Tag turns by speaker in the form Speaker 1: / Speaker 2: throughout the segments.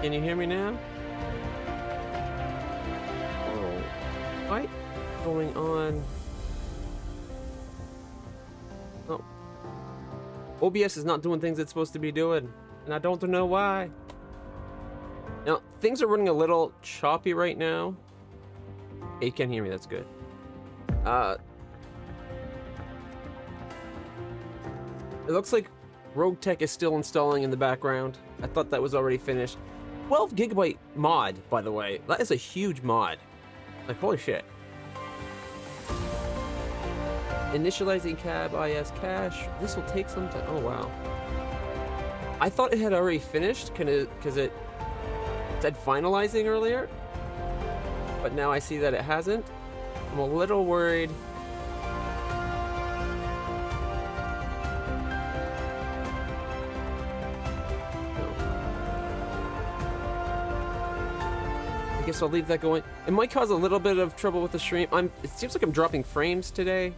Speaker 1: Can you hear me now? Oh, what going on? Oh, OBS is not doing things it's supposed to be doing, and I don't know why. Now, things are running a little choppy right now. Hey, you can't hear me, that's good. It looks like Rogue Tech is still installing in the background. I thought that was already finished. 12 gigabyte mod, by the way. That is a huge mod. Like, holy shit. Initializing cab IS cache. This will take some time. Oh, wow. I thought it had already finished because it said finalizing earlier. But now I see that it hasn't. I'm a little worried. I guess I'll leave that going. It might cause a little bit of trouble with the stream. It seems like I'm dropping frames today.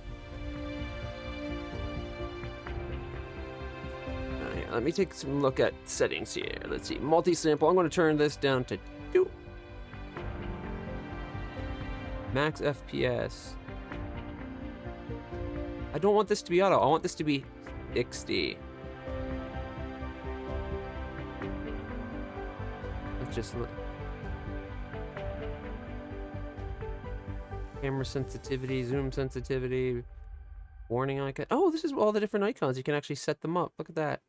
Speaker 1: Alright, let me take some look at settings here. Let's see. Multi-sample. I'm going to turn this down to 2. Max FPS. I don't want this to be auto. I want this to be 60. Let's just look. Camera sensitivity, zoom sensitivity, warning icon. Oh, this is all the different icons. You can actually set them up. Look at that.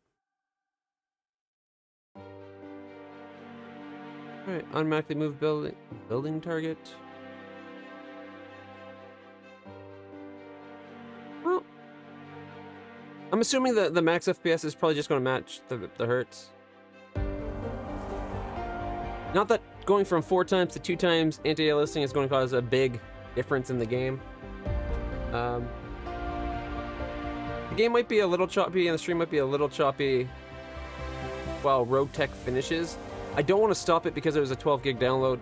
Speaker 1: Alright, automatically move building target. Well, I'm assuming that the max FPS is probably just going to match the hertz. Not that going from 4 times to 2 times anti-aliasing is going to cause a big difference in the game. The game might be a little choppy and the stream might be a little choppy while Rogue Tech finishes. I don't want to stop it because it was a 12 gig download.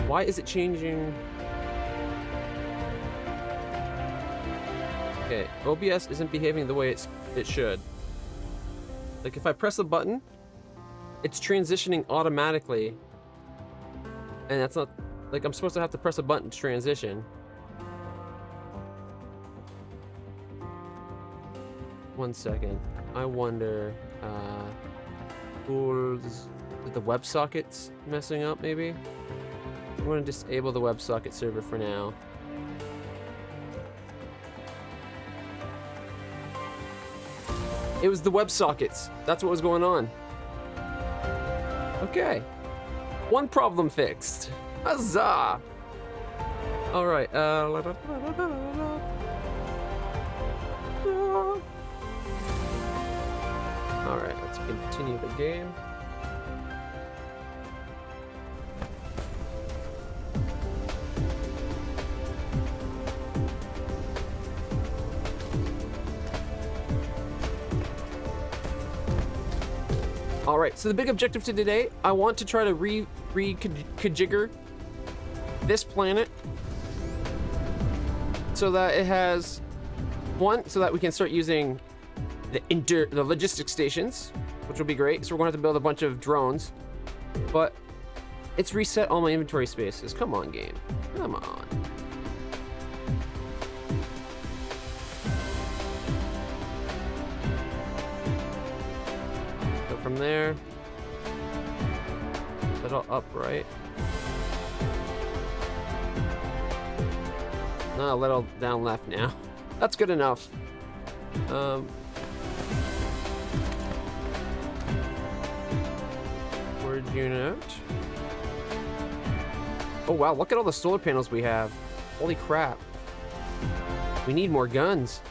Speaker 1: Why is it changing? Okay, OBS isn't behaving the way it should. Like if I press a button, it's transitioning automatically. And that's not, like I'm supposed to have to press a button to transition. One second. I wonder, is the WebSocket's messing up maybe? I'm gonna disable the WebSocket server for now. It was the WebSockets. That's what was going on. Okay. One problem fixed. Huzzah! Alright, alright, let's continue the game. Alright, so the big objective to today, I want to try to reconfigure this planet so that it has so that we can start using the logistics stations, which will be great. So we're going to have to build a bunch of drones, but it's reset all my inventory spaces. Come on, game. Come on. So from there, set all up right. No, a little down left now. That's good enough. Word unit. Oh wow, look at all the solar panels we have. Holy crap. We need more guns.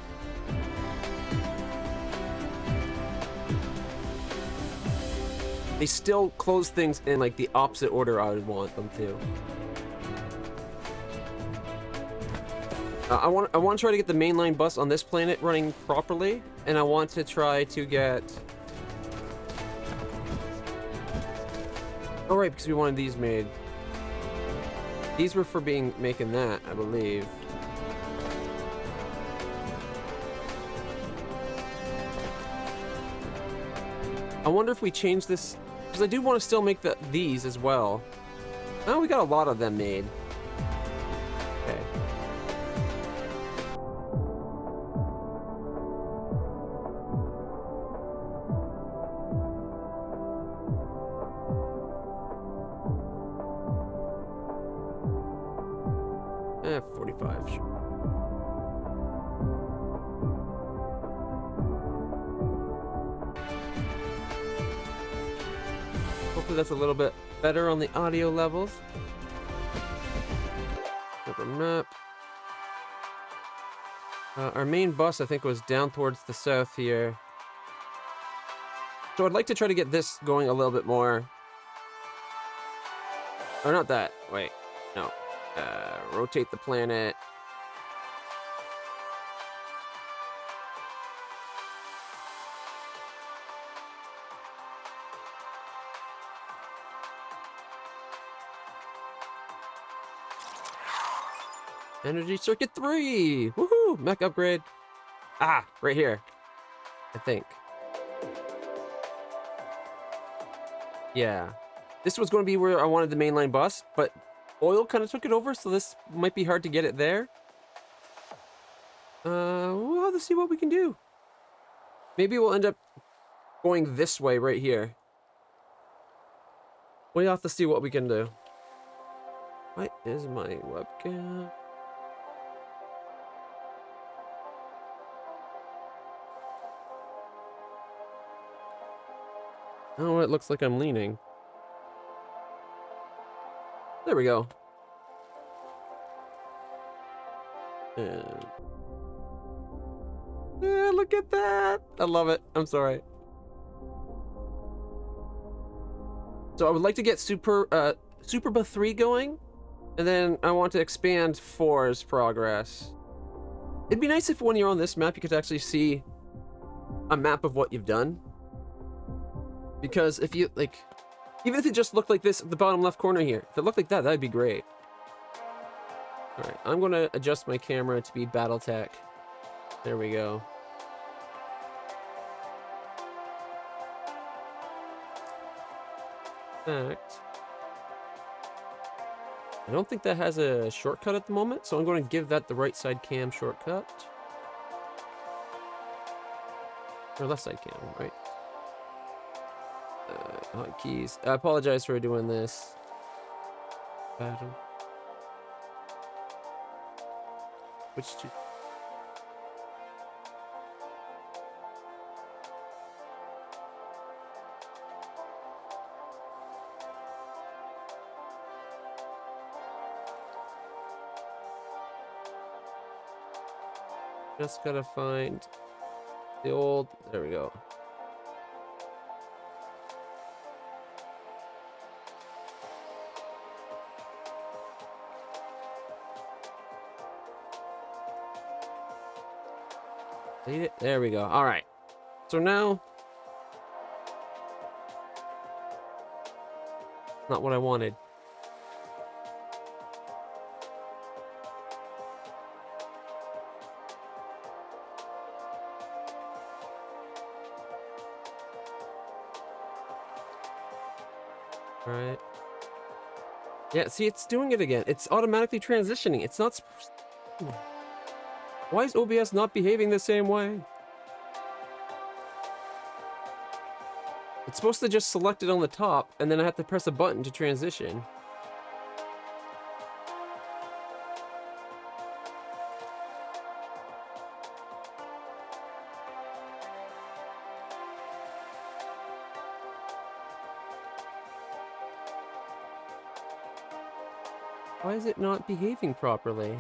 Speaker 1: They still close things in like the opposite order I would want them to. I want to try to get the mainline bus on this planet running properly, and I want to try to get... Oh right, because we wanted these made. These were for making that, I believe. I wonder if we change this, because I do want to still make these as well. Oh, we got a lot of them made. Okay. Eh, 45, sure. Hopefully that's a little bit better on the audio levels. Another map. Our main bus, I think, was down towards the south here. So I'd like to try to get this going a little bit more. Or not that. Wait. No. Rotate the planet. Energy circuit 3! Woohoo! Mech upgrade. Ah, right here. I think. Yeah. This was going to be where I wanted the mainline bus, but oil kind of took it over, so this might be hard to get it there. We'll have to see what we can do. Maybe we'll end up going this way right here. We'll have to see what we can do. Why is my webcam? Oh, it looks like I'm leaning. There we go. And... yeah, look at that! I love it. I'm sorry. So I would like to get Superba 3 going, and then I want to expand 4's progress. It'd be nice if when you're on this map, you could actually see a map of what you've done. Because if you, like, even if it just looked like this at the bottom left corner here, if it looked like that, that'd be great. Alright, I'm gonna adjust my camera to be Battletech. There we go. Fact. I don't think that has a shortcut at the moment, so I'm going to give that the right side cam shortcut. Or left side cam, right? Hotkeys. I apologize for doing this. Bottom. Which two? Just gotta find the old. There we go. There we go. All right. So now, not what I wanted. All right. Yeah, see, it's doing it again. It's automatically transitioning. It's not... Why is OBS not behaving the same way? It's supposed to just select it on the top, and then I have to press a button to transition. Why is it not behaving properly?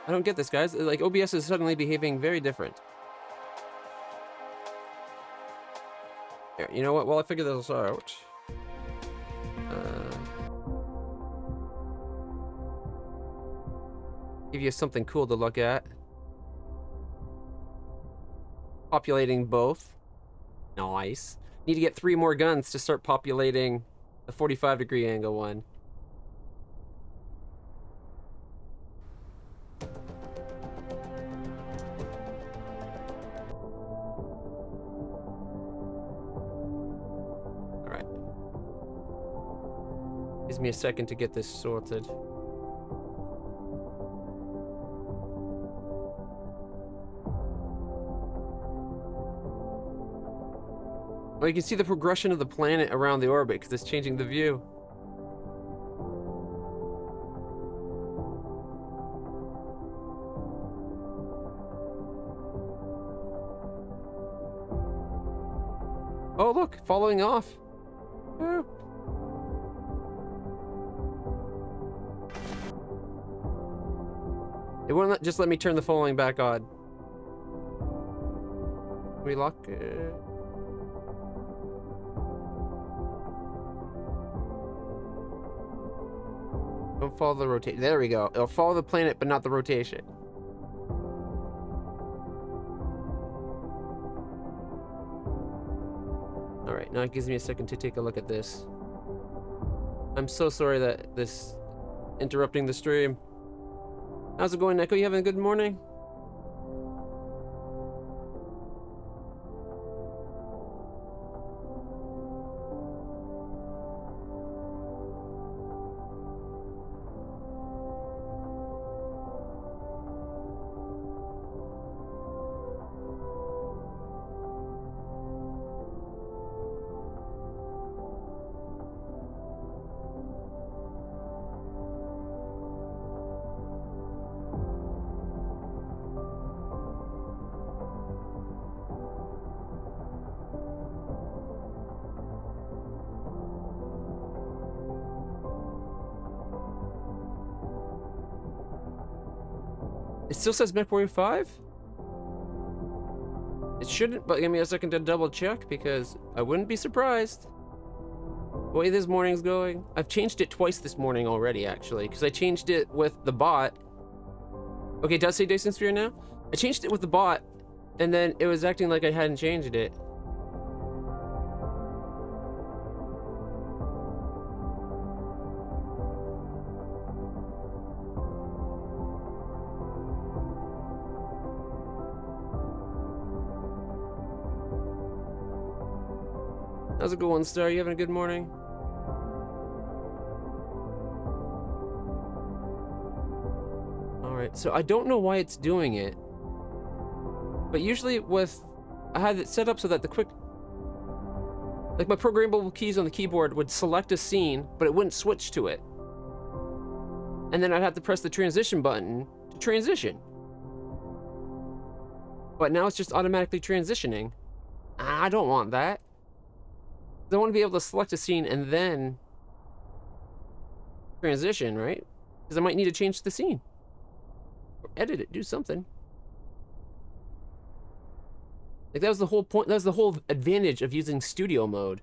Speaker 1: I don't get this, guys. Like, OBS is suddenly behaving very different. Here, you know what? While I figure this out... give you something cool to look at. Populating both. Nice. Need to get 3 more guns to start populating the 45-degree angle one. Gives me a second to get this sorted. Well, you can see the progression of the planet around the orbit because it's changing the view. Oh, look, following off. Woo. It won't just let me turn the following back on. Can we lock it? Don't follow the rotation. There we go. It'll follow the planet, but not the rotation. Alright, now it gives me a second to take a look at this. I'm so sorry that this interrupting the stream. How's it going, Neko? You having a good morning? It still says MechWarrior 5? It shouldn't, but give me a second to double check because I wouldn't be surprised. The way this morning's going. I've changed it twice this morning already, actually, because I changed it with the bot. Okay, it does say Dyson Sphere now? I changed it with the bot, and then it was acting like I hadn't changed it. How's it going, Star? You having a good morning? Alright, so I don't know why it's doing it. But usually I had it set up so that the quick... Like my programmable keys on the keyboard would select a scene, but it wouldn't switch to it. And then I'd have to press the transition button to transition. But now it's just automatically transitioning. I don't want that. I want to be able to select a scene and then transition, right? Because I might need to change the scene. Or edit it, do something. Like, that was the whole point, that was the whole advantage of using studio mode.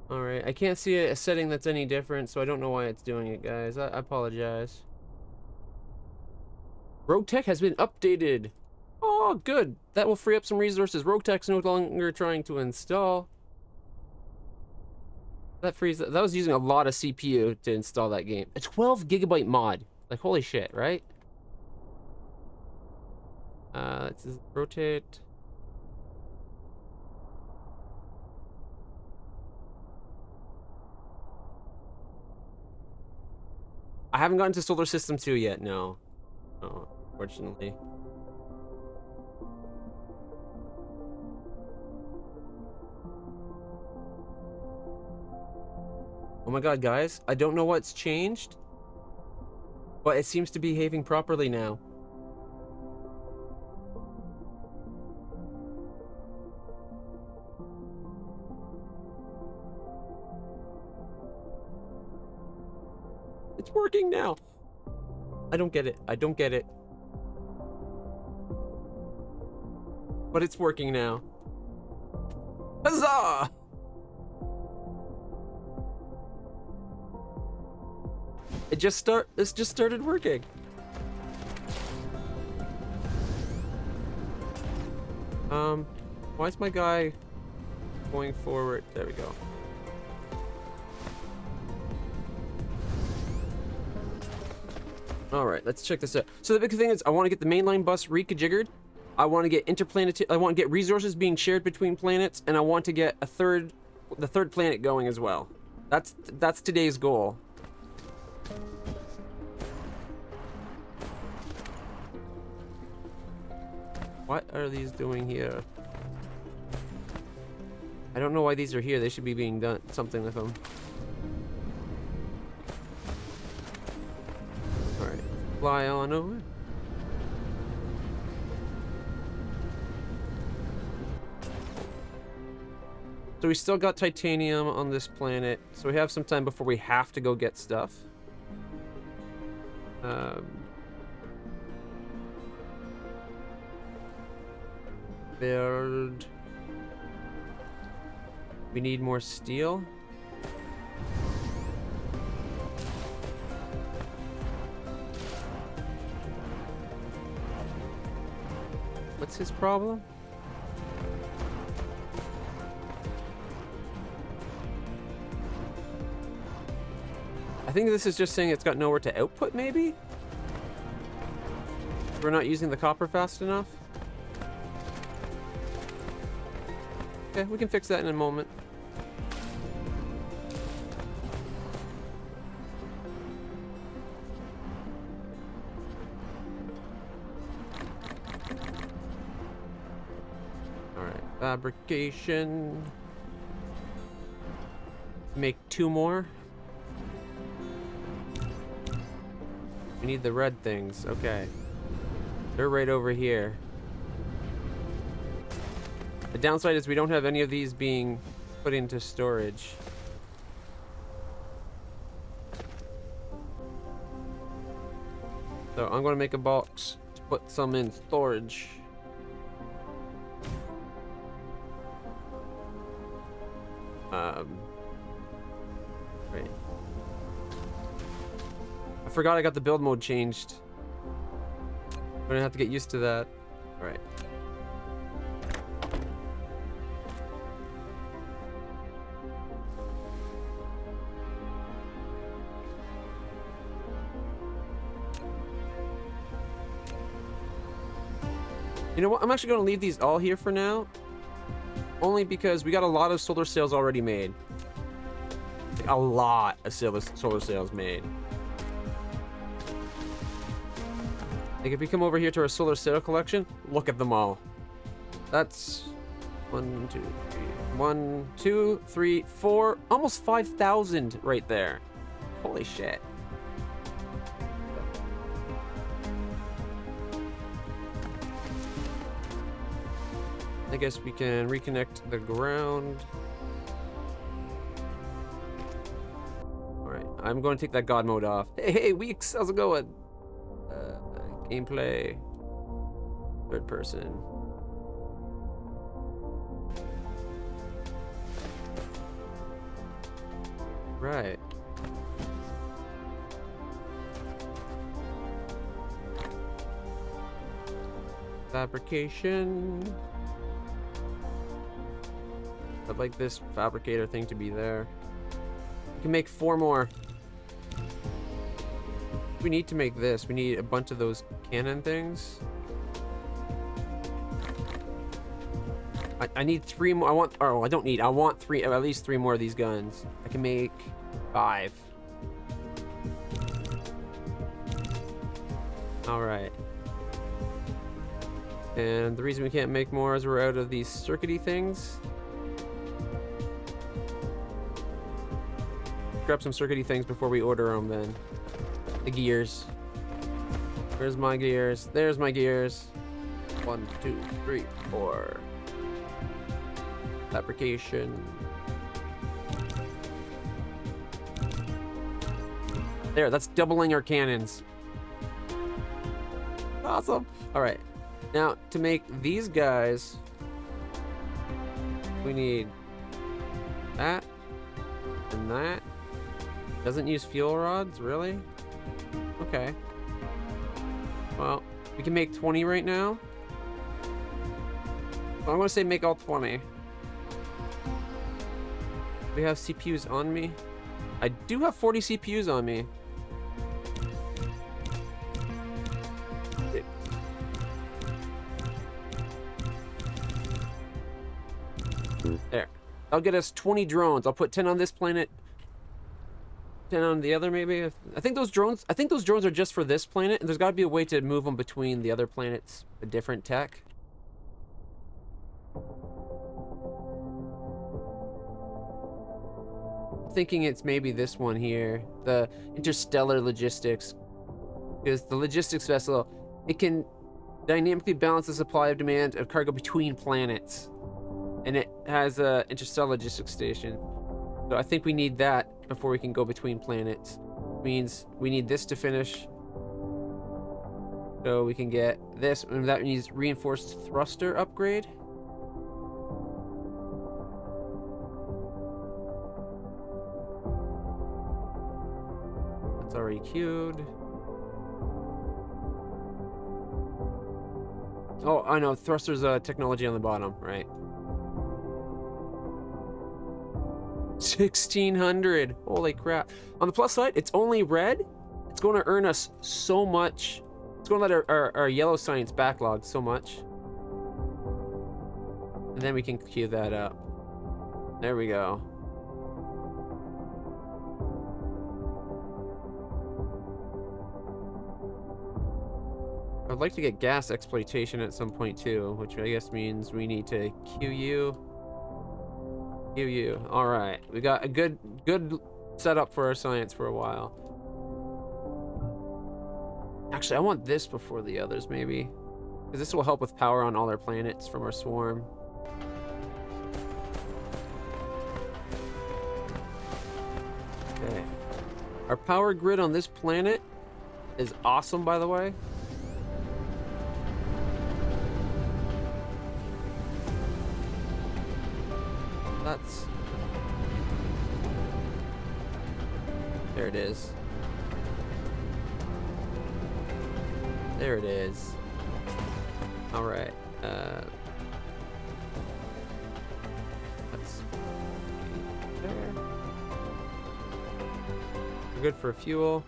Speaker 1: Alright, I can't see a setting that's any different, so I don't know why it's doing it, guys. I apologize. Rogue Tech has been updated. Oh, good. That will free up some resources. Rogue Tech's no longer trying to install. That was using a lot of CPU to install that game. A 12 gigabyte mod. Like, holy shit, right? Let's just rotate. I haven't gotten to Solar System 2 yet, no. Oh, unfortunately. Oh my god, guys. I don't know what's changed, but it seems to be behaving properly now. It's working now. I don't get it. I don't get it. But it's working now. Huzzah! This just started working. Why is my guy going forward. There we go. All right, let's check this out. So the big thing is I want to get the mainline bus reconfigured. I want to get interplanetary. I want to get resources being shared between planets, and I want to get the third planet going as well. That's today's goal. What are these doing here? I don't know why these are here. They should be being done something with them. All right, fly on over. So we still got titanium on this planet, so we have some time before we have to go get stuff. Build. We need more steel. What's his problem? I think this is just saying it's got nowhere to output, maybe? We're not using the copper fast enough? Okay, we can fix that in a moment. Alright, fabrication. Make 2 more. We need the red things. Okay. They're right over here. The downside is we don't have any of these being put into storage. So I'm going to make a box to put some in storage. Right. I forgot I got the build mode changed. I'm gonna have to get used to that. All right. You know what? I'm actually going to leave these all here for now. Only because we got a lot of solar sails already made. Like, a lot of solar sails made. Like, if we come over here to our solar sail collection, look at them all. That's 1, 2, 3. 1, 2, 3, 4. Almost 5,000 right there. Holy shit. I guess we can reconnect the ground. Alright, I'm going to take that God mode off. Hey, Weeks, how's it going? Gameplay. Third person. Right. Fabrication. I'd like this fabricator thing to be there. We can make 4 more. We need to make this. We need a bunch of those cannon things. I need 3 more. I don't need. I want 3, at least 3 more of these guns. I can make 5. All right. And the reason we can't make more is we're out of these circuity things. Grab some circuity things before we order them then. The gears. Where's my gears? There's my gears. 1, 2, 3, 4. Fabrication. There, that's doubling our cannons. Awesome. All right. Now, to make these guys, we need that and that. Doesn't use fuel rods, really? Okay. Well, we can make 20 right now. So I'm gonna say make all 20. we have CPUs on me? I do have 40 CPUs on me. There. I'll get us 20 drones. I'll put 10 on this planet, 10 on the other maybe. I think those drones are just for this planet, and there's got to be a way to move them between the other planets, a different tech. Thinking it's maybe this one here, the interstellar logistics, because the logistics vessel, it can dynamically balance the supply of demand of cargo between planets, and it has a interstellar logistics station. So I think we need that before we can go between planets. Means we need this to finish, so we can get this, and that needs reinforced thruster upgrade. Already queued. Oh, I know. Thrusters technology on the bottom, right? 1600. Holy crap. On the plus side, it's only red. It's going to earn us so much. It's going to let our yellow science backlog so much. And then we can queue that up. There we go. I'd like to get gas exploitation at some point too, which I guess means we need to QU. All right, we got a good setup for our science for a while. Actually, I want this before the others maybe, because this will help with power on all our planets from our swarm. Okay, our power grid on this planet is awesome, by the way. There it is. There it is. All right. Let's there. We're good for fuel.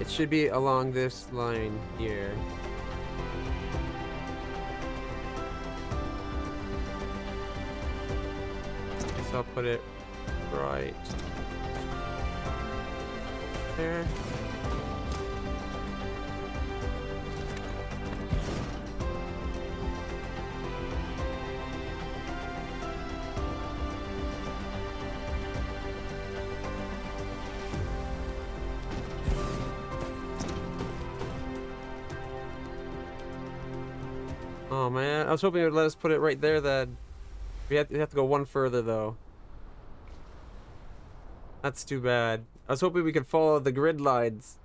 Speaker 1: Should be along this line here. So I'll put it right there. Oh man, I was hoping it would let us put it right there then. We have to go one further though. That's too bad. I was hoping we could follow the grid lines.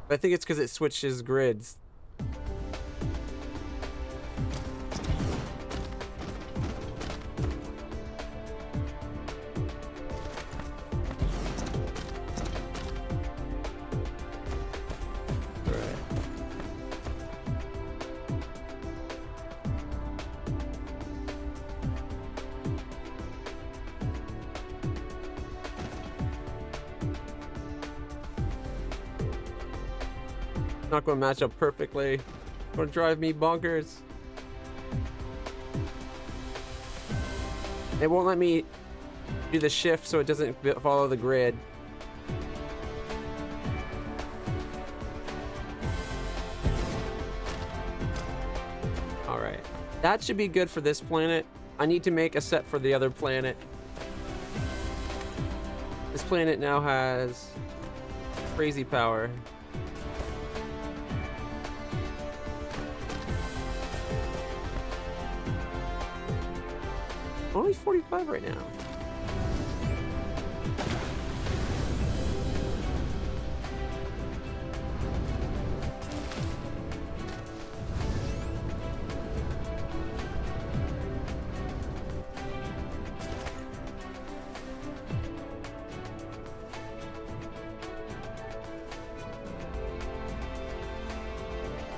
Speaker 1: But I think it's because it switches grids. Not going to match up perfectly. Going to drive me bonkers. It won't let me do the shift so it doesn't follow the grid. Alright. That should be good for this planet. I need to make a set for the other planet. This planet now has crazy power. Only 45 right now.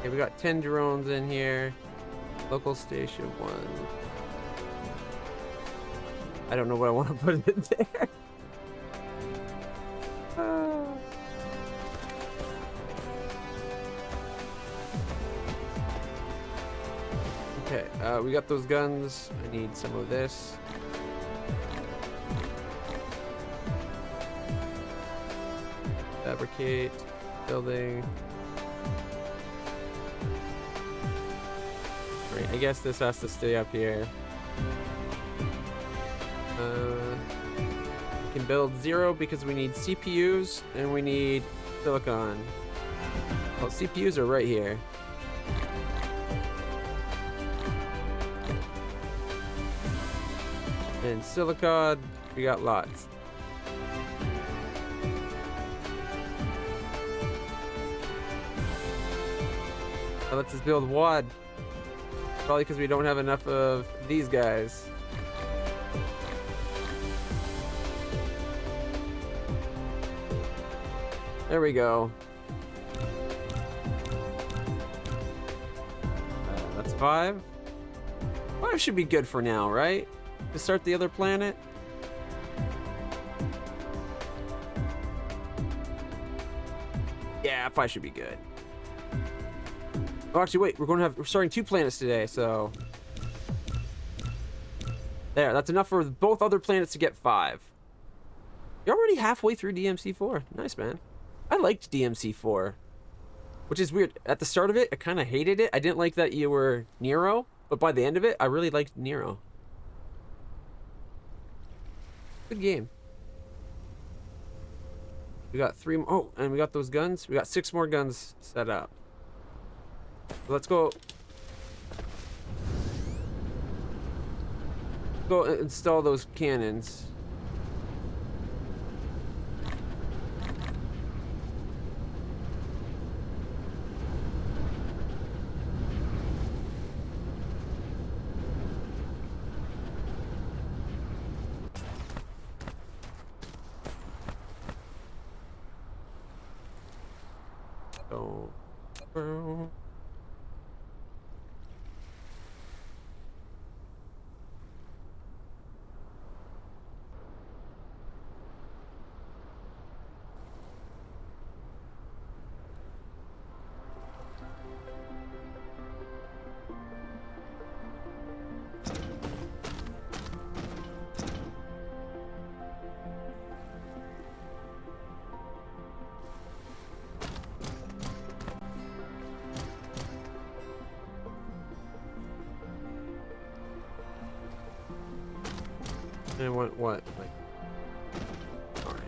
Speaker 1: Okay, we got 10 drones in here. Local station 1. I don't know what I want to put in there. Okay, we got those guns. I need some of this. Fabricate. Building. Right, I guess this has to stay up here. We can build 0 because we need CPUs and we need silicon. Well, CPUs are right here. And silicon, we got lots. Now let's just build WAD. Probably because we don't have enough of these guys. There we go. That's 5. 5 should be good for now, right? To start the other planet. Yeah, 5 should be good. Oh, actually, wait. We're starting 2 planets today, so there. That's enough for both other planets to get 5. You're already halfway through DMC4. Nice, man. I liked DMC4, which is weird. At the start of it, I kind of hated it. I didn't like that you were Nero, but by the end of it, I really liked Nero. Good game. We got 3 more. Oh, and we got those guns. We got 6 more guns set up. So let's go. Go install those cannons. So. And what? Like, all right.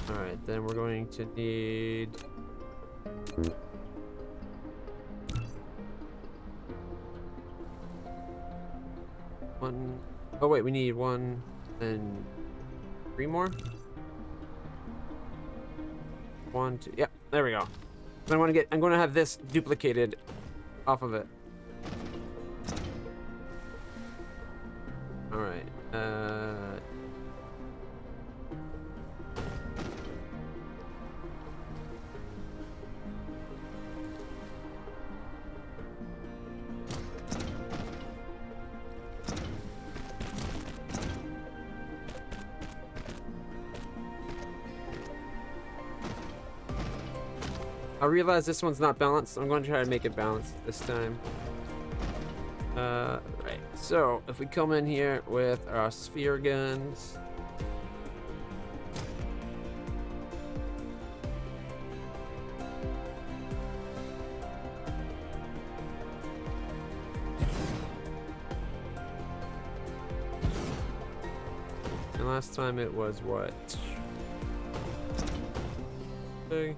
Speaker 1: Alright, then we're going to need... one... Oh wait, we need 1 and 3 more? 1, 2... Yep, there we go. I'm going to have this duplicated off of it. Alright, I realize this one's not balanced. I'm going to try to make it balanced this time. Right. So, if we come in here with our sphere guns. And last time it was what? Okay.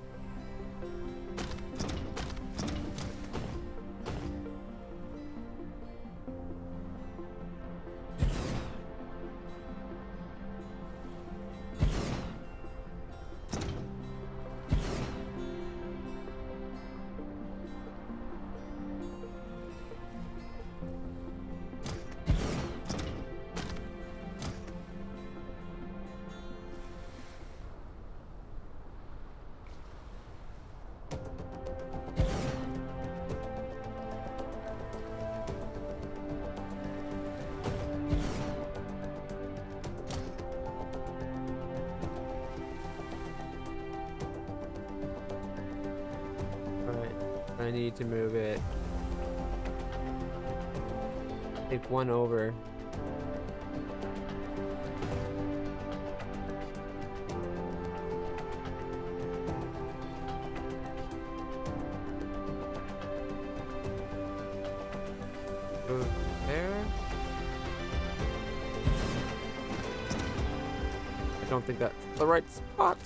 Speaker 1: I need to move it. Take one over. Move there. I don't think that's the right spot.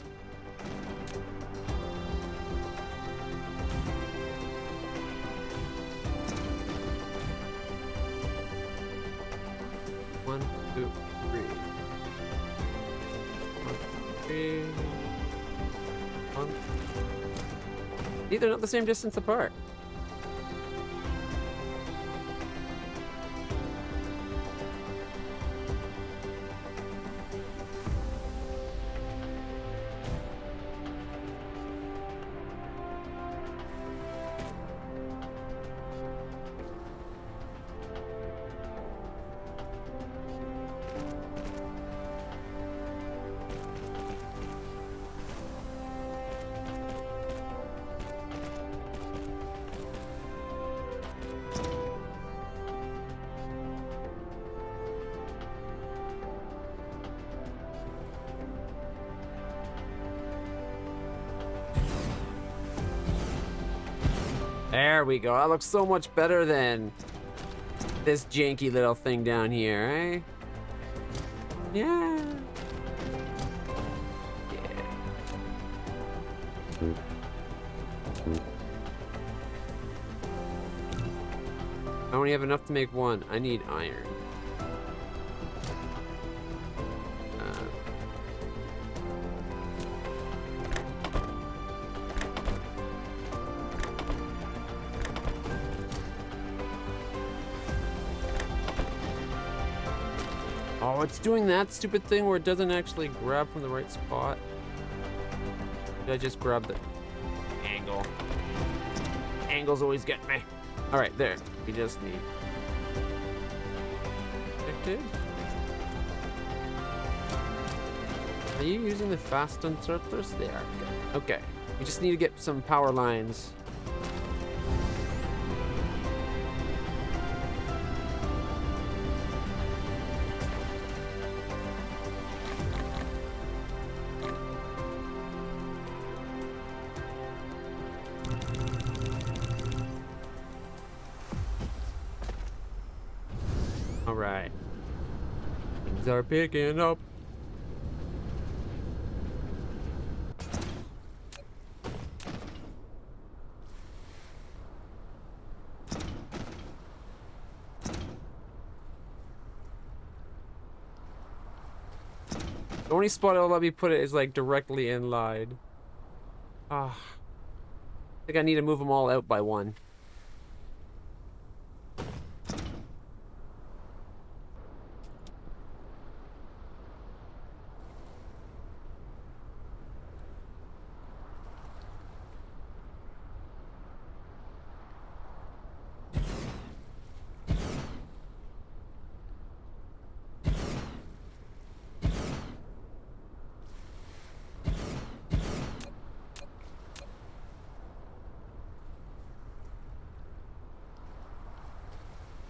Speaker 1: One, two, three. One, three. One. See, they're not the same distance apart. There we go. That looks so much better than this janky little thing down here, eh? Yeah. I only have enough to make one. I need iron. Oh, it's doing that stupid thing where it doesn't actually grab from the right spot. Did I just grab the angle? Angles always get me. All right, there. We just need connected. Are you using the fast inserters? They are. Okay. We just need to get some power lines. All right. Things are picking up. The only spot it'll let me put it is like directly in line. Ah. I think I need to move them all out by one.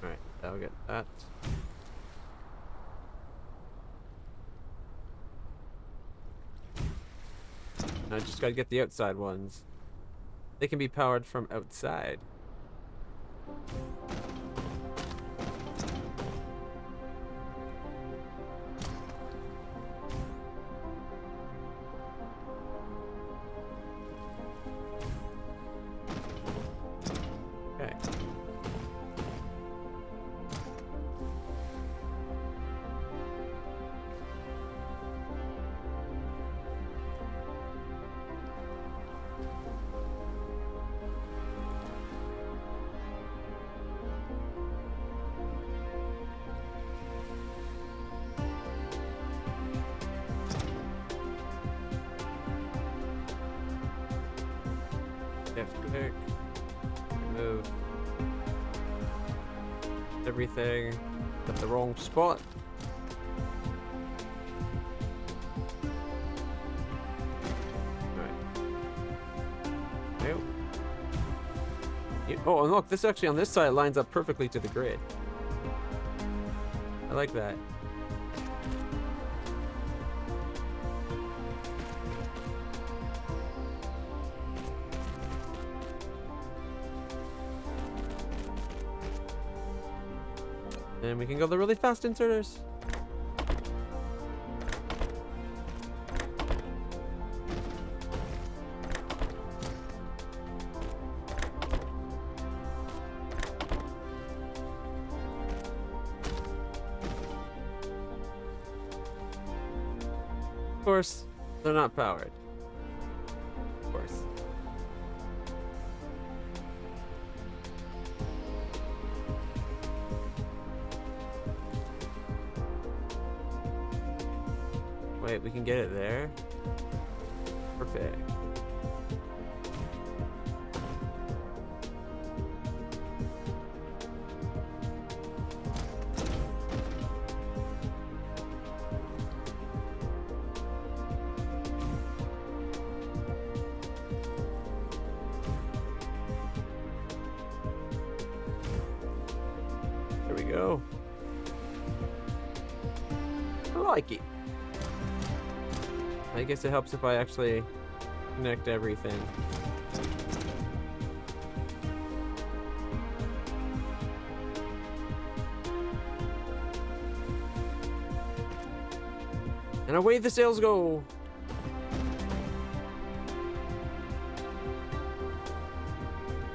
Speaker 1: Alright, I'll get that. I just gotta get the outside ones. They can be powered from outside. Left click. Remove everything at the wrong spot. Oh, and look, this actually on this side lines up perfectly to the grid. I like that. And we can go the really fast inserters. Of course, they're not powered. Of course. Wait, we can get it there? Perfect. There we go. I like it. I guess it helps if I actually connect everything. And away the sails go!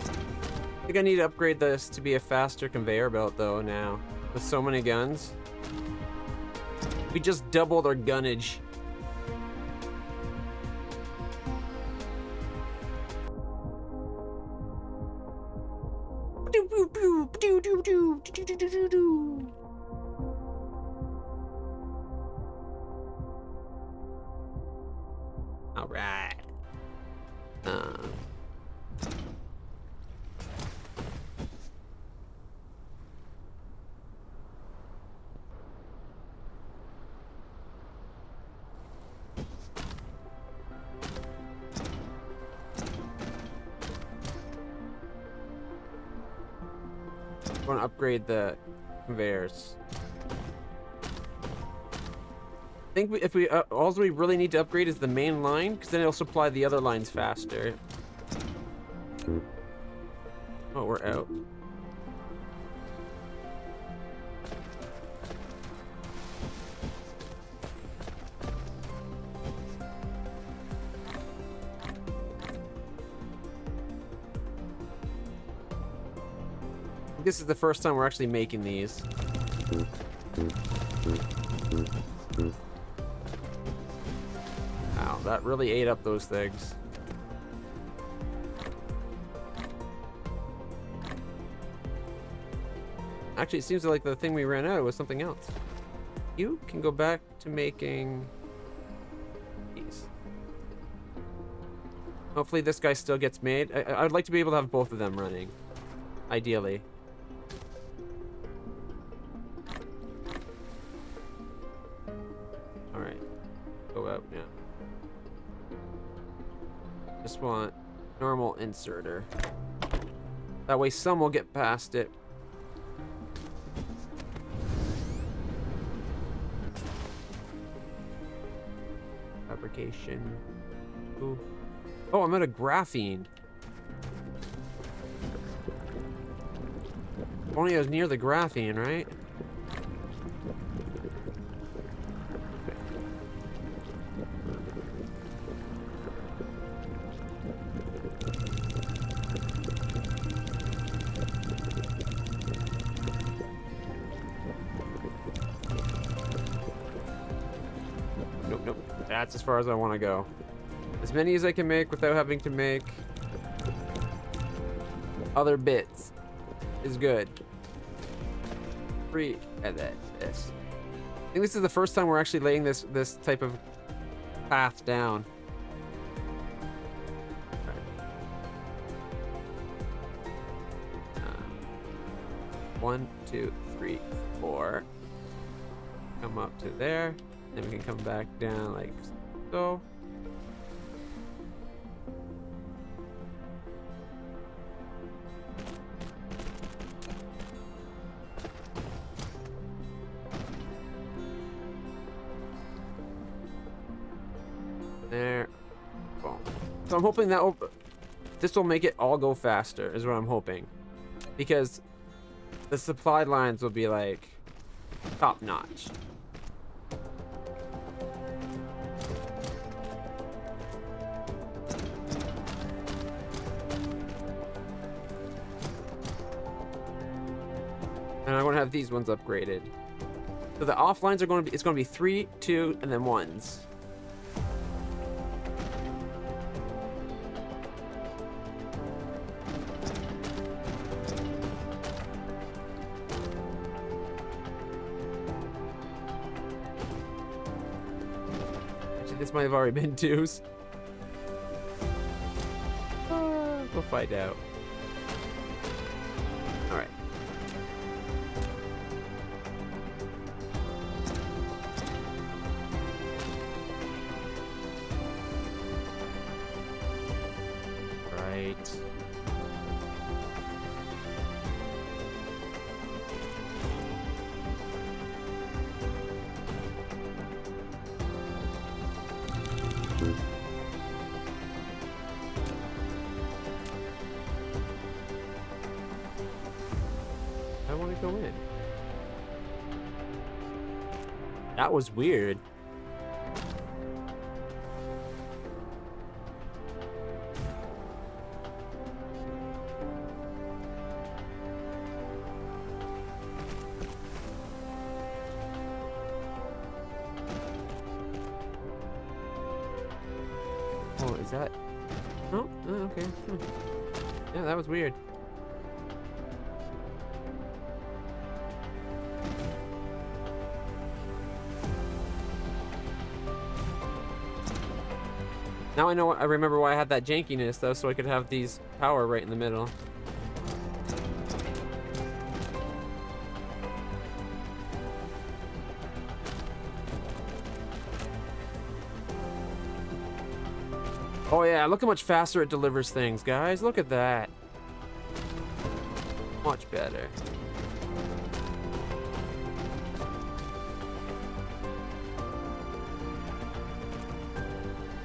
Speaker 1: I think I need to upgrade this to be a faster conveyor belt though now. With so many guns. We just doubled our gunnage. All right. I want to upgrade the conveyors. I think if we all we really need to upgrade is the main line, because then it'll supply the other lines faster. Oh, we're out. This is the first time we're actually making these. Wow, that really ate up those things. Actually, it seems like the thing we ran out of was something else. You can go back to making these. Hopefully this guy still gets made. I'd like to be able to have both of them running. Ideally. Alright. Go out now. Just want normal inserter. That way some will get past it. Fabrication. Ooh. Oh, I'm out of graphene. Only I was near the graphene, right? Nope, nope. That's as far as I want to go. As many as I can make without having to make other bits is good. Free edit this. I think this is the first time we're actually laying this type of path down. 1, 2, 3, 4. Come up to there. Then we can come back down like so. There. Boom. So I'm hoping that this will make it all go faster, is what I'm hoping. Because the supply lines will be like top notch. And I want to have these ones upgraded. So the offlines are going to be, it's going to be 3, 2, and then 1s. This might have already been 2s. We'll find out. All right. Right. I want to go in. That was weird. Oh, is that? Oh, okay. Yeah, that was weird. Now I know. I remember why I had that jankiness though, so I could have these power right in the middle. Oh yeah, look how much faster it delivers things, guys. Look at that. Much better.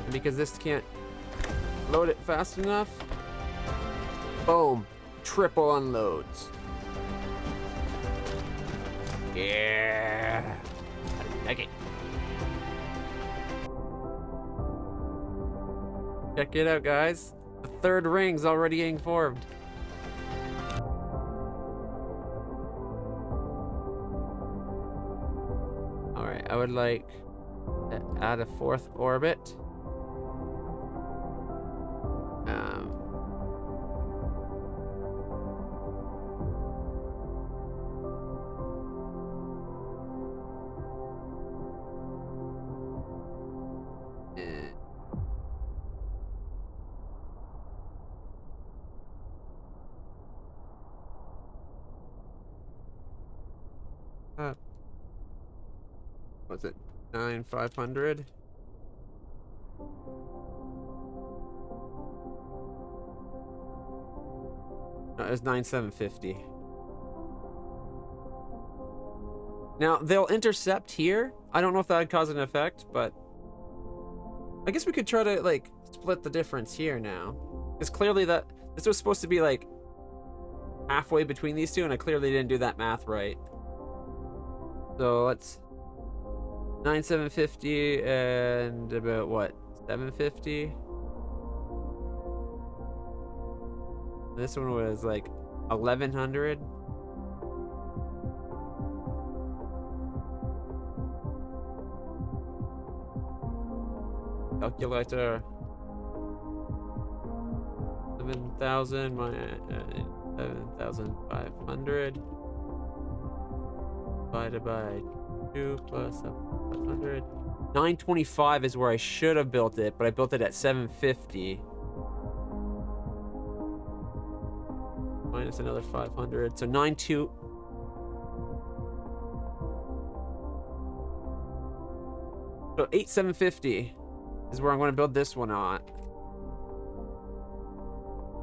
Speaker 1: And because this can't load it fast enough, boom, triple unloads. Yeah, I like it. Check it out, guys. The third ring's already getting formed. Alright, I would like to add a fourth orbit. What's it? 9,500. No, it's 9,750. Now they'll intercept here. I don't know if that would cause an effect, but I guess we could try to like split the difference here now, because clearly that this was supposed to be like halfway between these two, and I clearly didn't do that math right. So let's 9,750 and about what, 750. This one was like 1,100. Calculator. 7,000 minus 7,500 divided by 2 plus 7,500. 925 is where I should have built it, but I built it at 750. Minus another 500, so 9,200. 8750 is where I'm going to build this one on.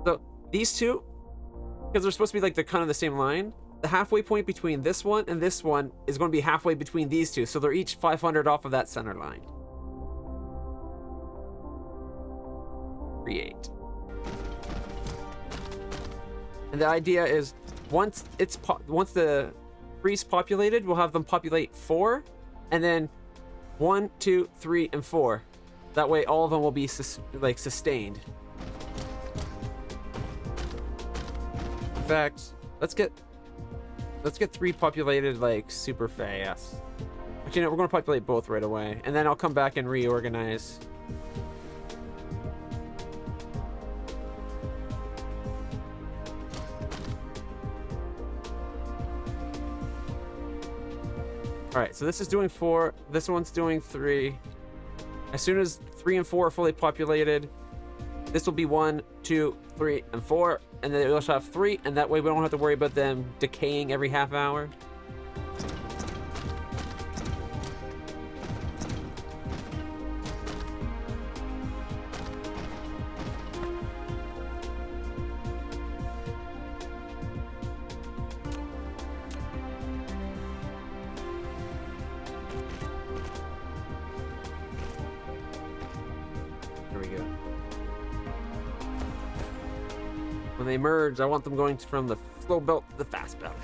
Speaker 1: So these two, because they're supposed to be like the kind of the same line, the halfway point between this one and this one is going to be halfway between these two. So they're each 500 off of that center line. Create. And the idea is once the tree's populated, we'll have them populate 4, and then 1, 2, 3, and 4. That way, all of them will be sustained. In fact, let's get 3 populated like super fast. Actually, no, we're going to populate both right away, and then I'll come back and reorganize. Alright, so this is doing 4. This one's doing 3. As soon as 3 and 4 are fully populated, this will be 1, 2, 3, and 4. And then it'll have 3, and that way we don't have to worry about them decaying every half hour. When they merge, I want them going from the slow belt to the fast belt.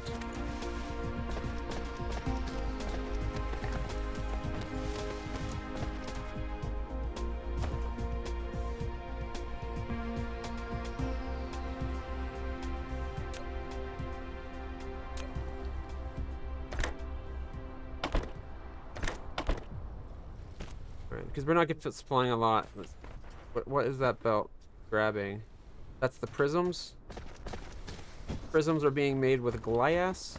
Speaker 1: Alright, because we're not supplying a lot. What is that belt grabbing? That's the prisms. Prisms are being made with glass.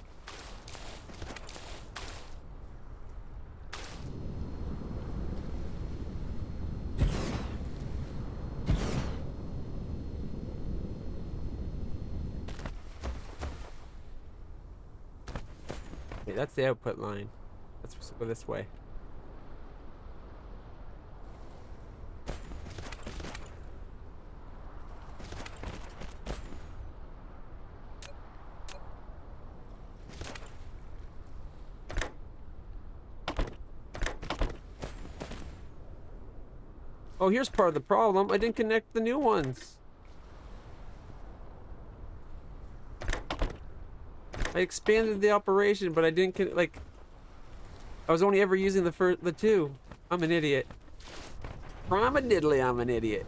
Speaker 1: Okay, that's the output line. Let's go this way. Oh, here's part of the problem. I didn't connect the new ones. I expanded the operation, but I didn't I was only ever using the 2. I'm an idiot. I'm an idiot.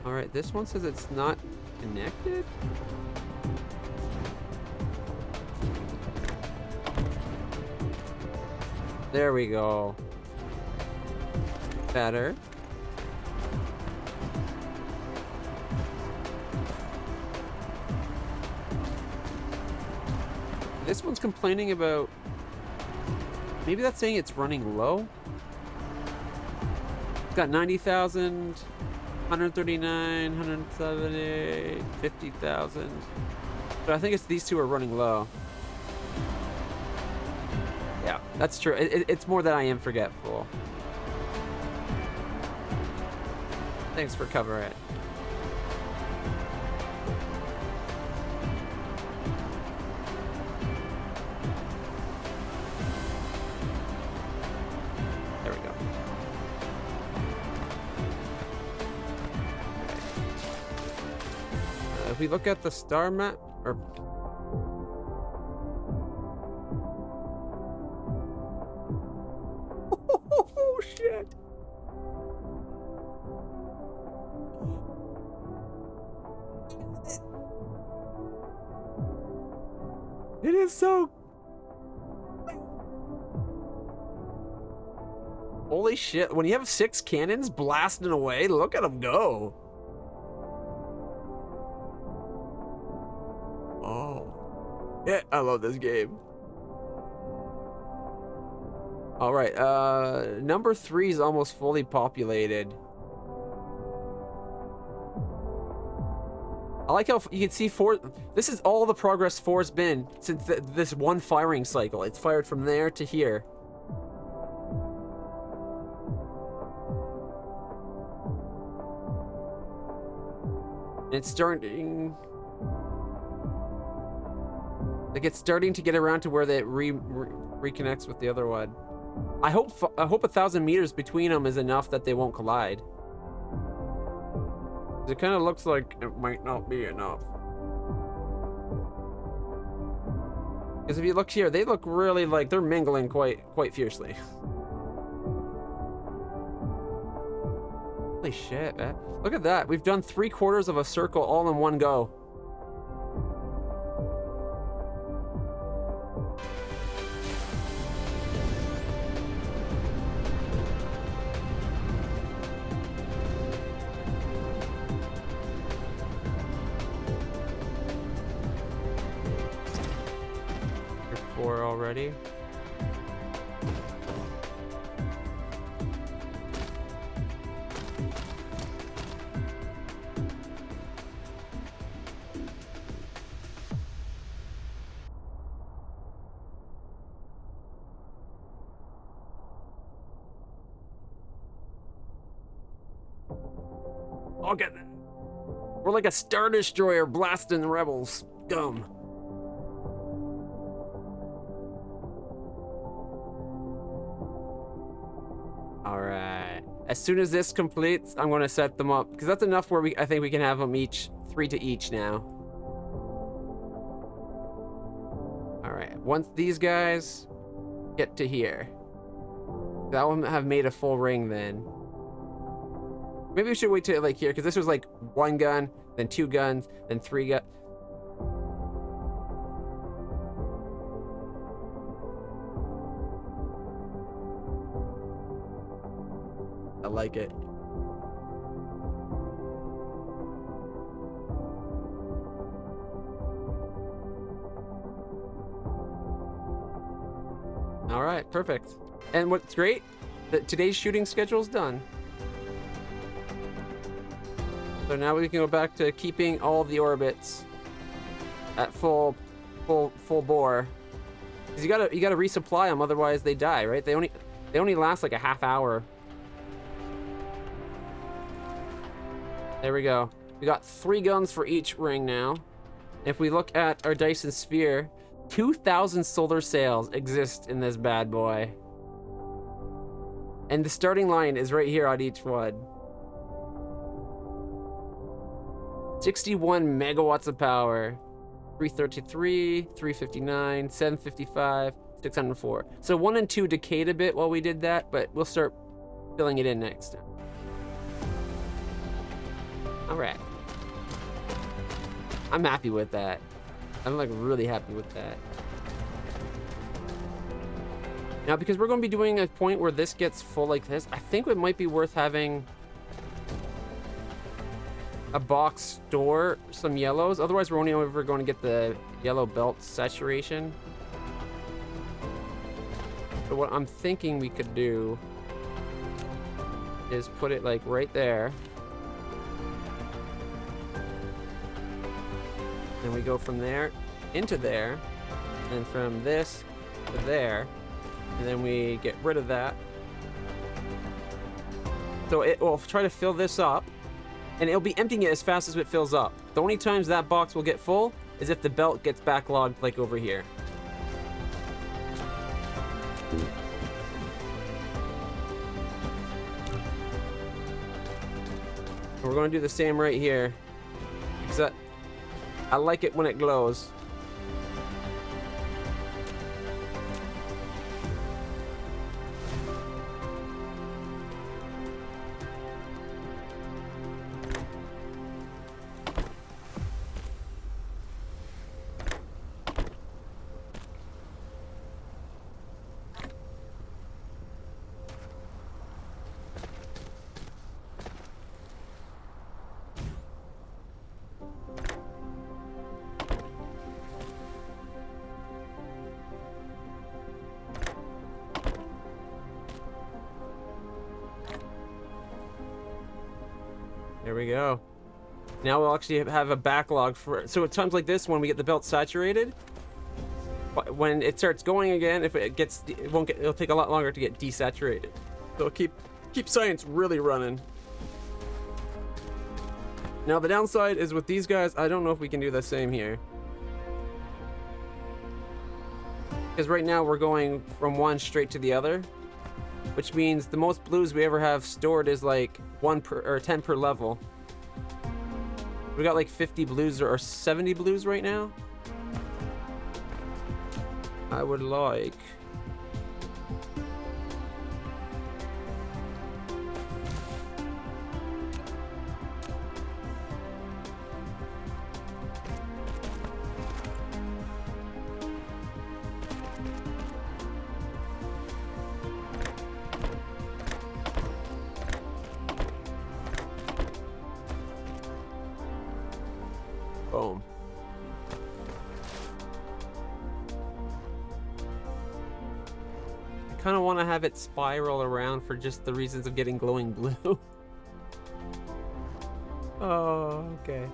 Speaker 1: All right, this one says it's not connected. There we go. Better. This one's complaining about... Maybe that's saying it's running low? It's got 90,000, 139, 170, 50,000. But I think it's these two are running low. Yeah, that's true. It's more that I am forgetful. Thanks for covering it. There we go. If we look at the star map, or oh shit! It is so... Holy shit, when you have 6 cannons blasting away, look at them go. Oh. Yeah, I love this game. Alright, number 3 is almost fully populated. I like how you can see this is all the progress 4's been since this one firing cycle. It's fired from there to here. It's starting... Like, it's starting to get around to where it reconnects with the other one. I hope 1,000 meters between them is enough that they won't collide. It kind of looks like it might not be enough. Because if you look here, they look really like they're mingling quite fiercely. Holy shit, man. Look at that. We've done 3/4 of a circle all in one go. Already. Look at that. We're like a Star Destroyer blasting the rebels. Scum. As soon as this completes, I'm going to set them up because that's enough where I think we can have them each 3 to each now. All right. Once these guys get to here, that will have made a full ring then. Maybe we should wait till like here because this was like 1 gun, then 2 guns, then 3 guns. I like it. All right, perfect. And what's great, that today's shooting schedule's done. So now we can go back to keeping all the orbits at full bore. Because you gotta resupply them, otherwise they die, right? They only last like a half hour. There we go. We got 3 guns for each ring now. If we look at our Dyson sphere, 2,000 solar sails exist in this bad boy. And the starting line is right here on each one. 61 megawatts of power. 333, 359, 755, 604. So 1 and 2 decayed a bit while we did that, but we'll start filling it in next time. All right. I'm happy with that. I'm like really happy with that. Now, because we're going to be doing a point where this gets full like this, I think it might be worth having a box store some yellows. Otherwise, we're only ever going to get the yellow belt saturation. So what I'm thinking we could do is put it like right there. And we go from there into there, and from this to there, and then we get rid of that. So it will try to fill this up, and it'll be emptying it as fast as it fills up. The only times that box will get full is if the belt gets backlogged like over here. We're going to do the same right here, because I like it when it glows. There we go. Now we'll actually have a backlog for, so at times like this, when we get the belt saturated, when it starts going again, if it gets, it'll take a lot longer to get desaturated. So keep science really running. Now the downside is with these guys, I don't know if we can do the same here. Because right now we're going from one straight to the other, which means the most blues we ever have stored is like 1 per, or 10 per level. We got like 50 blues or 70 blues right now. I would like... Boom. I kind of want to have it spiral around for just the reasons of getting glowing blue. Oh, okay.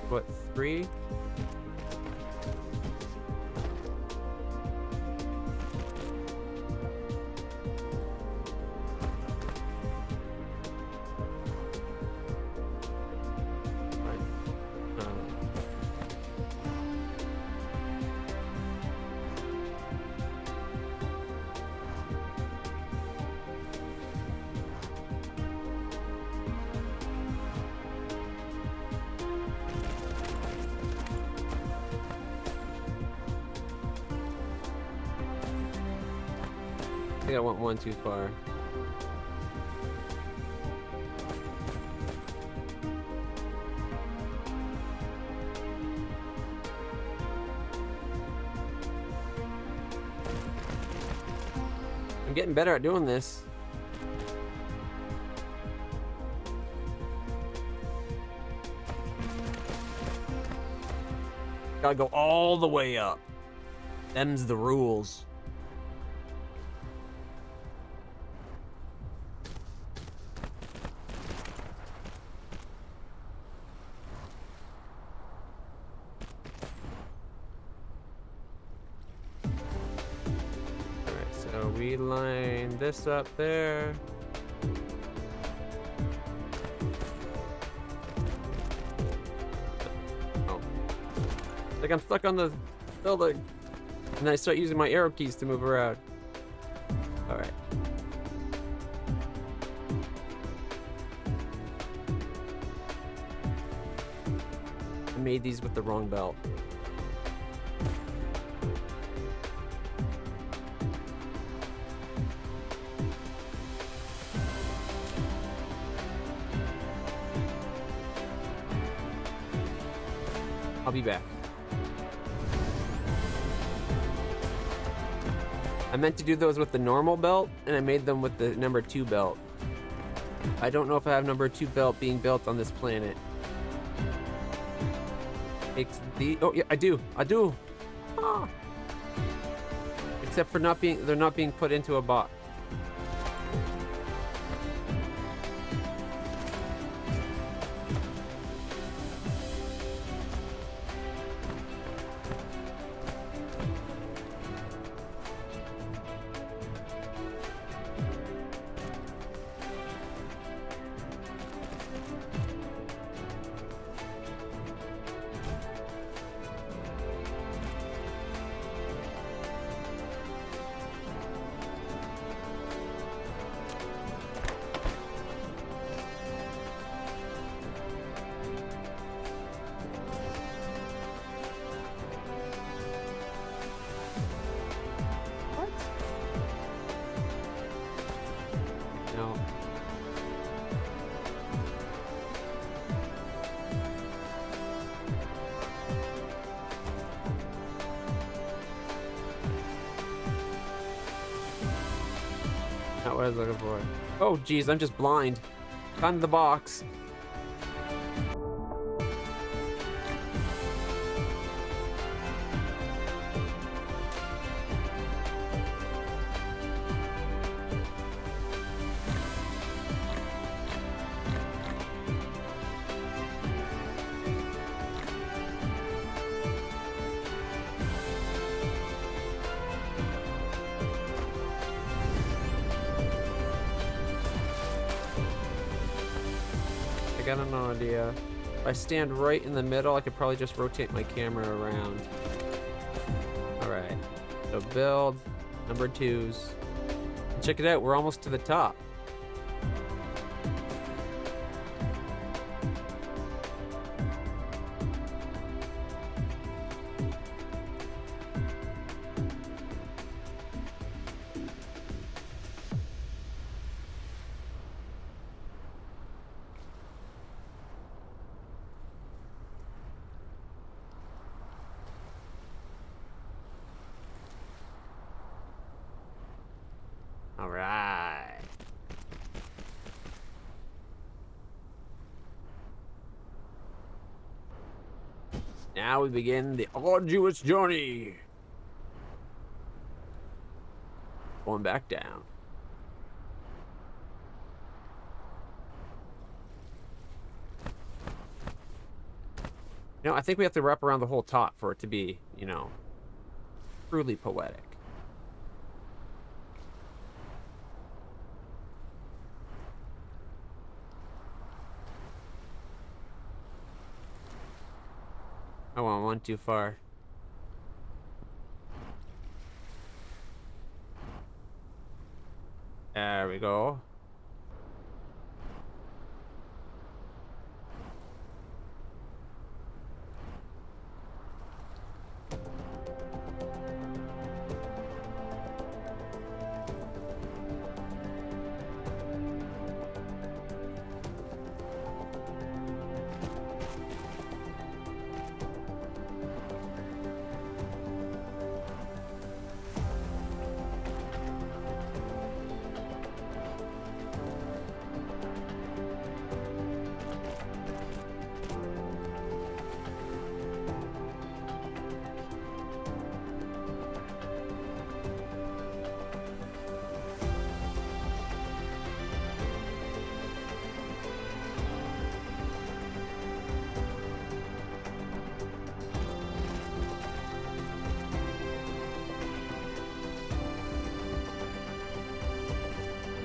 Speaker 1: What, 3? I think I went one too far. I'm getting better at doing this. Gotta go all the way up. Them's the rules. So we line this up there. Oh. Like I'm stuck on the building. And then I start using my arrow keys to move around. Alright. I made these with the wrong belt. I'll be back. I meant to do those with the normal belt, and I made them with the number 2 belt. I don't know if I have number 2 belt being built on this planet. It's the... Oh, yeah, I do. I do. Ah. Except for not being... They're not being put into a box. Not what I was looking for. Oh, geez, I'm just blind. Found the box. I got no idea. If I stand right in the middle, I could probably just rotate my camera around. Alright. So build, number 2s. And check it out, we're almost to the top. All right. Now we begin the arduous journey. Going back down. You know, I think we have to wrap around the whole top for it to be, you know, truly poetic. Oh, I went too far. There we go.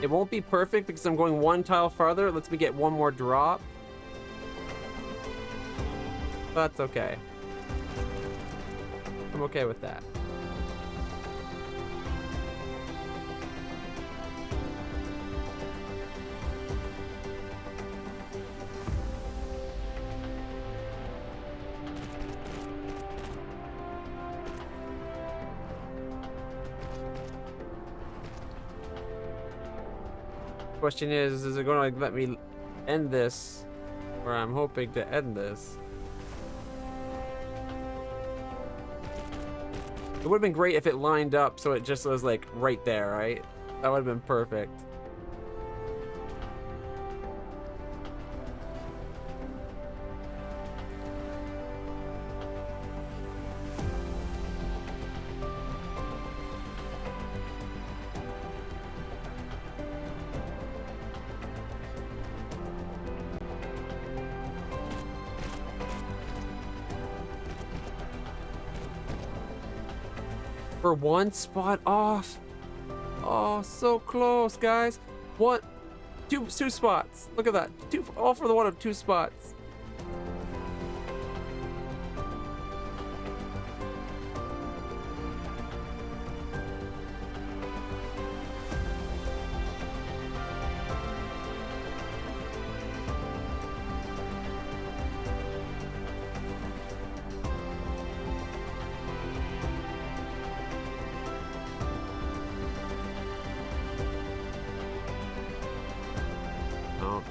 Speaker 1: It won't be perfect because I'm going one tile farther. It lets me get one more drop. That's okay. I'm okay with that. Question is it going to like let me end this, or I'm hoping to end this? It would have been great if it lined up so it just was like right there, right? That would have been perfect. We're one spot off. Oh, so close, guys. Two spots. Look at that. All for the one of 2 spots.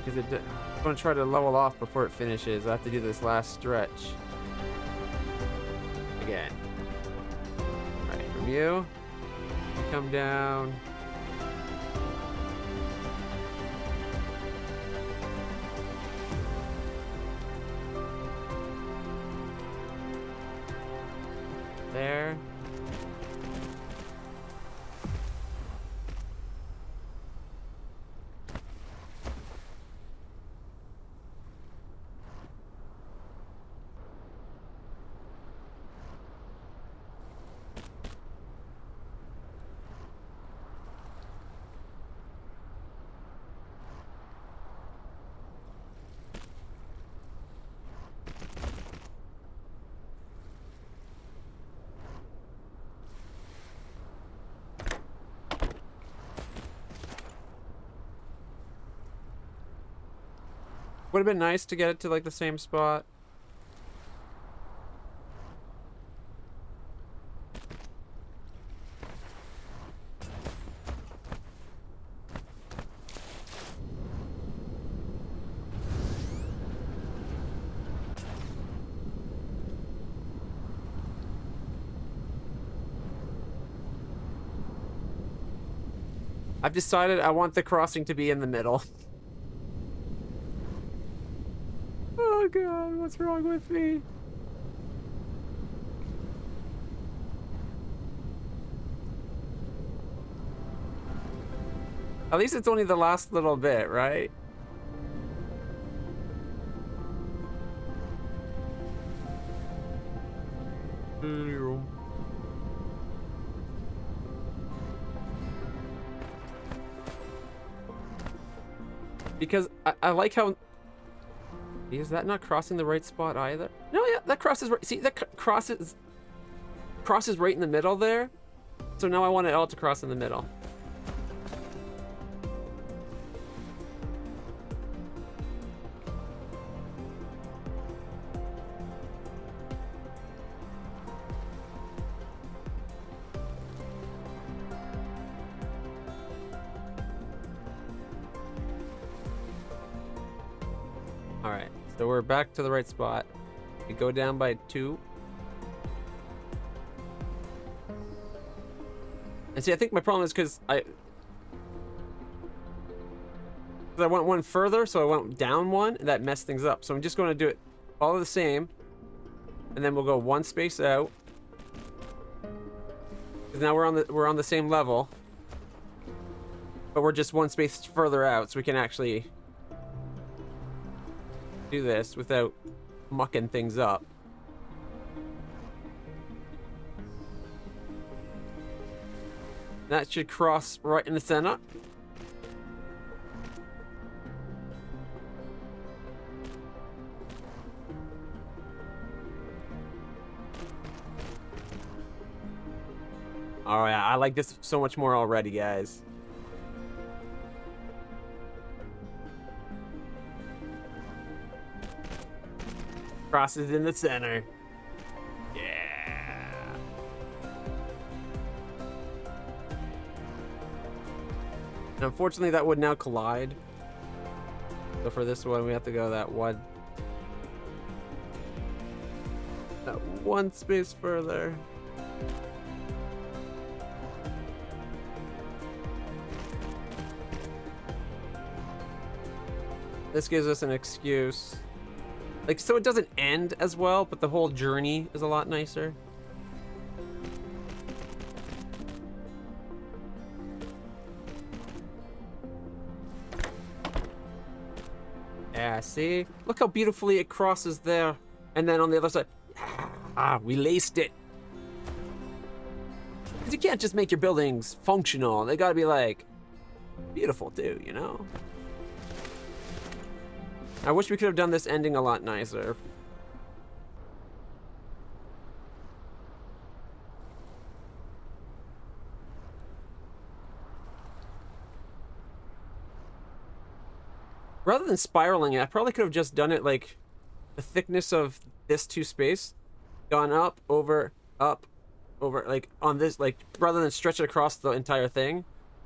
Speaker 1: Because I'm going to try to level off before it finishes. I have to do this last stretch. Again. Alright, from you. Come down. there. Would have been nice to get it to like the same spot. I've decided I want the crossing to be in the middle. Oh god, what's wrong with me? At least it's only the last little bit, right? Because I like how... Is that not crossing the right spot either? No, yeah, that crosses right... See, that crosses right in the middle there. So now I want it all to cross in the middle. Alright, so we're back to the right spot. We go down by 2. And see, I think my problem is because I went one further, so I went down one, and that messed things up. So I'm just going to do it all the same, and then we'll go one space out. Because now we're on the same level, but we're just one space further out, so we can actually do this without mucking things up. That should cross right in the center. All right, I like this so much more already, guys. Crosses in the center. Yeah. And unfortunately, that would now collide. So for this one, we have to go that one space further. This gives us an excuse. Like, so it doesn't end as well, but the whole journey is a lot nicer. Yeah, see? Look how beautifully it crosses there. And then on the other side, we laced it. Because you can't just make your buildings functional. They gotta be, like, beautiful too, you know? I wish we could have done this ending a lot nicer. Rather than spiraling it, I probably could have just done it like the thickness of this 2 space. Gone up, over, like on this, like rather than stretch it across the entire thing.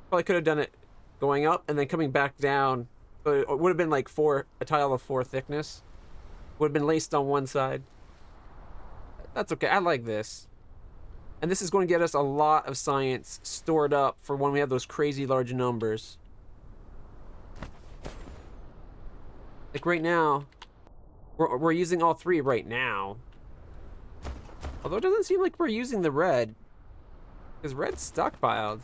Speaker 1: Probably could have done it going up and then coming back down. So it would have been like a tile of 4 thickness. Would have been laced on one side. That's okay. I like this. And this is going to get us a lot of science stored up for when we have those crazy large numbers. Like right now, we're using all 3 right now. Although it doesn't seem like we're using the red. Because red's stockpiled.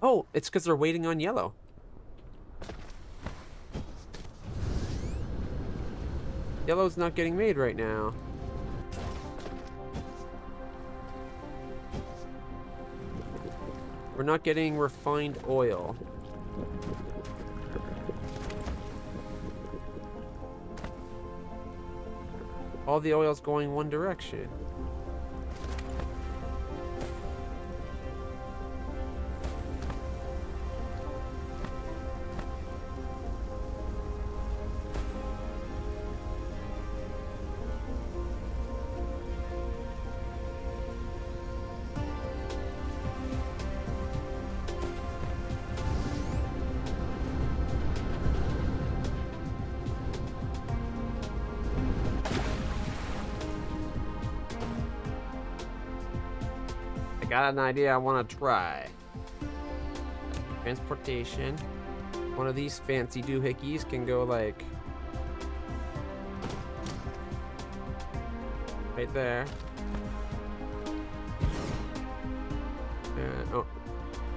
Speaker 1: Oh, it's because they're waiting on yellow. Yellow's not getting made right now. We're not getting refined oil. All the oil's going one direction. I got an idea I want to try. Transportation. One of these fancy doohickeys can go like right there. Oh,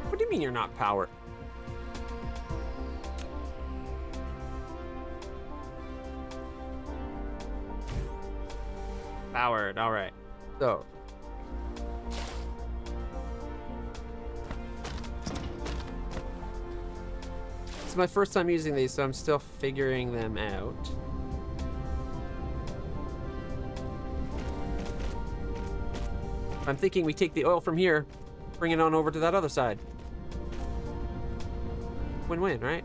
Speaker 1: what do you mean you're not powered? Powered. All right. So. It's my first time using these, so I'm still figuring them out. I'm thinking we take the oil from here, bring it on over to that other side. Win-win, right?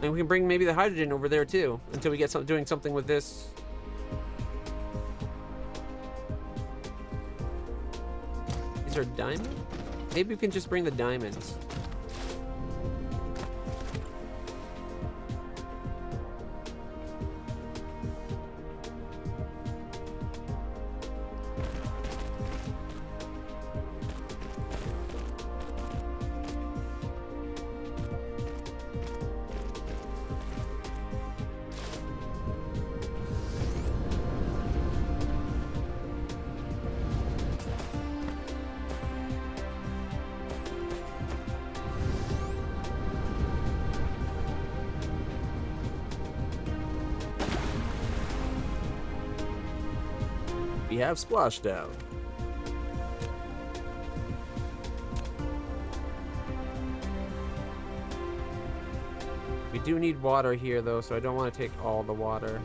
Speaker 1: And we can bring maybe the hydrogen over there too, until we get doing something with this. These are diamonds? Maybe we can just bring the diamonds. We have splashdown. We do need water here though, so I don't want to take all the water.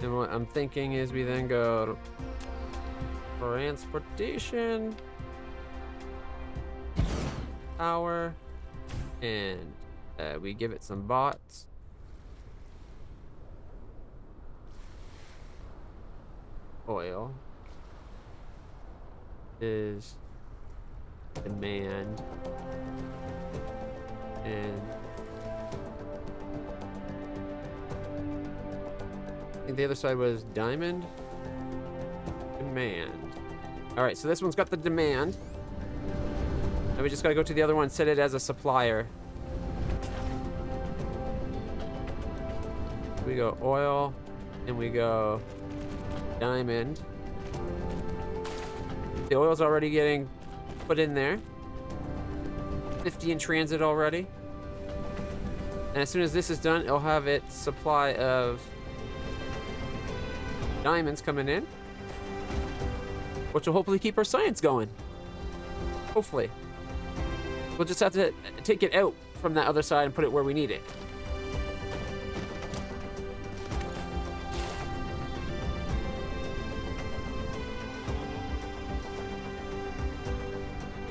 Speaker 1: And what I'm thinking is we then go transportation, power, and we give it some bots. Oil is demand, and I think the other side was diamond, demand. All right, so this one's got the demand, and we just gotta go to the other one and set it as a supplier. We go oil, and we go diamond. The oil's already getting put in there. 50 in transit already. And as soon as this is done, it'll have its supply of diamonds coming in, which will hopefully keep our science going. Hopefully. We'll just have to take it out from that other side and put it where we need it.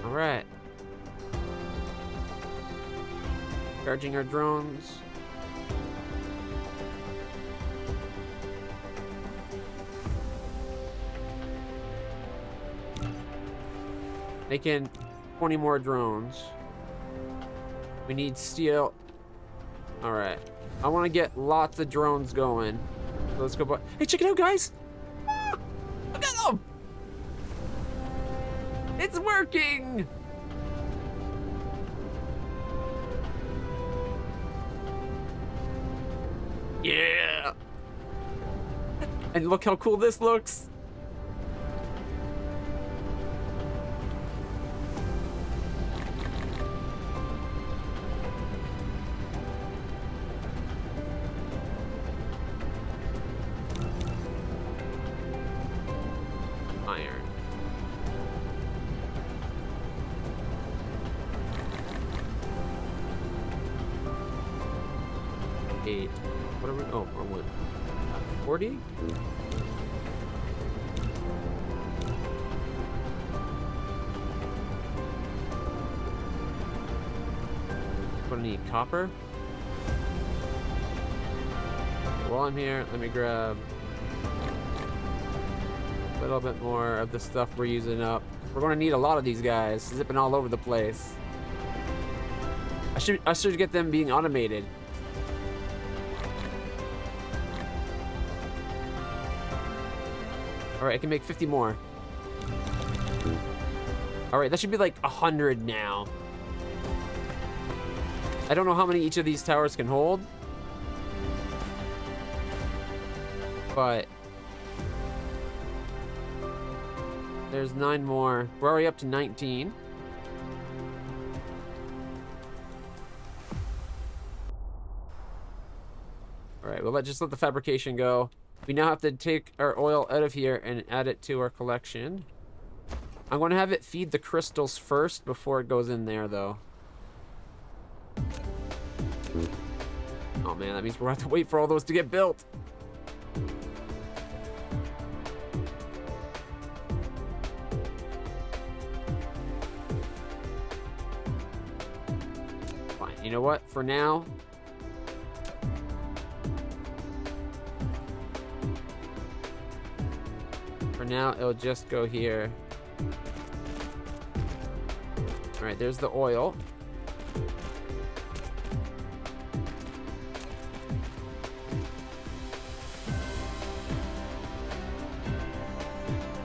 Speaker 1: All right. Charging our drones. Making 20 more drones. We need steel All right. I want to get lots of drones going. So let's go. Hey, check it out, guys. Ah, look at them. It's working. Yeah. And look how cool this looks. Iron. Eight. What are we? Oh, wrong one. 40? What do I need? Copper? While I'm here, let me grab a little bit more of the stuff we're using up. We're going to need a lot of these guys zipping all over the place. I should get them being automated. All right, I can make 50 more. All right, that should be like 100 now. I don't know how many each of these towers can hold, but there's 9 more. We're already up to 19. All right, well, just let the fabrication go. We now have to take our oil out of here and add it to our collection. I'm going to have it feed the crystals first before it goes in there, though. Oh, man, that means we're going to have to wait for all those to get built. Fine. You know what? For now... For now, it'll just go here. All right, there's the oil.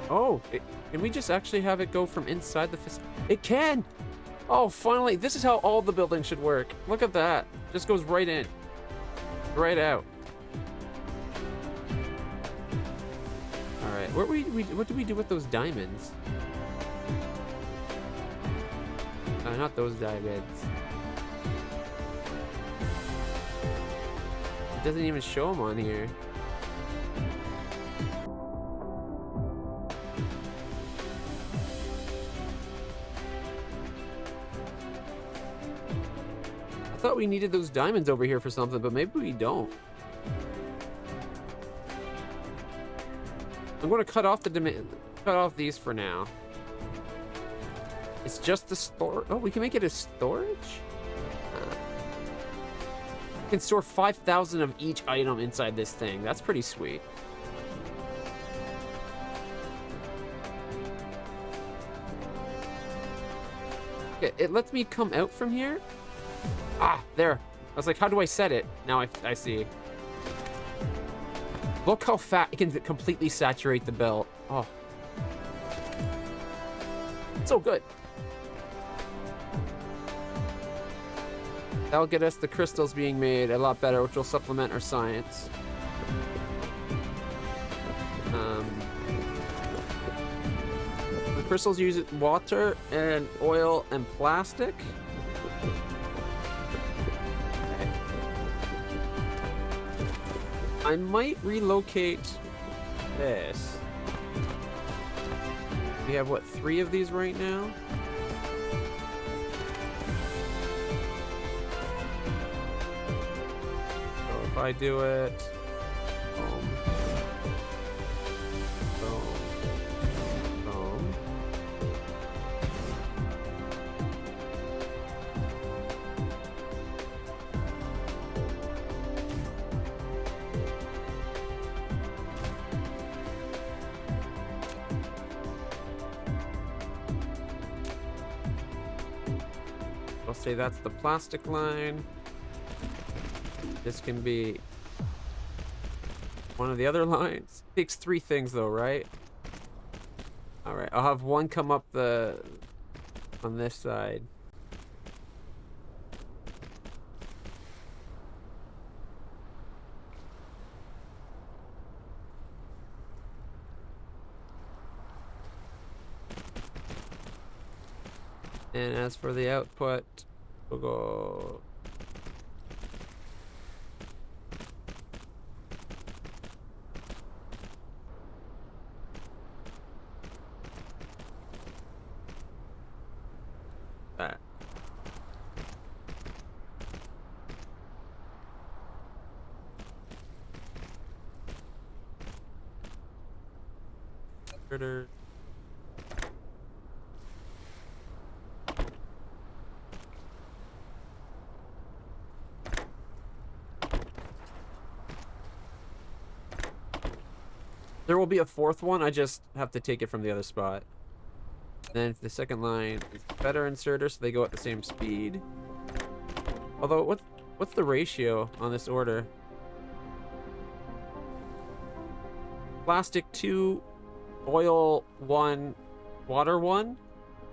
Speaker 1: Oh, can we just actually have it go from inside the facility? It can! Oh, finally, this is how all the buildings should work. Look at that. Just goes right in. Right out. Alright, what do we do with those diamonds? Not those diamonds. It doesn't even show them on here. I thought we needed those diamonds over here for something, but maybe we don't. I'm going to cut off these for now. It's just the store. Oh, we can make it a storage? We can store 5,000 of each item inside this thing. That's pretty sweet. Okay, it lets me come out from here. Ah, there. I was like, how do I set it? Now I see. Look how fat it can completely saturate the belt. Oh. So good. That'll get us the crystals being made a lot better, which will supplement our science. The crystals use water and oil and plastic. Okay. I might relocate this. We have, what, 3 of these right now? If I do it, boom, boom, boom. I'll say that's the plastic line. This can be one of the other lines. Takes 3 things though, right? All right, I'll have one come up on this side. And as for the output, we'll go that. Critter. There will be a 4th one, I just have to take it from the other spot. Then the second line is better inserter, so they go at the same speed. Although, what's the ratio on this order? Plastic 2, oil 1, water 1?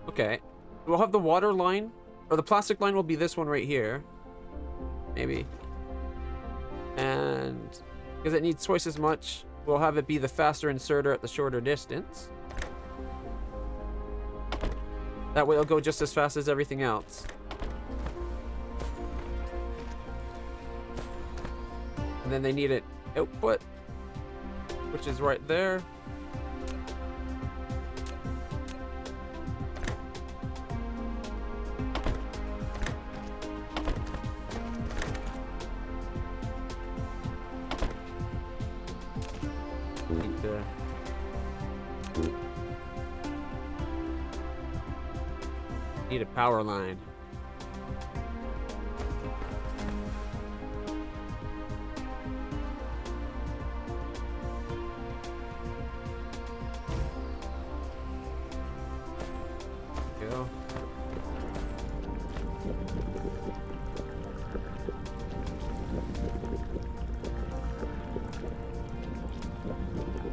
Speaker 1: Okay. We'll have the water line, or the plastic line will be this one right here. Maybe. And because it needs twice as much, we'll have it be the faster inserter at the shorter distance. That way it'll go just as fast as everything else. And then they need an output, which is right there. Need a power line. Go.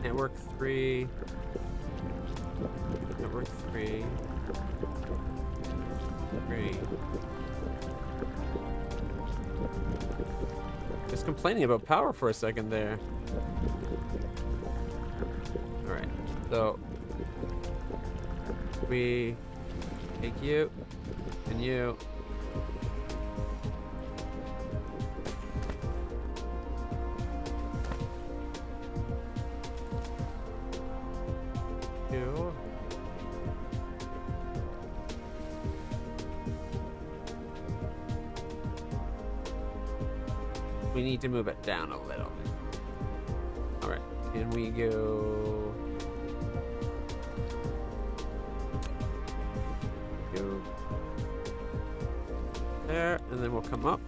Speaker 1: Network 3. Network 3. 3. Just complaining about power for a second there. Alright, so we take you and you. You. We need to move it down a little. Alright, and we go there, and then we'll come up.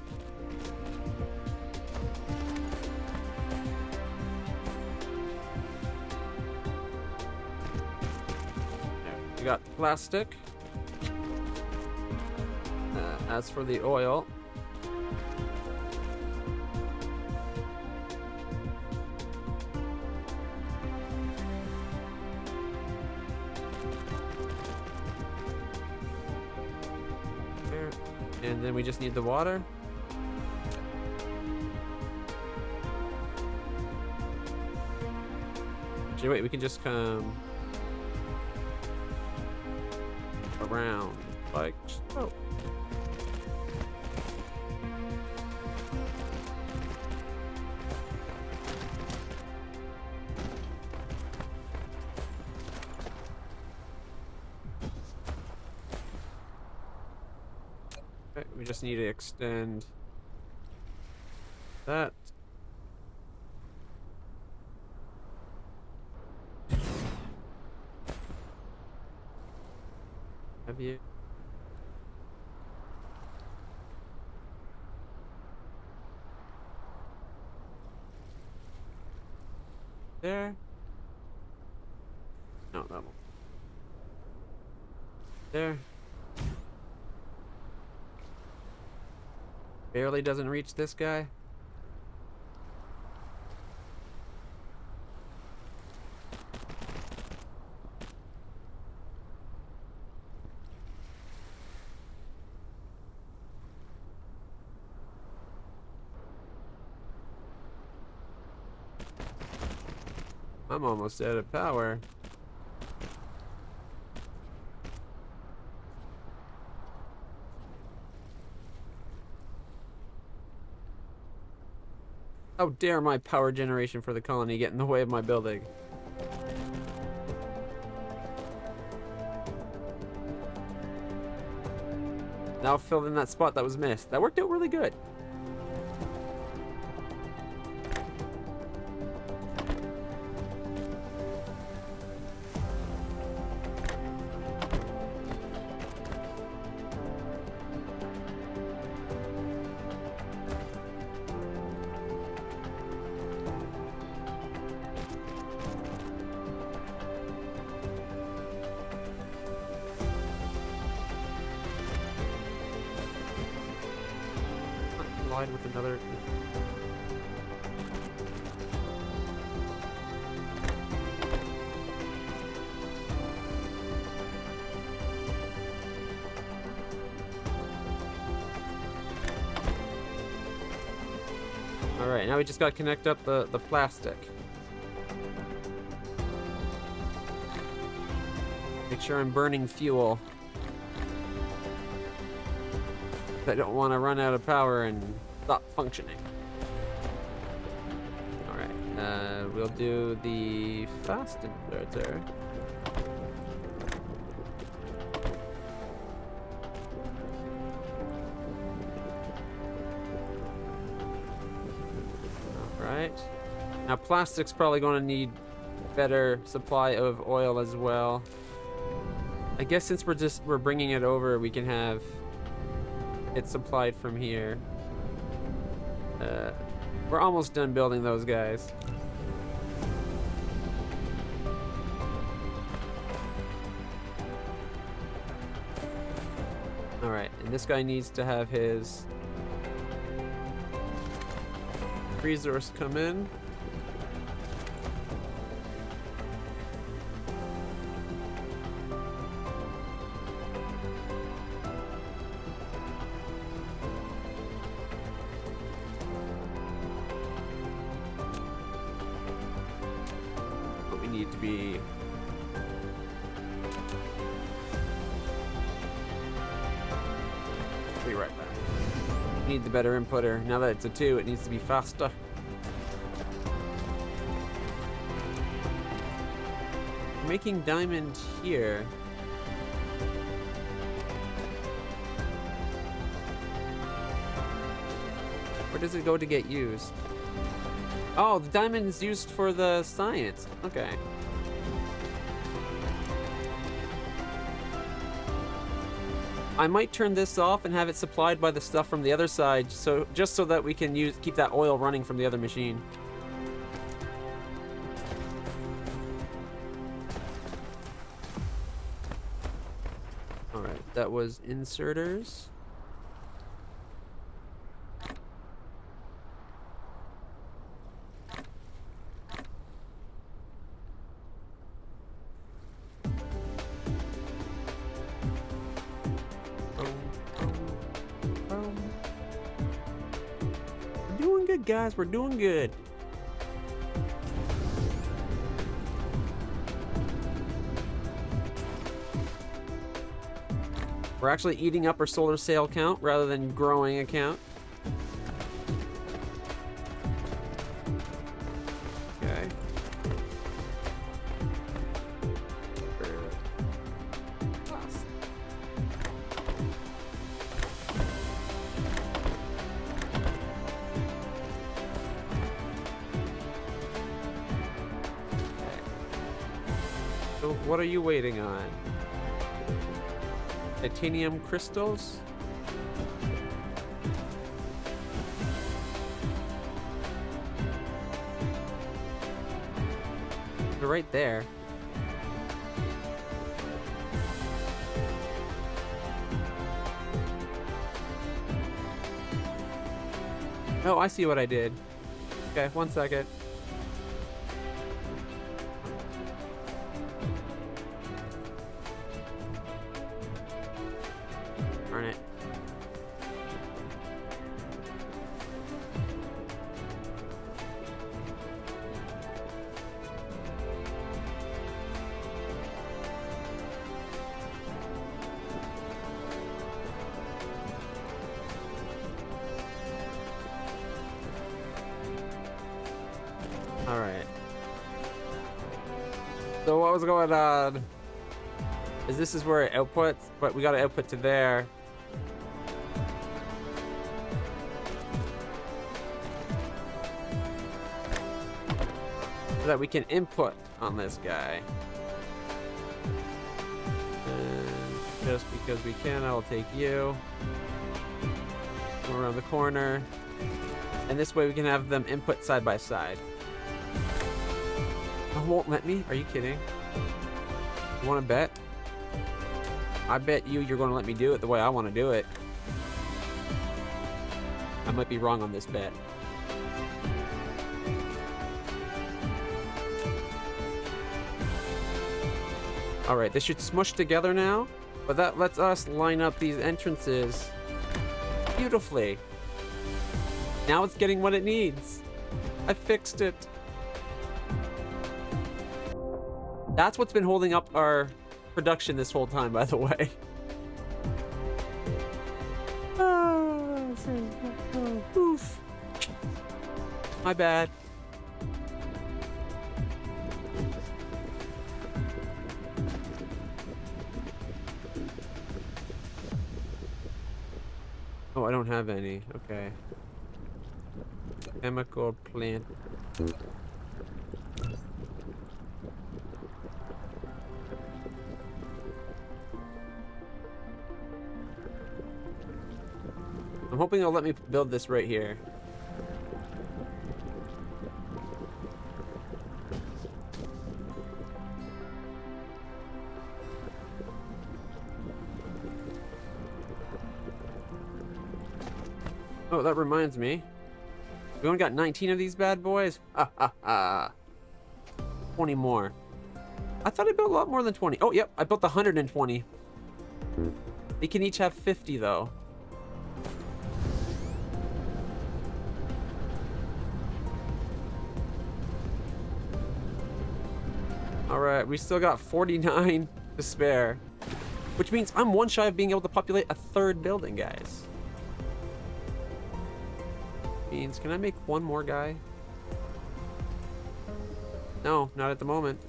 Speaker 1: There, we got plastic. As for the oil, and then we just need the water. Actually, wait, we can just come around like so. Okay, we just need to extend that. Have you? There? No, that one. There. Barely doesn't reach this guy. I'm almost out of power. How dare my power generation for the colony get in the way of my building? Now filled in that spot that was missed. That worked out really good. With another. All right, now we just got to connect up the plastic. Make sure I'm burning fuel. I don't want to run out of power and stop functioning. Alright, we'll do the fast inverter. Alright. Now plastic's probably going to need better supply of oil as well. I guess since we're bringing it over, we can have it supplied from here. We're almost done building those guys. Alright, and this guy needs to have his resource come in. Be right back. Need the better inputter. Now that it's a 2, it needs to be faster. Making diamond here. Where does it go to get used? Oh, the diamond's used for the science. Okay. I might turn this off and have it supplied by the stuff from the other side, so just so that we can keep that oil running from the other machine. All right, that was inserters. Guys, we're doing good. We're actually eating up our solar sail count rather than growing a count. Okay. So what are you waiting on? Titanium crystals? They're right there. Oh, I see what I did. Okay, 1 second. Darn it. what was going on? This is where it outputs, but we got to output to there. So that we can input on this guy. And just because we can, I'll take you. Go around the corner. And this way we can have them input side by side. Oh, won't let me? Are you kidding? You want to bet? I bet you're going to let me do it the way I want to do it. I might be wrong on this bet. Alright, this should smush together now, but that lets us line up these entrances beautifully. Now it's getting what it needs. I fixed it. That's what's been holding up our production this whole time, by the way. Oof. My bad. Oh, I don't have any. Okay. Chemical plant. I'm hoping it'll let me build this right here. Oh, that reminds me. We only got 19 of these bad boys? Ha ha ha. 20 more. I thought I built a lot more than 20. Oh, yep, I built 120. They can each have 50, though. Alright, we still got 49 to spare. Which means I'm one shy of being able to populate a third building, guys. Means, can I make one more guy? No, not at the moment.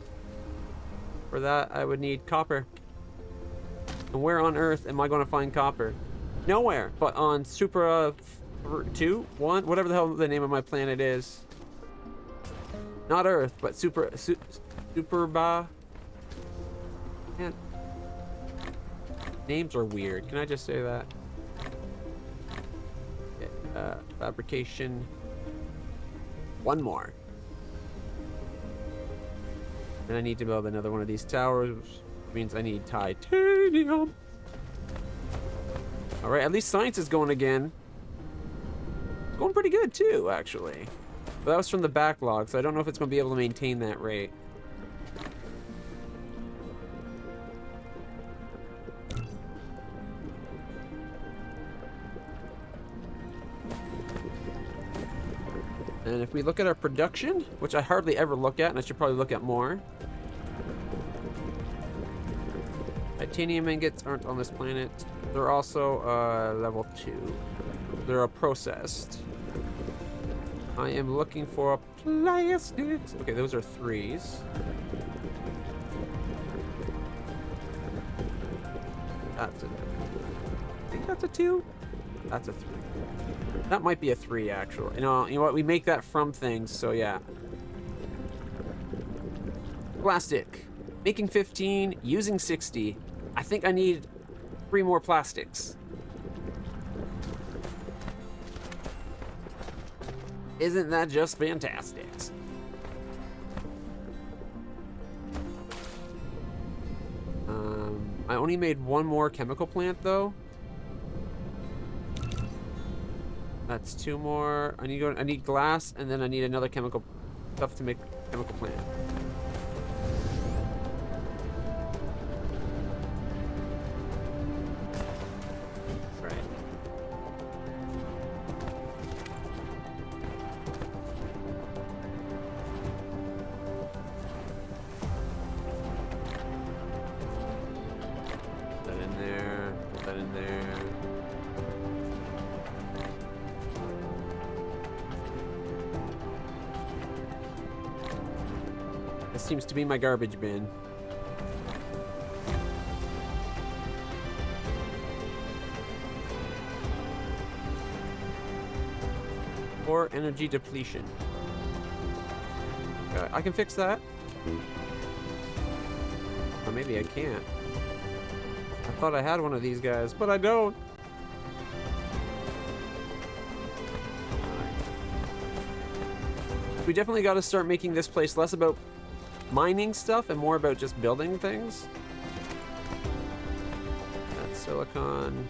Speaker 1: For that, I would need copper. And where on earth am I going to find copper? Nowhere, but on Supra 2, 1, whatever the hell the name of my planet is. Not Earth, but Superba. Man, names are weird. Can I just say that? Fabrication. One more. And I need to build another one of these towers, which means I need titanium. Alright, at least science is going again. It's going pretty good too, actually. But that was from the backlog, so I don't know if it's going to be able to maintain that rate. And if we look at our production, which I hardly ever look at, and I should probably look at more. Titanium ingots aren't on this planet. They're also level 2. They're processed. I am looking for plastics. Okay, those are 3s. That's a... I think that's a 2. That's a 3. That might be a 3, actually. You know what? We make that from things, so yeah. Plastic. Making 15, using 60. I think I need 3 more plastics. Isn't that just fantastic? I only made 1 more chemical plant, though. That's 2 more. I need glass, and then I need another chemical stuff to make chemical plant. Right. Put that in there. Put that in there. This seems to be my garbage bin. Core energy depletion. Okay, I can fix that. Or maybe I can't. I thought I had one of these guys, but I don't. We definitely got to start making this place less about mining stuff and more about just building things. That's silicon.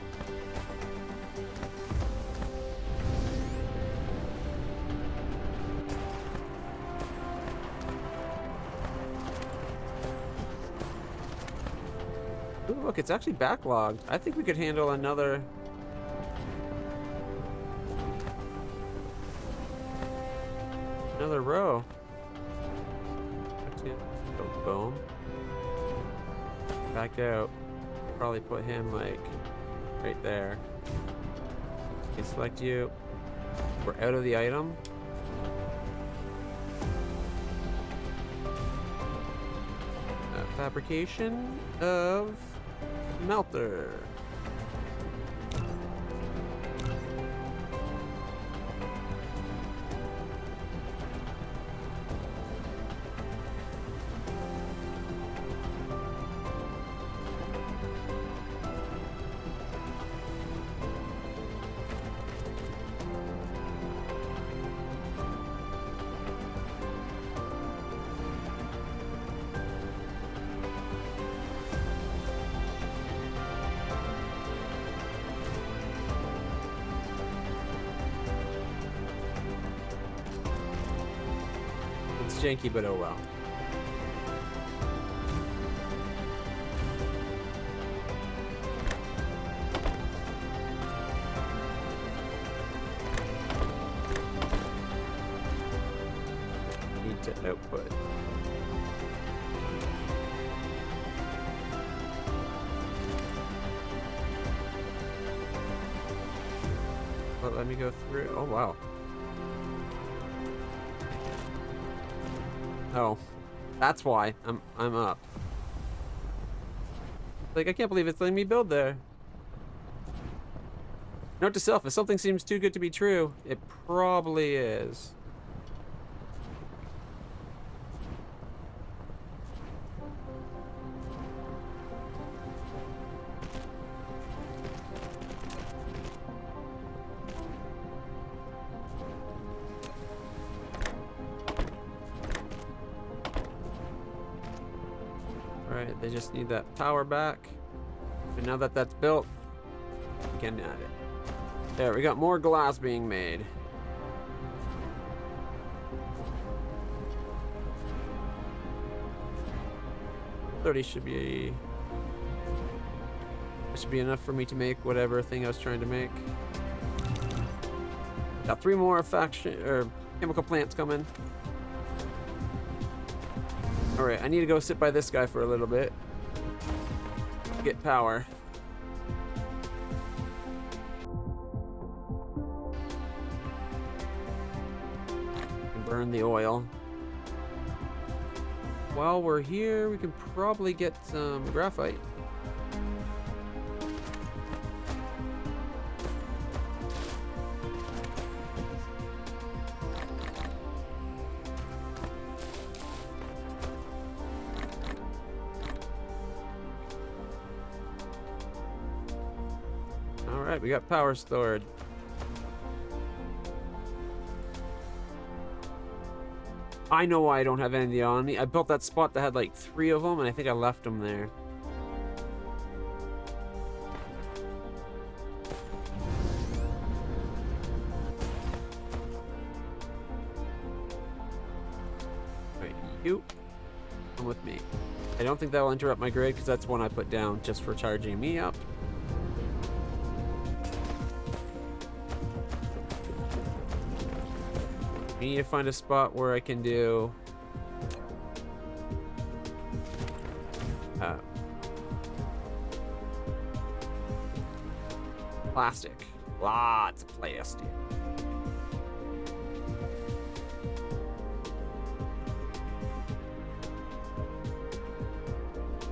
Speaker 1: Ooh, look, it's actually backlogged. I think we could handle another row. Boom. Back out. Probably put him like right there. Okay, select you. We're out of the item. Fabrication of melter. Janky, but oh well. Need to output. But let me go through. Oh wow. Oh, that's why I'm up. Like, I can't believe it's letting me build there. Note to self, if something seems too good to be true, it probably is. Alright, they just need that power back. And now that that's built, we can add it. There, we got more glass being made. $30 should be... That should be enough for me to make whatever thing I was trying to make. Got 3 more faction or chemical plants coming. Alright, I need to go sit by this guy for a little bit. Get power. And burn the oil. While we're here, we can probably get some graphite. Alright, we got power stored. I know why I don't have any on me. I built that spot that had like 3 of them, and I think I left them there. Right, you come with me. I don't think that will interrupt my grid because that's one I put down just for charging me up. We need to find a spot where I can do plastic. Lots of plastic.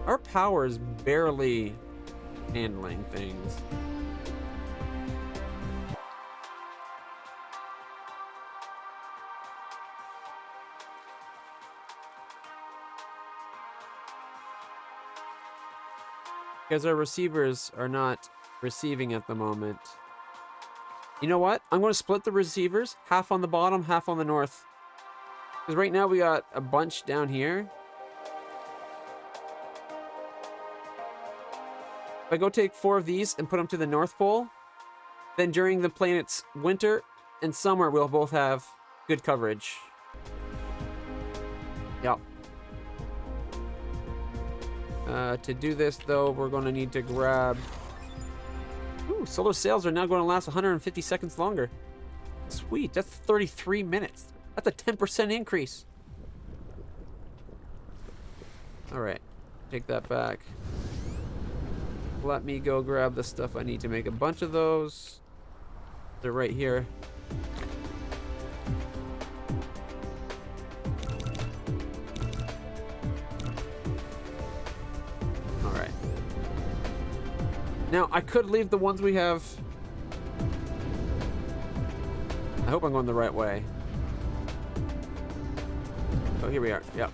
Speaker 1: Our power is barely handling things. Because our receivers are not receiving at the moment. You know what? I'm going to split the receivers. Half on the bottom, half on the north. Because right now we got a bunch down here. If I go take 4 of these and put them to the North Pole, then during the planet's winter and summer, we'll both have good coverage. Yep. To do this, though, we're going to need to grab... Ooh, solar sails are now going to last 150 seconds longer. Sweet, that's 33 minutes. That's a 10% increase. Alright, take that back. Let me go grab the stuff I need to make a bunch of those. They're right here. Alright. Now, I could leave the ones we have... I hope I'm going the right way. Oh, here we are. Yep.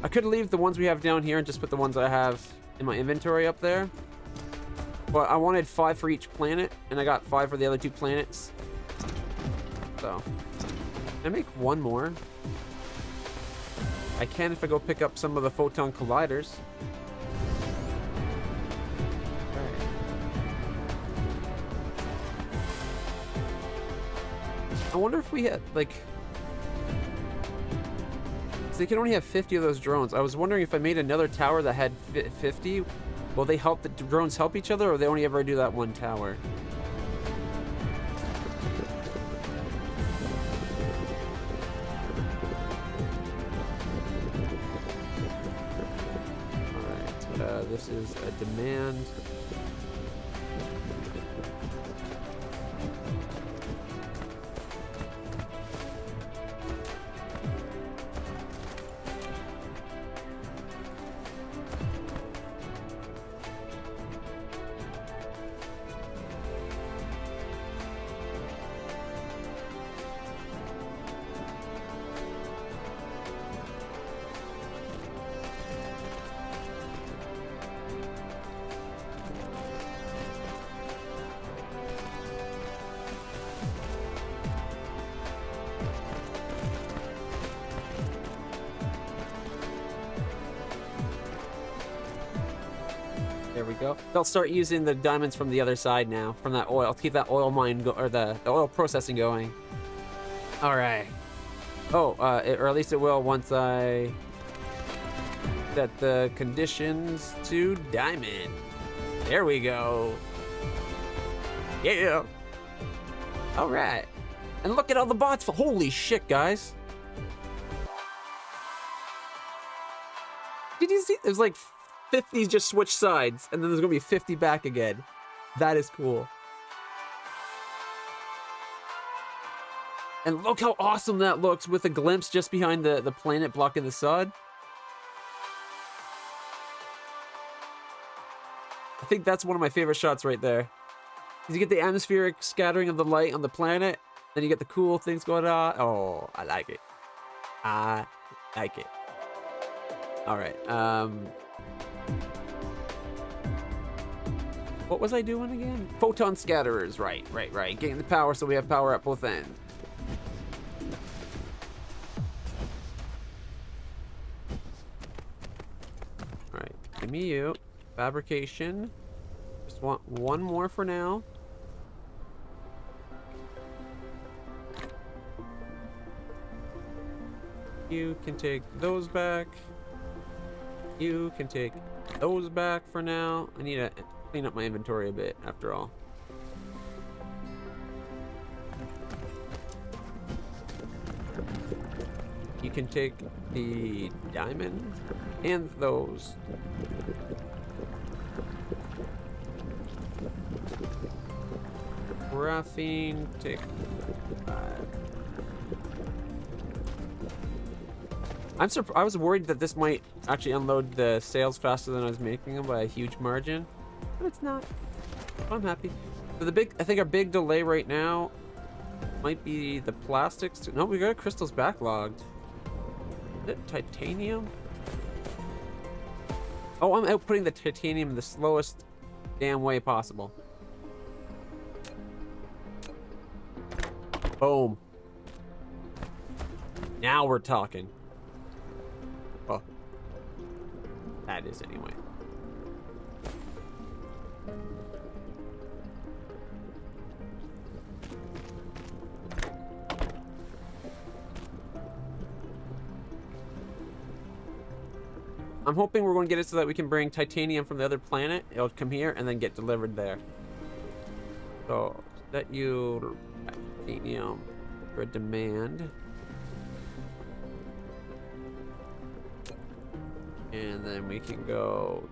Speaker 1: I could leave the ones we have down here and just put the ones I have in my inventory up there. But I wanted 5 for each planet, and I got 5 for the other 2 planets. So, can I make one more? I can if I go pick up some of the photon colliders. Alright. I wonder if we had, like... So they can only have 50 of those drones. I was wondering if I made another tower that had 50... Will they help the drones help each other, or they only ever do that one tower? Alright, this is a demand. There we go. They'll start using the diamonds from the other side now, from that oil. Keep that oil mine or the oil processing going. All right. Oh, or at least it will once I set the conditions to diamond. There we go. Yeah. All right. And look at all the bots. Holy shit, guys. Did you see? There's like 50 just switch sides, and then there's gonna be 50 back again. That is cool. And look how awesome that looks with a glimpse just behind the planet blocking the sun. I think that's one of my favorite shots right there. Because you get the atmospheric scattering of the light on the planet, then you get the cool things going on. Oh, I like it. I like it. All right. What was I doing again? Photon scatterers. Right. Getting the power so we have power at both ends. All right. Give me you. Fabrication. Just want one more for now. You can take those back. You can take those back for now. I need to clean up my inventory a bit after all. You can take the diamond and those. Graphene, take 5. I was worried that this might actually unload the sails faster than I was making them by a huge margin, but it's not. I'm happy. So I think our big delay right now might be the plastics. No, we got crystals backlogged. Is it titanium? Oh, I'm outputting the titanium the slowest damn way possible. Boom. Now we're talking. Oh. That is anyway. I'm hoping we're going to get it so that we can bring titanium from the other planet. It'll come here and then get delivered there. So, that you titanium for demand. And then we can go.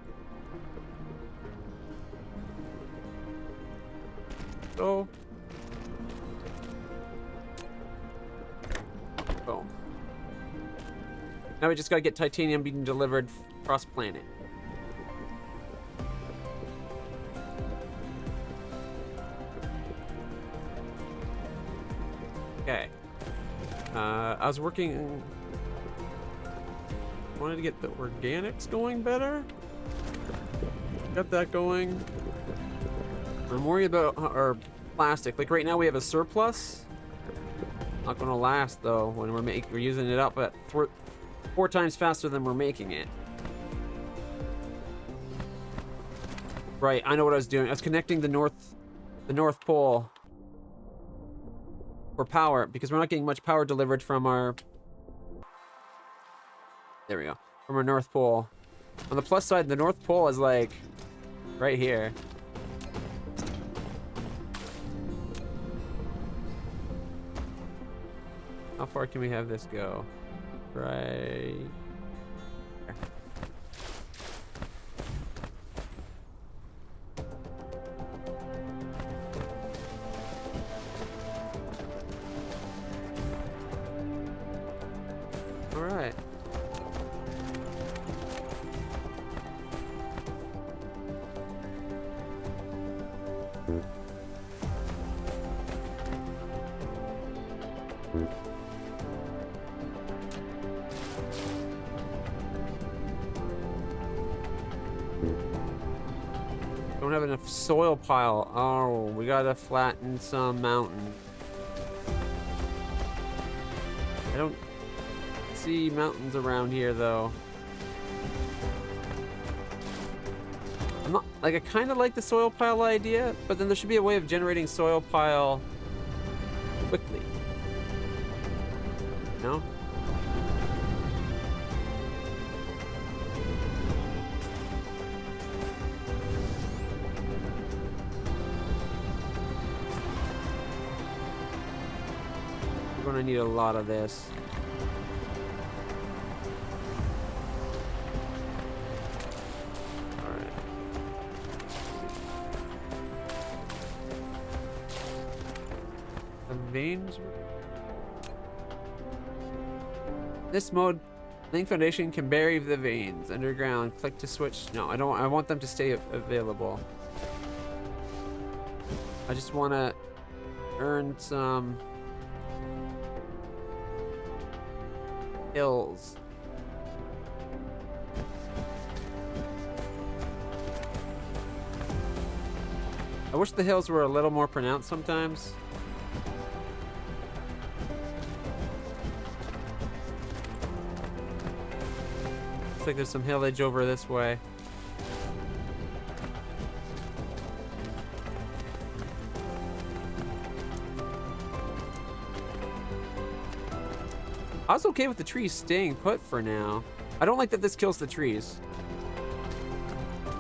Speaker 1: So. Boom. Now we just gotta get titanium being delivered across planet. Okay. I was working. Wanted to get the organics going better. Got that going. I'm worried about our plastic. Like right now we have a surplus. Not gonna last though when we're using it up at four times faster than we're making it. Right, I know what I was doing. I was connecting the North Pole for power because we're not getting much power delivered from our. There we go. From our North Pole. On the plus side, the North Pole is like right here. How far can we have this go? Right. All right. Don't have enough soil pile. Oh, we gotta flatten some mountain. I don't see mountains around here though. I'm not like I kind of like the soil pile idea, but then there should be a way of generating soil pile quickly. No? We're gonna need a lot of this. All right. The veins. This mode, Link Foundation can bury the veins underground. Click to switch. No, I don't. I want them to stay available. I just want to earn some hills. I wish the hills were a little more pronounced sometimes. Looks like there's some hillage over this way. I was okay with the trees staying put for now. I don't like that this kills the trees.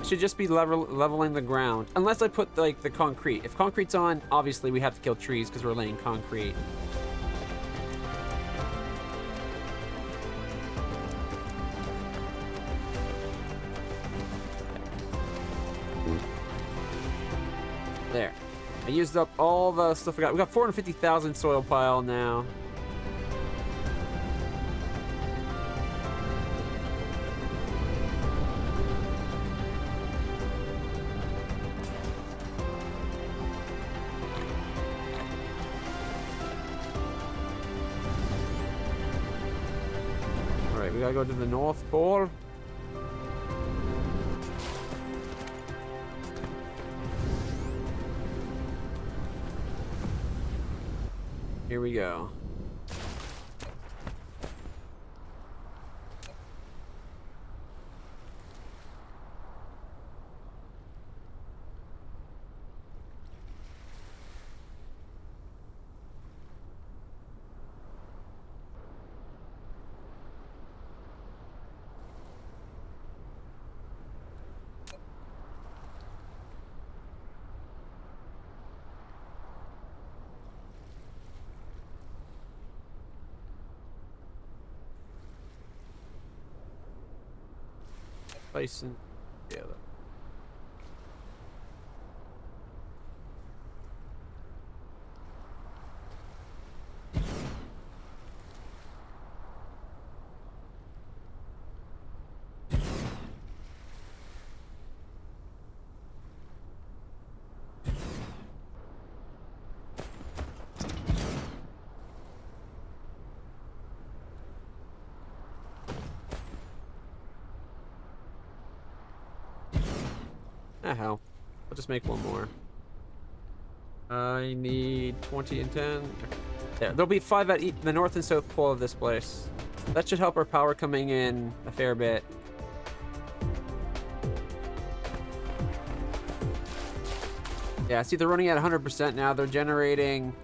Speaker 1: It should just be leveling the ground. Unless I put like the concrete. If concrete's on, obviously we have to kill trees because we're laying concrete. There. I used up all the stuff we got. We got 450,000 soil pile now. Alright, we gotta go to the North Pole. Here we go. Dyson. Yeah. Ah, hell. I'll just make one more. I need 20 and 10. There. There'll be 5 at the north and south pole of this place. That should help our power coming in a fair bit. Yeah, see, they're running at 100% now. They're generating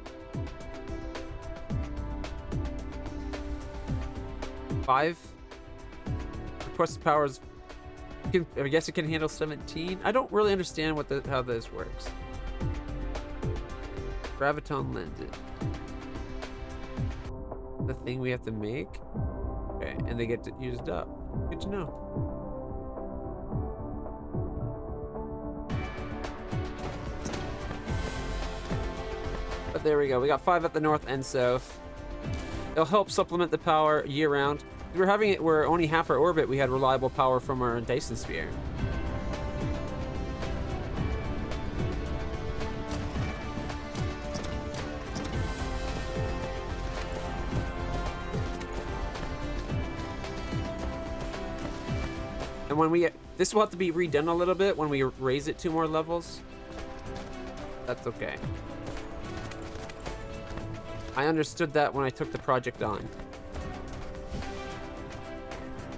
Speaker 1: 5. Requested powers. I guess it can handle 17. I don't really understand how this works. Graviton lenses. The thing we have to make. Okay, and they get used up. Good to know. But there we go. We got 5 at the north and south. It'll help supplement the power year round. We're only half our orbit. We had reliable power from our Dyson sphere. And when this will have to be redone a little bit when we raise it 2 more levels. That's okay. I understood that when I took the project on.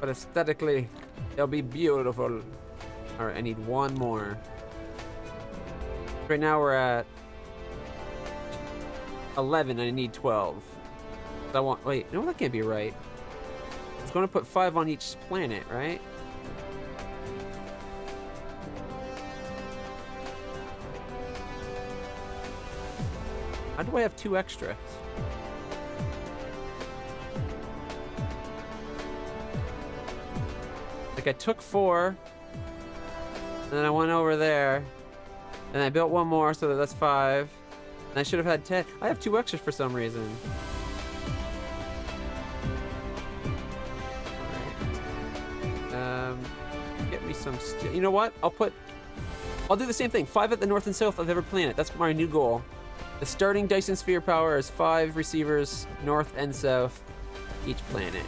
Speaker 1: But aesthetically, it'll be beautiful. Alright, I need 1 more. Right now we're at 11, I need 12. Wait, no, that can't be right. It's going to put 5 on each planet, right? How do I have 2 extra? Like, I took 4, and then I went over there, and I built 1 more, so that's 5, and I should have had 10. I have 2 extras for some reason. Alright. Get me some steel. You know what? I'll do the same thing. 5 at the north and south of every planet. That's my new goal. The starting Dyson sphere power is 5 receivers, north and south, each planet.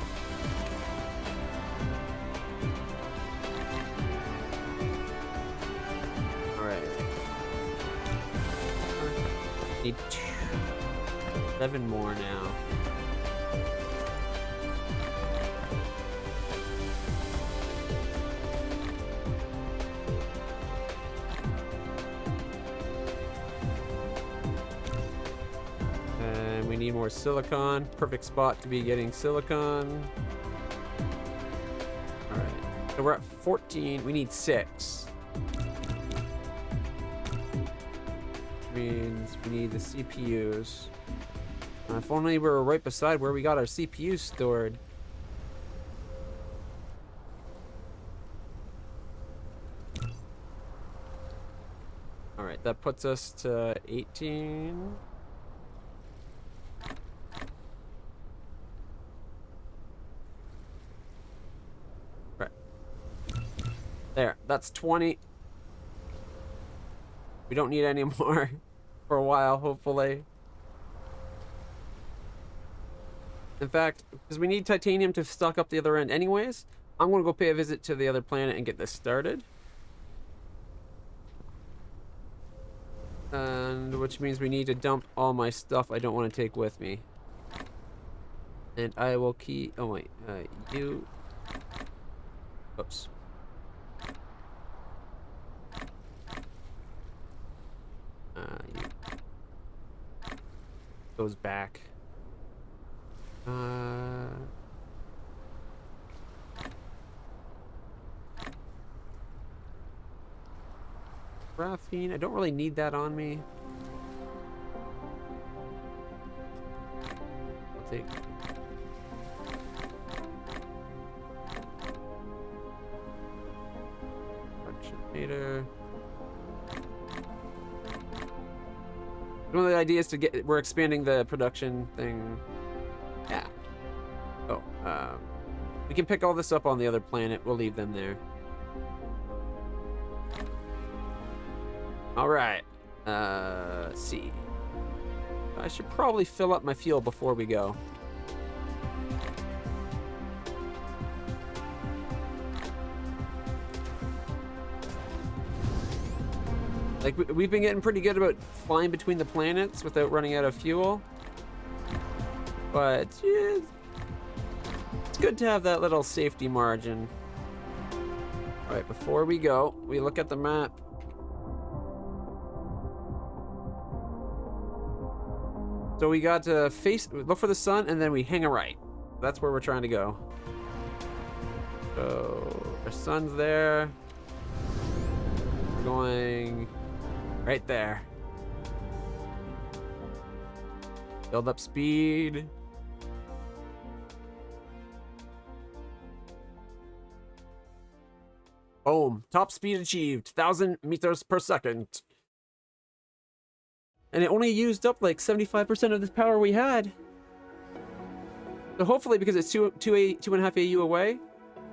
Speaker 1: Need 7 more now. And we need more silicon. Perfect spot to be getting silicon. Alright. So we're at 14. We need 6. Means we need the CPUs. If only we were right beside where we got our CPUs stored. Alright, that puts us to 18. Right. There, that's 20. We don't need any more for a while, hopefully. In fact, because we need titanium to stock up the other end anyways, I'm going to go pay a visit to the other planet and get this started. And which means we need to dump all my stuff I don't want to take with me. And I will keep... Oh, wait. You... Oops. You... Goes back. Graphene. I don't really need that on me. I'll take... Meter. One of the ideas to get, we're expanding the production thing. Yeah. Oh, we can pick all this up on the other planet. We'll leave them there. All right. Let's see. I should probably fill up my fuel before we go. Like, we've been getting pretty good about flying between the planets without running out of fuel. But, yeah, it's good to have that little safety margin. All right, before we go, we look at the map. So we got to look for the sun, and then we hang a right. That's where we're trying to go. So, our sun's there. We're going... right there. Build up speed. Boom. Top speed achieved. 1,000 meters per second. And it only used up like 75% of the power we had. So hopefully, because it's 2.5 AU away,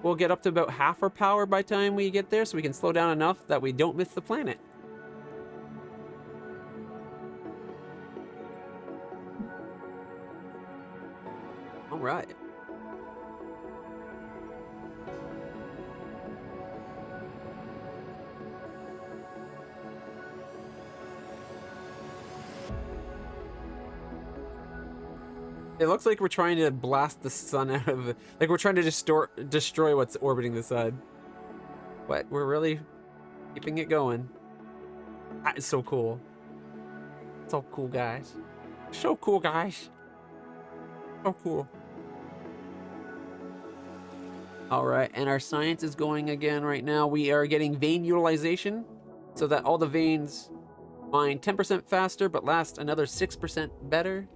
Speaker 1: we'll get up to about half our power by the time we get there, so we can slow down enough that we don't miss the planet. All right. It looks like we're trying to blast the sun out of it. Like we're trying to destroy what's orbiting the sun. But we're really keeping it going. That is so cool. So cool, guys. So cool, guys. So cool. All right, and our science is going again right now. We are getting vein utilization so that all the veins mine 10% faster but last another 6% better.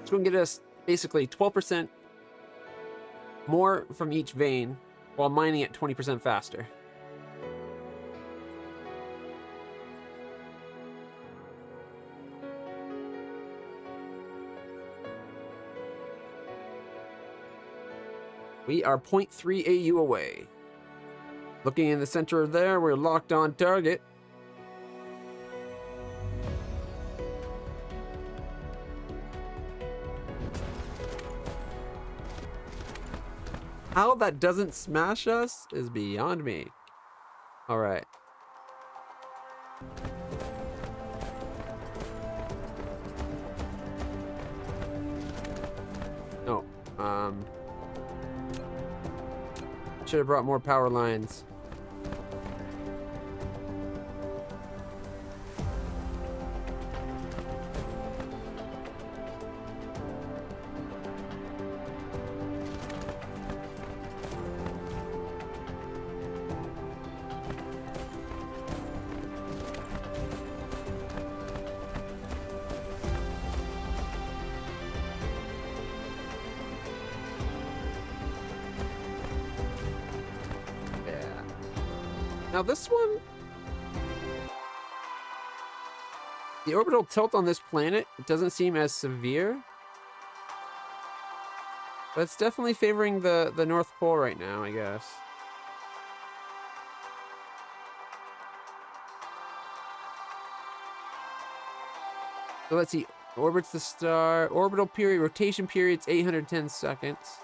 Speaker 1: So we can get us basically 12% more from each vein while mining it 20% faster. We are 0.3 AU away. Looking in the center there, we're locked on target. How that doesn't smash us is beyond me. All right. No. Should have brought more power lines. Now this one, the orbital tilt on this planet doesn't seem as severe, but it's definitely favoring the North Pole right now, I guess. So let's see, orbits the star, orbital period, rotation period's 810 seconds.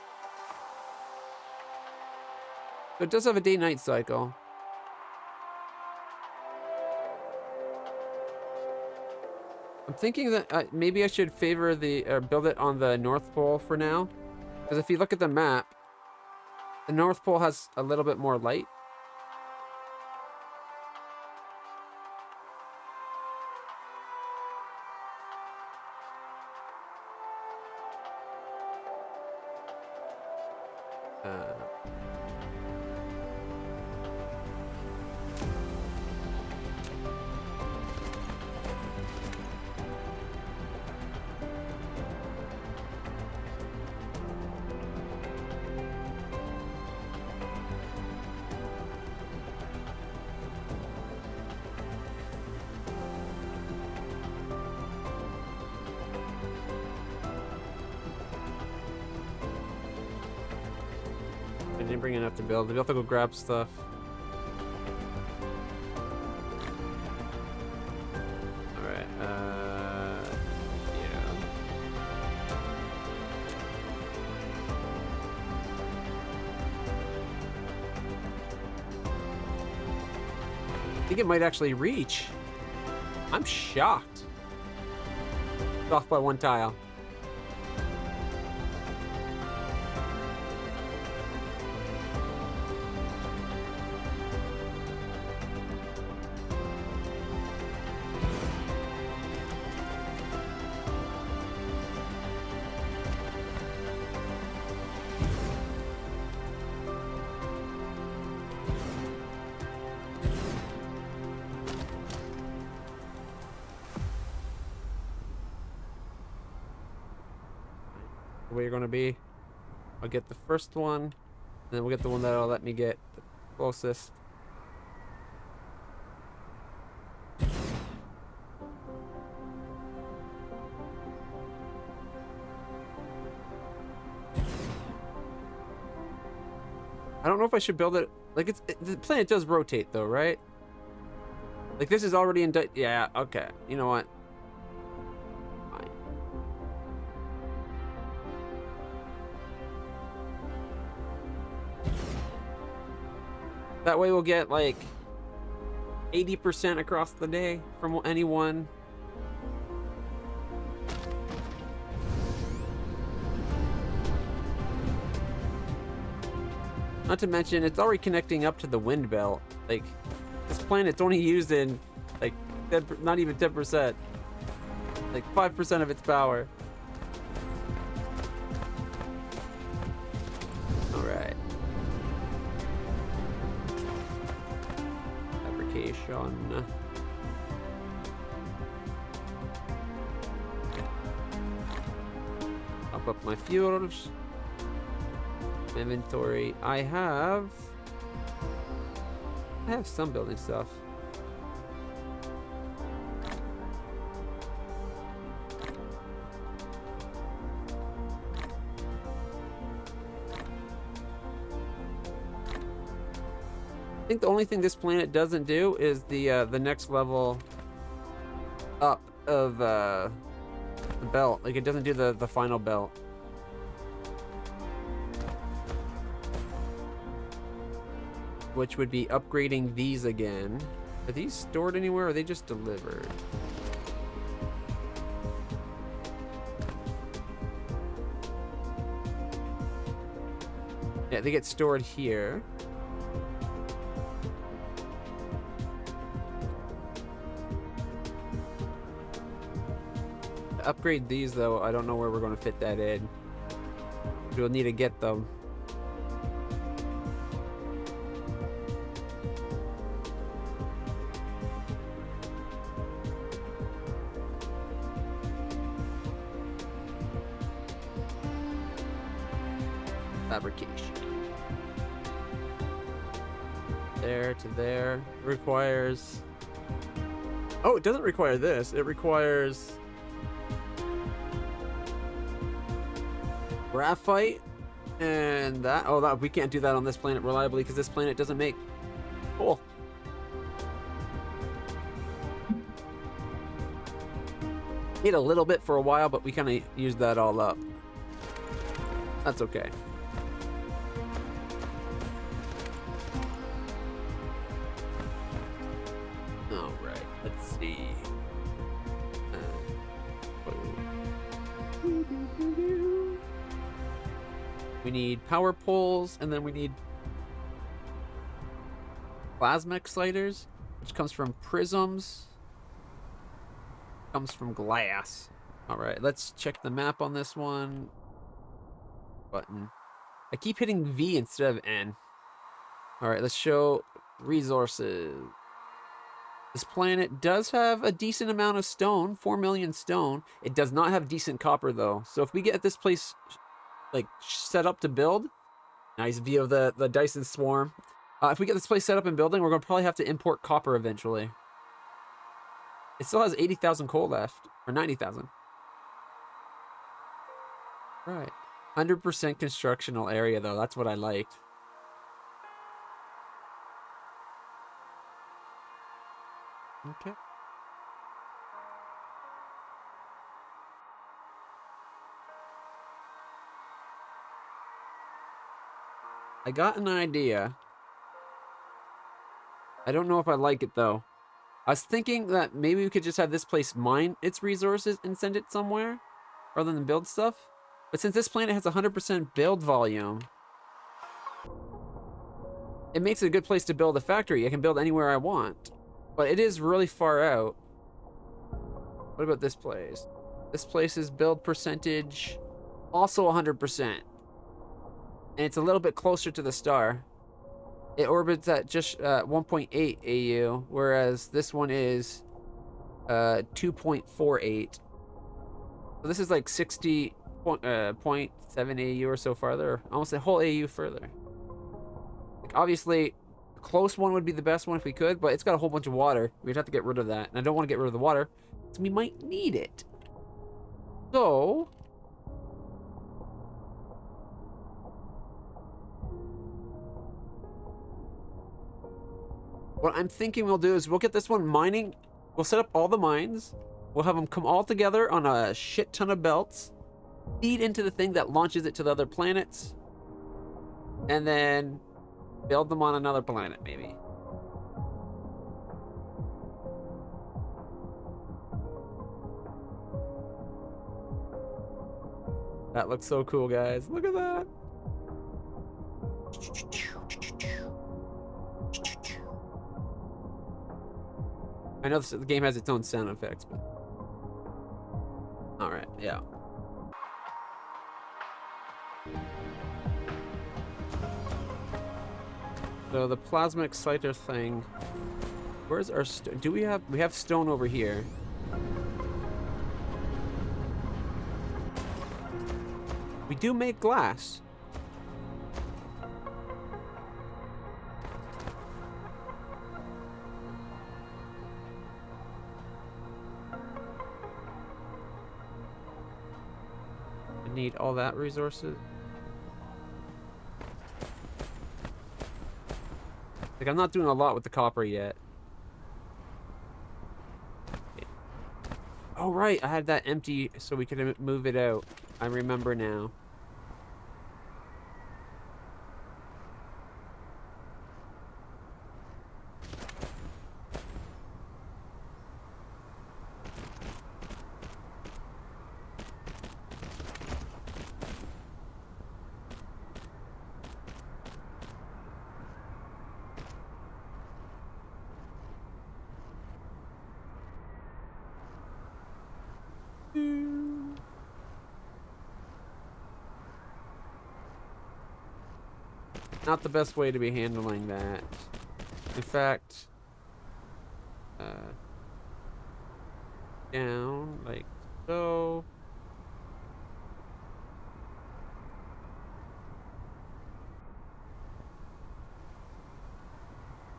Speaker 1: So it does have a day-night cycle. I'm thinking that maybe I should favor build it on the North Pole for now. Because if you look at the map, the North Pole has a little bit more light. I didn't bring enough to build. Maybe I'll have to go grab stuff. Alright, yeah. I think it might actually reach. I'm shocked. It's off by one tile. Where you're gonna be. I'll get the first one, and then we'll get the one that'll let me get the closest. I don't know if I should build it. Like the planet does rotate though, right? Like this is already in. Yeah. Okay. You know what? That way we'll get like 80% across the day from any one. Not to mention, it's already connecting up to the wind belt. Like, this planet's only used in like not even 10%. Like 5% of its power. Up my fuels, inventory. I have some building stuff. I think the only thing this planet doesn't do is the next level up of the belt. Like it doesn't do the final belt. Which would be upgrading these again. Are these stored anywhere or are they just delivered? Yeah, they get stored here. To upgrade these though, I don't know where we're going to fit that in. We'll need to get them. Fabrication. There to there. It requires... Oh, it doesn't require this. It requires... graphite and that. Oh, that we can't do that on this planet reliably because this planet doesn't make coal. Need a little bit for a while, but we kind of used that all up. That's okay. All right, let's see. We need power poles, and then we need plasma exciters, which comes from prisms. Comes from glass. All right, let's check the map on this one. Button. I keep hitting V instead of N. All right, let's show resources. This planet does have a decent amount of stone, 4 million stone. It does not have decent copper though. So if we get this place like set up to build, nice view of the Dyson swarm. If we get this place set up and building, we're gonna probably have to import copper eventually. It still has 80,000 coal left, or 90,000. Right. 100% constructional area though, that's what I liked. Okay. I got an idea. I don't know if I like it though. I was thinking that maybe we could just have this place mine its resources and send it somewhere rather than build stuff. But since this planet has 100% build volume, it makes it a good place to build a factory. I can build anywhere I want. But it is really far out. What about this place? This place's build percentage also 100%. And it's a little bit closer to the star. It orbits at just 1.8 AU, whereas this one is 2.48. So this is like 60.7 AU or so farther, almost a whole AU further. Like obviously, the close one would be the best one if we could, but it's got a whole bunch of water. We'd have to get rid of that, and I don't want to get rid of the water, so we might need it. So what I'm thinking we'll do is we'll get this one mining. We'll set up all the mines. We'll have them come all together on a shit ton of belts. Feed into the thing that launches it to the other planets. And then build them on another planet, maybe. That looks so cool, guys. Look at that. I know the game has its own sound effects, but... Alright, yeah. So the plasma exciter thing... Where's our stone? Do we have stone over here. We do make glass. Need all that resources. Like I'm not doing a lot with the copper yet. Okay. Oh right, I had that empty so we could move it out. I remember now. Not the best way to be handling that. In fact, down like so.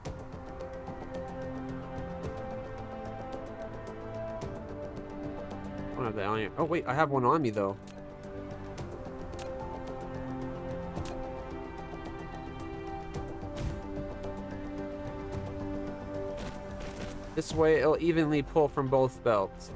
Speaker 1: I don't have the iron. Oh wait, I have one on me though. This way it'll evenly pull from both belts.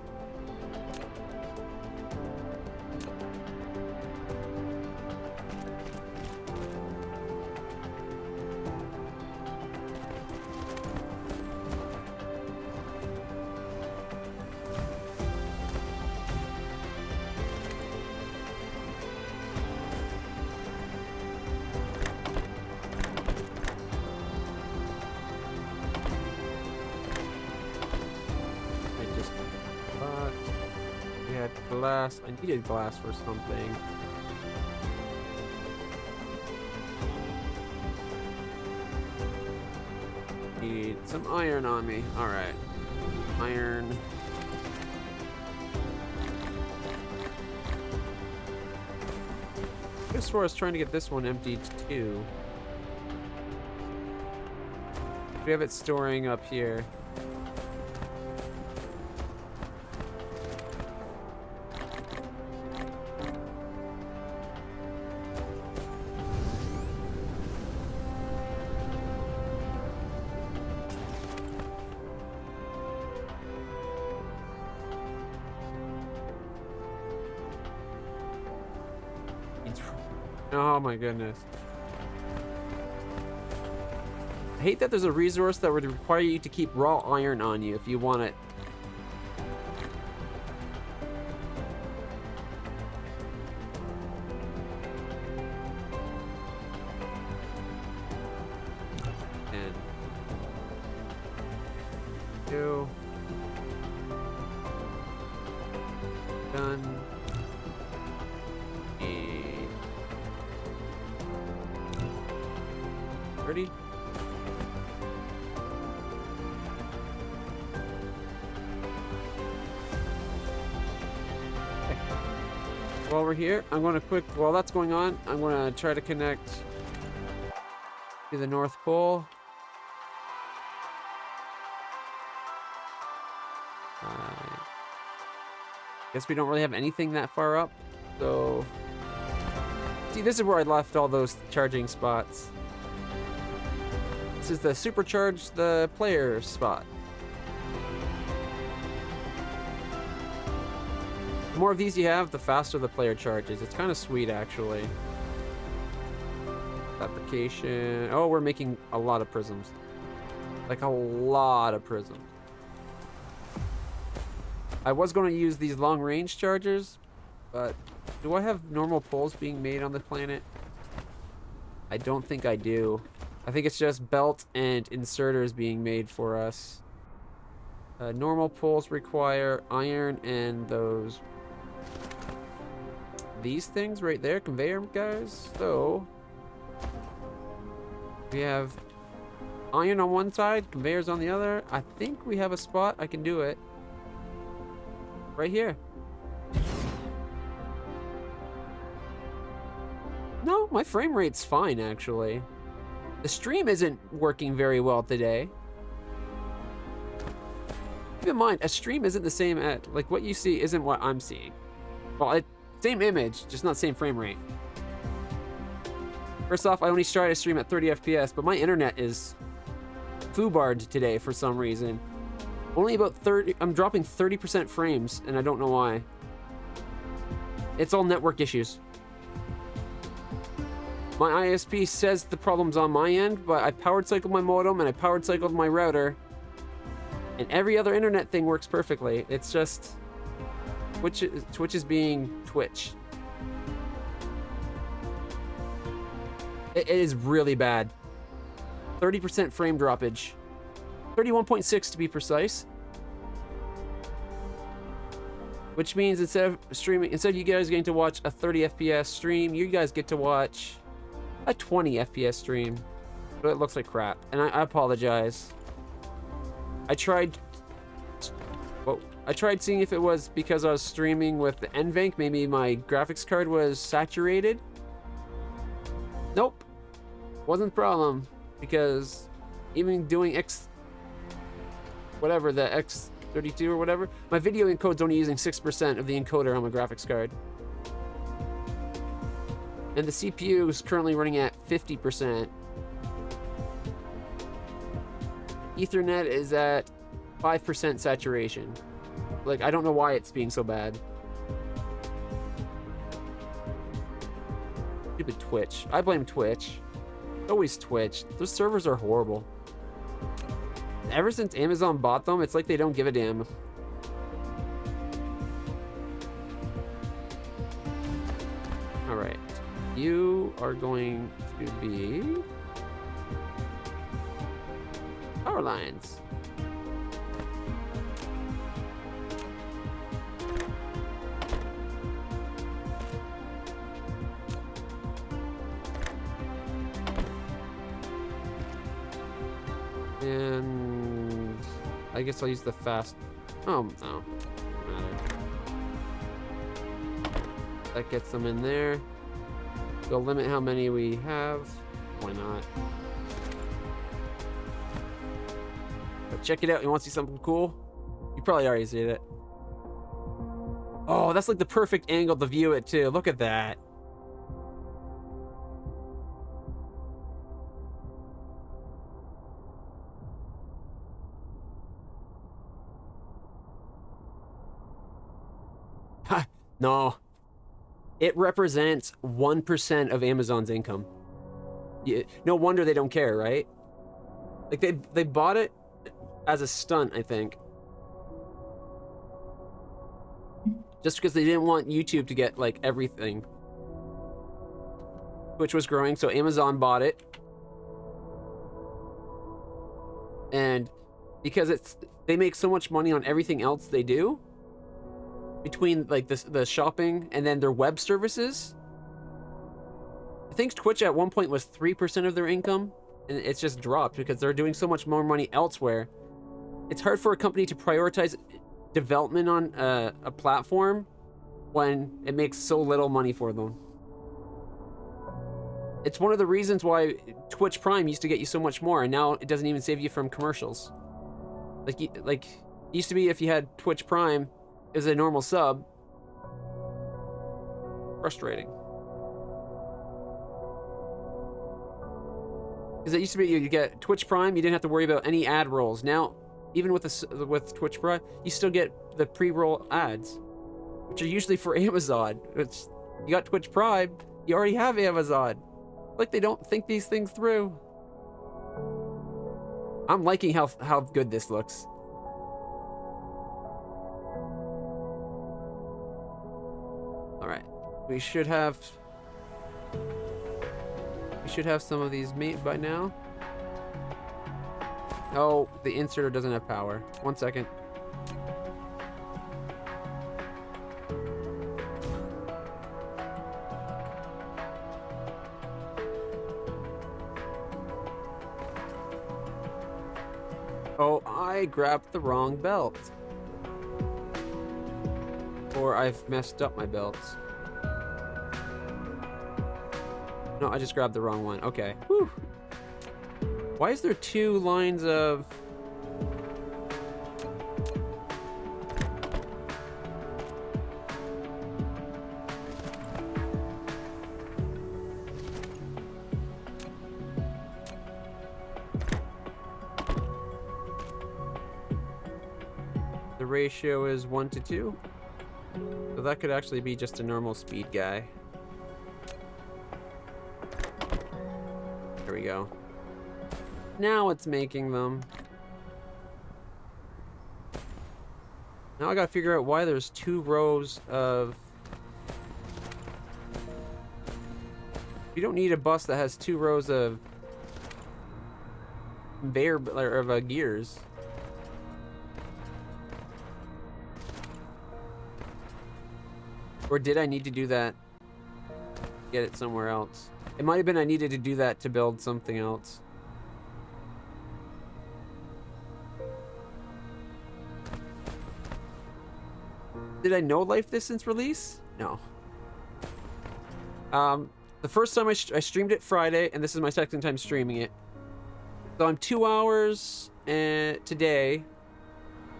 Speaker 1: glass. I needed glass for something. Need some iron on me. Alright. Iron. As far as trying to get this one emptied too. We have it storing up here. Oh my goodness. I hate that there's a resource that would require you to keep raw iron on you if you want it. And 2. Done. 30. Okay. While we're here, I'm going to while that's going on, I'm going to try to connect to the North Pole. Guess we don't really have anything that far up, so... See, this is where I left all those charging spots. This is the supercharge the player spot. The more of these you have, the faster the player charges. It's kind of sweet, actually. Application. Oh, we're making a lot of prisms. Like a lot of prisms. I was going to use these long-range chargers, but do I have normal poles being made on the planet? I don't think I do. I think it's just belt and inserters being made for us. Normal poles require iron and these things right there, conveyor guys. So we have iron on one side, conveyors on the other. I think we have a spot. I can do it right here. No, my frame rate's fine, actually. The stream isn't working very well today. Keep in mind, a stream isn't the same at, like, what you see isn't what I'm seeing. Well, same image, just not same frame rate. First off, I only started a stream at 30 FPS, but my internet is foobarred today for some reason. Only about 30, I'm dropping 30% frames, and I don't know why. It's all network issues. My ISP says the problem's on my end, but I powered cycled my modem and I powered cycled my router. And every other internet thing works perfectly. It's just Twitch is being Twitch. It is really bad. 30% frame droppage. 31.6 to be precise. Which means instead of you guys getting to watch a 30 FPS stream, you guys get to watch a 20 FPS stream. But it looks like crap, and I apologize. I tried seeing if it was because I was streaming with the NVENC, maybe my graphics card was saturated. Nope, wasn't the problem, because even doing the X32 or whatever, my video encode's only using 6% of the encoder on my graphics card. And the CPU is currently running at 50%. Ethernet is at 5% saturation. Like, I don't know why it's being so bad. Stupid Twitch. I blame Twitch. Always Twitch. Those servers are horrible. Ever since Amazon bought them, it's like they don't give a damn. Alright. You are going to be power lines. And I guess I'll use the fast. Oh, no. Matter. That gets them in there. We'll limit how many we have. Why not? But check it out. You want to see something cool? You probably already seen it. Oh, that's like the perfect angle to view it too. Look at that. No. It represents 1% of Amazon's income. No wonder they don't care, right? Like they bought it as a stunt, I think. Just because they didn't want YouTube to get like everything. Twitch was growing, so Amazon bought it. And because they make so much money on everything else they do, between like the shopping and then their web services. I think Twitch at one point was 3% of their income, and it's just dropped because they're doing so much more money elsewhere. It's hard for a company to prioritize development on a platform when it makes so little money for them. It's one of the reasons why Twitch Prime used to get you so much more, and now it doesn't even save you from commercials. Like it used to be if you had Twitch Prime as a normal sub. Frustrating. Because it used to be you get Twitch Prime, you didn't have to worry about any ad rolls. Now, even with Twitch Prime, you still get the pre-roll ads, which are usually for Amazon. Which you got Twitch Prime, you already have Amazon. Like they don't think these things through. I'm liking how good this looks. All right, we should have some of these made by now. Oh, the inserter doesn't have power. 1 second. Oh, I grabbed the wrong belt. Or I've messed up my belts. No, I just grabbed the wrong one. Okay. Whew. Why is there 2 lines of... The ratio is 1 to 2. So that could actually be just a normal speed guy. There we go. Now it's making them. Now I gotta figure out why there's 2 rows of... You don't need a bus that has 2 rows of gears. Or did I need to do that? Get it somewhere else. It might have been I needed to do that to build something else. Did I no life this since release? No. The first time I streamed it Friday, and this is my second time streaming it. So I'm 2 hours today.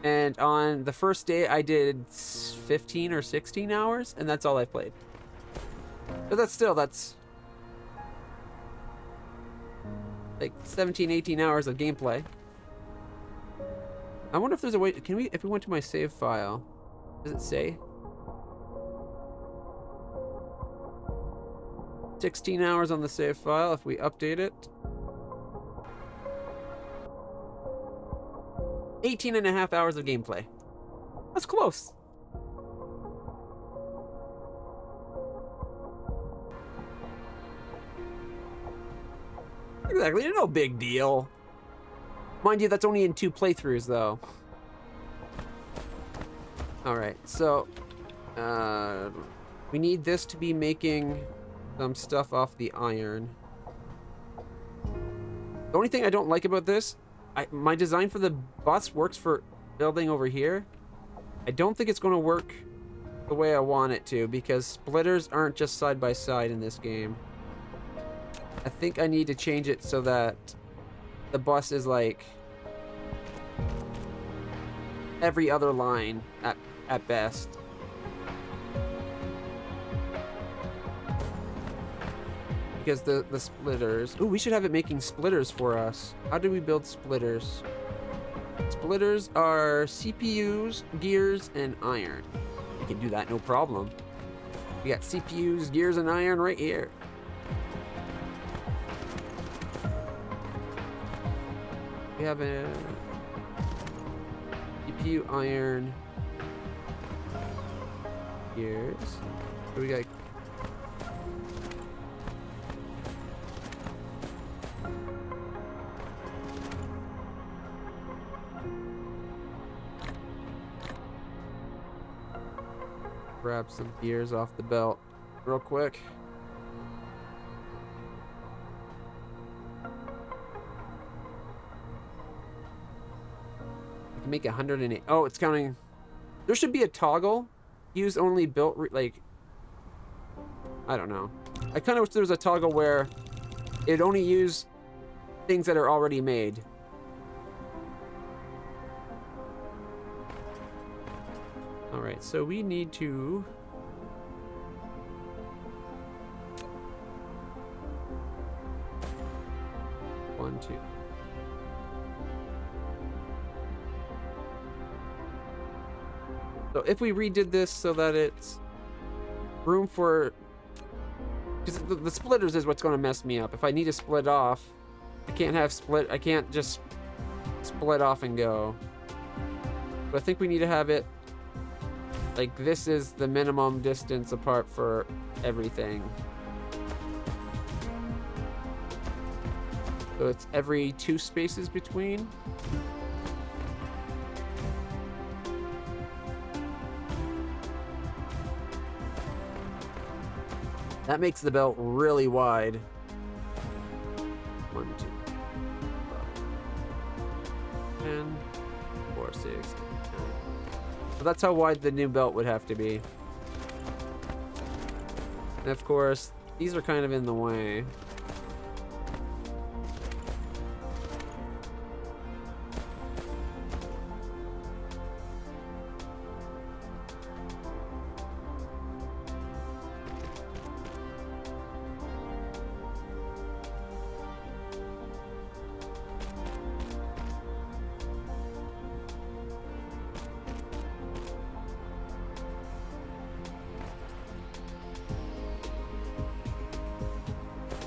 Speaker 1: And on the first day, I did 15 or 16 hours, and that's all I played. But that's like 17, 18 hours of gameplay. I wonder if there's a way, if we went to my save file, does it say? 16 hours on the save file if we update it. 18.5 hours of gameplay. That's close. Exactly, no big deal. Mind you, that's only in 2 playthroughs, though. Alright, so... we need this to be making some stuff off the iron. The only thing I don't like about this my design for the bus works for building over here. I don't think it's going to work the way I want it to, because splitters aren't just side by side in this game. I think I need to change it so that the bus is like every other line at best. Because the splitters... Ooh, we should have it making splitters for us. How do we build splitters? Splitters are CPUs, gears, and iron. We can do that, no problem. We got CPUs, gears, and iron right here. We have a CPU, iron, gears. What do we got? Grab some gears off the belt real quick. We can make 108. Oh, it's counting. There should be a toggle. Use only built, like, I don't know. I kind of wish there was a toggle where it only use things that are already made. Alright, so we need to... One, two. So if we redid this so that it's room for... Because the splitters is what's going to mess me up. If I need to split off, I can't have split... I can't just split off and go. But I think we need to have it... Like, this is the minimum distance apart for everything. So it's every 2 spaces between. That makes the belt really wide. 1, 2, 5, 10, 4, 6, 8, 9. So that's how wide the new belt would have to be. And of course, these are kind of in the way.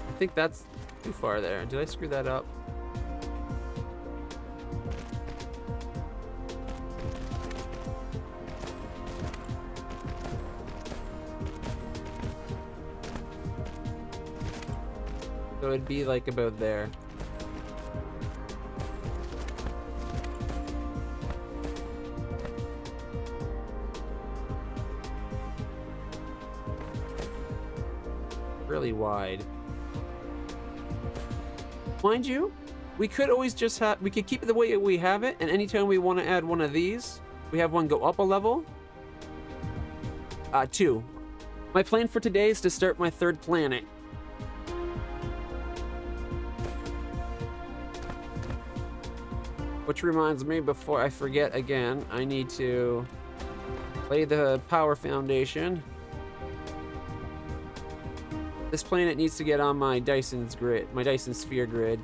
Speaker 1: I think that's too far there. Did I screw that up? So it'd be like about there. Really wide. Mind you, we could always just have, we could keep it the way we have it, and anytime we want to add one of these, we have one go up a level. 2. My plan for today is to start my 3rd planet. Which reminds me, before I forget again, I need to lay the power foundation. This planet needs to get on my Dyson's grid, my Dyson sphere grid.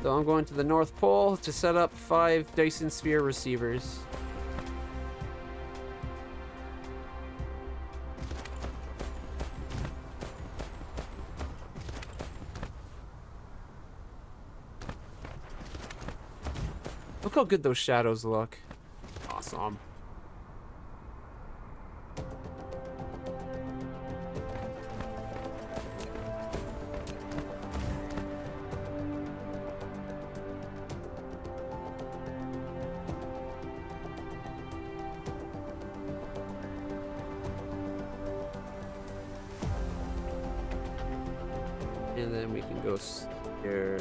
Speaker 1: So I'm going to the North Pole to set up 5 Dyson sphere receivers. Look how good those shadows look. Awesome. And then we can go here.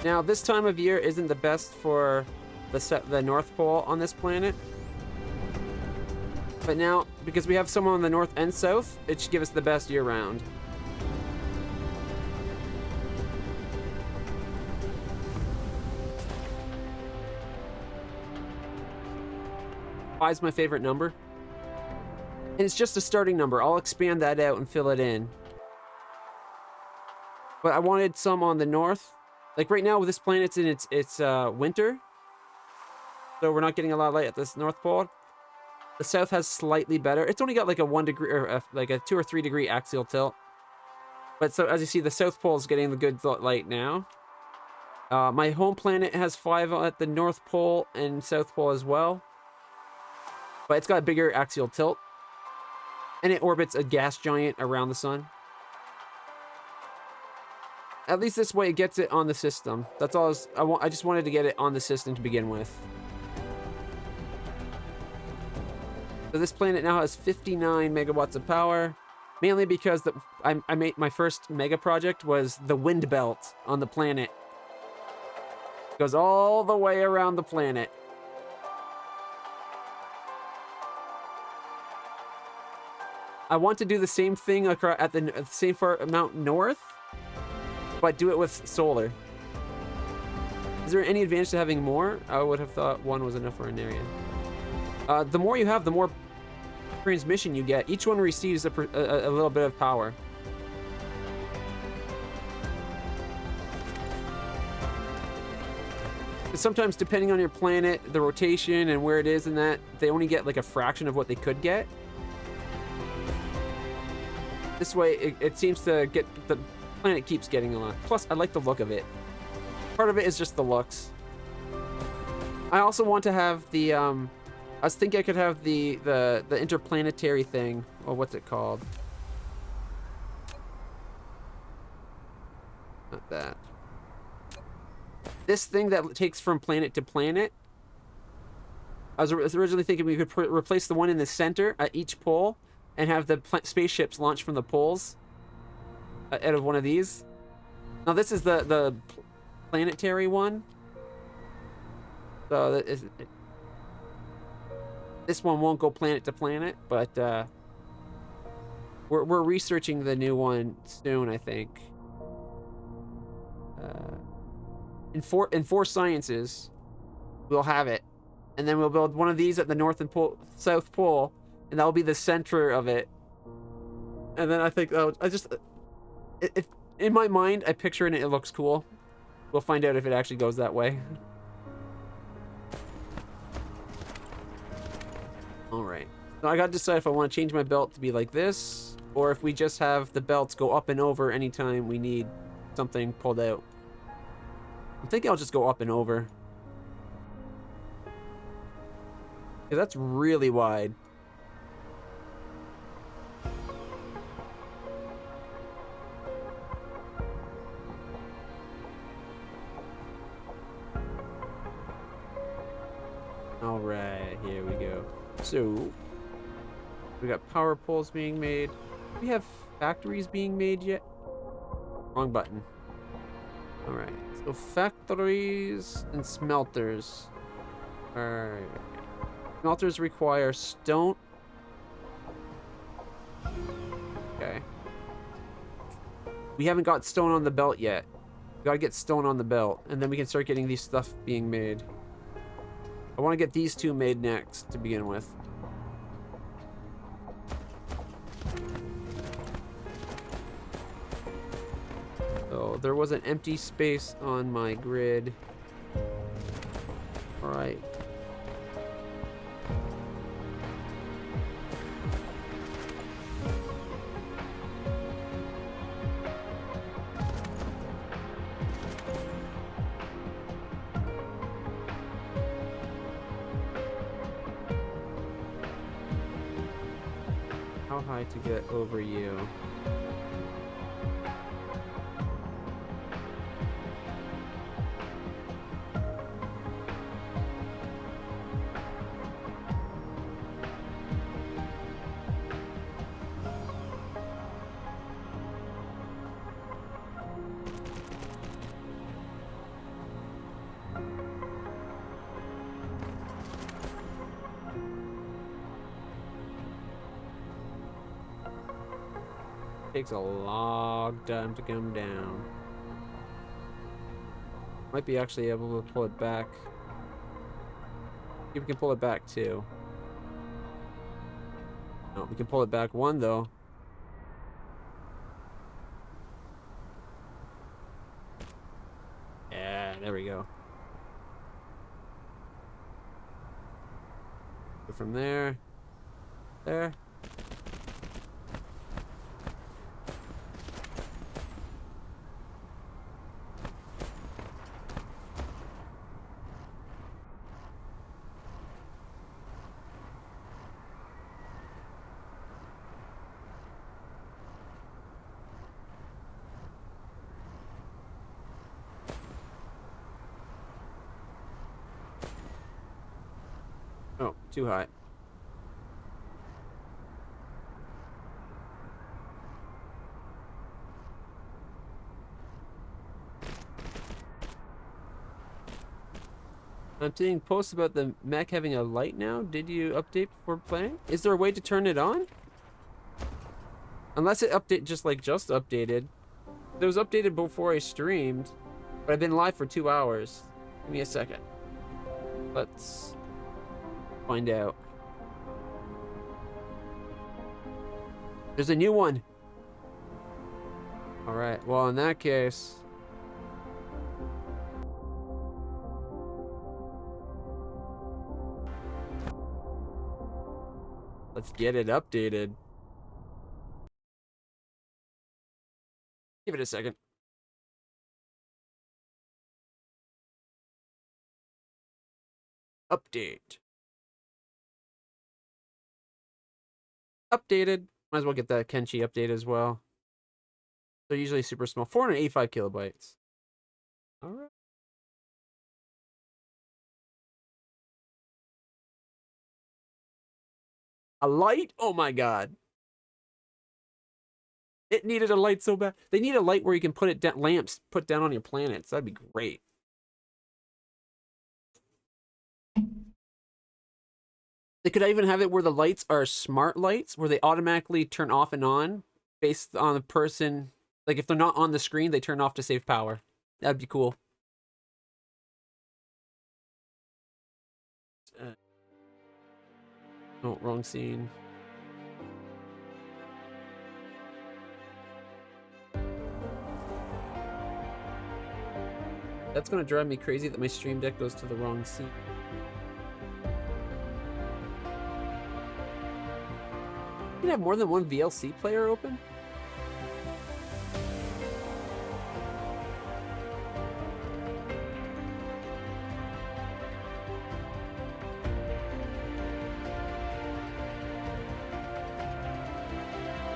Speaker 1: Now, this time of year isn't the best for the North Pole on this planet. But now, because we have some on the north and south, it should give us the best year-round. Five is my favorite number. And it's just a starting number. I'll expand that out and fill it in. But I wanted some on the north. Like right now, with this planet's in its winter, so we're not getting a lot of light at this North Pole. The south has slightly better. It's only got like a 1 degree or like a 2 or 3 degree axial tilt. But so as you see, the South Pole is getting the good light now. My home planet has 5 at the North Pole and South Pole as well, but it's got a bigger axial tilt, and it orbits a gas giant around the sun. At least this way it gets it on the system. That's all I just wanted to get it on the system to begin with. So this planet now has 59 megawatts of power, mainly because I made my first mega project was the wind belt on the planet. It goes all the way around the planet. I want to do the same thing across at the same amount north, but do it with solar. Is there any advantage to having more? I would have thought 1 was enough for an area. The more you have, the more transmission you get. Each one receives a little bit of power. Sometimes, depending on your planet, the rotation and where it is and that, they only get like a fraction of what they could get. This way, it seems to get the planet keeps getting a lot. Plus, I like the look of it. Part of it is just the looks. I also want to have the I was thinking I could have the interplanetary thing. Well, what's it called? Not that. This thing that takes from planet to planet. I was originally thinking we could replace the one in the center at each pole and have the spaceships launch from the poles out of one of these. Now this is the planetary one. So this one won't go planet to planet, but we're researching the new one soon, I think. In four sciences, we'll have it, and then we'll build one of these at the North and South Pole, and that'll be the center of it. And then I think in my mind, I picture it. It looks cool. We'll find out if it actually goes that way. All right. So I got to decide if I want to change my belt to be like this, or if we just have the belts go up and over anytime we need something pulled out. I think I'll just go up and over. Yeah, that's really wide. All right, here we go. So, we got power poles being made. Do we have factories being made yet? Wrong button. All right. So factories and smelters. Alright. Smelters require stone. Okay. We haven't got stone on the belt yet. We gotta get stone on the belt, and then we can start getting these stuff being made. I want to get these two made next to begin with. So there was an empty space on my grid. All right. how high to get over you. Takes a long time to come down. Might be actually able to pull it back. See if we can pull it back too. No, we can pull it back one though. Yeah, there we go. Go from there. There. Oh, too high. I'm seeing posts about the mech having a light now. Did you update before playing? Is there a way to turn it on? Unless it just updated. It was updated before I streamed, but I've been live for 2 hours. Give me a second. Let's find out. There's a new one. All right. Well, in that case, let's get it updated. Give it a second. Update. Updated. Might as well get that Kenshi update as well. They're usually super small. 485 kilobytes. All right. A light? Oh my god. It needed a light so bad. They need a light where you can put it down, lamps put down on your planets. That'd be great. They could even have it where the lights are smart lights, where they automatically turn off and on based on the person. Like if they're not on the screen, they turn off to save power. That'd be cool. Oh, wrong scene. That's gonna drive me crazy that my stream deck goes to the wrong scene. You can have more than one VLC player open?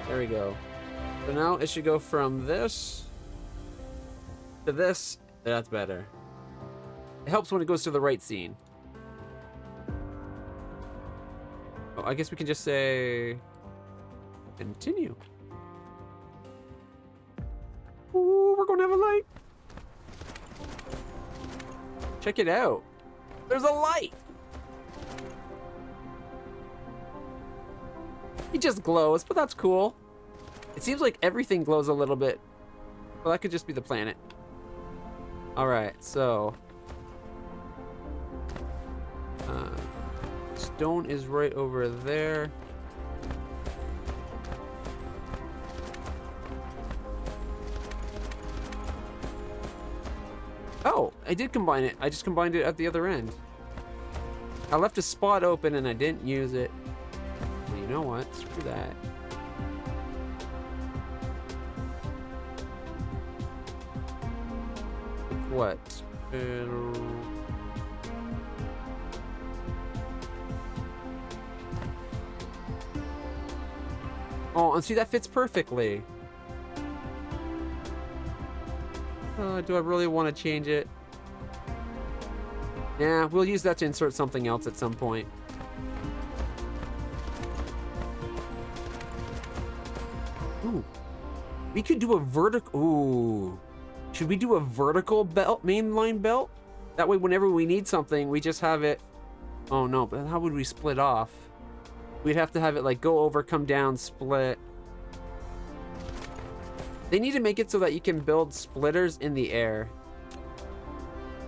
Speaker 1: There we go. So now it should go from this to this. That's better. It helps when it goes to the right scene. Oh, I guess we can just say continue. Ooh, we're gonna have a light. Check it out. There's a light. It just glows, but that's cool. It seems like everything glows a little bit. Well, that could just be the planet. All right, so stone is right over there. Oh, I did combine it. I just combined it at the other end. I left a spot open and I didn't use it. Well, you know what? Screw that. What? Oh, and see, that fits perfectly. Do I really want to change it? Yeah, we'll use that to insert something else at some point. Ooh. We could do a vertical... Ooh. Should we do a vertical belt, mainline belt? That way, whenever we need something, we just have it... Oh, no, but how would we split off? We'd have to have it, like, go over, come down, split. They need to make it so that you can build splitters in the air.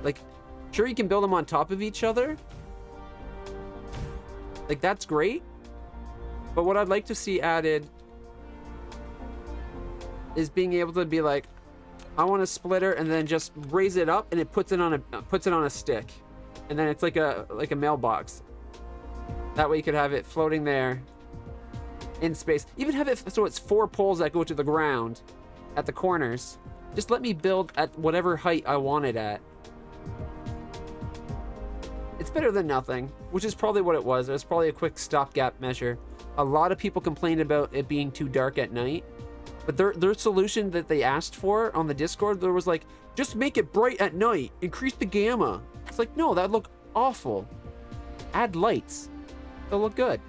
Speaker 1: Like, sure, you can build them on top of each other. Like, that's great. But what I'd like to see added is being able to be like, I want a splitter, and then just raise it up, and it puts it on a stick, and then it's like a mailbox. That way you could have it floating there in space. Even have it so it's 4 poles that go to the ground at the corners. Just let me build at whatever height I want it at. It's better than nothing, which is probably what it was. It was probably a quick stopgap measure. A lot of people complained about it being too dark at night. But their solution that they asked for on the Discord, there was like, just make it bright at night. Increase the gamma. It's like, no, that'd look awful. Add lights. They'll look good.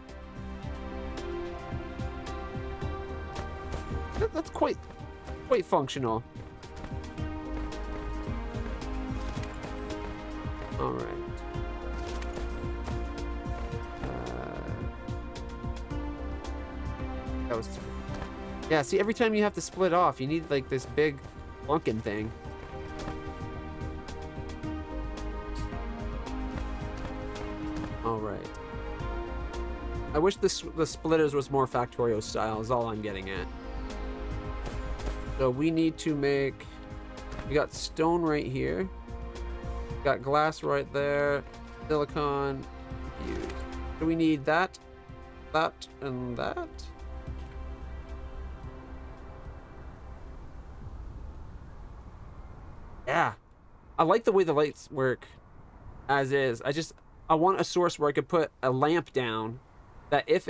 Speaker 1: That's quite functional. All right. That was... Yeah, see, every time you have to split off, you need, like, this big lunkin' thing. Alright. I wish the splitters was more Factorio style, is all I'm getting at. So we need to make... We got stone right here. Got glass right there. Silicon. Fused. So we need that, that, and that. Yeah, I like the way the lights work as is. I want a source where I could put a lamp down that if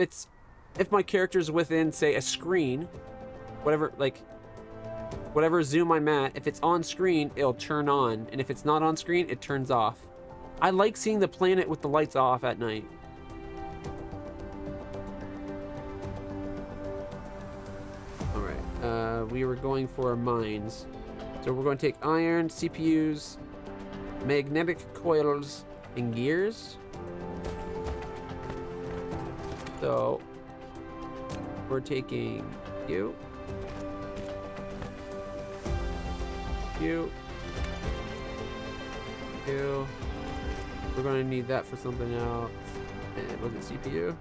Speaker 1: my character's within, say, a screen, whatever zoom I'm at, if it's on screen, it'll turn on. And if it's not on screen, it turns off. I like seeing the planet with the lights off at night. All right, we were going for mines. So we're going to take iron, CPUs, magnetic coils, and gears. So we're taking you. We're going to need that for something else. And was it CPU?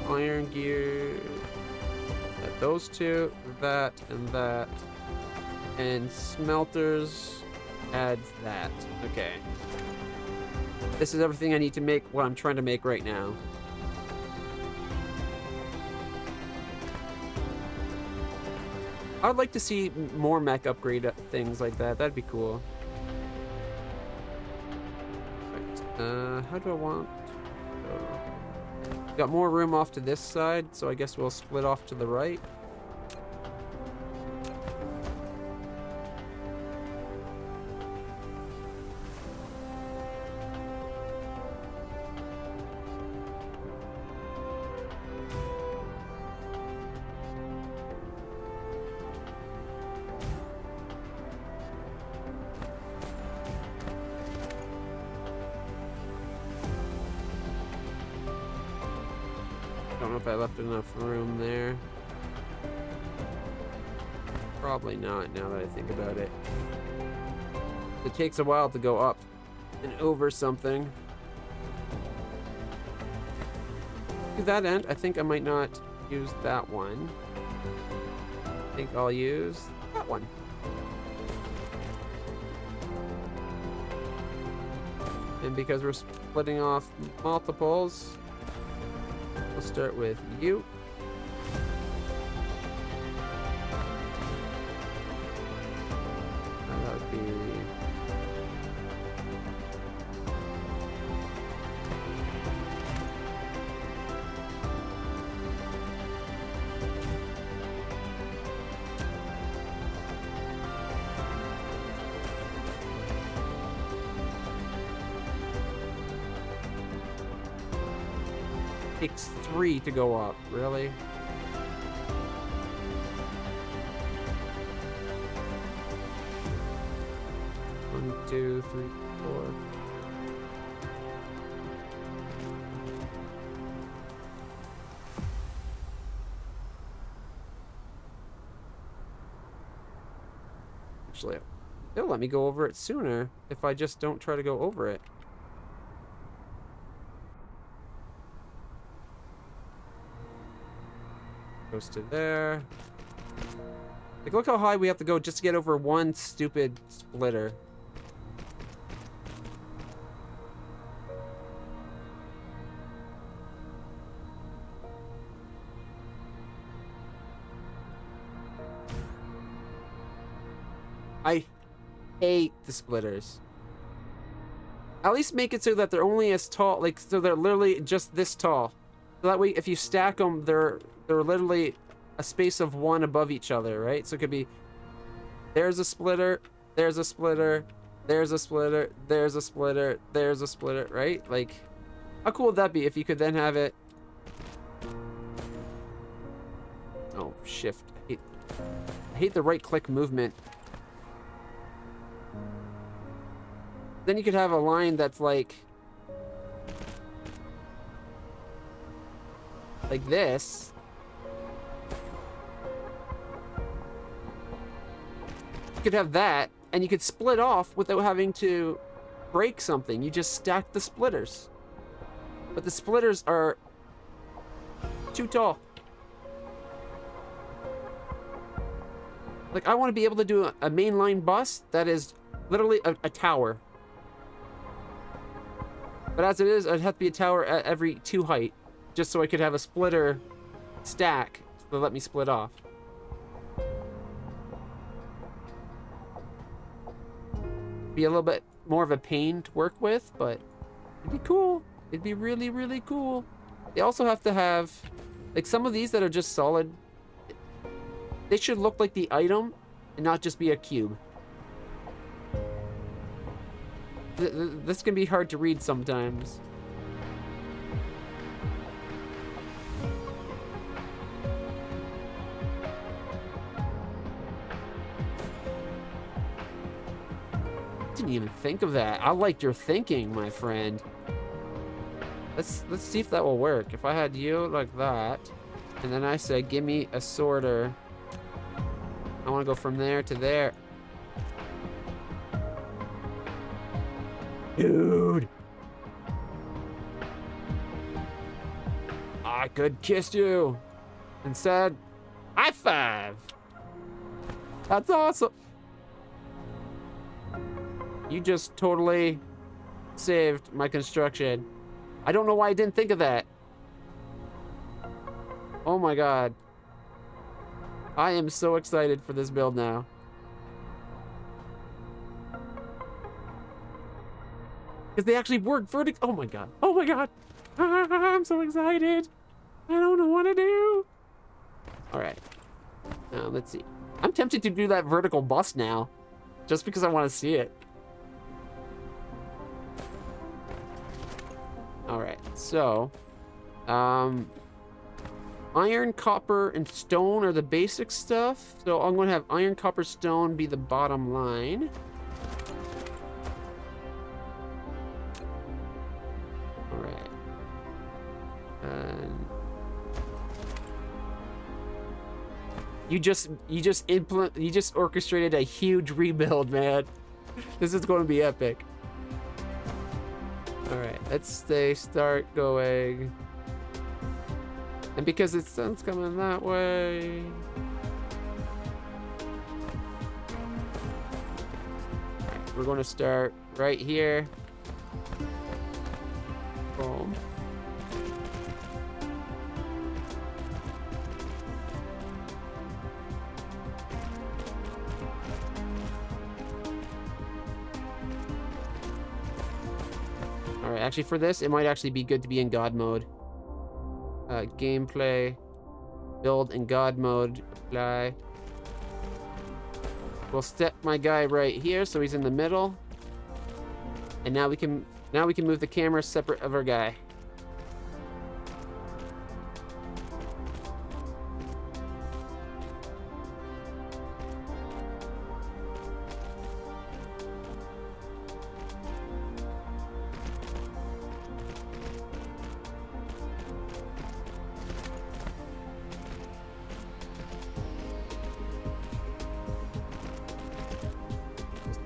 Speaker 1: Iron gear. Those two, that, and smelters adds that. Okay. This is everything I need to make what I'm trying to make right now. I'd like to see more mech upgrade things like that. That'd be cool. Right. How do I want... Got more room off to this side, so I guess we'll split off to the right. Don't know if I left enough room there. Probably not, now that I think about it. It takes a while to go up and over something. To that end, I think I might not use that one. I think I'll use that one. And because we're splitting off multiples, we'll start with you. That would be... takes 3 to go up. Really? One, two, three, four. Actually, it'll let me go over it sooner if I just don't try to go over it. Goes to there. Like, look how high we have to go just to get over one stupid splitter. I hate the splitters. At least make it so that they're only as tall, like, so they're literally just this tall. So that way, if you stack them, they're literally a space of 1 above each other, right? So it could be, there's a splitter, there's a splitter, there's a splitter, there's a splitter, there's a splitter, right? Like, how cool would that be if you could then have it... Oh, shift. I hate the right-click movement. Then you could have a line that's like this. You could have that, and you could split off without having to break something. You just stack the splitters. But the splitters are too tall. Like, I want to be able to do a mainline bus that is literally a tower. But as it is, I'd have to be a tower at every 2 height, just so I could have a splitter stack to let me split off. Be a little bit more of a pain to work with, but it'd be cool. It'd be really, really cool. They also have to have, like, some of these that are just solid, they should look like the item and not just be a cube. This can be hard to read sometimes. Didn't even think of that. I liked your thinking, my friend. Let's see if that will work. If I had you like that, and then I said, give me a sorter. I want to go from there to there. Dude, I could kiss you and said, high five. That's awesome. You just totally saved my construction. I don't know why I didn't think of that. Oh my God. I am so excited for this build now. Because they actually work vertic. Oh my God. Oh my God. I'm so excited. I don't know what to do. All right. Now, let's see. I'm tempted to do that vertical bus now. Just because I want to see it. All right. So, iron, copper, and stone are the basic stuff. So I'm going to have iron, copper, stone be the bottom line. You just orchestrated a huge rebuild, man. This is going to be epic. All right, let's start going. And because the sun's coming that way. All right, we're going to start right here. Boom. Actually, for this, it might actually be good to be in God mode. Gameplay, build in God mode, apply. We'll step my guy right here, so he's in the middle. And now we can move the camera separate of our guy.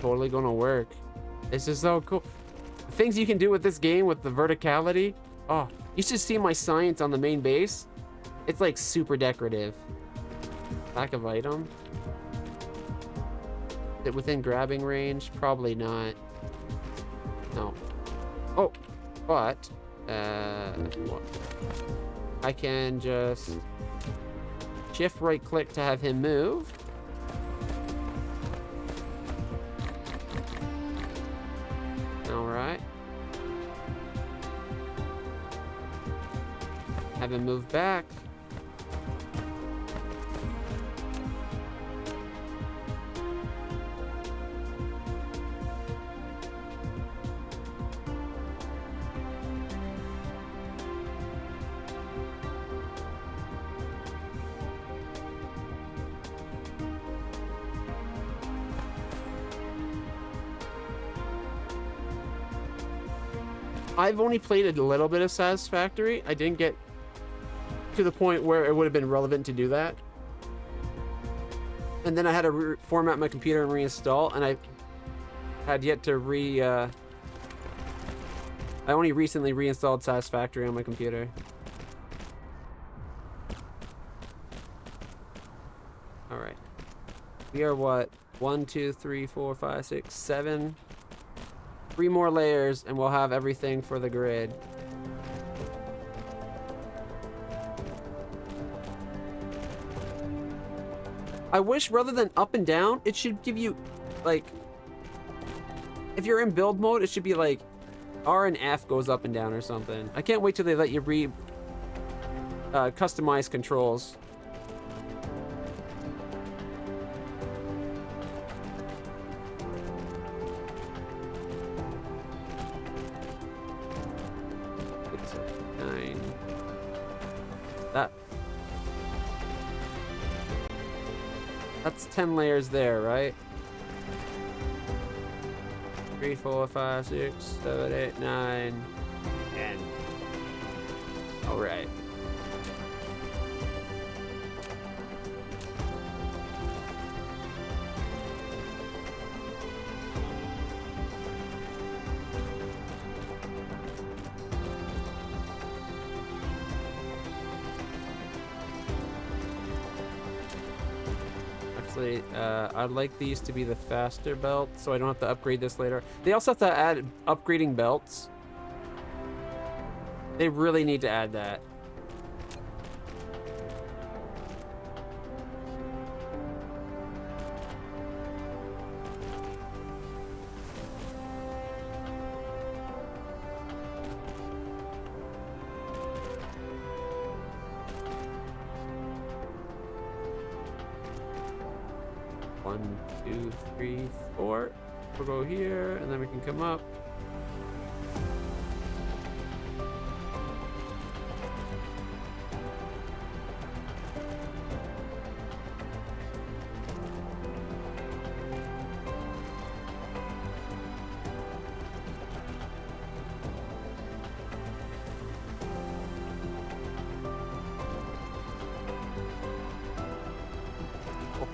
Speaker 1: totally gonna work. This is so cool. The things you can do with this game with the verticality. Oh, you should see my science on the main base. It's like super decorative. Lack of item. Is it within grabbing range? Probably not. No. Oh, but what? I can just shift right click to have him move. All right. Have him move back. I've only played a little bit of Satisfactory. I didn't get to the point where it would have been relevant to do that. And then I had to format my computer and reinstall, and I had yet to I only recently reinstalled Satisfactory on my computer. All right. We are what? 1, 2, 3, 4, 5, 6, 7. 3 more layers and we'll have everything for the grid. I wish rather than up and down, it should give you, like, if you're in build mode, it should be like R and F goes up and down or something. I can't wait till they let you customize controls. That's 10 layers there, right? 3, 4, 5, 6, 7, 8, 9, 10. All right. I'd like these to be the faster belt, so I don't have to upgrade this later. They also have to add upgrading belts. They really need to add that. We'll go here, and then we can come up.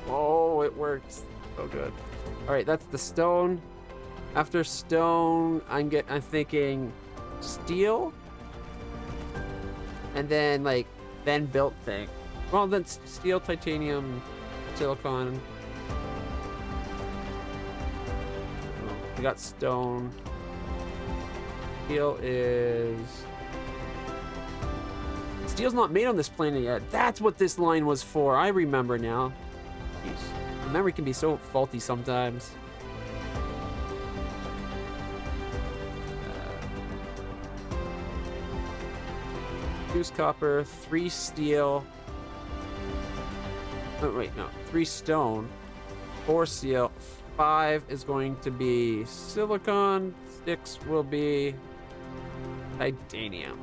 Speaker 1: Oh, it works. So good. All right, that's the stone. After stone, I'm thinking steel, and then then built thing. Well, then steel, titanium, silicon. Oh, we got stone. Steel's not made on this planet yet. That's what this line was for. I remember now. Jeez. Memory can be so faulty sometimes. Two copper, 3 steel. Oh, wait, no. 3 stone, 4 steel, 5 is going to be silicon, 6 will be titanium.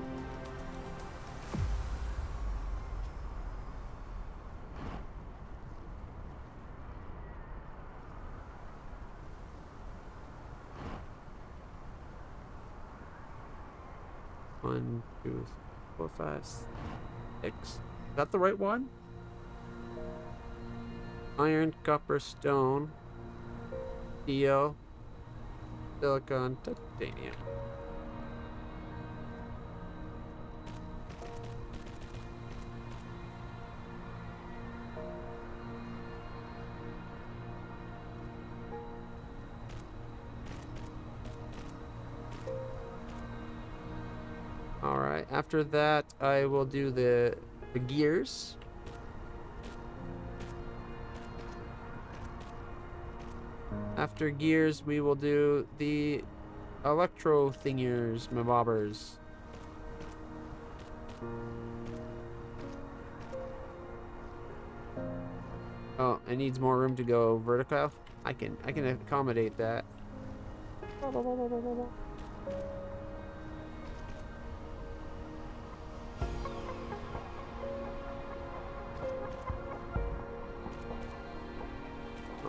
Speaker 1: One, 2, 4, 5, 6. Is that the right one? Iron, copper, stone. steel, silicon, titanium. All right. After that, I will do the gears. After gears, we will do the electro thingers, mabobbers. Oh, it needs more room to go vertical. I can accommodate that. All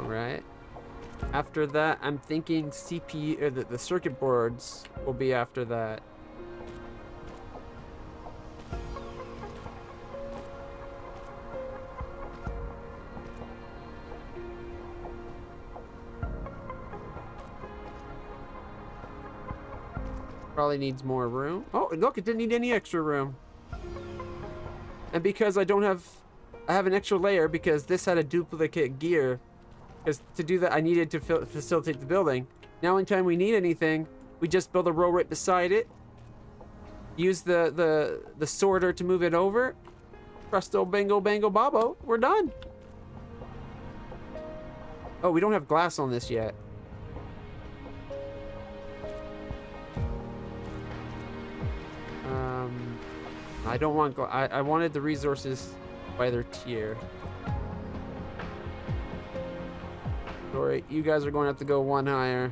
Speaker 1: right. After that, I'm thinking CPU or the circuit boards will be after that. Probably needs more room. Oh, look, it didn't need any extra room. And because I have an extra layer because this had a duplicate gear. Because to do that, I needed to facilitate the building. Now, anytime we need anything, we just build a row right beside it. Use the sorter to move it over. Presto, bango, bango, babo. We're done. Oh, we don't have glass on this yet. I don't want I wanted the resources by their tier. Sorry, you guys are going to have to go one higher.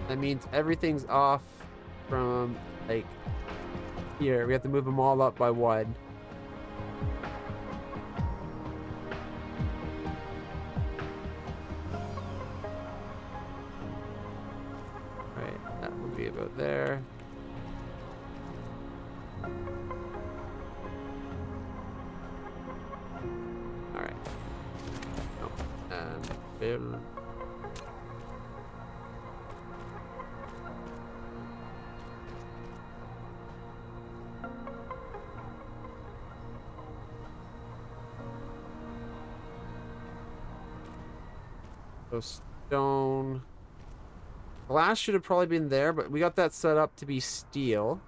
Speaker 1: That means everything's off from, like, here. We have to move them all up by one. Right, that would be about there. Alright. Oh, and build. So stone. Glass should have probably been there, but we got that set up to be steel.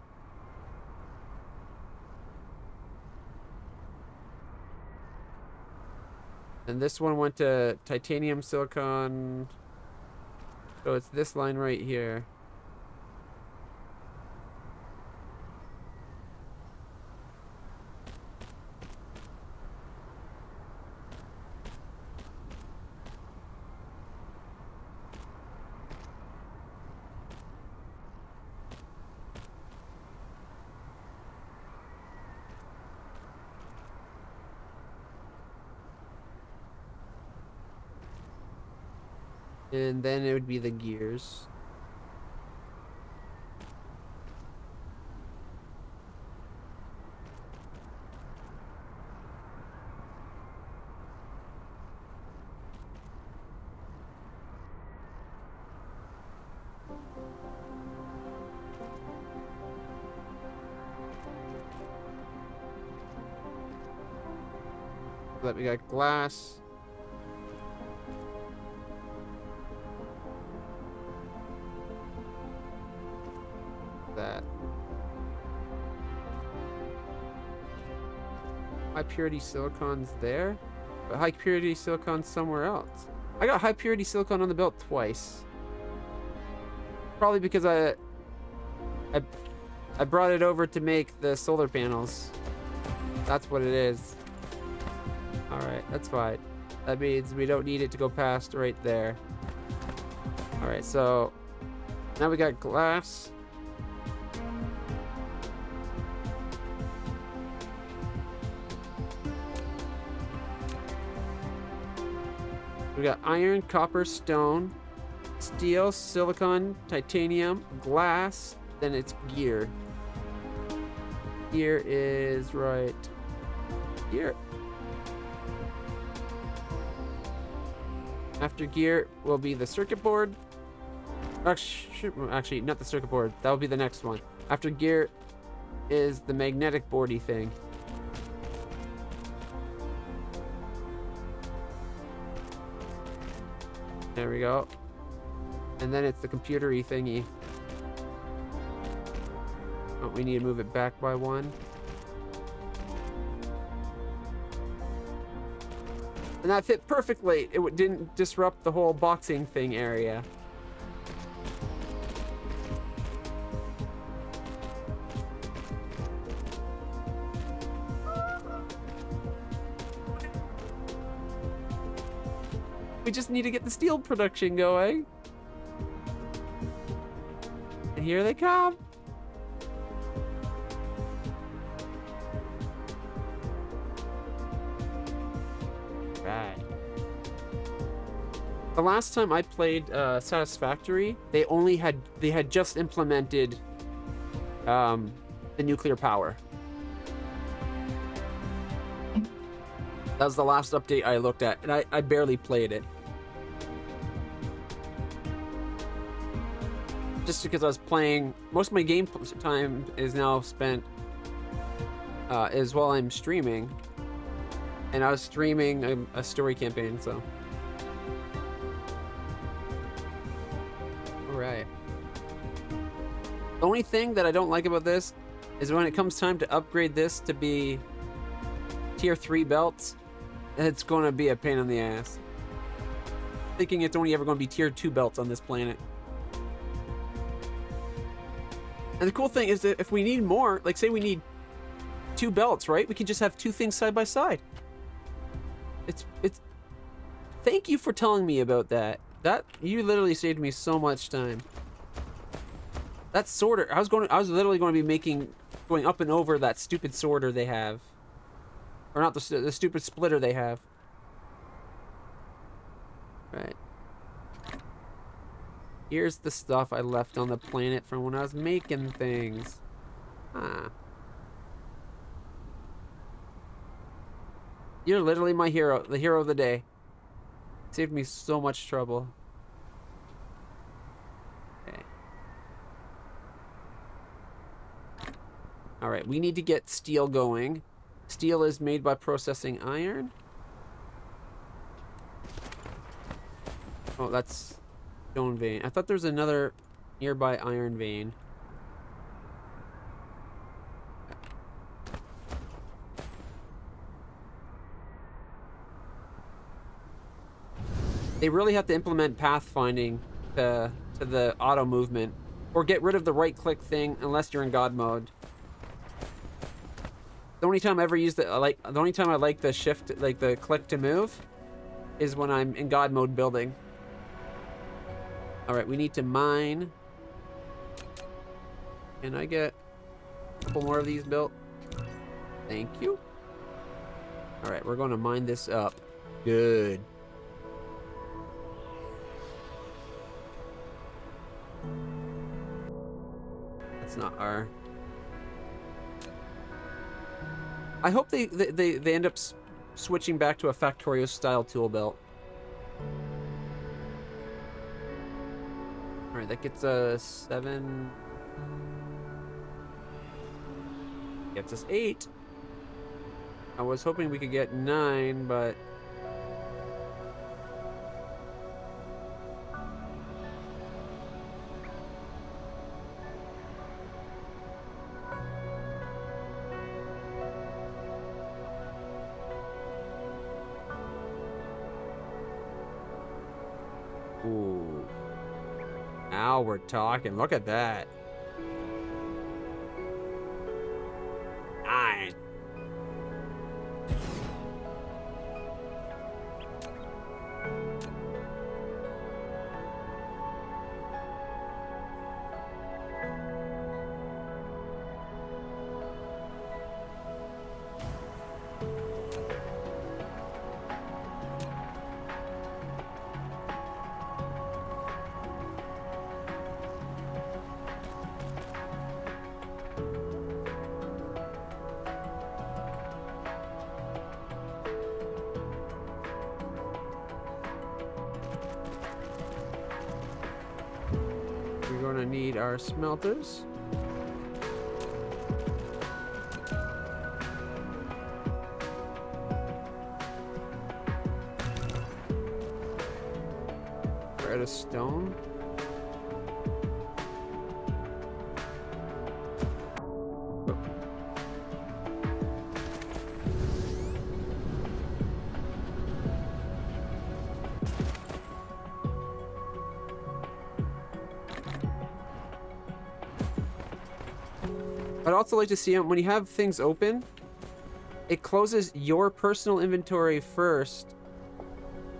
Speaker 1: And this one went to titanium, silicon. So it's this line right here. And then it would be the gears. But we got glass. That high purity silicon's there, but high purity silicon's somewhere else. I got high purity silicon on the belt twice. Probably because I brought it over to make the solar panels. That's what it is. All right, that's fine. That means we don't need it to go past right there. All right, so now we got glass. We got iron, copper, stone, steel, silicon, titanium, glass, then it's gear. Here is right here. After gear will be the circuit board. Actually, not the circuit board. That will be the next one. After gear is the magnetic boardy thing. There we go. And then it's the computer-y thingy. Oh, we need to move it back by one. And that fit perfectly. It didn't disrupt the whole boxing thing area. We just need to get the steel production going. And here they come. Right. The last time I played Satisfactory, they had just implemented the nuclear power. That was the last update I looked at, and I barely played it. Just because I was playing, most of my game time is now spent is while I'm streaming. And I was streaming a story campaign, so. Alright. The only thing that I don't like about this is when it comes time to upgrade this to be tier 3 belts, it's going to be a pain in the ass. Thinking it's only ever going to be tier 2 belts on this planet. And the cool thing is that if we need more, like say we need 2 belts, right? We can just have 2 things side by side. It's thank you for telling me about that. You literally saved me so much time. That sorter, I was literally going to be going up and over that stupid sorter they have. Or not the stupid splitter they have. Right. Here's the stuff I left on the planet from when I was making things. Huh. You're literally my hero, the hero of the day. Saved me so much trouble. Okay. Alright, we need to get steel going. Steel is made by processing iron. Oh, that's stone vein. I thought there was another nearby iron vein. They really have to implement pathfinding to the auto movement, or get rid of the right click thing unless you're in God mode. The only time I ever use the only time I like the shift, like the click to move, is when I'm in God mode building. All right, we need to mine. Can I get a couple more of these built? Thank you. All right, we're going to mine this up. Good. That's not our. I hope they end up switching back to a Factorio style tool belt. All right, that gets us 7. Gets us 8. I was hoping we could get 9, but ooh. Now we're talking. Look at that. 9. we're gonna need our smelters. We're out of stone. I'd also like to see when you have things open, it closes your personal inventory first.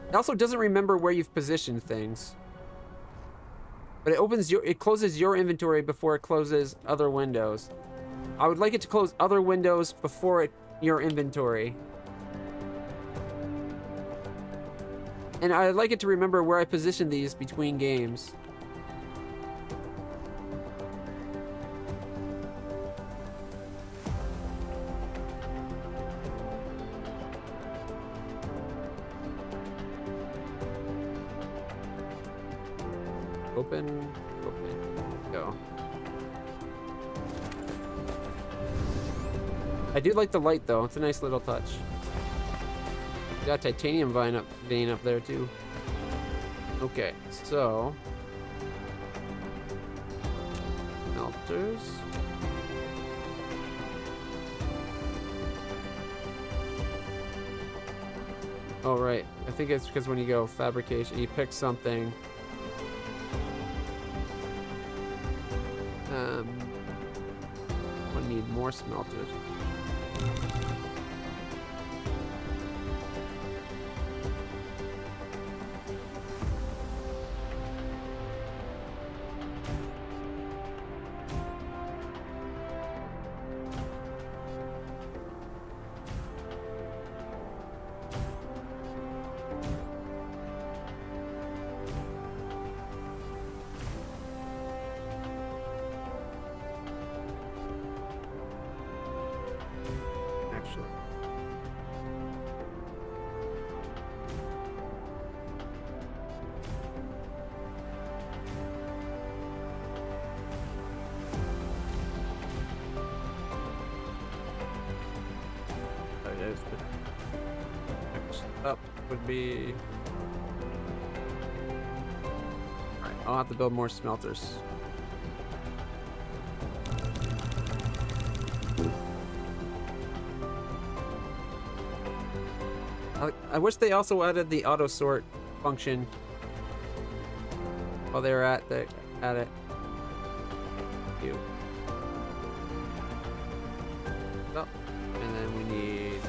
Speaker 1: It also doesn't remember where you've positioned things. But it closes your inventory before it closes other windows. I would like it to close other windows before your inventory. And I'd like it to remember where I positioned these between games. Open, go. I do like the light though, it's a nice little touch. Got titanium vein up there too. Okay, so smelters. Oh right, I think it's because when you go fabrication, you pick something. I need more smelters. Next up would be... Alright, I'll have to build more smelters. I wish they also added the auto sort function while they were at it. Cute. Oh, and then we need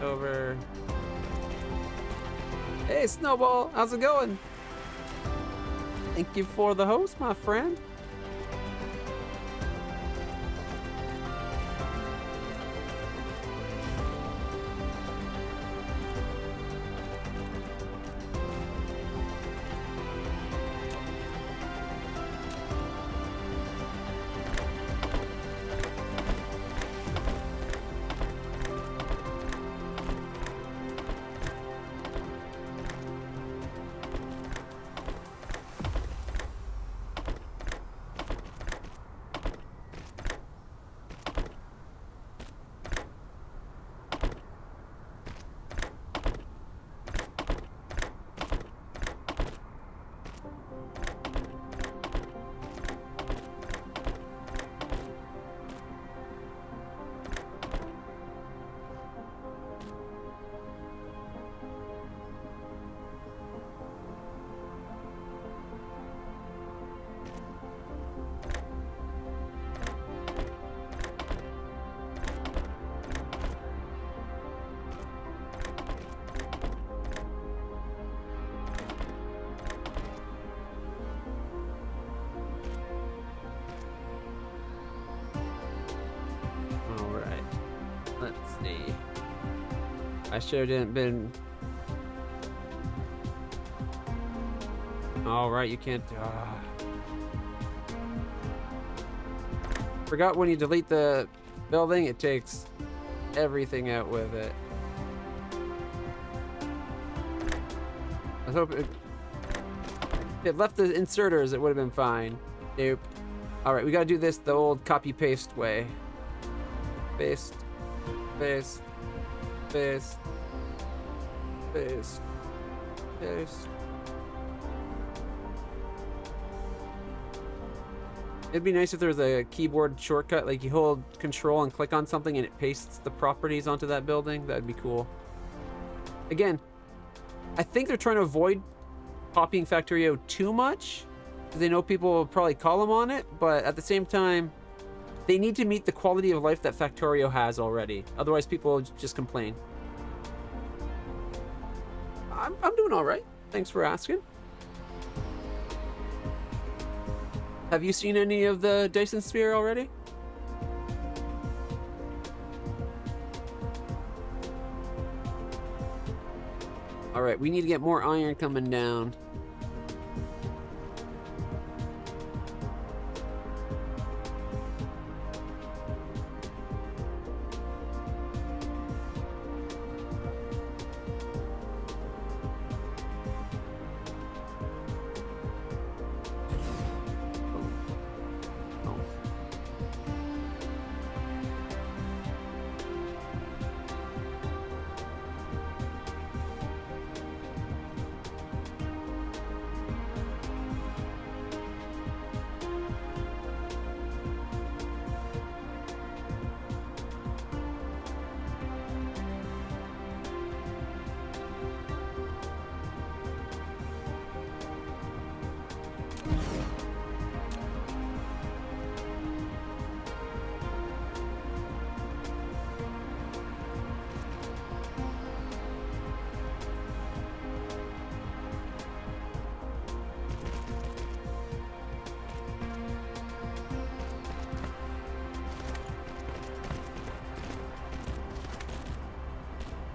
Speaker 1: over. Hey, Snowball, how's it going? Thank you for the host, my friend. I should have been. All right, you can't. Forgot when you delete the building, it takes everything out with it. was hoping if it left the inserters, it would have been fine. Nope. Alright, we gotta do this the old copy-paste way. Paste. Paste. Paste. Paste. Paste. It'd be nice if there was a keyboard shortcut, like you hold control and click on something and it pastes the properties onto that building. That'd be cool. Again, I think they're trying to avoid copying Factorio too much, because they know people will probably call them on it, but at the same time, they need to meet the quality of life that Factorio has already. Otherwise, people will just complain. I'm doing all right. Thanks for asking. Have you seen any of the Dyson Sphere already? All right, we need to get more iron coming down.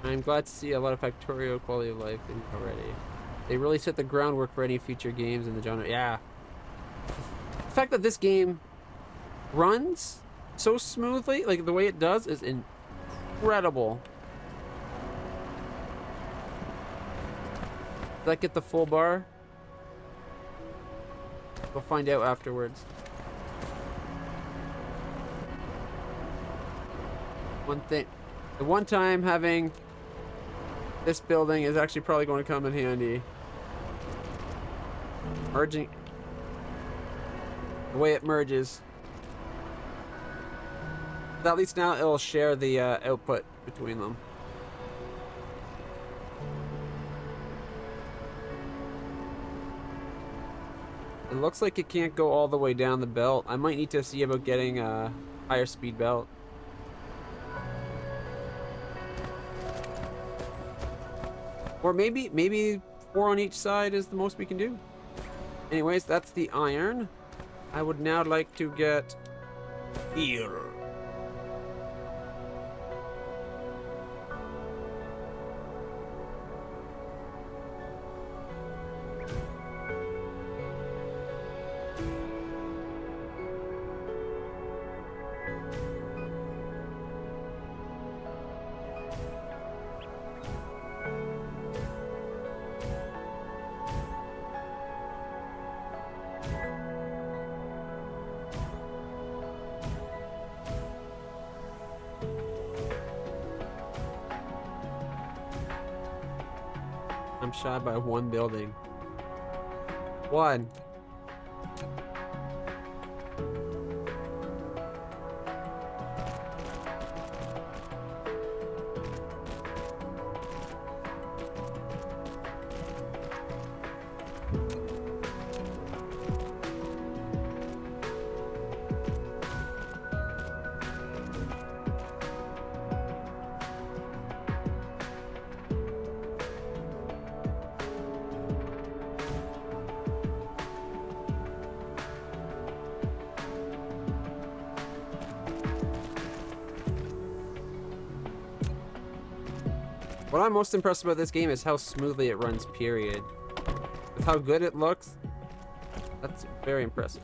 Speaker 1: I'm glad to see a lot of Factorio quality of life in already. They really set the groundwork for any future games in the genre. Yeah. The fact that this game runs so smoothly, like the way it does, is incredible. Did I get the full bar? We'll find out afterwards. One thing. The one time having this building is actually probably going to come in handy. Merging. The way it merges. At least now it'll share the output between them. It looks like it can't go all the way down the belt. I might need to see about getting a higher speed belt. Or maybe 4 on each side is the most we can do. Anyways, that's the iron. I would now like to get here. I'm shy by one building. One. What I'm most impressed about this game is how smoothly it runs, period. With how good it looks, that's very impressive.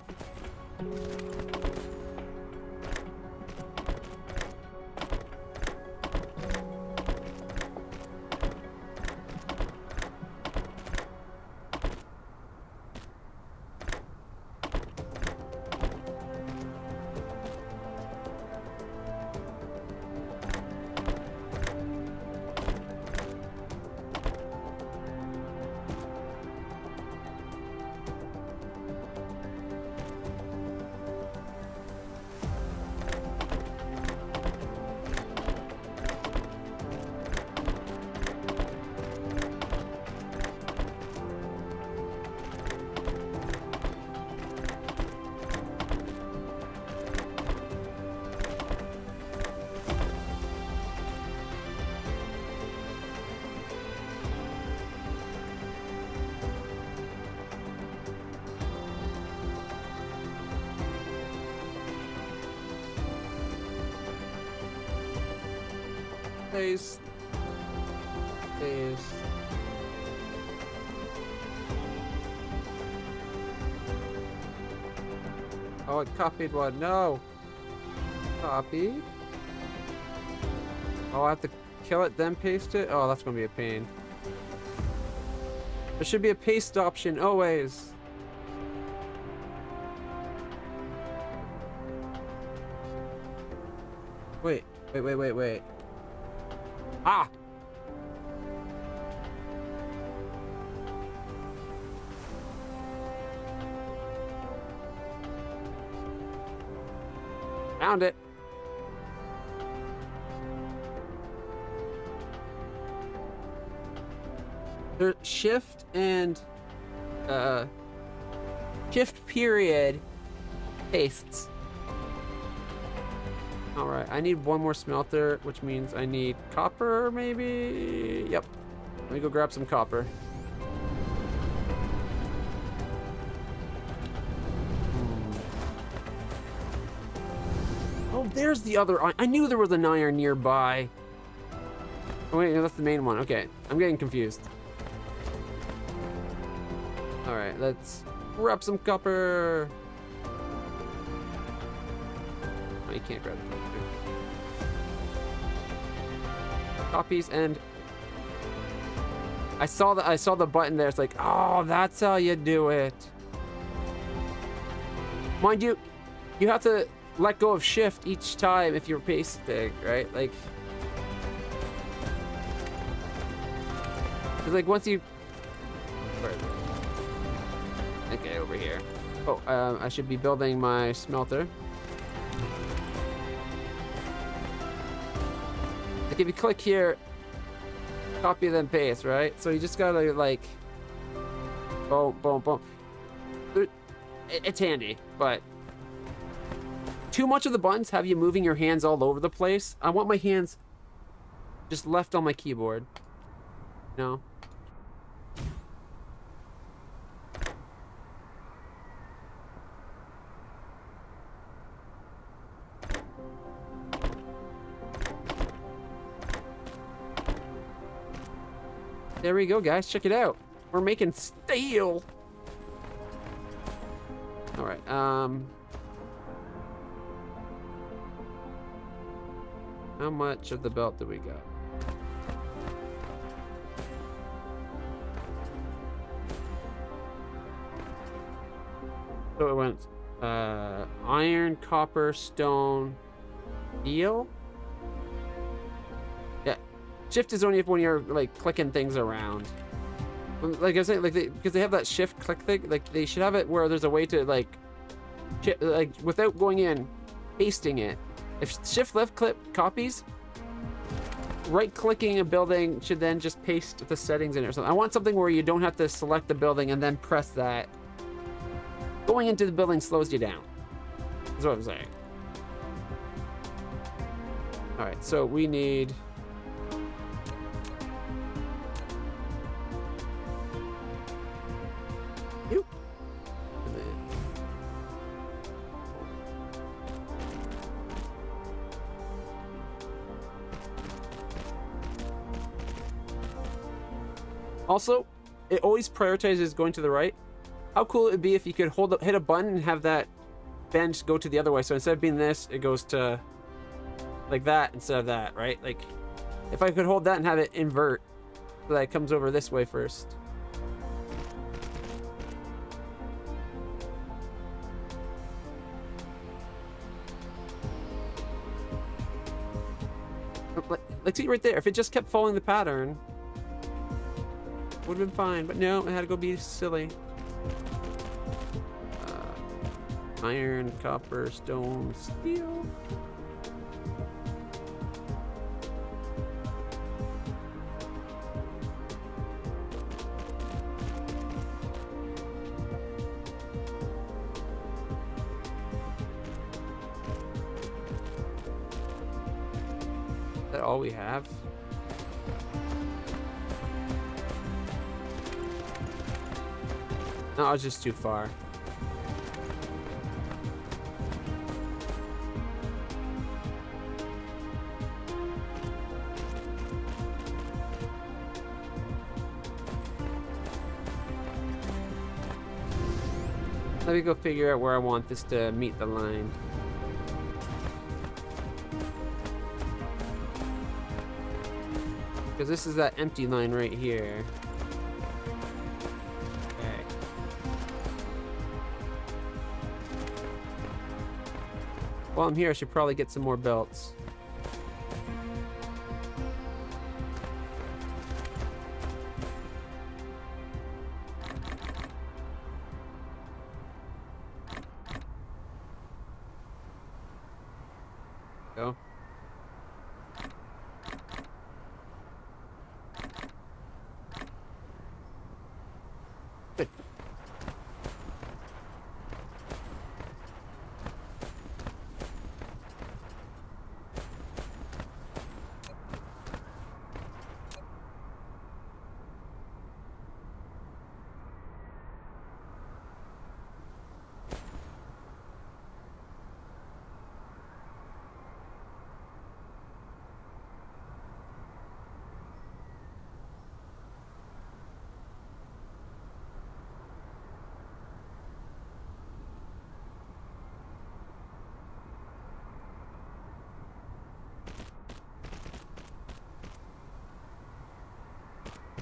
Speaker 1: Paste. Paste. Oh, it copied one. No. Copy. Oh, I have to kill it, then paste it? Oh, that's gonna be a pain. There should be a paste option always. Wait. Ah! Found it. There's shift and shift period pastes. All right, I need one more smelter, which means I need copper, maybe. Yep. Let me go grab some copper. Oh, there's the other. I knew there was an iron nearby. Oh wait, no, that's the main one. Okay, I'm getting confused. All right, let's grab some copper. Oh, you can't grab the copper. Copies and I saw the button there. It's like, oh, that's how you do it. Mind you, you have to let go of shift each time if you're pasting, right? Like once you. Okay, over here. Oh, I should be building my smelter. Like if you click here, copy then paste, right? So you just gotta like, boom, boom, boom. It's handy, but too much of the buttons have you moving your hands all over the place. I want my hands just left on my keyboard. No. There we go, guys. Check it out. We're making steel. All right. How much of the belt do we got? So it went iron, copper, stone, steel. Yeah, shift is only if when you're like clicking things around. Like I was saying, like because they have that shift click thing. Like they should have it where there's a way to like without going in, pasting it. If shift left click copies, right clicking a building should then just paste the settings in it or something. I want something where you don't have to select the building and then press that. Going into the building slows you down. That's what I'm saying. All right, so we need. You. And then. Also, it always prioritizes going to the right. How cool it would be if you could hit a button and have that bend go to the other way. So instead of being this, it goes to like that instead of that, right? Like if I could hold that and have it invert so that it comes over this way first. Like see right there, if it just kept following the pattern, it would have been fine, but no, it had to go be silly. Iron, copper, stone, steel. Is that all we have? No, I was just too far. Let me go figure out where I want this to meet the line. Because this is that empty line right here. Okay. While I'm here, I should probably get some more belts. Go. Good.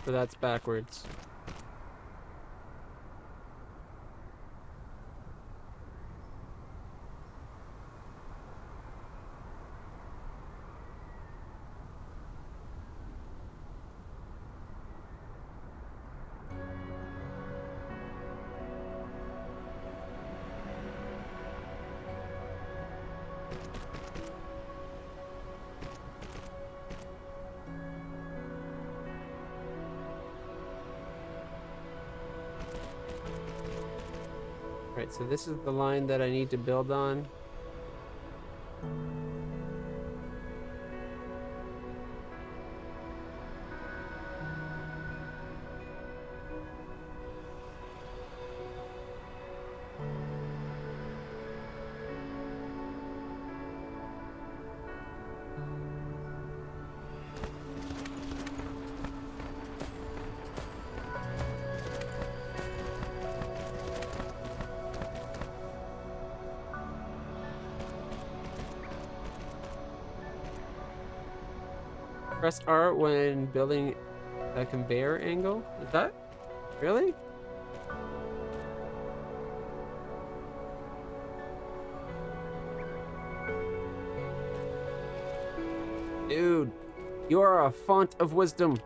Speaker 1: So that's backwards. Right, so this is the line that I need to build on. Press R when building a conveyor angle? Is that? Really? Dude, you are a font of wisdom.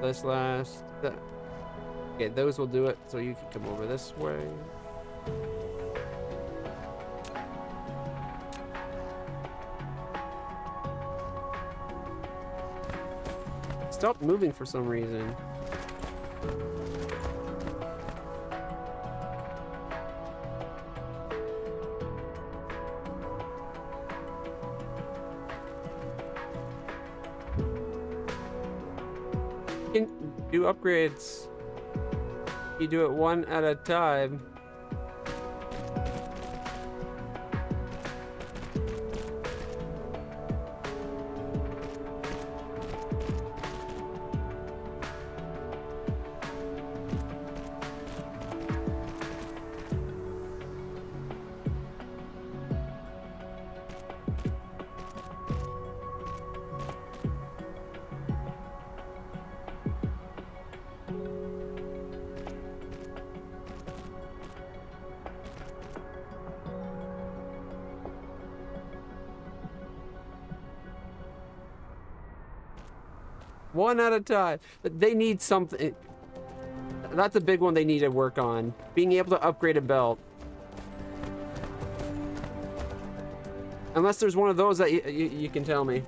Speaker 1: This last... Okay, those will do it, so you can come over this way. Stop moving for some reason. You can do upgrades. You do it one at a time. One at a time. They need something. That's a big one they need to work on. Being able to upgrade a belt. Unless there's one of those that you can tell me.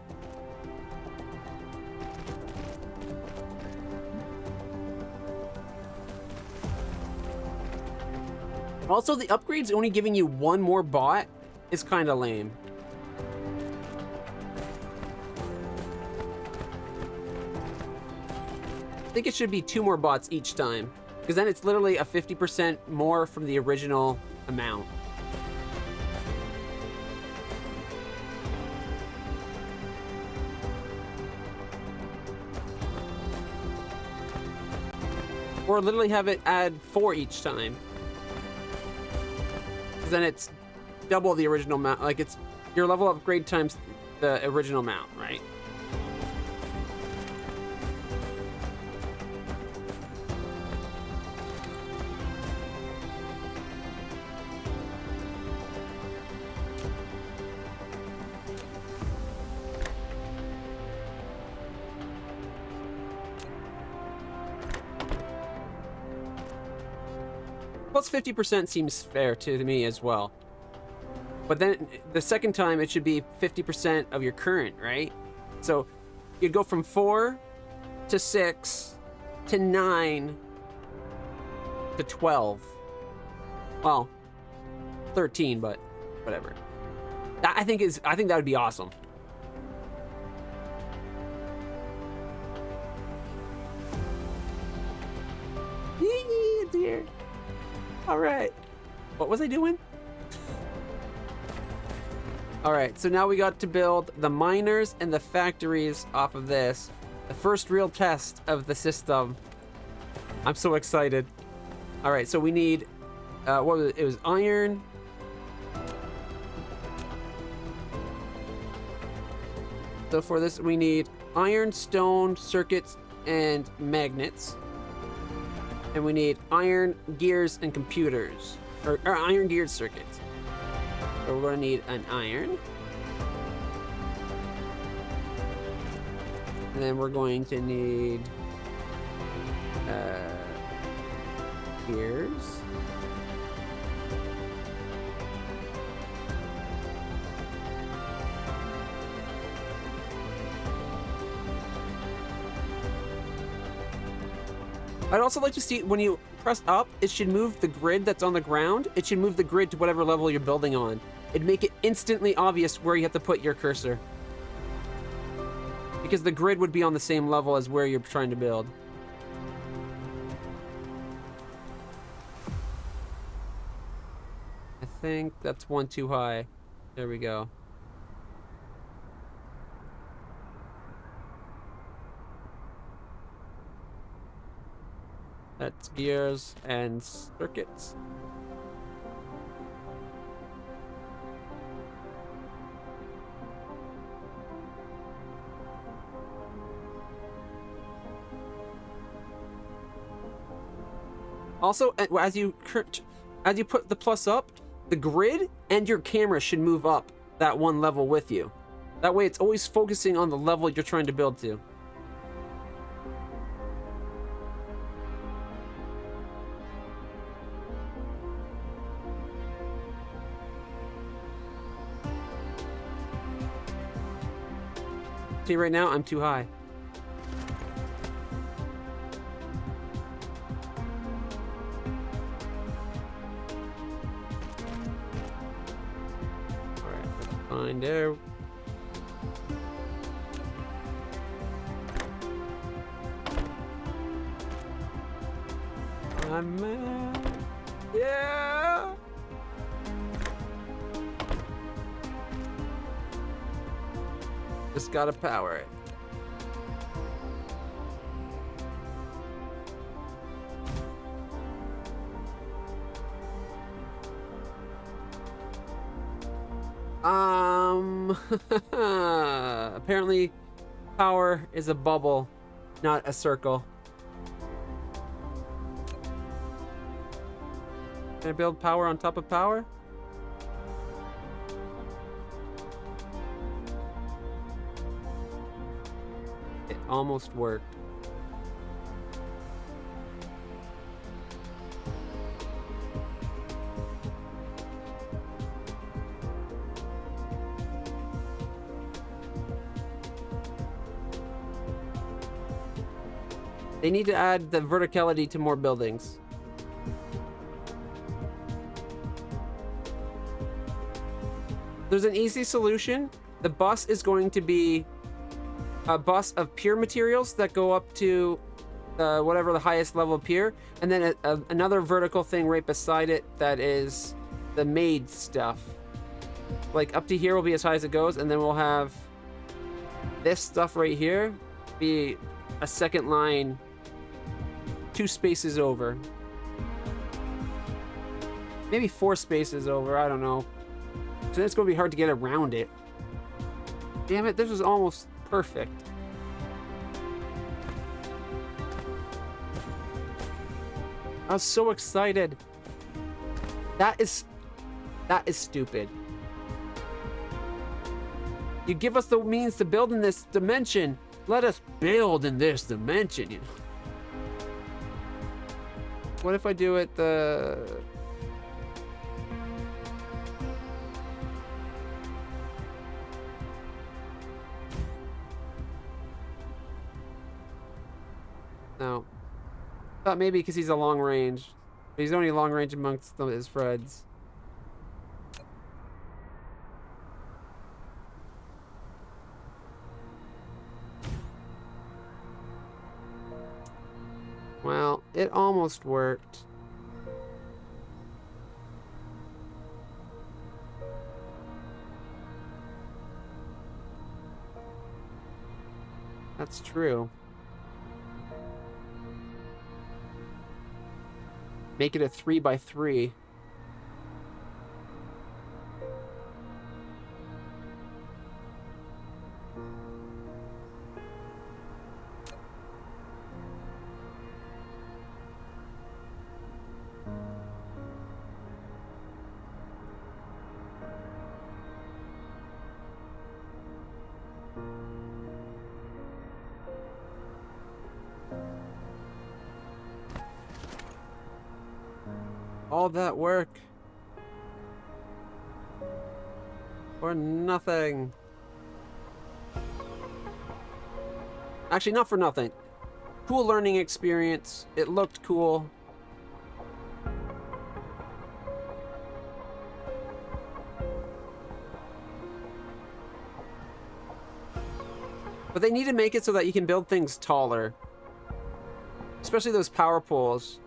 Speaker 1: Also, the upgrade's only giving you one more bot is kind of lame. I think it should be 2 more bots each time, because then it's literally a 50% more from the original amount. Or literally have it add 4 each time. Because then it's double the original mount. Like, it's your level upgrade times the original mount, right? Plus 50% seems fair to me as well. But then the second time it should be 50% of your current, right? So you'd go from 4 to 6 to 9 to 12. Well, 13, but whatever. I think that would be awesome. Dear. All right. What was I doing? All right, so now we got to build the miners and the factories off of this. The first real test of the system. I'm so excited. All right, so we need, what was it? It was iron. So for this, we need iron, stone, circuits, and magnets. And we need iron, gears, and computers. Or iron geared circuits. So we're going to need an iron. And then we're going to need gears. I'd also like to see when you press up, it should move the grid that's on the ground. It should move the grid to whatever level you're building on. It'd make it instantly obvious where you have to put your cursor. Because the grid would be on the same level as where you're trying to build. I think that's one too high. There we go. That's gears and circuits. Also, as you put the plus up, the grid and your camera should move up that one level with you. That way it's always focusing on the level you're trying to build to. See, right now I'm too high. Alright, that's fine there. I'm mad. Yeah! Just gotta power it. Apparently power is a bubble, not a circle. Can I build power on top of power? It almost worked. They need to add the verticality to more buildings. There's an easy solution. The bus is going to be a bus of pure materials that go up to whatever the highest level of pure, and then another vertical thing right beside it that is the made stuff. Like up to here will be as high as it goes, and then we'll have this stuff right here be a second line 2 spaces over. Maybe 4 spaces over, I don't know. So it's going to be hard to get around it. Damn it, this was almost perfect. I was so excited. That is stupid. You give us the means to build in this dimension. Let us build in this dimension. You know? What if I do it the... No. Thought maybe because he's a long range. But he's only long range amongst his friends. Well, it almost worked. That's true. Make it a 3x3. All that work for nothing. Actually, not for nothing. Cool learning experience. It looked cool. But they need to make it so that you can build things taller. Especially those power poles.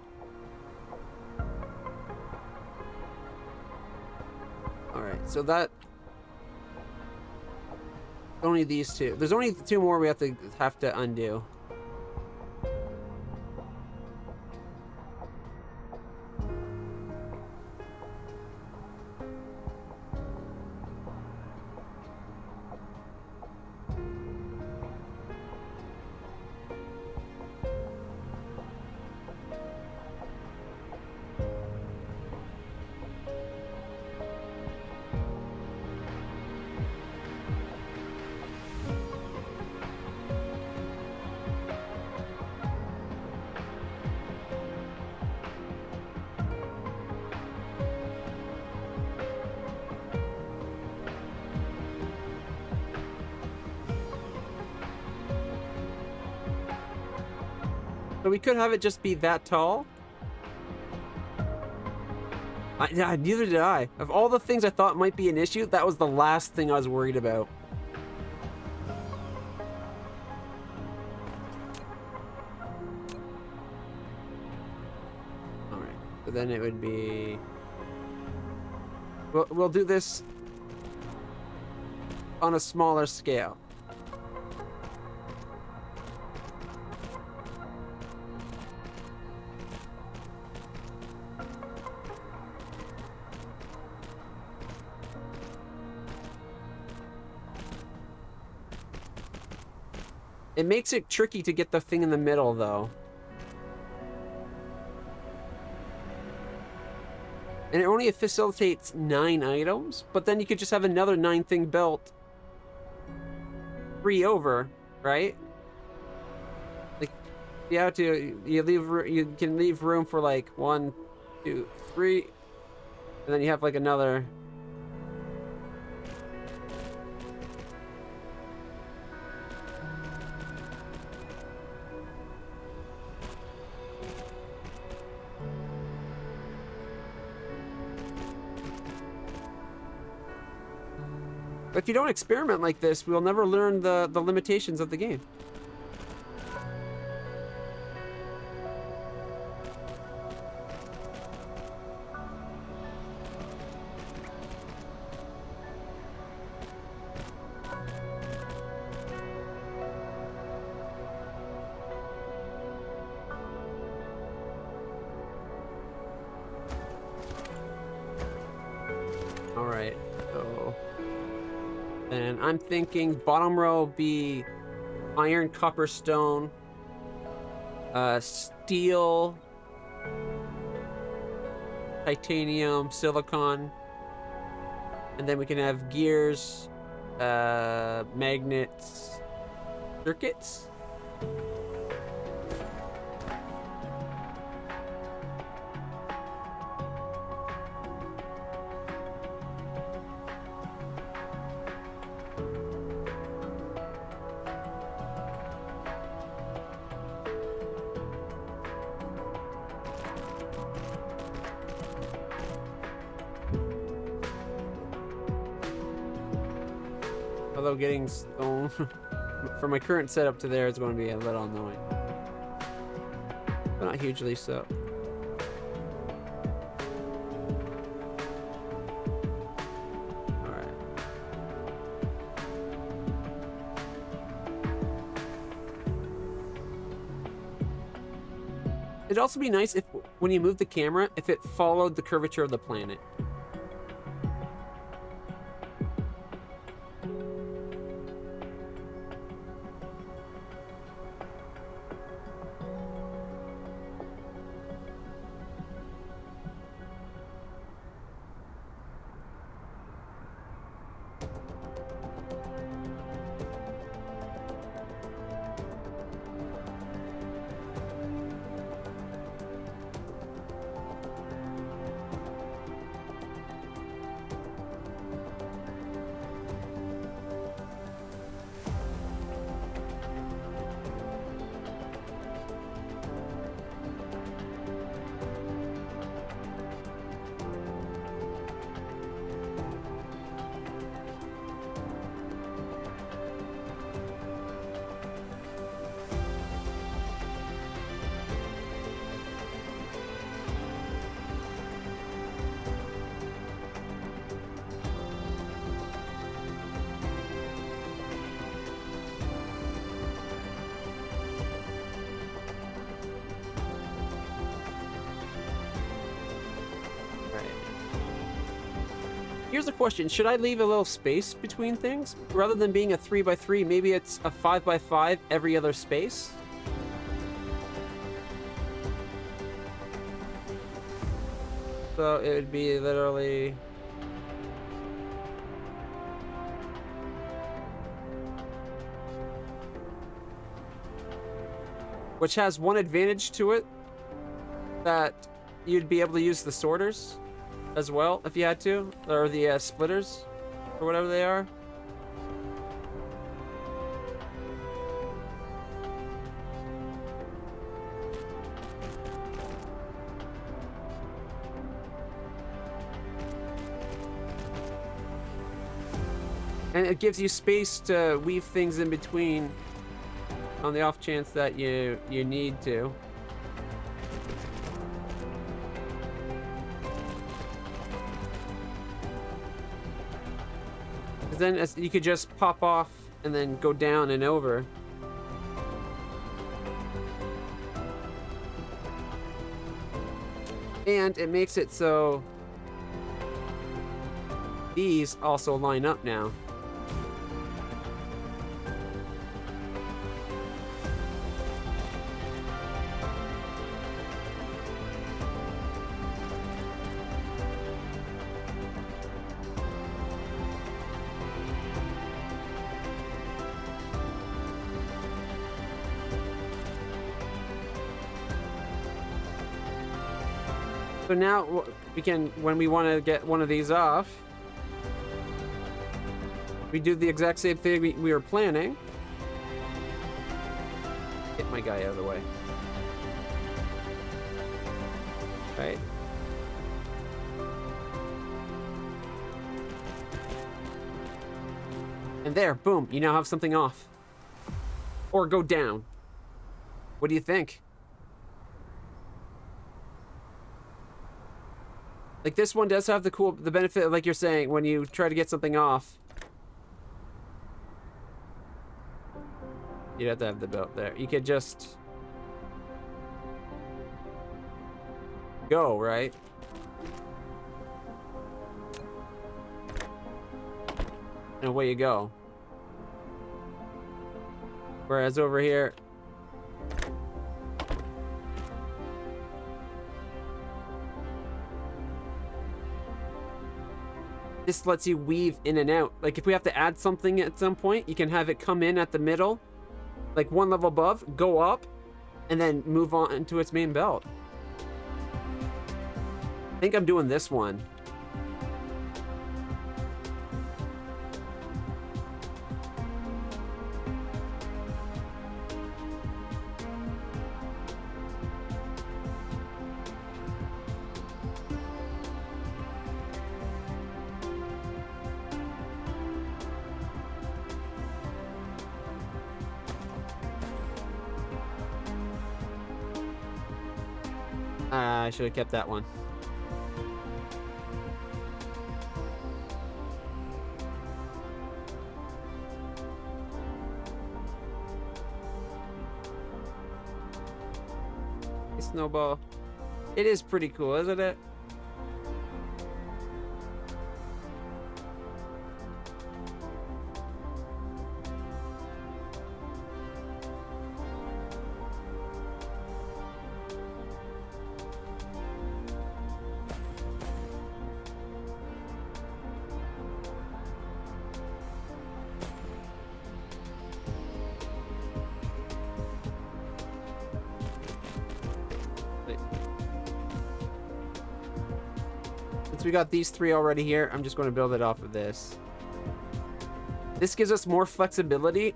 Speaker 1: So that only these two. There's only 2 more we have to undo. So we could have it just be that tall. Neither did I. Of all the things I thought might be an issue, that was the last thing I was worried about. Alright, so then it would be... We'll do this on a smaller scale. It makes it tricky to get the thing in the middle, though. And it only facilitates 9 items, but then you could just have another 9 thing built. 3 over, right? Like, you have to, you can leave room for like 1, 2, 3, and then you have like another. But if you don't experiment like this, we'll never learn the limitations of the game. Alright, so... And I'm thinking bottom row be iron, copper, stone, steel, titanium, silicon, and then we can have gears, magnets, circuits. Although getting stone from my current setup to there is going to be a little annoying. But not hugely so. Alright. It'd also be nice if, when you move the camera, if it followed the curvature of the planet. Here's a question. Should I leave a little space between things? Rather than being a 3x3, maybe it's a 5x5 every other space? So it would be literally... Which has one advantage to it, that you'd be able to use the sorters as well if you had to, or the splitters, or whatever they are. And it gives you space to weave things in between on the off chance that you need to. Then you could just pop off and then go down and over. And it makes it so these also line up now. So now we can, when we want to get one of these off, we do the exact same thing we were planning. Get my guy out of the way. Right. And there, boom, you now have something off. Or go down. What do you think? Like, this one does have the benefit, like you're saying, when you try to get something off. You'd have to have the belt there. You could just go, right? and away you go. Whereas over here, this lets you weave in and out. Like if we have to add something at some point, you can have it come in at the middle, like one level above, go up, and then move on into its main belt. I think I'm doing this one. I should have kept that one. Snowball. It is pretty cool, isn't it? We got these three already here. I'm just going to build it off of this. This gives us more flexibility,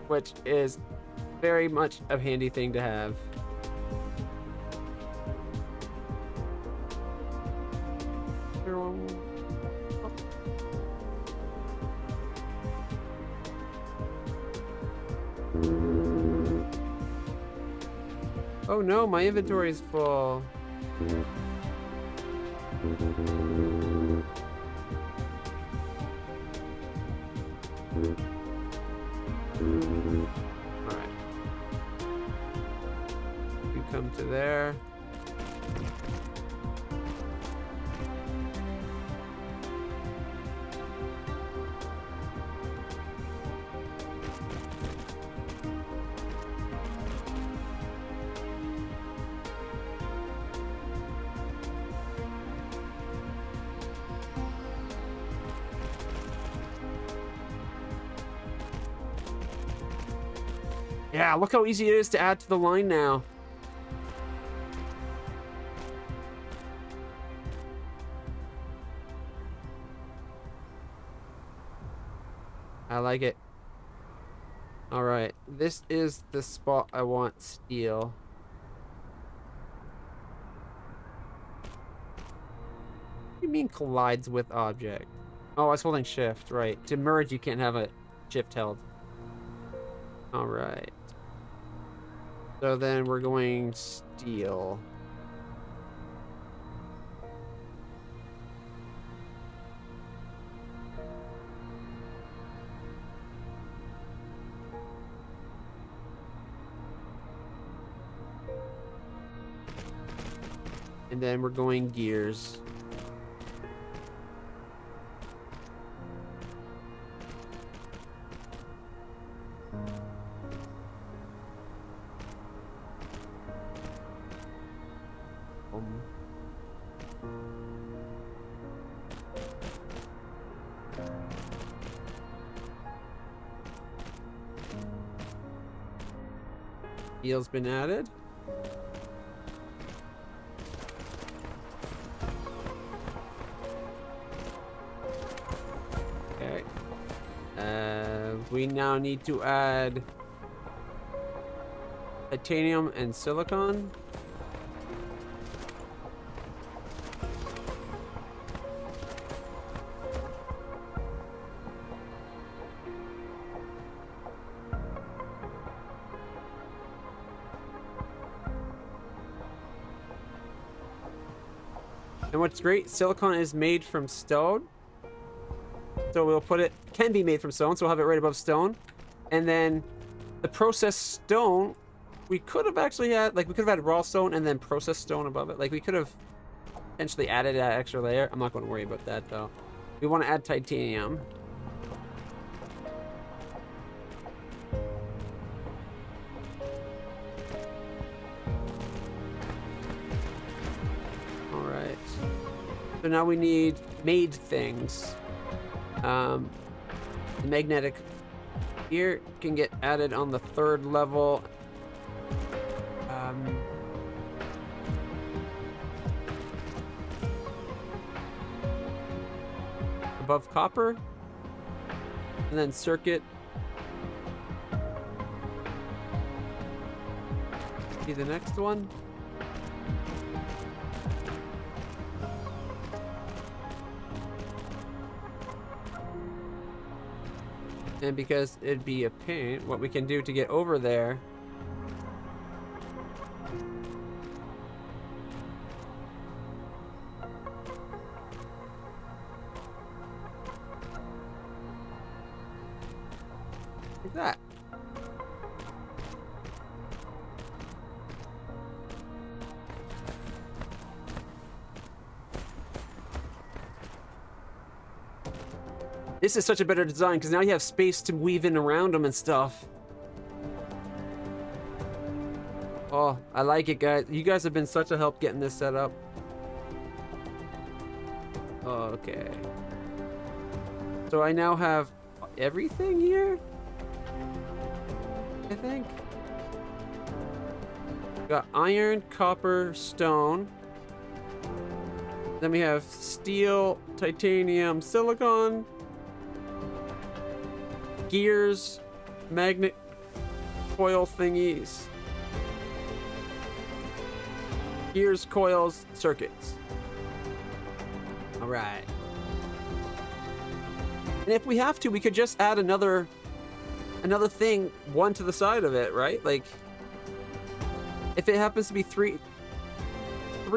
Speaker 1: which is very much a handy thing to have. Oh no, my inventory is full. Alright. You come to there. Yeah, look how easy it is to add to the line now. I like it. All right, this is the spot I want steel. What do you mean collides with object? Oh, I was holding shift, right. To merge, you can't have a shift held. All right. So then we're going steel. And then we're going gears. Steel's been added. Okay. We now need to add titanium and silicon. And what's great, silicon is made from stone. So we'll put it, can be made from stone, so we'll have it right above stone. And then the processed stone, we could have actually had, like we could have had raw stone and then processed stone above it. Like we could have potentially added that extra layer. I'm not going to worry about that though. We want to add titanium. So now we need made things. The magnetic here can get added on the 3rd level. Above copper. And then circuit. Be the next one. And because it'd be a pain, what we can do to get over there like that. This is such a better design because now you have space to weave in around them and stuff. Oh, I like it, guys. You guys have been such a help getting this set up. Okay. So I now have everything here? I think. Got iron, copper, stone. Then we have steel, titanium, silicon. Gears, magnet coil thingies. Gears, coils, circuits. All right. And if we have to, we could just add another thing, one to the side of it, right? Like, if it happens to be three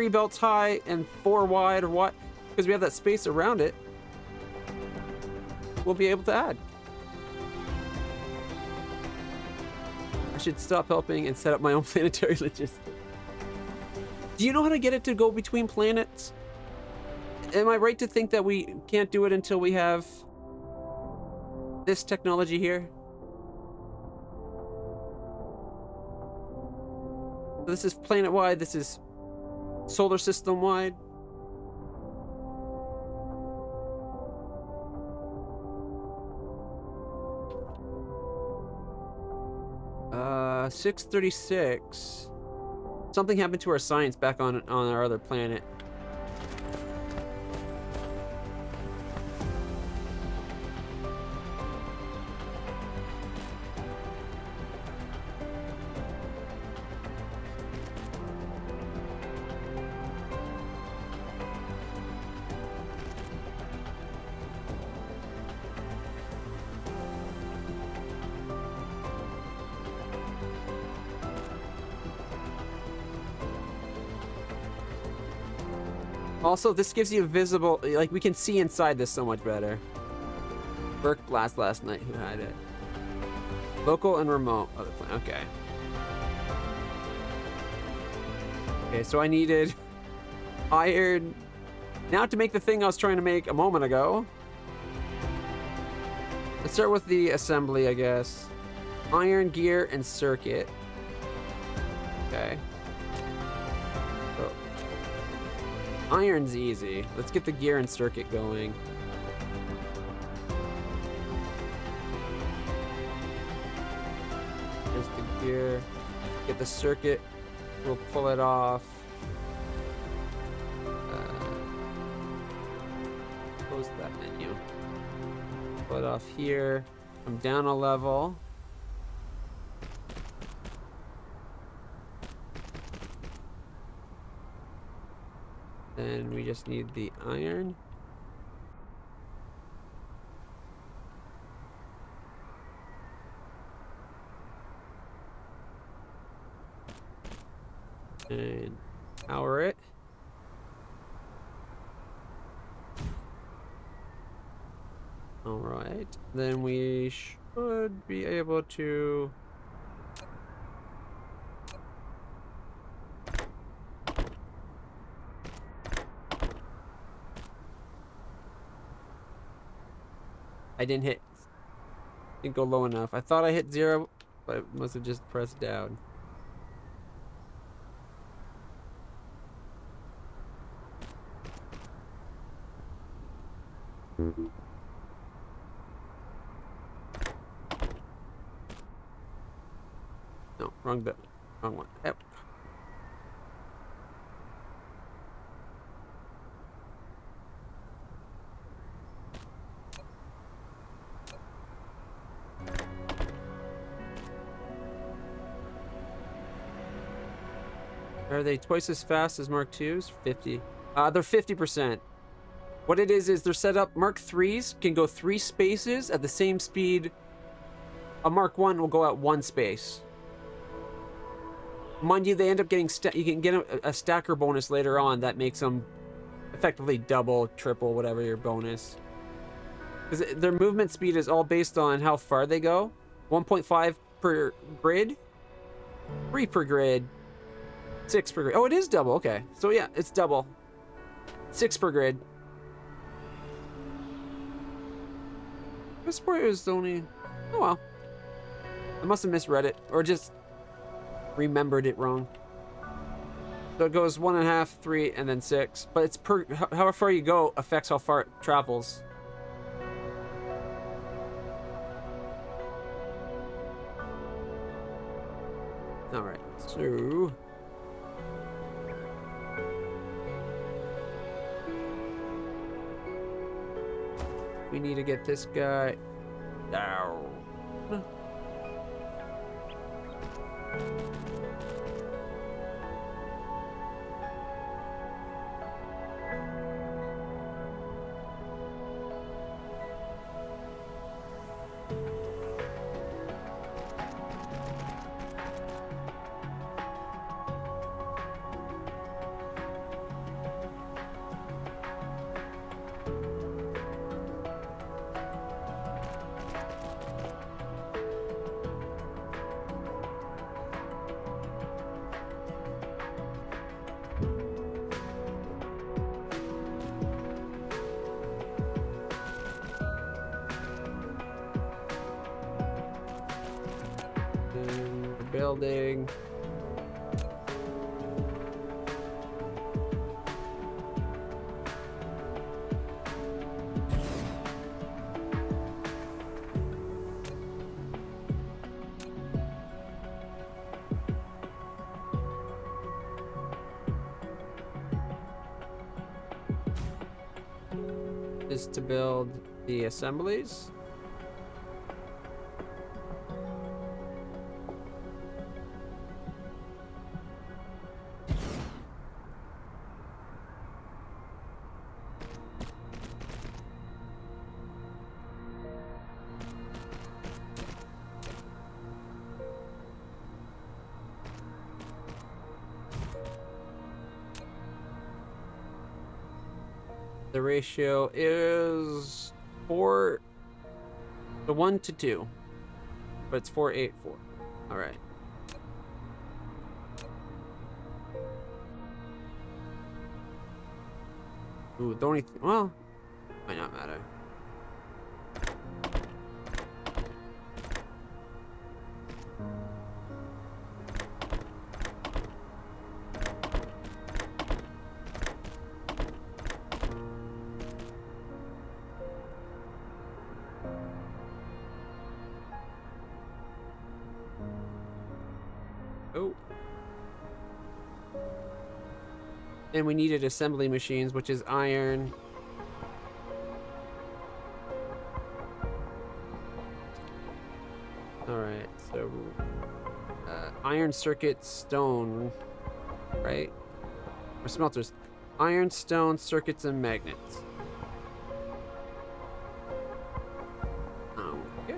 Speaker 1: belts high and 4 wide or what, because we have that space around it, we'll be able to add. I should stop helping and set up my own planetary logistics. Do you know how to get it to go between planets? Am I right to think that we can't do it until we have this technology here? So this is planet-wide, this is solar system-wide. 636. Something happened to our science back on our other planet. Also, this gives you a visible, like, we can see inside this so much better. Burke Blast last night, who had it? Local and remote. Other plan. Okay. Okay, so I needed iron. Now to make the thing I was trying to make a moment ago. Let's start with the assembly, I guess. Iron, gear, and circuit. Okay. Iron's easy. Let's get the gear and circuit going. There's the gear. Get the circuit. We'll pull it off. Close that menu. Pull it off here. I'm down a level. Then we just need the iron. And power it. All right. Then we should be able to didn't go low enough. I thought I hit 0, but it must have just pressed down. No, wrong bit. Wrong one. Yep. Are they twice as fast as Mark IIs? 50. They're 50%. What it is they're set up. Mark IIIs can go 3 spaces at the same speed. A Mark I will go at 1 space. Mind you, they end up getting you can get a stacker bonus later on that makes them effectively double, triple, whatever your bonus. Because their movement speed is all based on how far they go. 1.5 per grid, 3 per grid, 6 per grid. Oh, it is double. Okay, so yeah, it's double. 6 per grid. This part is only. Oh well. I must have misread it or just remembered it wrong. So it goes 1.5, 3, and then 6. But it's per how far you go affects how far it travels. All right, so we need to get this guy down. Building. Is to build the assemblies. The ratio is 4 to 1 to 2, but it's 484. All right. Ooh, the only well, might not matter. Oh. And we needed assembly machines, which is iron. Alright, so iron circuit stone, right? Or smelters. Iron, stone, circuits, and magnets. Okay.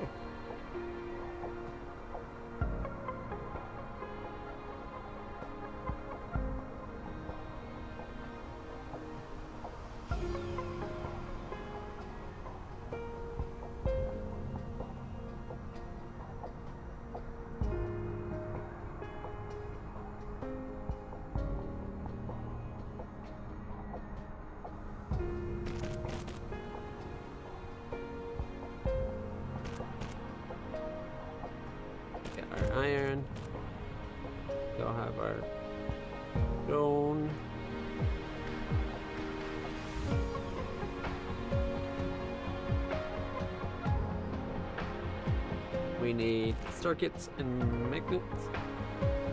Speaker 1: We need circuits and magnets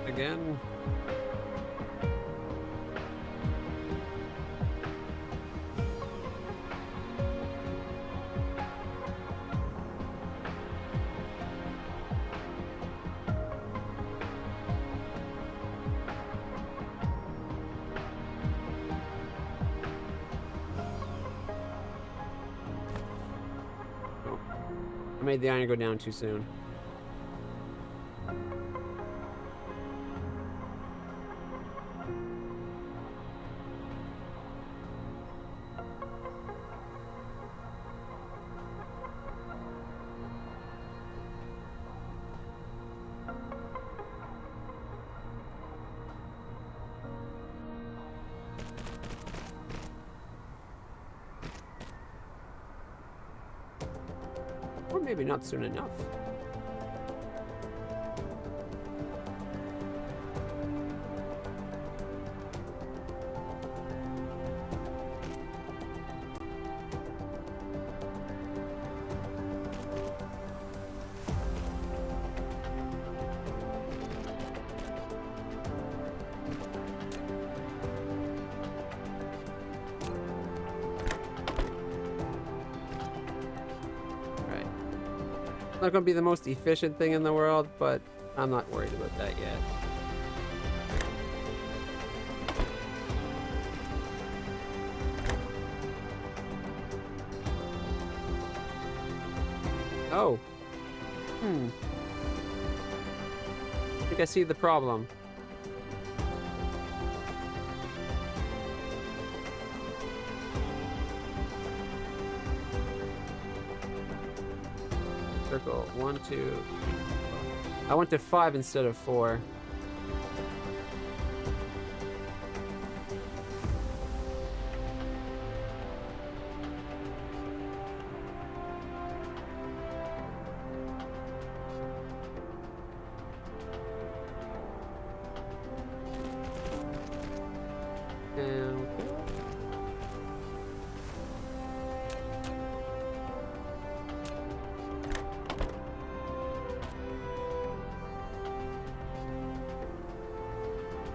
Speaker 1: again. I made the iron go down too soon. Or maybe not soon enough. Not going to be the most efficient thing in the world, but I'm not worried about that yet. Oh. I think I see the problem. Circle 1, 2. I went to 5 instead of 4.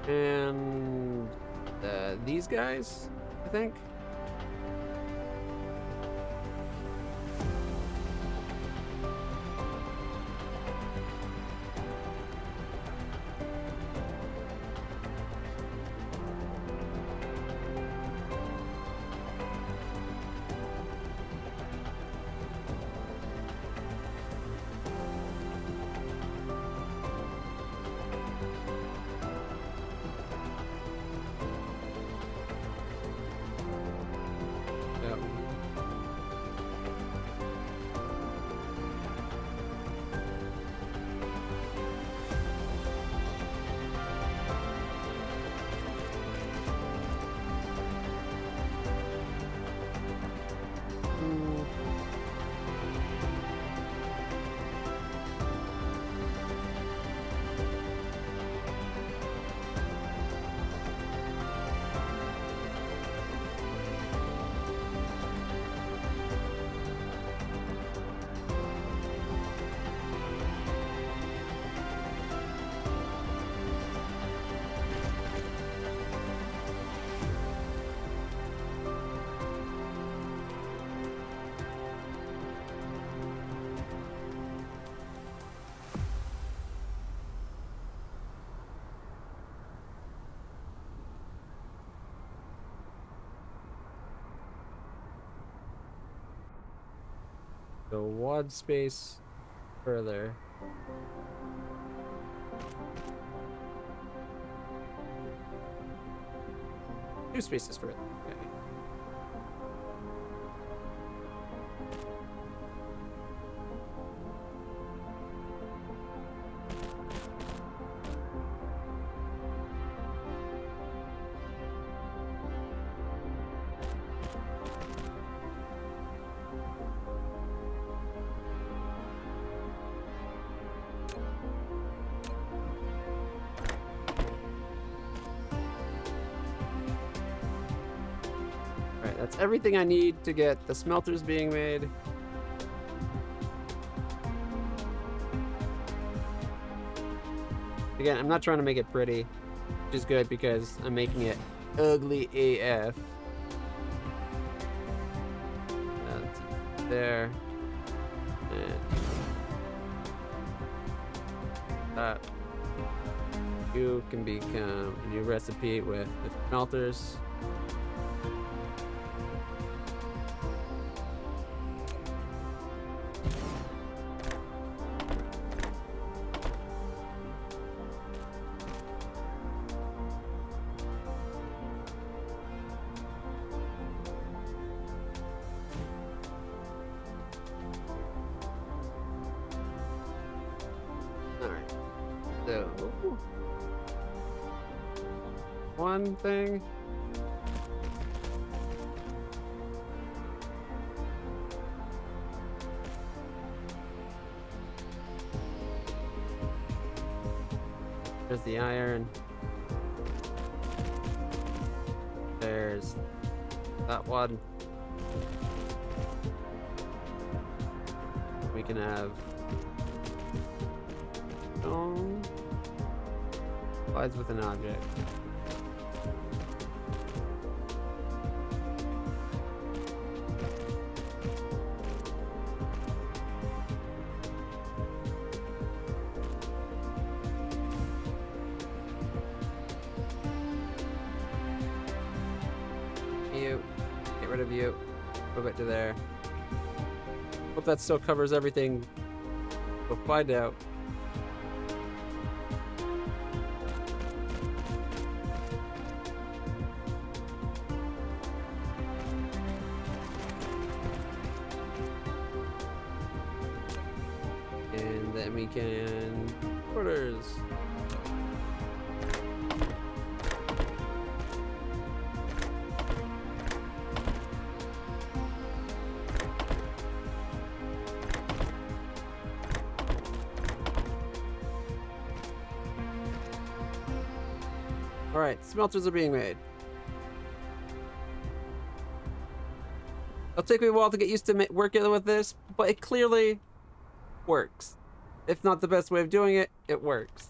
Speaker 1: And these guys, I think. Go wad space further. Two spaces further. Okay. That's everything I need to get the smelters being made. Again, I'm not trying to make it pretty, which is good because I'm making it ugly AF. That's there. And that. You can become a new recipe with the smelters. Alright. So one thing. There's the iron. There's that one. We can have stone collides with an object. You. Get rid of you. Move it to there. Hope that still covers everything. We'll find out. And then we can orders. All right, smelters are being made. It'll take me a while to get used to working with this, but it clearly works. If not the best way of doing it, it works.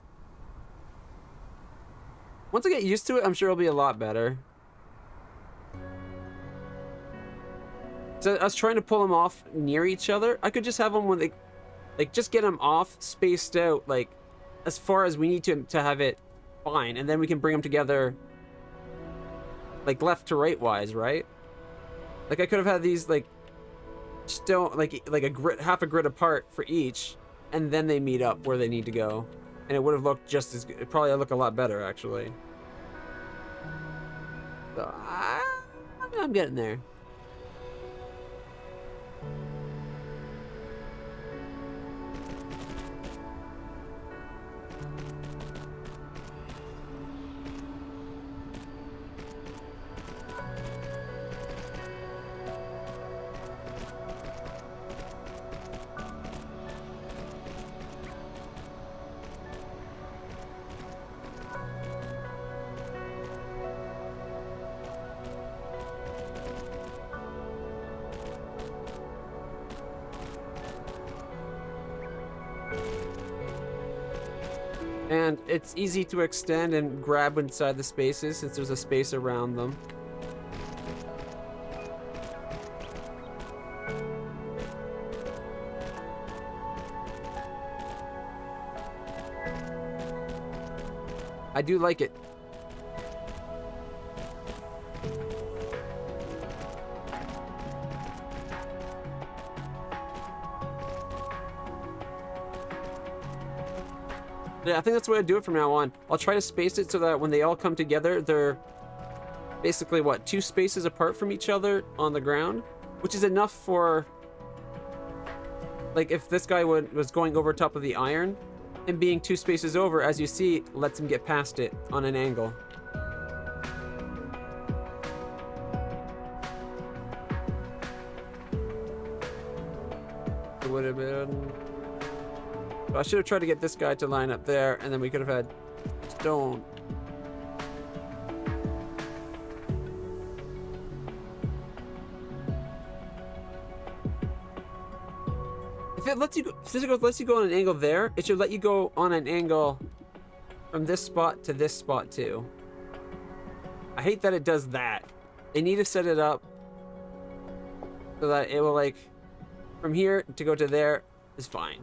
Speaker 1: Once I get used to it, I'm sure it'll be a lot better. So I was trying to pull them off near each other. I could just have them when they, like, just get them off, spaced out, like, as far as we need to have it fine, and then we can bring them together, like, left to right wise, right? Like, I could have had these, like, stone, like a grid, half a grid apart for each, and then they meet up where they need to go, and it would have looked just as good. It probably look a lot better, actually. So I'm getting there. And it's easy to extend and grab inside the spaces since there's a space around them. I do like it. Yeah, I think that's the way I do it from now on. I'll try to space it so that when they all come together, they're basically, what, 2 spaces apart from each other on the ground? Which is enough for, like, if this guy was going over top of the iron, and being 2 spaces over, as you see, lets him get past it on an angle. It would have been... I should have tried to get this guy to line up there, and then we could have had stone. If it lets you go, if this lets you go on an angle there, it should let you go on an angle from this spot to this spot too. I hate that it does that. They need to set it up so that it will, like, from here to go to there is fine.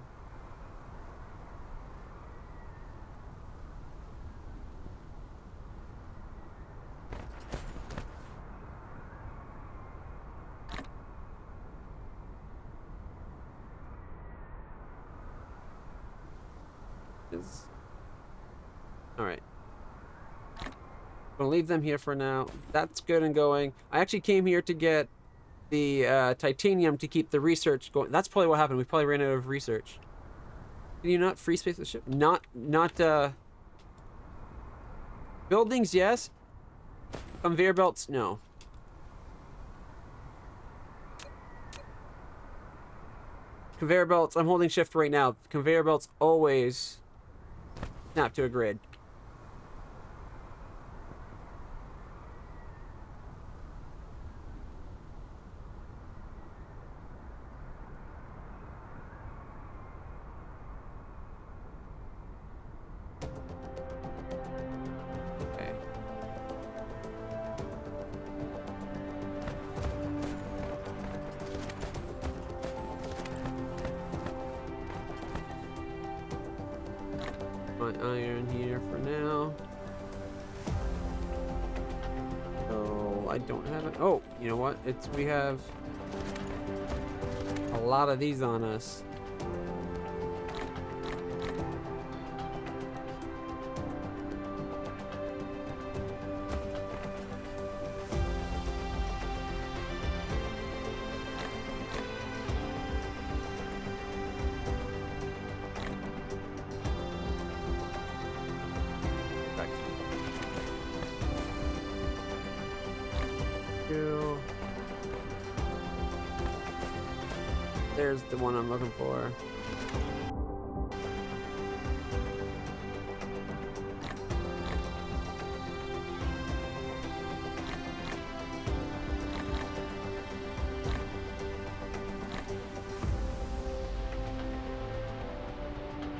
Speaker 1: All right. Gonna leave them here for now. That's good and going. I actually came here to get the titanium to keep the research going. That's probably what happened. We probably ran out of research. Can you not free space the ship? Not buildings, yes. Conveyor belts, no. Conveyor belts, I'm holding shift right now. Conveyor belts always snap to a grid. Iron here for now. So I don't have it. Oh, you know what? We have a lot of these on us. There's the one I'm looking for.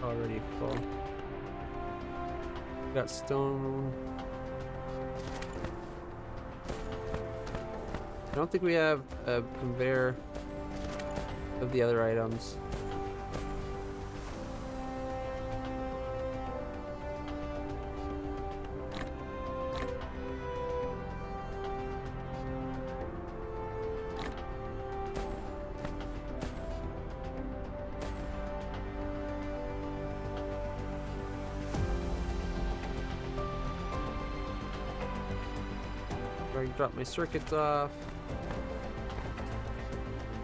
Speaker 1: Already full. Got stone. I don't think we have a conveyor of the other items. Already dropped my circuits off.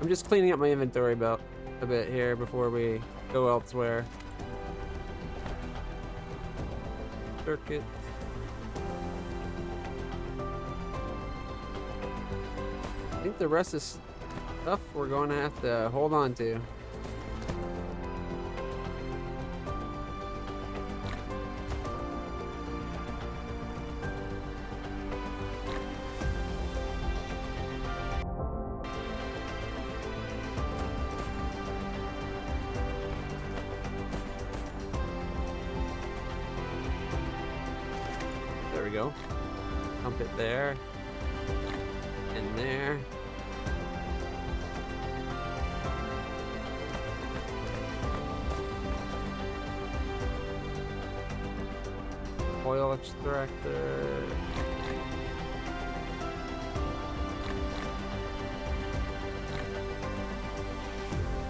Speaker 1: I'm just cleaning up my inventory belt a bit here before we go elsewhere. Circuit. I think the rest is stuff we're going to have to hold on to. There we go. Pump it there. And there. Oil extractor.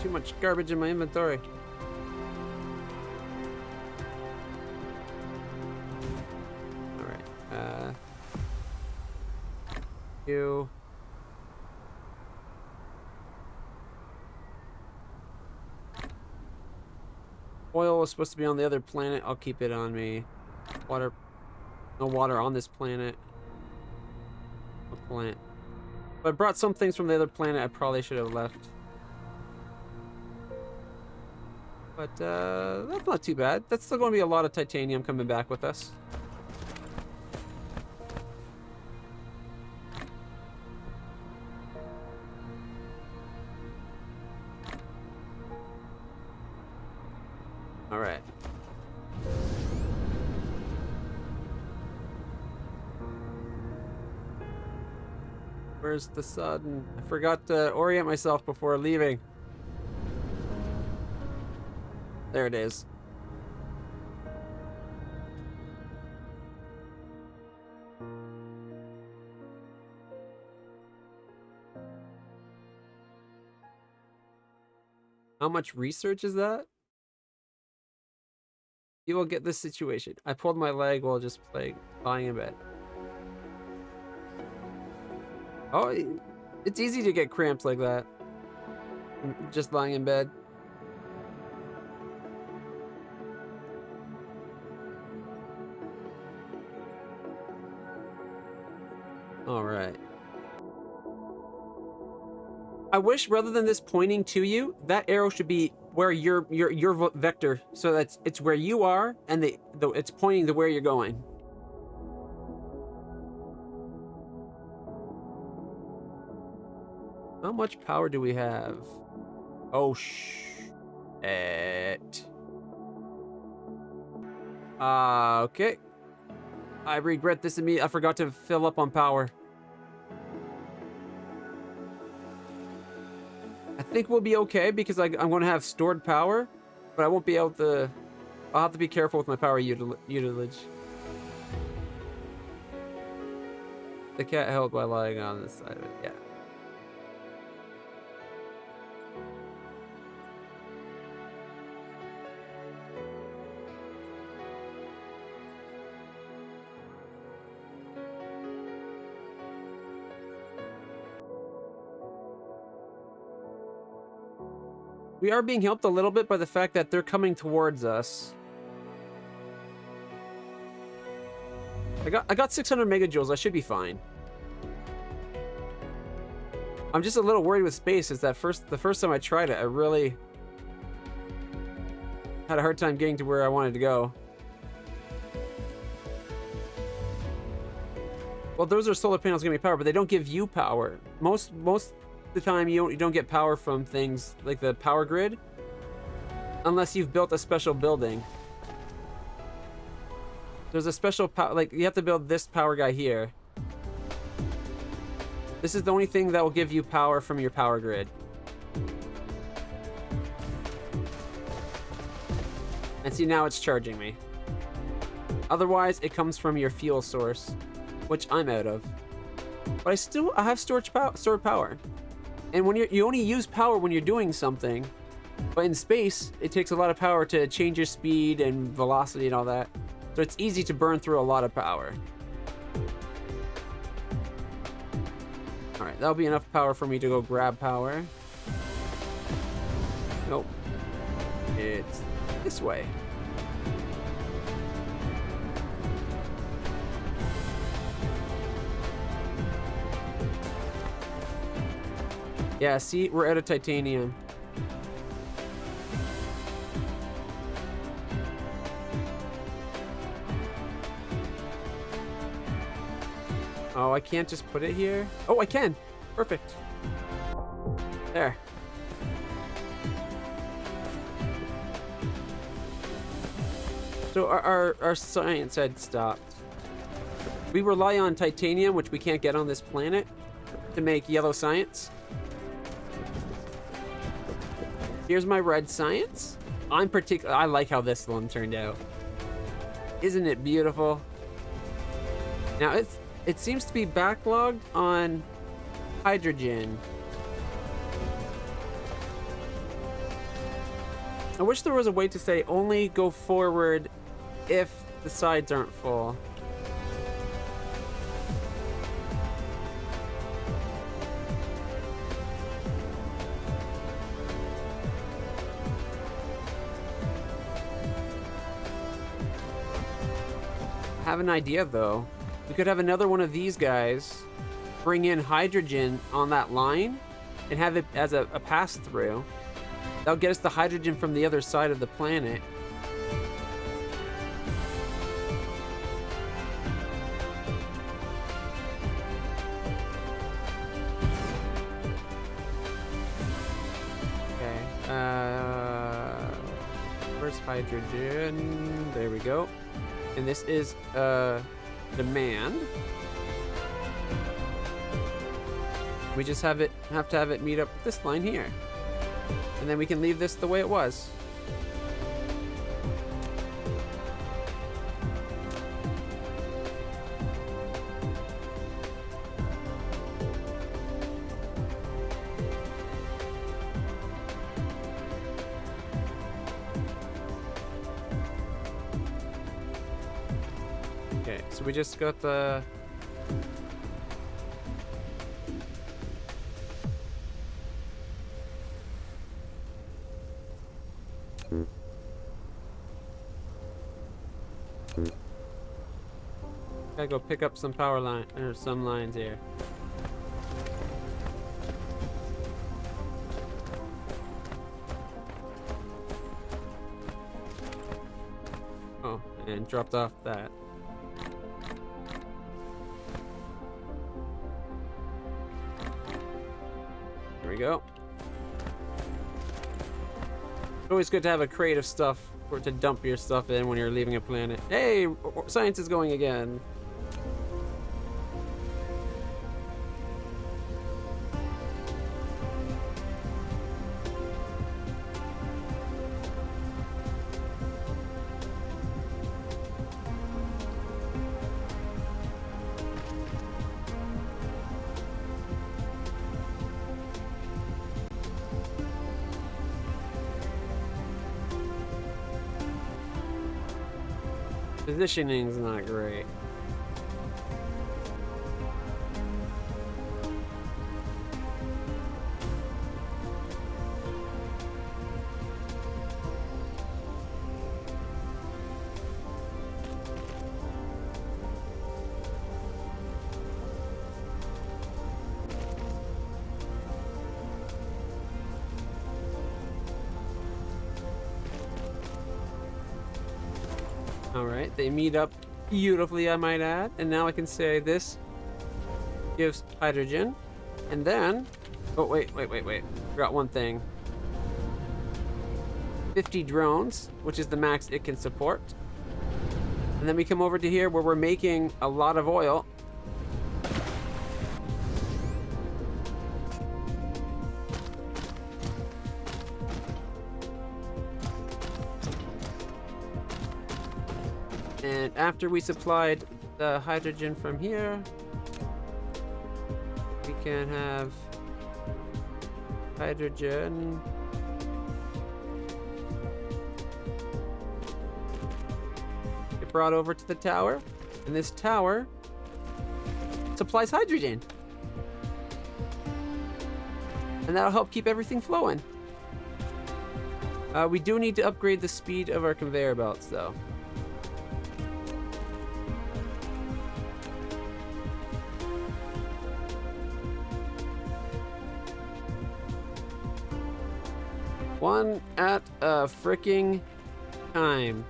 Speaker 1: Too much garbage in my inventory. You. Oil was supposed to be on the other planet. I'll keep it on me. Water. No water on this planet. What planet? If I brought some things from the other planet, I probably should have left. But that's not too bad. That's still going to be a lot of titanium coming back with us. All right. Where's the sun? I forgot to orient myself before leaving. There it is. How much research is that? You will get this situation. I pulled my leg while just lying in bed. Oh, it's easy to get cramps like that. Just lying in bed. All right. I wish rather than this pointing to you, that arrow should be where your vector, so that it's where you are, and it's pointing to where you're going. How much power do we have? Oh shit. Okay. I regret this immediately. I forgot to fill up on power. I think we'll be okay because I'm going to have stored power, but I won't be able to. I'll have to be careful with my power utilage. The cat held by lying on this side of it. Yeah. We are being helped a little bit by the fact that they're coming towards us. I got 600 megajoules. I should be fine. I'm just a little worried with space. Is that the first time I tried it, I really had a hard time getting to where I wanted to go. Well, those are solar panels giving me power, but they don't give you power. Most the time you don't get power from things like the power grid unless you've built a special building. There's a special power, like you have to build this power guy here. This is the only thing that will give you power from your power grid. And see, now it's charging me. Otherwise it comes from your fuel source, which I'm out of, but I have stored power. And when you only use power when you're doing something, but in space, it takes a lot of power to change your speed and velocity and all that. So it's easy to burn through a lot of power. All right, that'll be enough power for me to go grab power. Nope. It's this way. Yeah, see, we're out of titanium. Oh, I can't just put it here? Oh, I can. Perfect. There. So our science had stopped. We rely on titanium, which we can't get on this planet, to make yellow science. Here's my red science. I like how this one turned out. Isn't it beautiful? Now it seems to be backlogged on hydrogen. I wish there was a way to say only go forward if the sides aren't full. I have an idea though. We could have another one of these guys bring in hydrogen on that line and have it as a pass-through. That'll get us the hydrogen from the other side of the planet. Okay. Where's hydrogen? There we go. And this is demand. We just have to have it meet up with this line here. And then we can leave this the way it was. Okay, so we just got the... Gotta go pick up some power line, or some lines here. Oh, and dropped off that. There we go. It's always good to have a crate of stuff or to dump your stuff in when you're leaving a planet. Hey, science is going again. Positioning's not great. Alright, they meet up beautifully, I might add. And now I can say this gives hydrogen. And then... Oh, wait. Forgot one thing. 50 drones, which is the max it can support. And then we come over to here where we're making a lot of oil. And after we supplied the hydrogen from here, we can have hydrogen get brought over to the tower, and this tower supplies hydrogen. And that'll help keep everything flowing. We do need to upgrade the speed of our conveyor belts, though. One at a fricking time.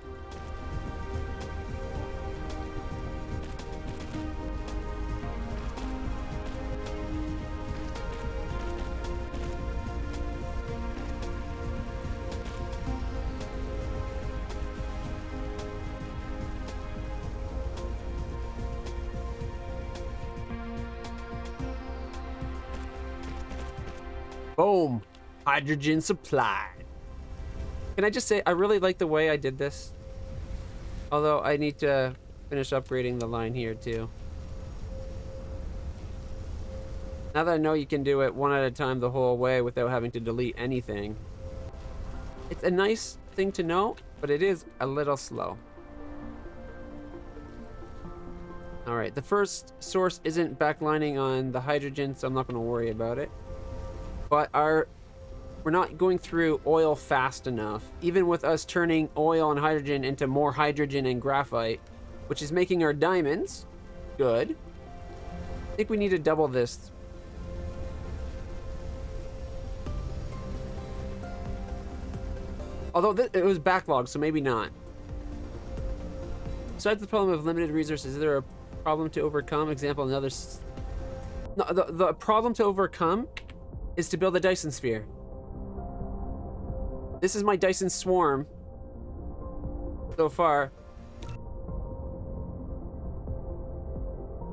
Speaker 1: Boom. Hydrogen supplied. Can I just say, I really like the way I did this. Although I need to finish upgrading the line here too. Now that I know you can do it one at a time the whole way without having to delete anything. It's a nice thing to know, but it is a little slow. Alright, the first source isn't backlining on the hydrogen, so I'm not going to worry about it. But we're not going through oil fast enough, even with us turning oil and hydrogen into more hydrogen and graphite, which is making our diamonds good. I think we need to double this. Although it was backlogged, so maybe not. Besides the problem of limited resources, is there a problem to overcome? Example, another... No, the problem to overcome is to build a Dyson sphere. This is my Dyson swarm so far.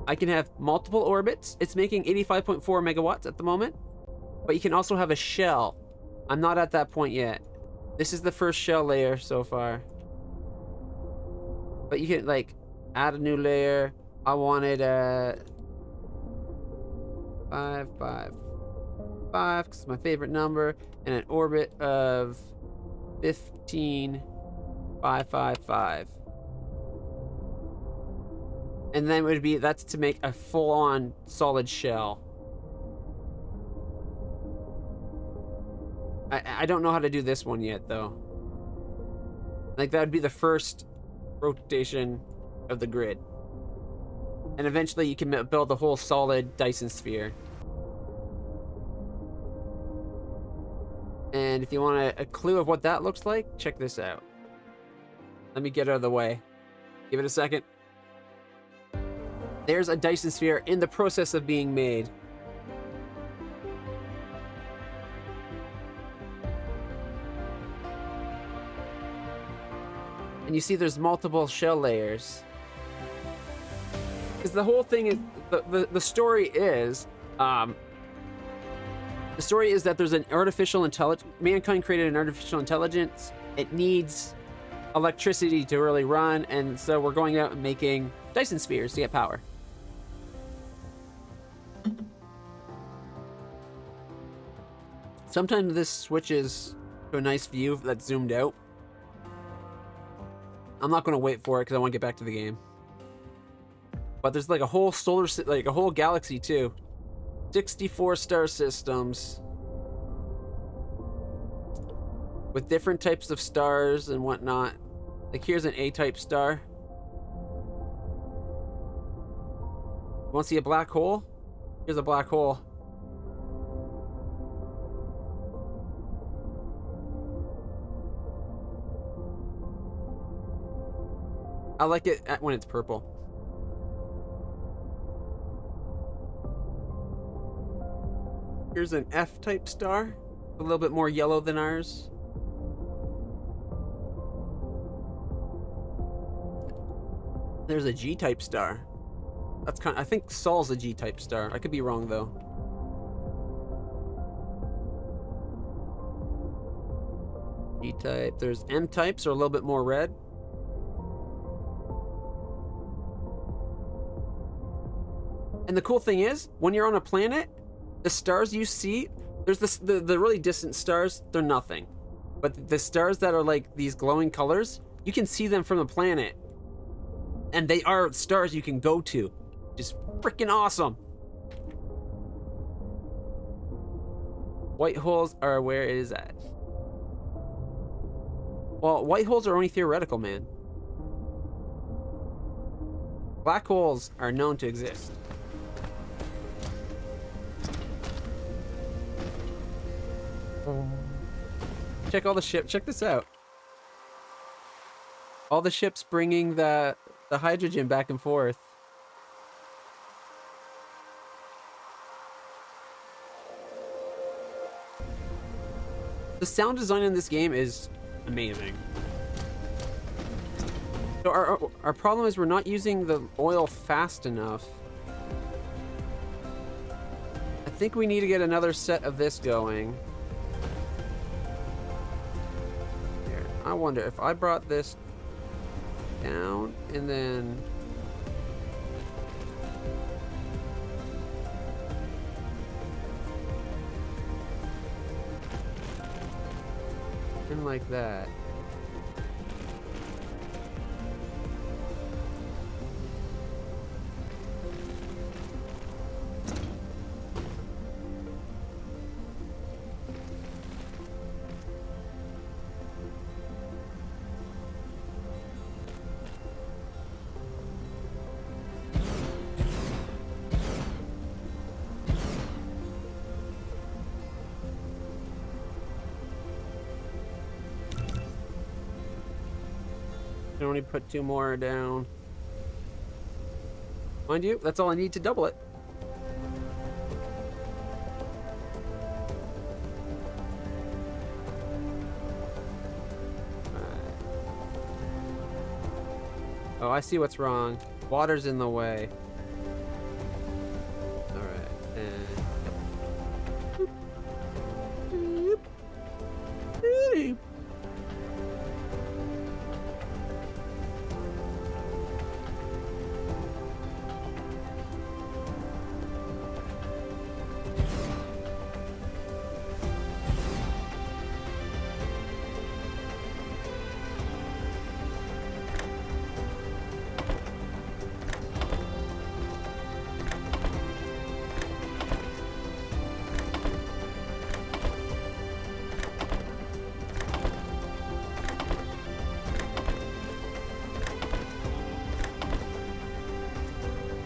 Speaker 1: I can have multiple orbits. It's making 85.4 megawatts at the moment. But you can also have a shell. I'm not at that point yet. This is the first shell layer so far. But you can, like, add a new layer. I wanted a 5, 5, 5, because it's my favorite number, and an orbit of 15, 5, 5, 5. And then it would be, that's to make a full-on solid shell. I don't know how to do this one yet, though. Like, that would be the first rotation of the grid. And eventually you can build a whole solid Dyson sphere. And if you want a clue of what that looks like, check this out. Let me get out of the way. Give it a second. There's a Dyson sphere in the process of being made. And you see there's multiple shell layers. Because the whole thing is, the story is, that there's an artificial intelligence, mankind created an artificial intelligence. It needs electricity to really run, and so we're going out and making Dyson spheres to get power. Sometimes this switches to a nice view that's zoomed out. I'm not going to wait for it because I want to get back to the game. But there's like a whole like a whole galaxy too. 64 star systems. With different types of stars and whatnot. Like here's an A-type star. You want to see a black hole? Here's a black hole. I like it when it's purple. Here's an F-type star, a little bit more yellow than ours. There's a G-type star. That's I think Sol's a G-type star. I could be wrong though. G-type. There's M-types, are a little bit more red. And the cool thing is, when you're on a planet, the stars you see, there's the really distant stars, they're nothing. But the stars that are like these glowing colors, you can see them from the planet. And they are stars you can go to. Just freaking awesome. White holes are where it is at. Well, white holes are only theoretical, man. Black holes are known to exist. Check all the ships. Check this out. All the ships bringing the hydrogen back and forth. The sound design in this game is amazing. So our problem is we're not using the oil fast enough. I think we need to get another set of this going. Here, I wonder if I brought this down and then like that. I only put 2 more down. Mind you, that's all I need to double it. Oh, I see what's wrong. Water's in the way. And yep. Boop.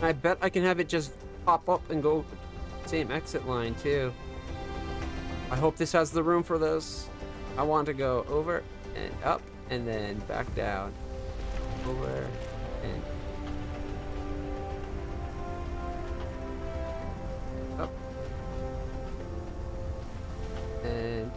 Speaker 1: I bet I can have it just pop up and go same exit line too. I hope this has the room for this. I want to go over and up and then back down. Over and up. And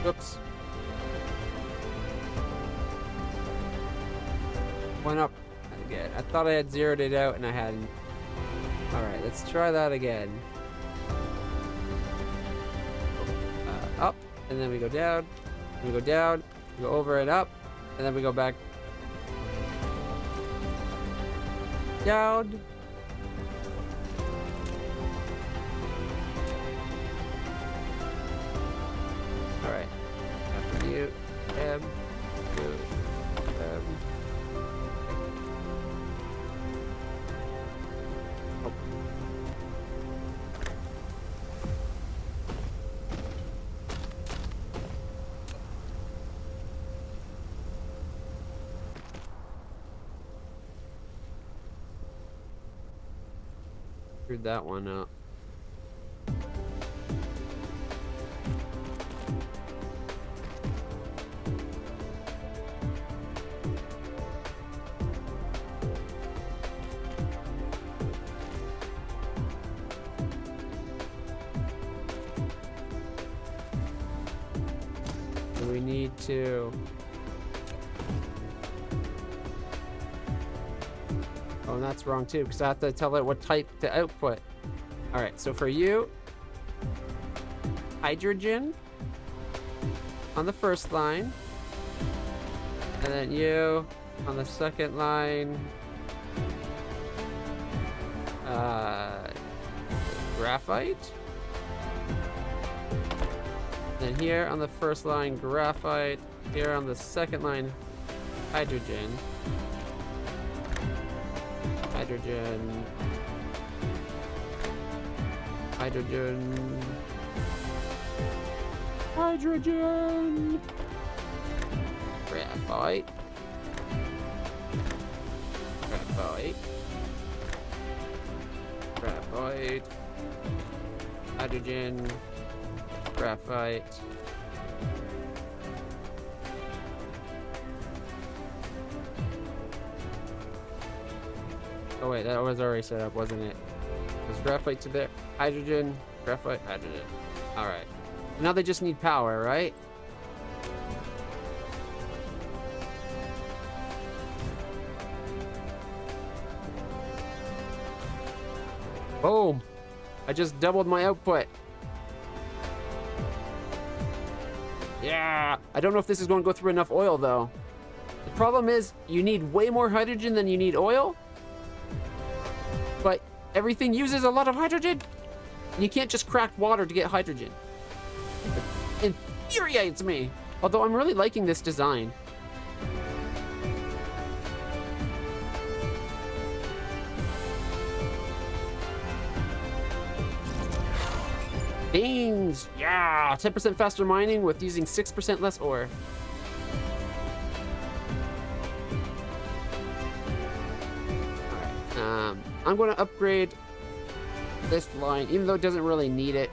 Speaker 1: oops. Went up again. I thought I had zeroed it out and I hadn't. Alright, let's try that again. Up, and then we go down. We go down, we go over and up, and then we go back down. Alright. After you, M, you, M. Oh. Screwed that one up. So we need to... Oh, and that's wrong too, because I have to tell it what type to output. Alright, so for you, hydrogen on the first line, and then you on the second line, graphite. Then here on the first line, graphite. Here on the second line, hydrogen. Hydrogen. Hydrogen. Hydrogen. Graphite. Graphite. Graphite. Hydrogen. Graphite. Oh wait, that was already set up, wasn't it? There's graphite to there. Hydrogen, graphite, hydrogen. Alright. Now they just need power, right? Boom! I just doubled my output. Yeah! I don't know if this is going to go through enough oil, though. The problem is, you need way more hydrogen than you need oil. But everything uses a lot of hydrogen. You can't just crack water to get hydrogen. It infuriates me. Although I'm really liking this design. Beans! Yeah! 10% faster mining with using 6% less ore. Alright, I'm going to upgrade this line, even though it doesn't really need it.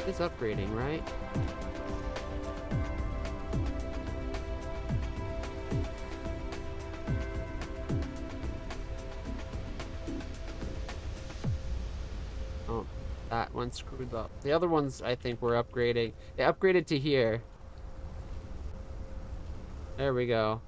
Speaker 1: It's upgrading, right? Oh, that one screwed up. The other ones, I think, were upgrading. They upgraded to here. There we go.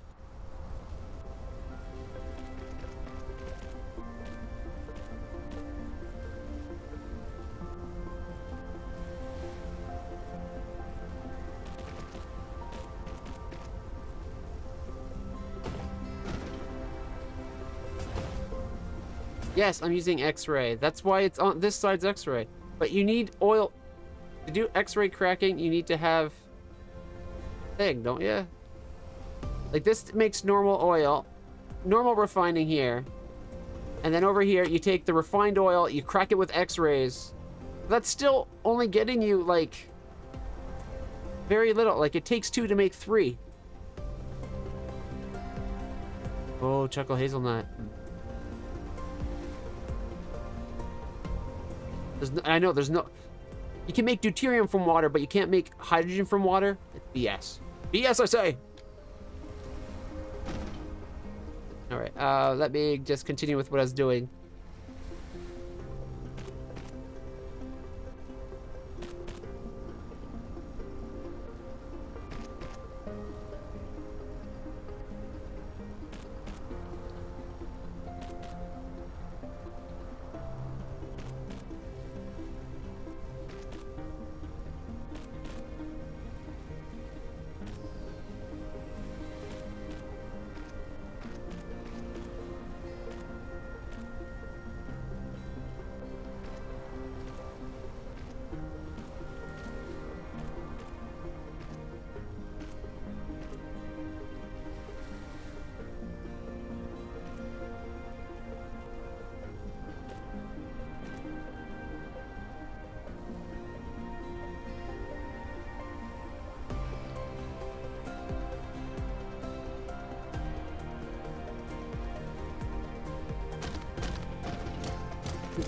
Speaker 1: Yes, I'm using X-ray. That's why it's on this side's X-ray. But you need oil to do X-ray cracking. You need to have thing, don't you? Like this makes normal oil, normal refining here, and then over here you take the refined oil, you crack it with X-rays. That's still only getting you like very little. Like it takes 2 to make 3. Oh, chocolate hazelnut. I know there's no... You can make deuterium from water, but you can't make hydrogen from water? It's BS. BS, I say! Alright, let me just continue with what I was doing.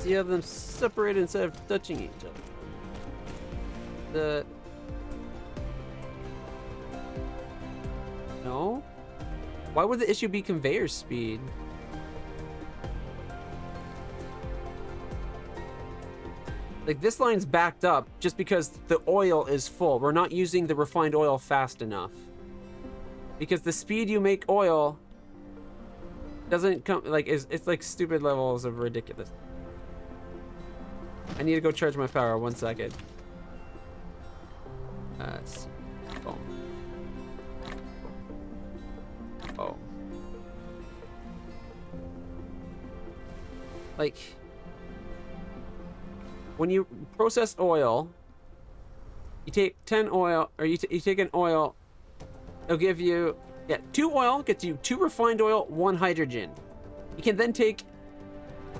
Speaker 1: You have them separated instead of touching each other. No? Why would the issue be conveyor speed? Like this line's backed up just because the oil is full. We're not using the refined oil fast enough. Because the speed you make oil doesn't come like it's like stupid levels of ridiculous. I need to go charge my power. 1 second. Boom. Oh. Like, when you process oil, you take 10 oil, or you take an oil, it'll give you, 2 oil gets you 2 refined oil, 1 hydrogen. You can then take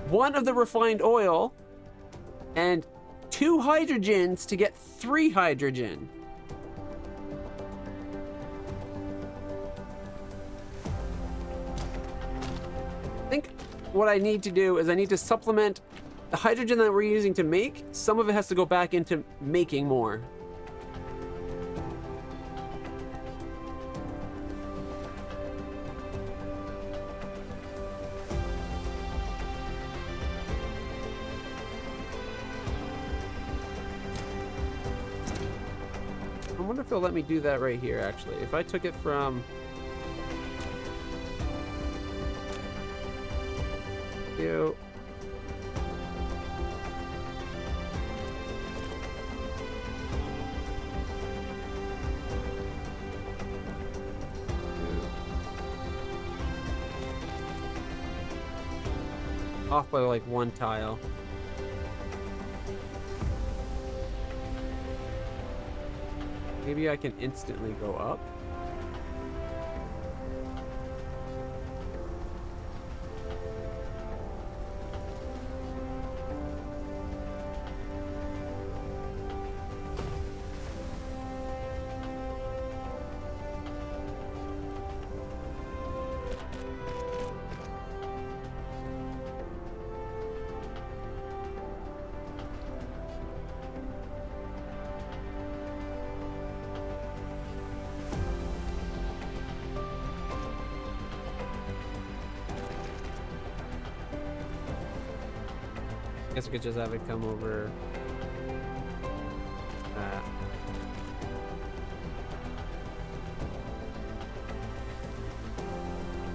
Speaker 1: 1 of the refined oil and 2 hydrogens to get 3 hydrogen. I think what I need to do is I need to supplement the hydrogen that we're using to make. Some of it has to go back into making more. I wonder if they'll let me do that right here, actually. If I took it from... You. Off by like one tile. Maybe I can instantly go up. Guess I could just have it come over that.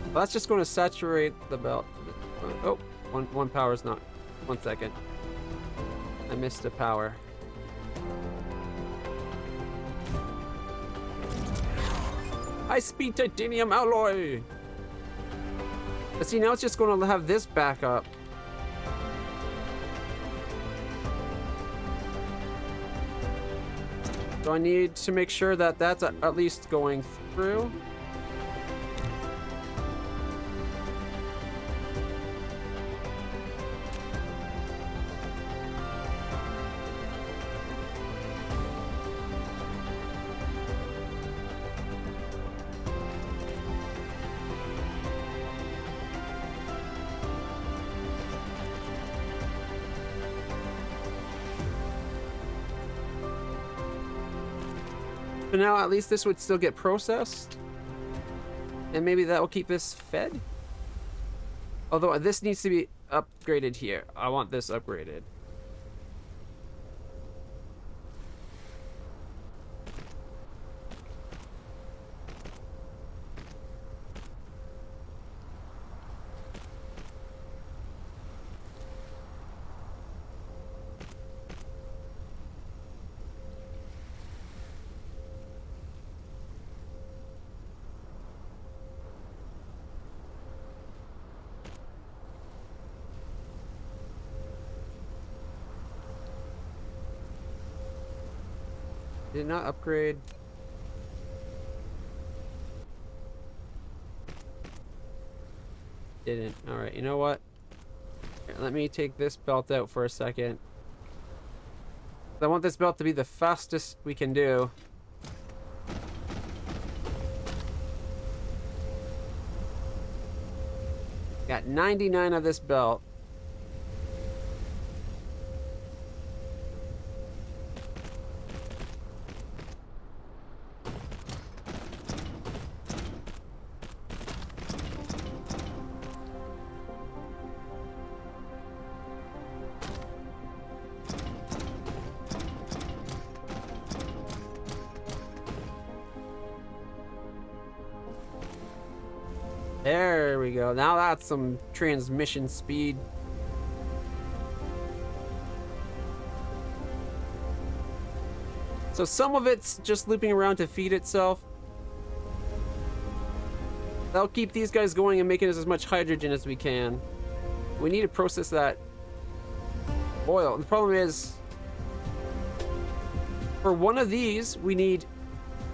Speaker 1: Well, that's just going to saturate the belt. Oh, one power is not. 1 second. I missed a power. High-speed titanium alloy! But see, now it's just going to have this back up. So I need to make sure that that's at least going through. So now at least this would still get processed. And maybe that will keep this fed. Although this needs to be upgraded here. I want this upgraded. Did not upgrade. Didn't. Alright, you know what? Here, let me take this belt out for a second. I want this belt to be the fastest we can do. Got 99 of this belt. There we go. Now that's some transmission speed. So some of it's just looping around to feed itself. That'll keep these guys going and making us as much hydrogen as we can. We need to process that oil. The problem is, for one of these, we need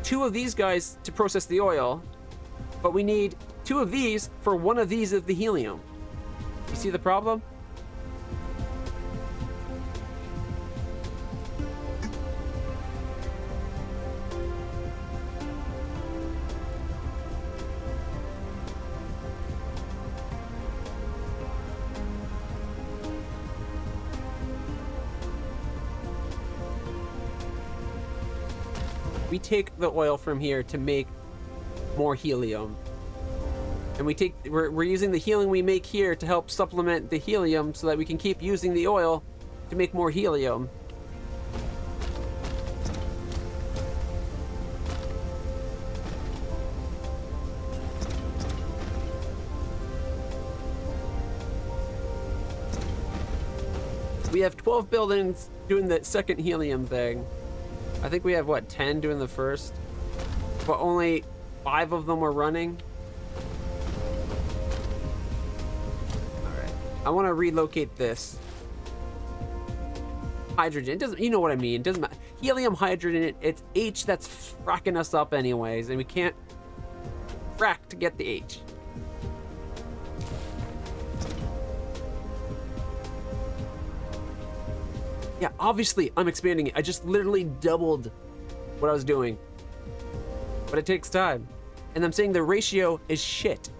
Speaker 1: 2 of these guys to process the oil, but we need 2 of these for one of these of the helium. You see the problem? We take the oil from here to make more helium. And we're using the helium we make here to help supplement the helium so that we can keep using the oil to make more helium. We have 12 buildings doing the second helium thing. I think we have, what, 10 doing the first? But only 5 of them were running. Alright. I want to relocate this. Hydrogen. It doesn't, you know what I mean. It doesn't matter. Helium, hydrogen, it's H that's fracking us up anyways, and we can't frack to get the H. Yeah, obviously, I'm expanding it. I just literally doubled what I was doing. But it takes time. And I'm saying the ratio is shit.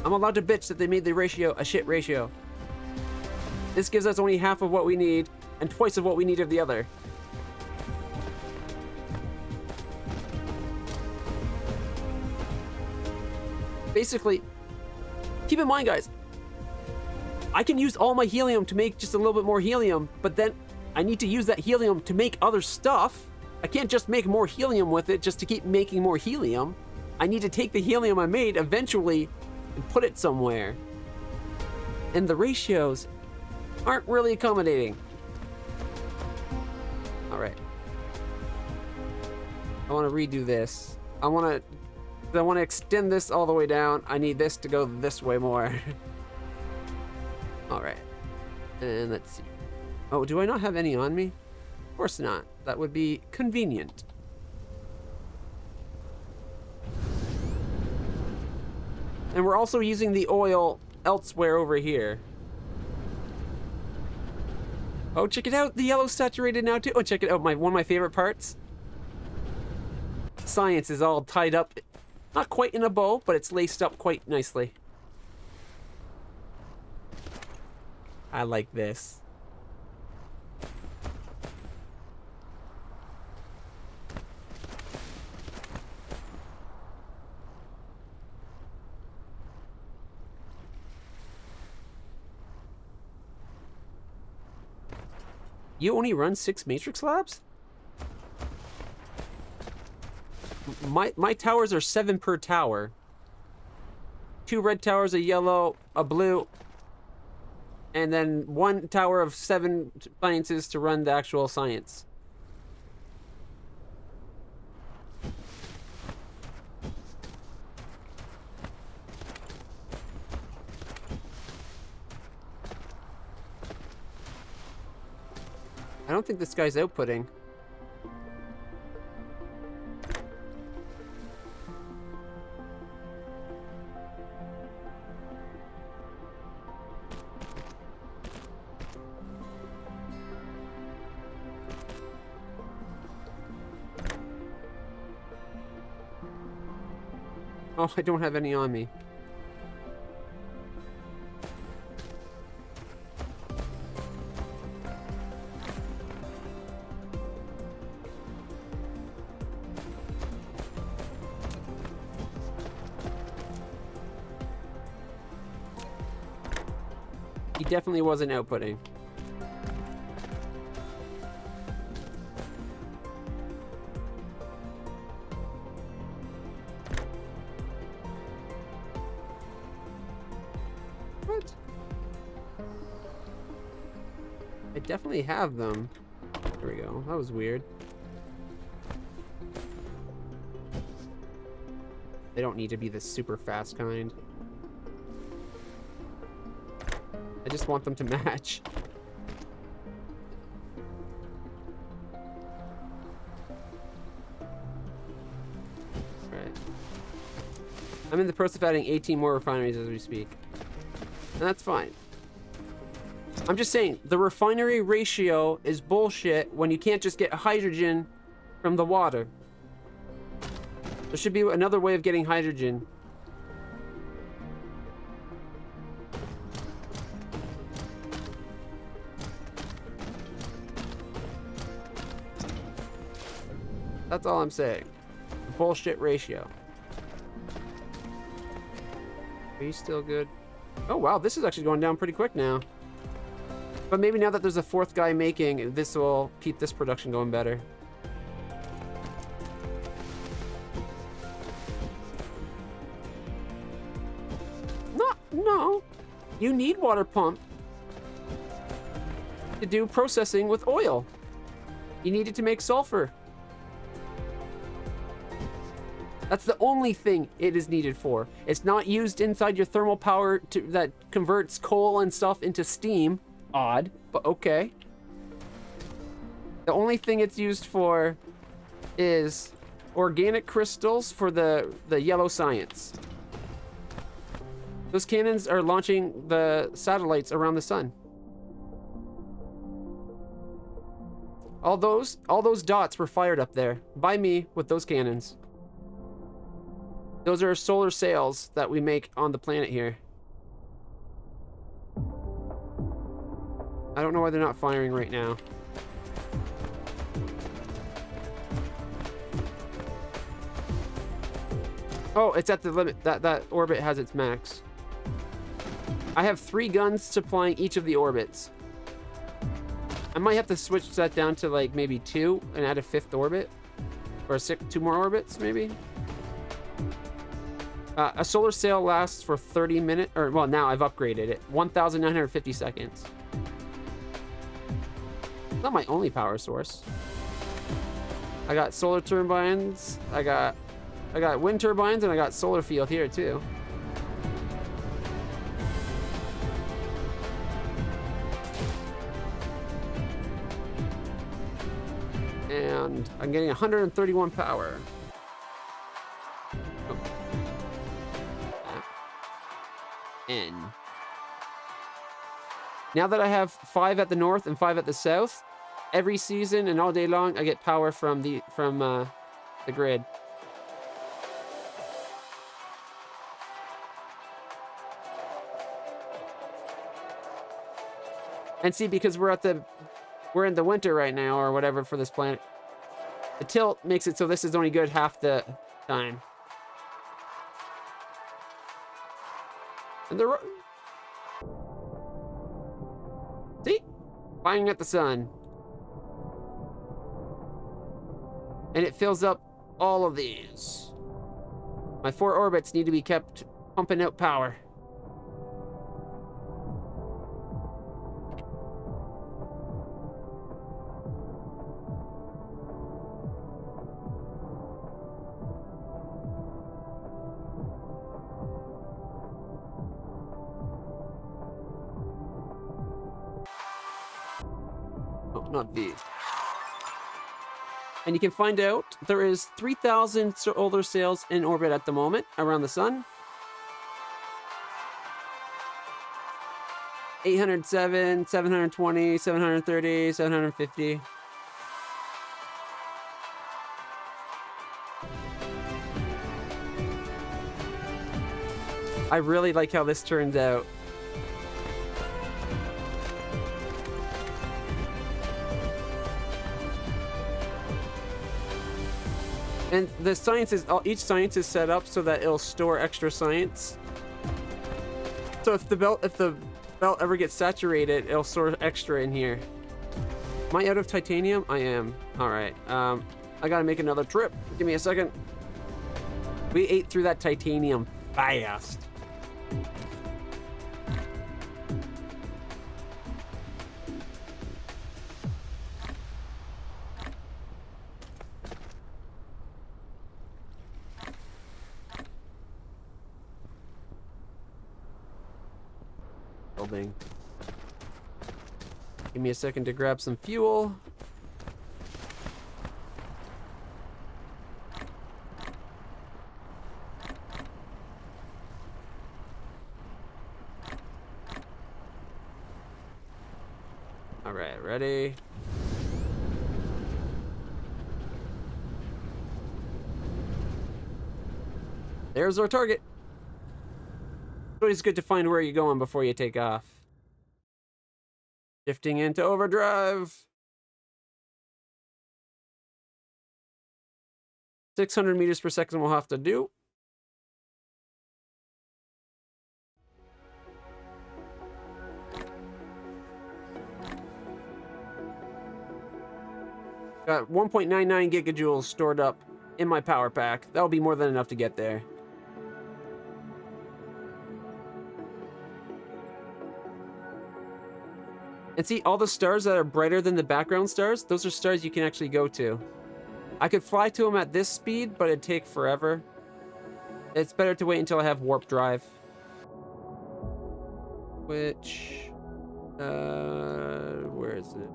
Speaker 1: I'm allowed to bitch that they made the ratio a shit ratio. This gives us only half of what we need and twice of what we need of the other. Basically, keep in mind, guys, I can use all my helium to make just a little bit more helium, but then I need to use that helium to make other stuff. I can't just make more helium with it just to keep making more helium. I need to take the helium I made eventually and put it somewhere. And the ratios aren't really accommodating. All right. I want to redo this. I want to extend this all the way down. I need this to go this way more. All right. And let's see. Oh, do I not have any on me? Of course not. That would be convenient. And we're also using the oil elsewhere over here. Oh, check it out. The yellow's saturated now too. Oh, check it out. One of my favorite parts. Science is all tied up. Not quite in a bow, but it's laced up quite nicely. I like this. You only run 6 matrix labs? My towers are 7 per tower. 2 red towers, a yellow, a blue, and then 1 tower of 7 sciences to run the actual science. I don't think this guy's outputting. Oh, I don't have any on me. He definitely wasn't outputting. What? I definitely have them. There we go. That was weird. They don't need to be the super fast kind. I just want them to match. Right. I'm in the process of adding 18 more refineries as we speak. And that's fine. I'm just saying, the refinery ratio is bullshit when you can't just get hydrogen from the water. There should be another way of getting hydrogen. That's all I'm saying. Bullshit ratio. Are you still good? Oh wow, this is actually going down pretty quick now. But maybe now that there's a 4th guy making, this will keep this production going better. No. You need water pump to do processing with oil. You need it to make sulfur. That's the only thing it is needed for. It's not used inside your thermal power that converts coal and stuff into steam. Odd, but okay. The only thing it's used for is organic crystals for the yellow science. Those cannons are launching the satellites around the sun. All those dots were fired up there by me with those cannons. Those are solar sails that we make on the planet here. I don't know why they're not firing right now. Oh, it's at the limit. That orbit has its max. I have 3 guns supplying each of the orbits. I might have to switch that down to like maybe 2 and add a 5th orbit. Or 2 more orbits, maybe? A solar sail lasts for 30 minutes, or well, now I've upgraded it. 1,950 seconds. Not my only power source. I got solar turbines, I got wind turbines, and I got solar field here too. And I'm getting 131 power. Oh. N. Now that I have 5 at the north and 5 at the south, every season and all day long, I get power from the grid. And see, because we're in the winter right now or whatever for this planet, the tilt makes it so this is only good half the time. And see? Firing at the sun. And it fills up all of these. My 4 orbits need to be kept pumping out power. Not V. And you can find out there is 3,000 solar sails in orbit at the moment around the sun. 807, 720, 730, 750. I really like how this turns out. And the science is, each science is set up so that it'll store extra science. So if the belt ever gets saturated, it'll store extra in here. Am I out of titanium? I am. All right. I gotta make another trip. Give me a second. We ate through that titanium fast. Building. Give me a second to grab some fuel. All right, ready? There's our target. It's always good to find where you're going before you take off. Shifting into overdrive. 600 meters per second we'll have to do. Got 1.99 gigajoules stored up in my power pack. That'll be more than enough to get there. And see, all the stars that are brighter than the background stars, those are stars you can actually go to. I could fly to them at this speed, but it'd take forever. It's better to wait until I have warp drive. Which... where is it?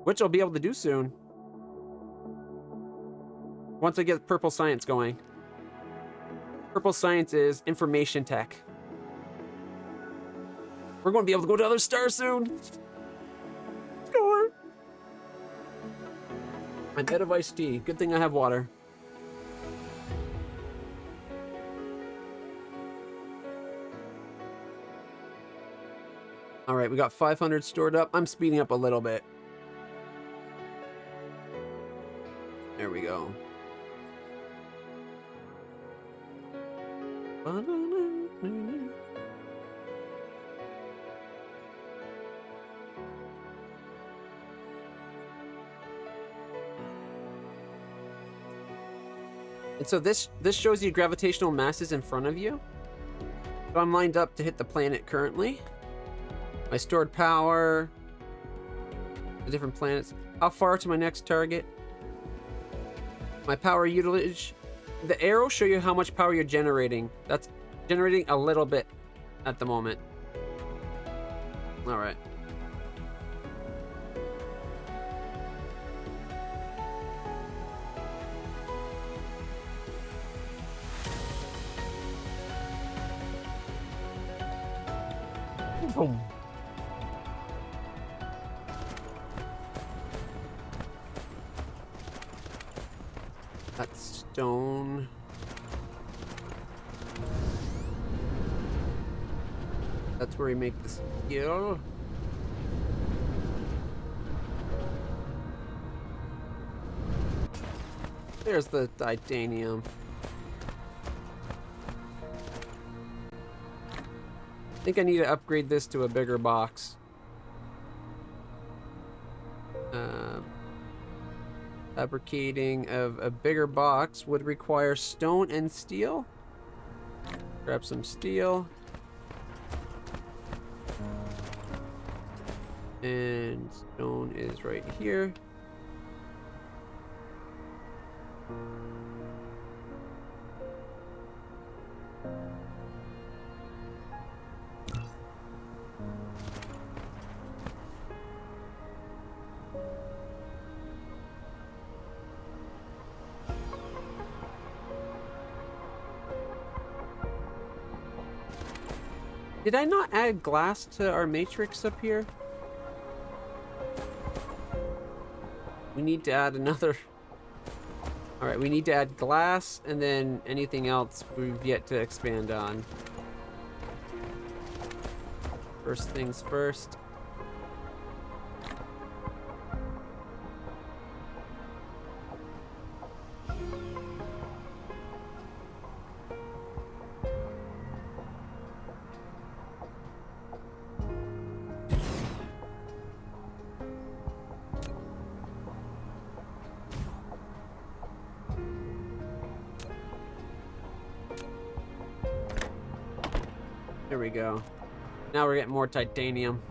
Speaker 1: Which I'll be able to do soon. Once I get purple science going. Purple science is information tech. We're going to be able to go to other stars soon. Score. I'm out of iced tea. Good thing I have water. All right, we got 500 stored up. I'm speeding up a little bit. There we go. And so this shows you gravitational masses in front of you. So I'm lined up to hit the planet currently. My stored power, the different planets. How far to my next target? My power utilage. The arrows show you how much power you're generating. That's generating a little bit at the moment. All right. Boom. That's stone. That's where we make the steel. There's the titanium. I think I need to upgrade this to a bigger box. Fabricating of a bigger box would require stone and steel. Grab some steel. And stone is right here. Did I not add glass to our matrix up here? We need to add another... Alright, we need to add glass and then anything else we've yet to expand on. First things first. There we go. Now we're getting more titanium.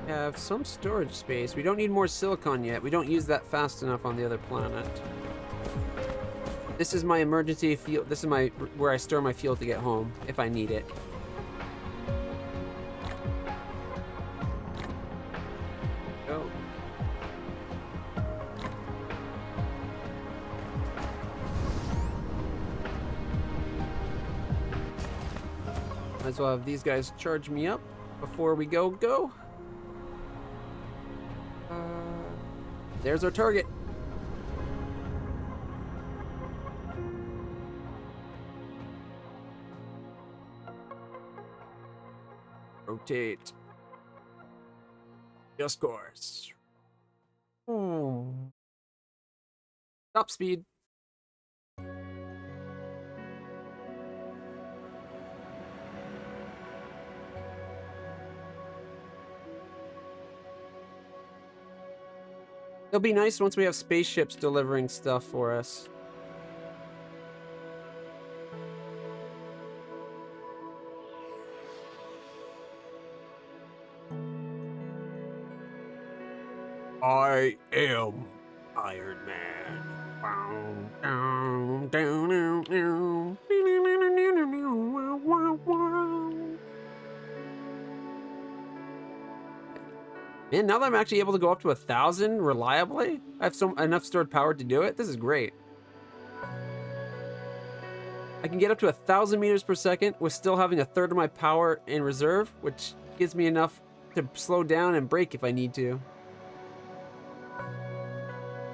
Speaker 1: We have some storage space. We don't need more silicon yet. We don't use that fast enough on the other planet. This is my emergency fuel. This is my where I store my fuel to get home if I need it. Might as well have these guys charge me up before we go. There's our target. Rotate. Just course. Top speed. It'll be nice once we have spaceships delivering stuff for us. I am Iron Man. Man, now that I'm actually able to go up to 1,000 reliably, I have enough stored power to do it. This is great. I can get up to 1,000 meters per second with still having a third of my power in reserve, which gives me enough to slow down and brake if I need to.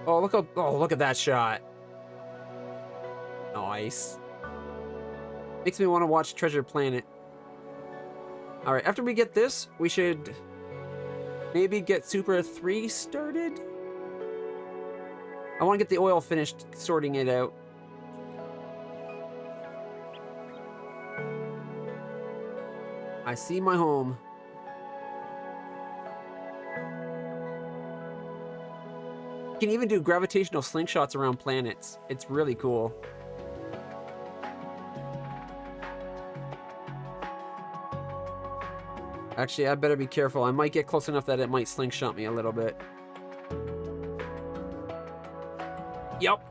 Speaker 1: Oh, look at that shot. Nice. Makes me want to watch Treasure Planet. All right, after we get this, we should maybe get Super 3 started. I want to get the oil finished sorting it out. I see my home. You can even do gravitational slingshots around planets. It's really cool. Actually, I better be careful. I might get close enough that it might slingshot me a little bit. Yup.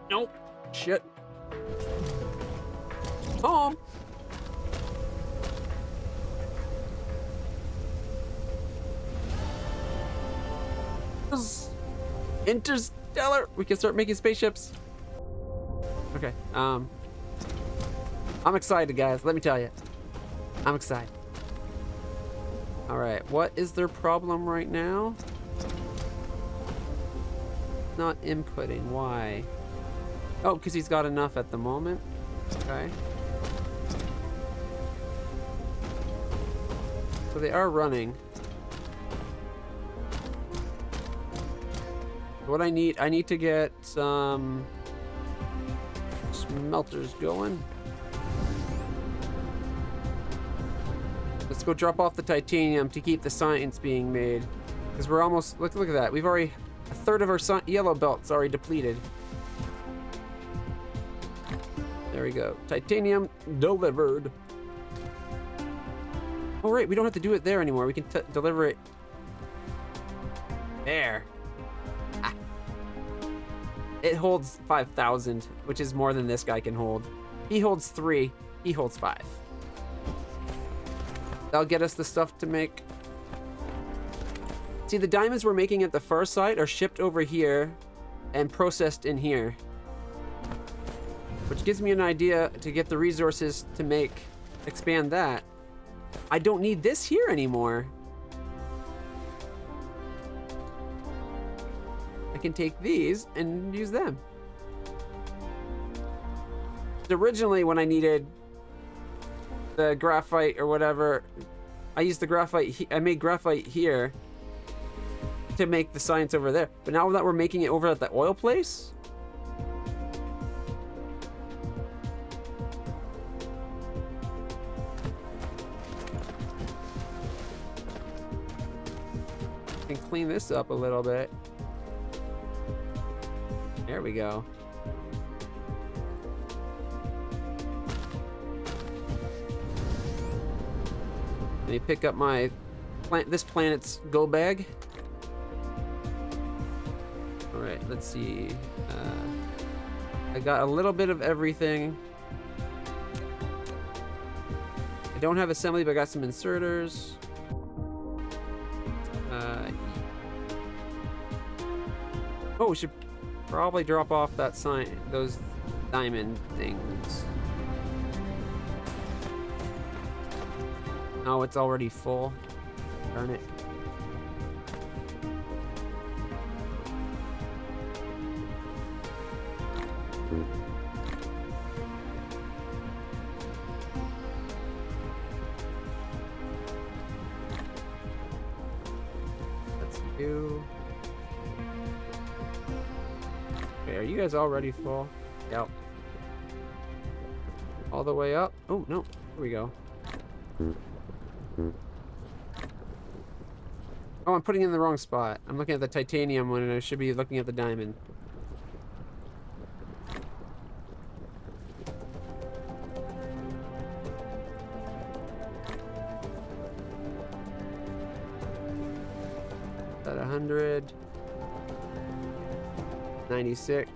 Speaker 1: Nope. Shit. Home. Interstellar. We can start making spaceships. Okay. I'm excited, guys. Let me tell you. I'm excited. All right. What is their problem right now? Not inputting. Why? Oh, because he's got enough at the moment. Okay. So they are running. What I need to get some smelters going. Let's go drop off the titanium to keep the science being made. Because we're almost, look at that. We've already, a third of our yellow belt's already depleted. There we go. Titanium delivered. Oh, right, we don't have to do it there anymore. We can deliver it there. Ah. It holds 5,000, which is more than this guy can hold. He holds 3. He holds 5. That'll get us the stuff to make. See, the diamonds we're making at the far side are shipped over here and processed in here. Which gives me an idea to get the resources to expand that. I don't need this here anymore. I can take these and use them. Originally, when I needed the graphite or whatever, I used the graphite. I made graphite here to make the science over there. But now that we're making it over at the oil place, I can clean this up a little bit. There we go. Let me pick up my this planet's go bag. All right, let's see. I got a little bit of everything. I don't have assembly, but I got some inserters. Oh, we should probably drop off that those diamond things. Oh, it's already full. Darn it. That's you. Okay, are you guys already full? Yep. All the way up. Oh, no. Here we go. Oh, I'm putting it in the wrong spot. I'm looking at the titanium when I should be looking at the diamond. At 100. 96.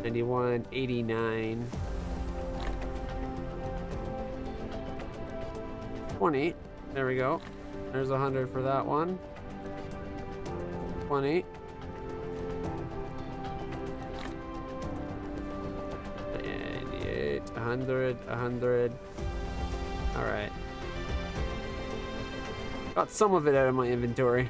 Speaker 1: 91. 89. 20. There we go. There's 100 for that one. 20. 98. 100. 100. All right. Got some of it out of my inventory.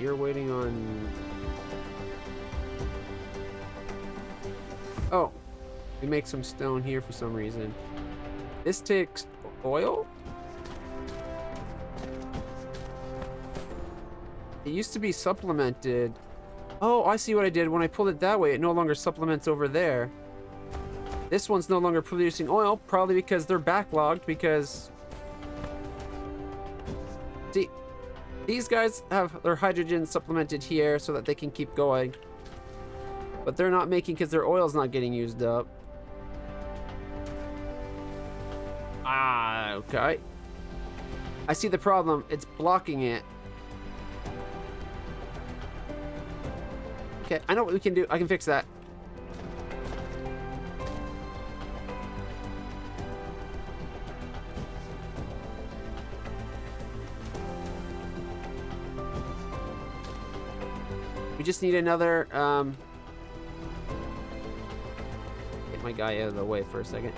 Speaker 1: You're waiting on... Oh, we make some stone here for some reason. This takes oil? It used to be supplemented. Oh, I see what I did. When I pulled it that way, it no longer supplements over there. This one's no longer producing oil, probably because they're backlogged, because... See, these guys have their hydrogen supplemented here so that they can keep going. But they're not making because their oil's not getting used up. Ah, okay. I see the problem. It's blocking it. Okay, I know what we can do. I can fix that. We just need another, get my guy out of the way for a second.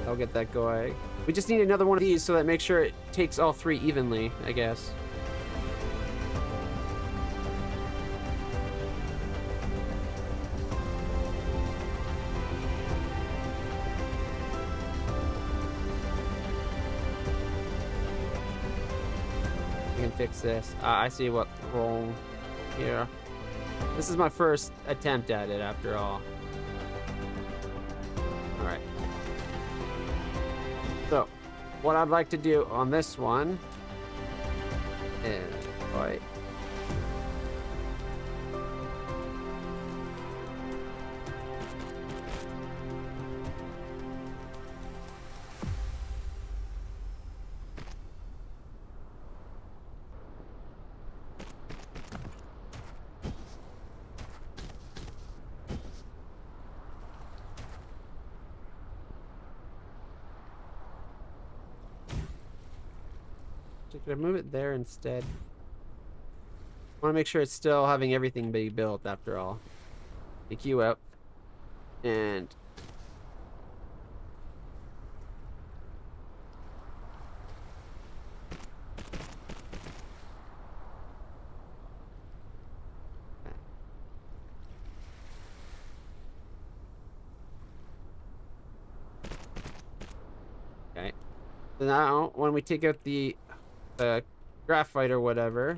Speaker 1: I'll get that going. We just need another one of these so that makes sure it takes all three evenly, I guess. Fix this. I see what's wrong here. This is my first attempt at it, after all. Alright. So, what I'd like to do on this one is... Alright. Could I move it there instead? I want to make sure it's still having everything be built after all. Take you out. And... Okay. So now, when we take out the graphite or whatever.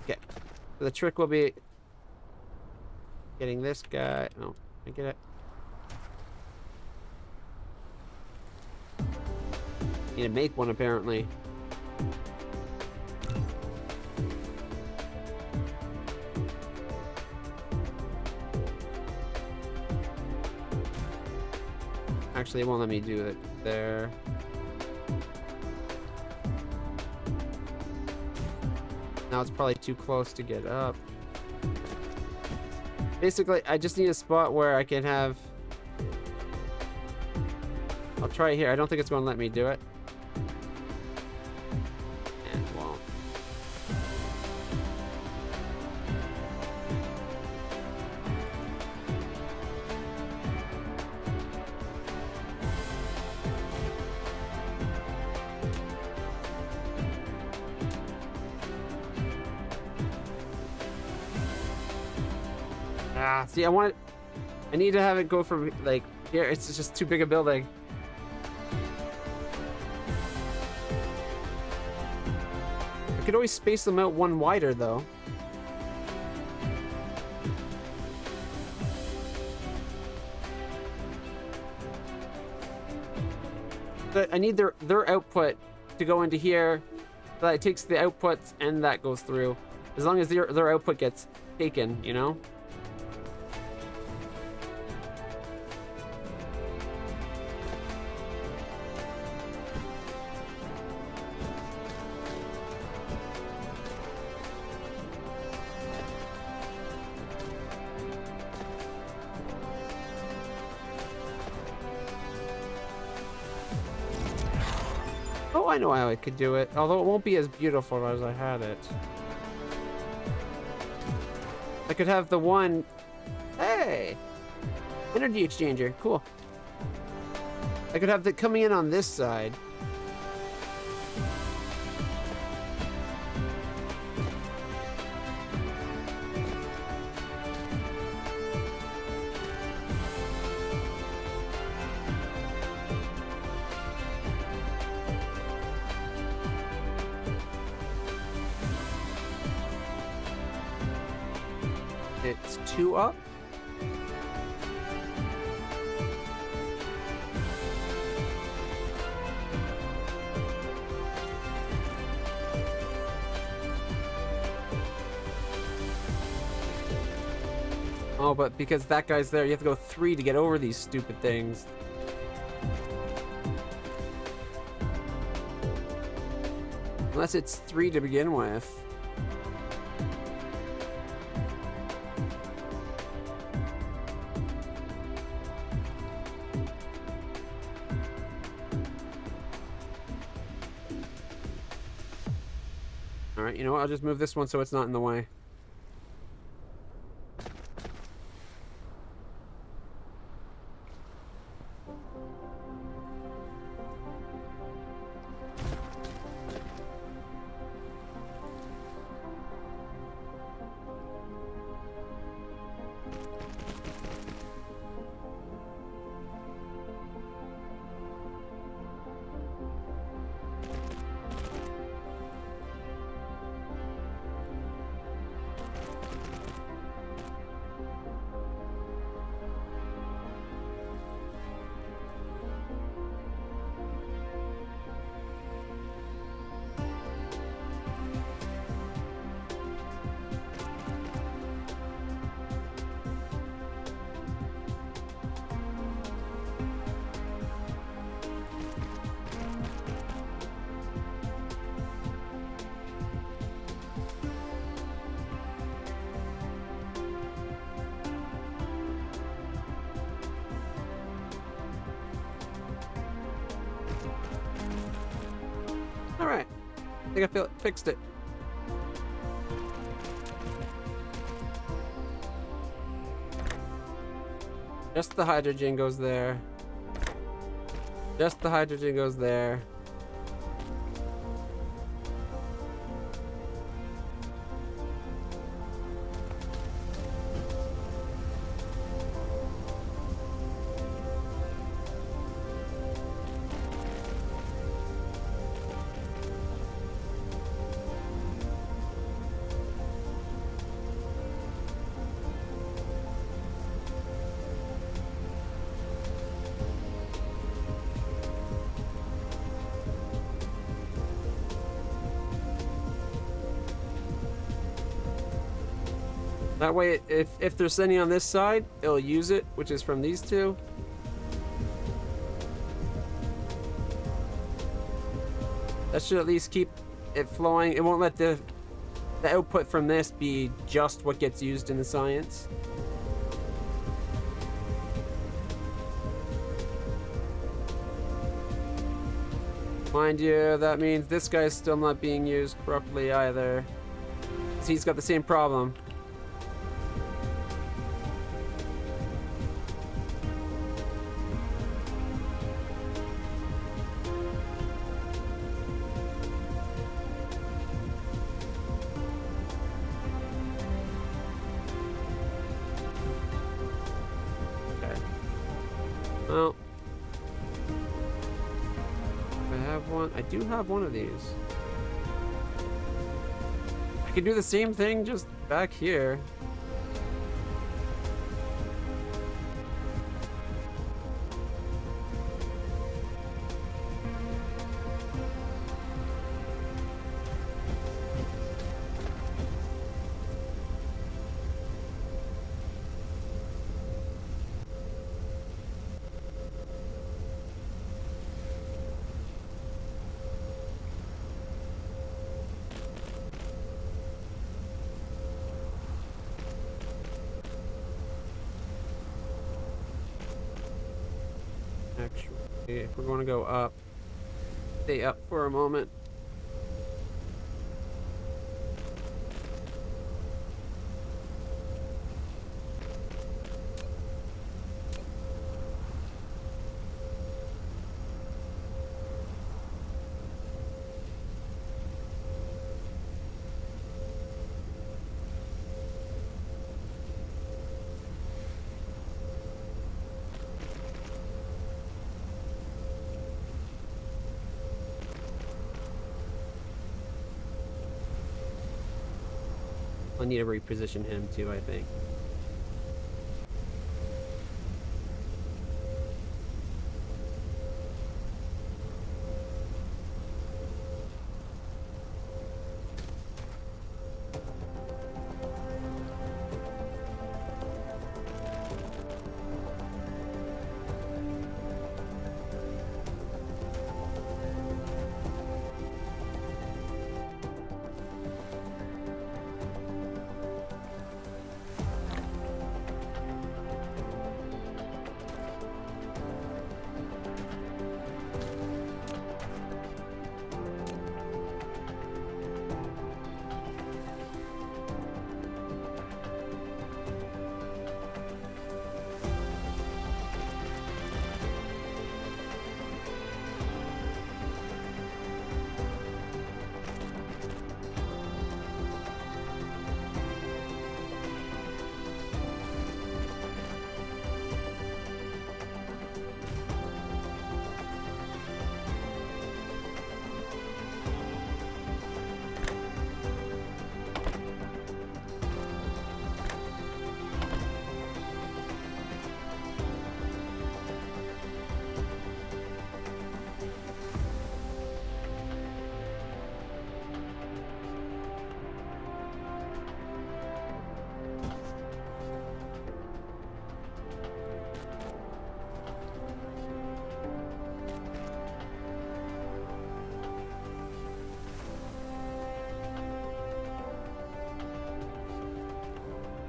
Speaker 1: Okay. So the trick will be getting this guy. Oh, I get it. Need to make one apparently. Actually, it won't let me do it there. Now it's probably too close to get up. Basically, I just need a spot where I can have... I'll try it here. I don't think it's going to let me do it. And it won't. Ah, see, I need to have it go from, like, here. It's just too big a building. I could always space them out one wider, though. But I need their output to go into here. That it takes the outputs and that goes through. As long as their output gets taken, you know? Oh, I know how I could do it. Although it won't be as beautiful as I had it. I could have the one... Hey! Energy exchanger. Cool. I could have it coming in on this side. It's 2 up. Oh, but because that guy's there, you have to go 3 to get over these stupid things. Unless it's 3 to begin with. Alright, you know what? I'll just move this one so it's not in the way. Alright. I think I fixed it. Just the hydrogen goes there. Just the hydrogen goes there. That way, if they're sending on this side, it'll use it, which is from these two. That should at least keep it flowing. It won't let the output from this be just what gets used in the science. Mind you, that means this guy's still not being used properly either. 'Cause he's got the same problem. Well, I have one. I do have one of these. I could do the same thing just back here. Actually, if we're going to go up, stay up for a moment. I need to reposition him too, I think.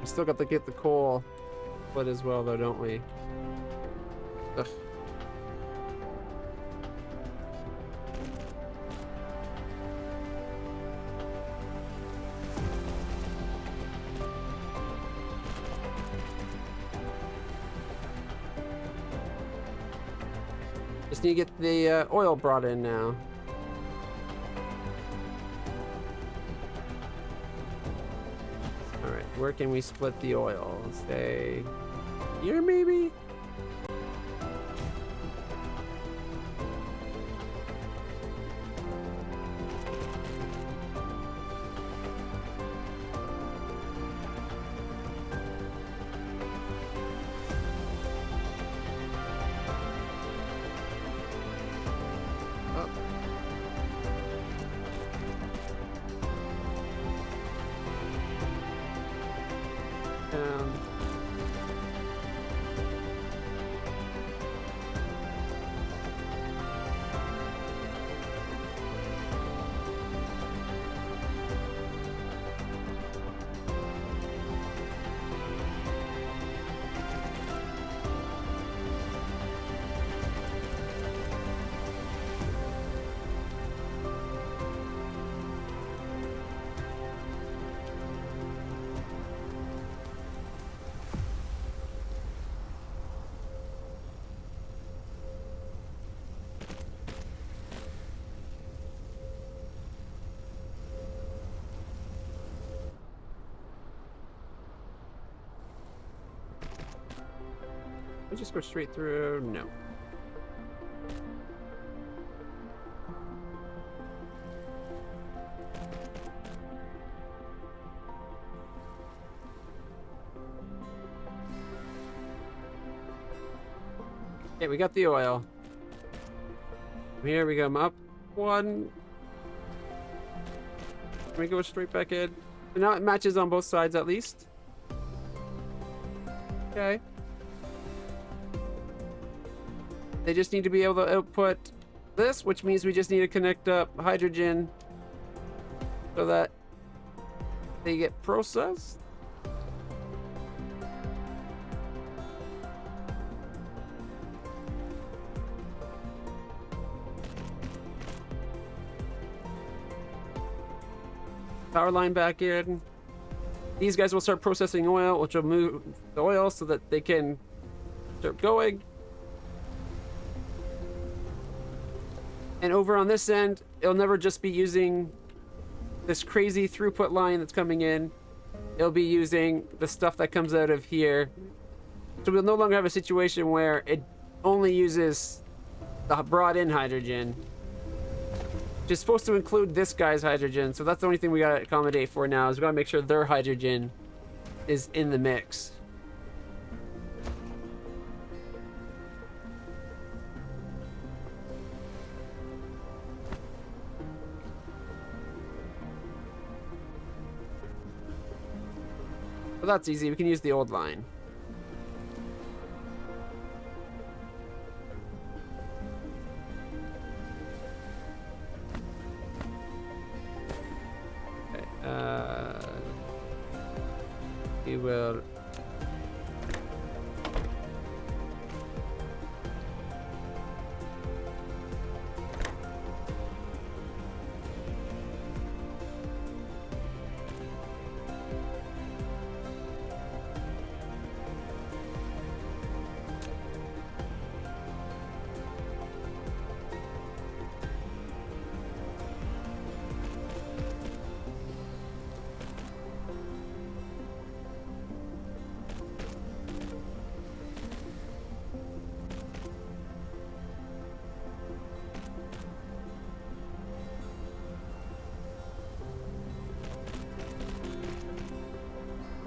Speaker 1: We still got to get the coal split as well, though, don't we? Ugh. Just need to get the oil brought in now. Alright, where can we split the oil? Say here, maybe? I just go straight through? No. Okay, we got the oil. Here we come up one. We go straight back in. So now it matches on both sides at least. Okay. They just need to be able to output this, which means we just need to connect up hydrogen so that they get processed. Power line back in. These guys will start processing oil, which will move the oil so that they can start going. And over on this end, it'll never just be using this crazy throughput line that's coming in. It'll be using the stuff that comes out of here. So we'll no longer have a situation where it only uses the brought in hydrogen. Which is supposed to include this guy's hydrogen, so that's the only thing we gotta accommodate for now, is we gotta make sure their hydrogen is in the mix. But that's easy, we can use the old line. We will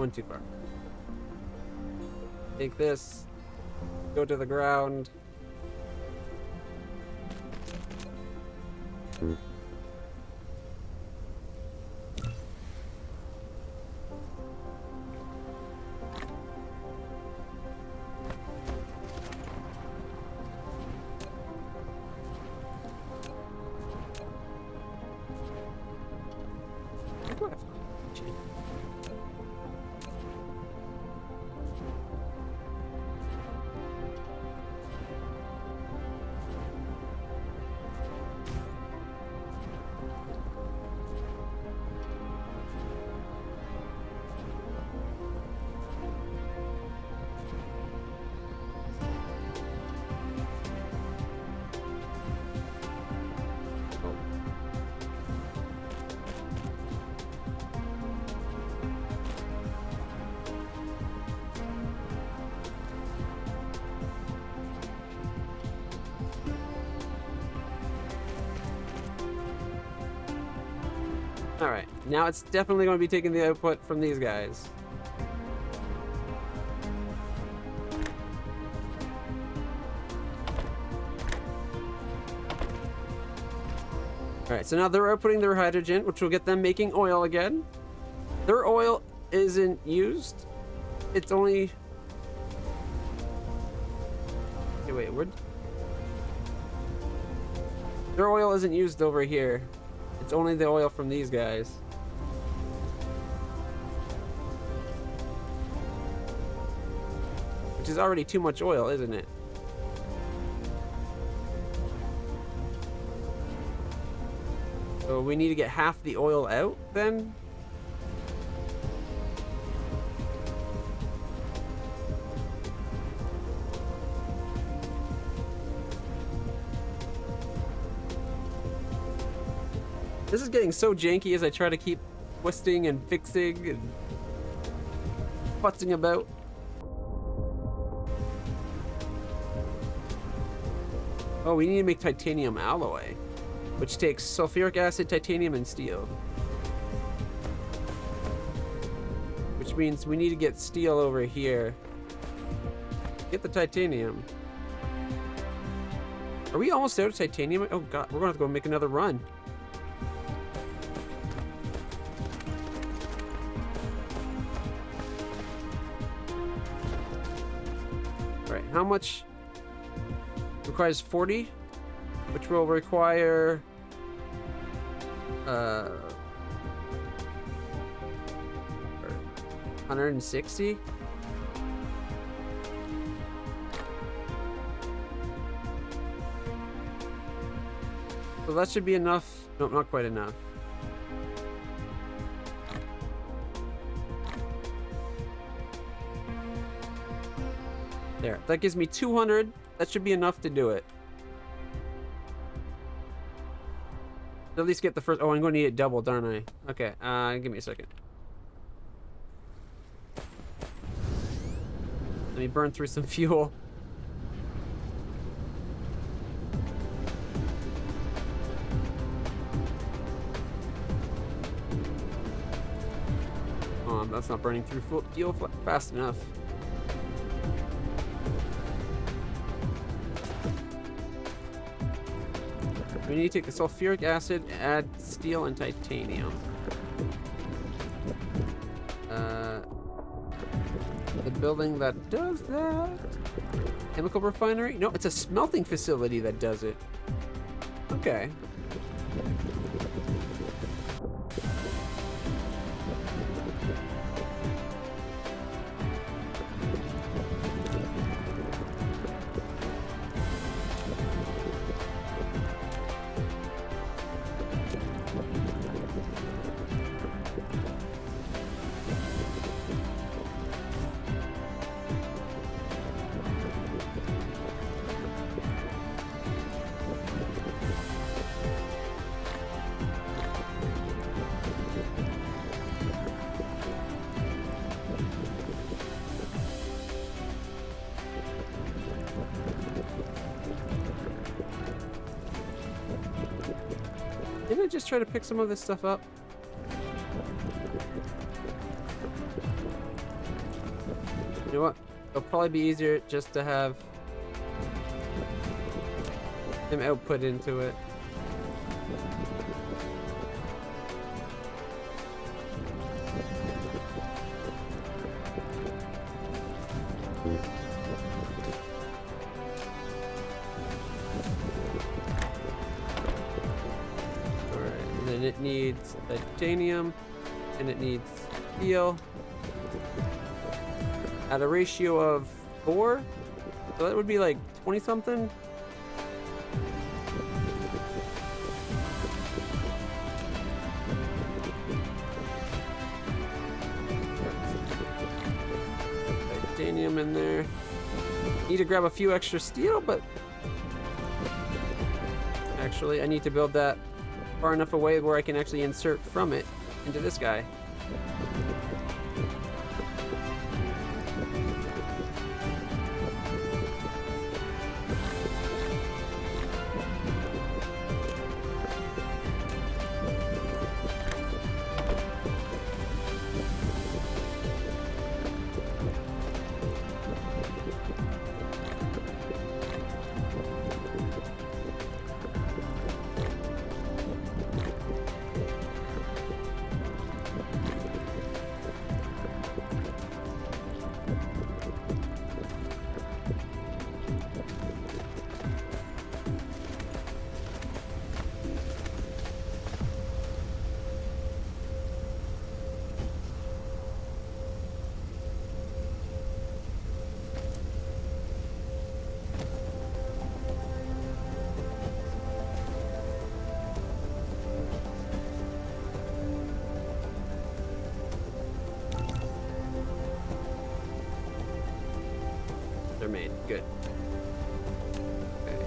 Speaker 1: one too far. Take this, go to the ground. Alright, now it's definitely going to be taking the output from these guys. Alright, so now they're outputting their hydrogen, which will get them making oil again. Their oil isn't used. It's only... Okay, wait, where... Their oil isn't used over here. It's only the oil from these guys. Which is already too much oil, isn't it? So we need to get half the oil out, then? This is getting so janky as I try to keep twisting and fixing and futzing about. Oh, we need to make titanium alloy, which takes sulfuric acid, titanium, and steel. Which means we need to get steel over here. Get the titanium. Are we almost out of titanium? Oh god, we're gonna have to go make another run. Alright, how much? Requires 40, which will require 160. So that should be enough. Nope, not quite enough. There, that gives me 200. That should be enough to do it. At least get the first. Oh, I'm going to need it double, darn I? Okay, give me a second. Let me burn through some fuel. Oh, that's not burning through fuel fast enough. We need to take the sulfuric acid, add steel and titanium. The building that does that? Chemical refinery? No, it's a smelting facility that does it. Okay. Didn't I just try to pick some of this stuff up? You know what? It'll probably be easier just to have him output into it. It needs titanium and it needs steel at a ratio of 4, so that would be like 20 something. Titanium in there. Need to grab a few extra steel, but actually I need to build that far enough away where I can actually insert from it into this guy. They're made. Good. Okay.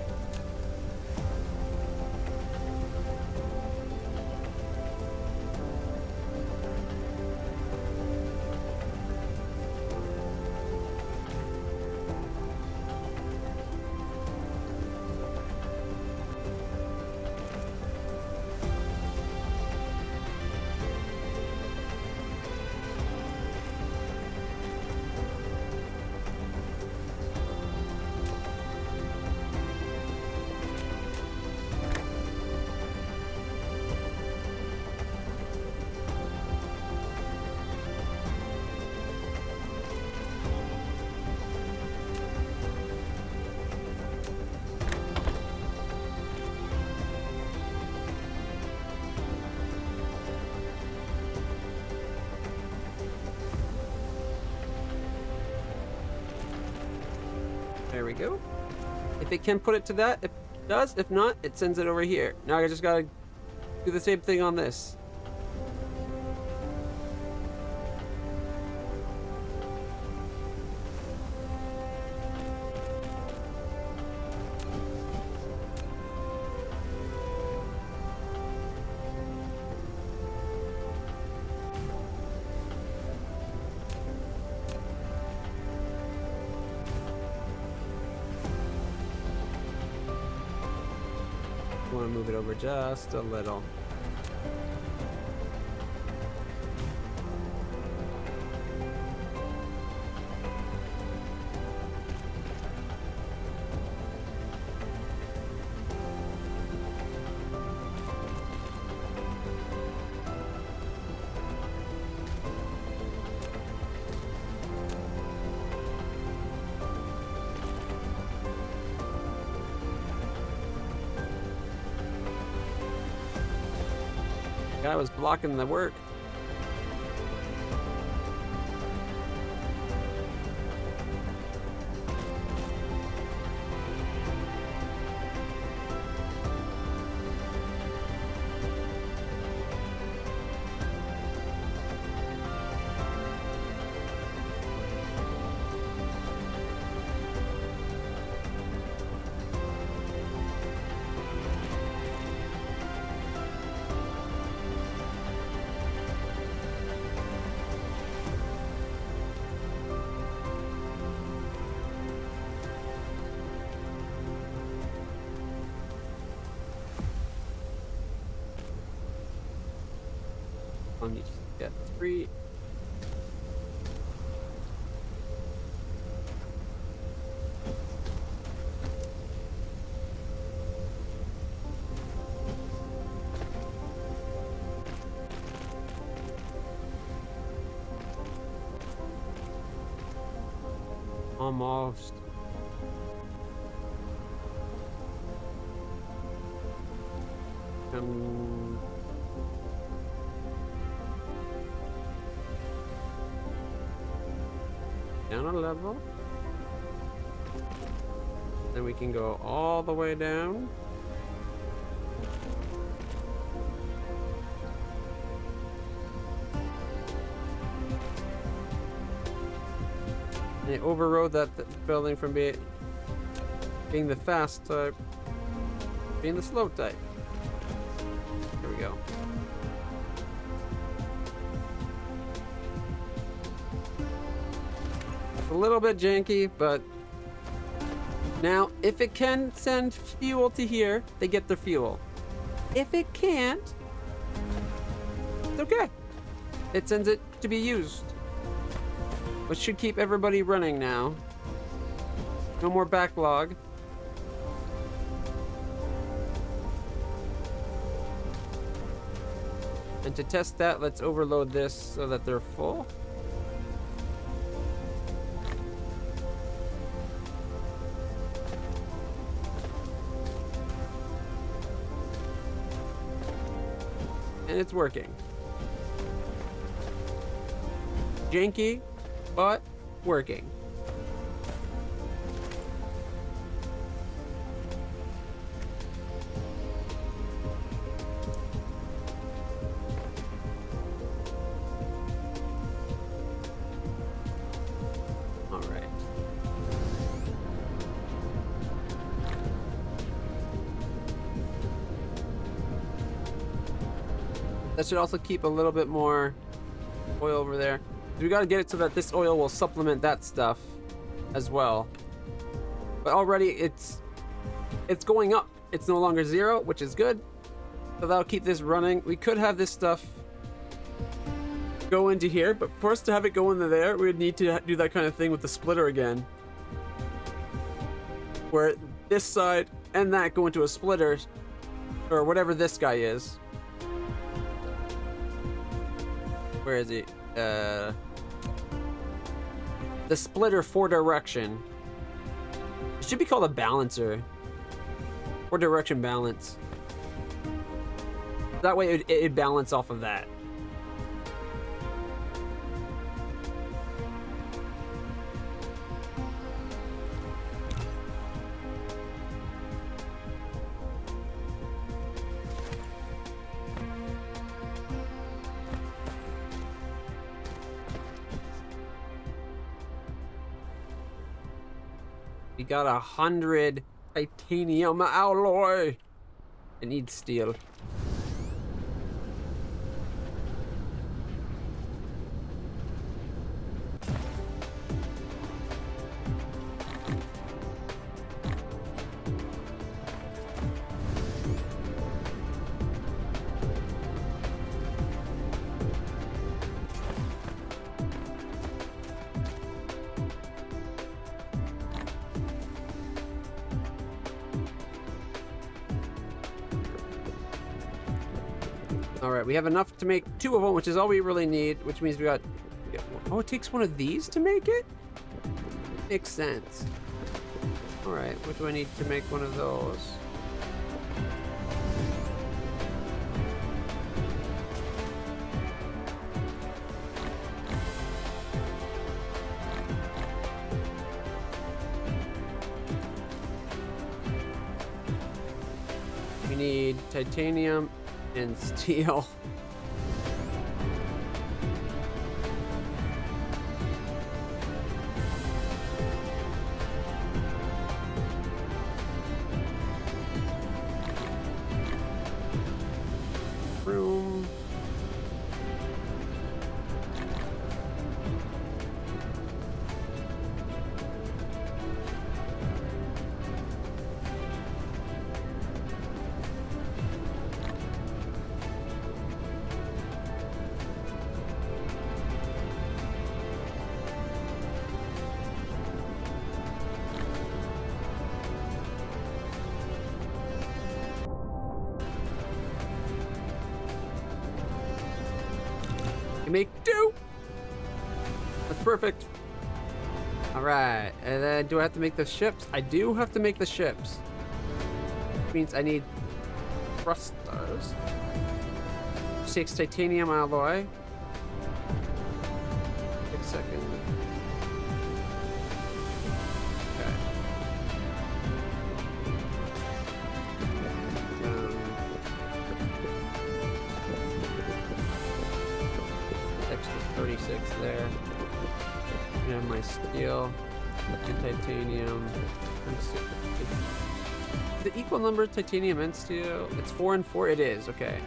Speaker 1: we go. If it can put it to that, it does. If not, it sends it over here. Now I just gotta do the same thing on this. I want to move it over just a little. Guy was blocking the work. You just get 3. Almost. Down a level. Then we can go all the way down. And it overrode that building from being the fast type, being the slow type. Here we go. A little bit janky, but now if it can send fuel to here, they get their fuel. If it can't, it's okay. It sends it to be used, which should keep everybody running now. No more backlog. And to test that, let's overload this so that they're full. And it's working. Janky, but working. All right. That should also keep a little bit more oil over there. We gotta get it so that this oil will supplement that stuff as well. But already it's going up. It's no longer 0, which is good. So that'll keep this running. We could have this stuff go into here, but for us to have it go into there, we would need to do that kind of thing with the splitter again. Where this side and that go into a splitter, or whatever this guy is. Where is he? The splitter for direction. It should be called a balancer. Or direction balance. That way it'd balance off of that. got 100 titanium alloy. I need steel. All right, we have enough to make 2 of them, which is all we really need, which means we got oh, it takes one of these to make it? Makes sense. All right, what do I need to make one of those? We need titanium and steel. Room. You make 2. That's perfect. All right, and then do I have to make the ships? I do have to make the ships. Which means I need thrusters. 6 titanium alloy. 6 seconds. Okay. Extra 36 there. And my steel, and titanium. The equal number of titanium and steel. It's 4 and 4. It is okay.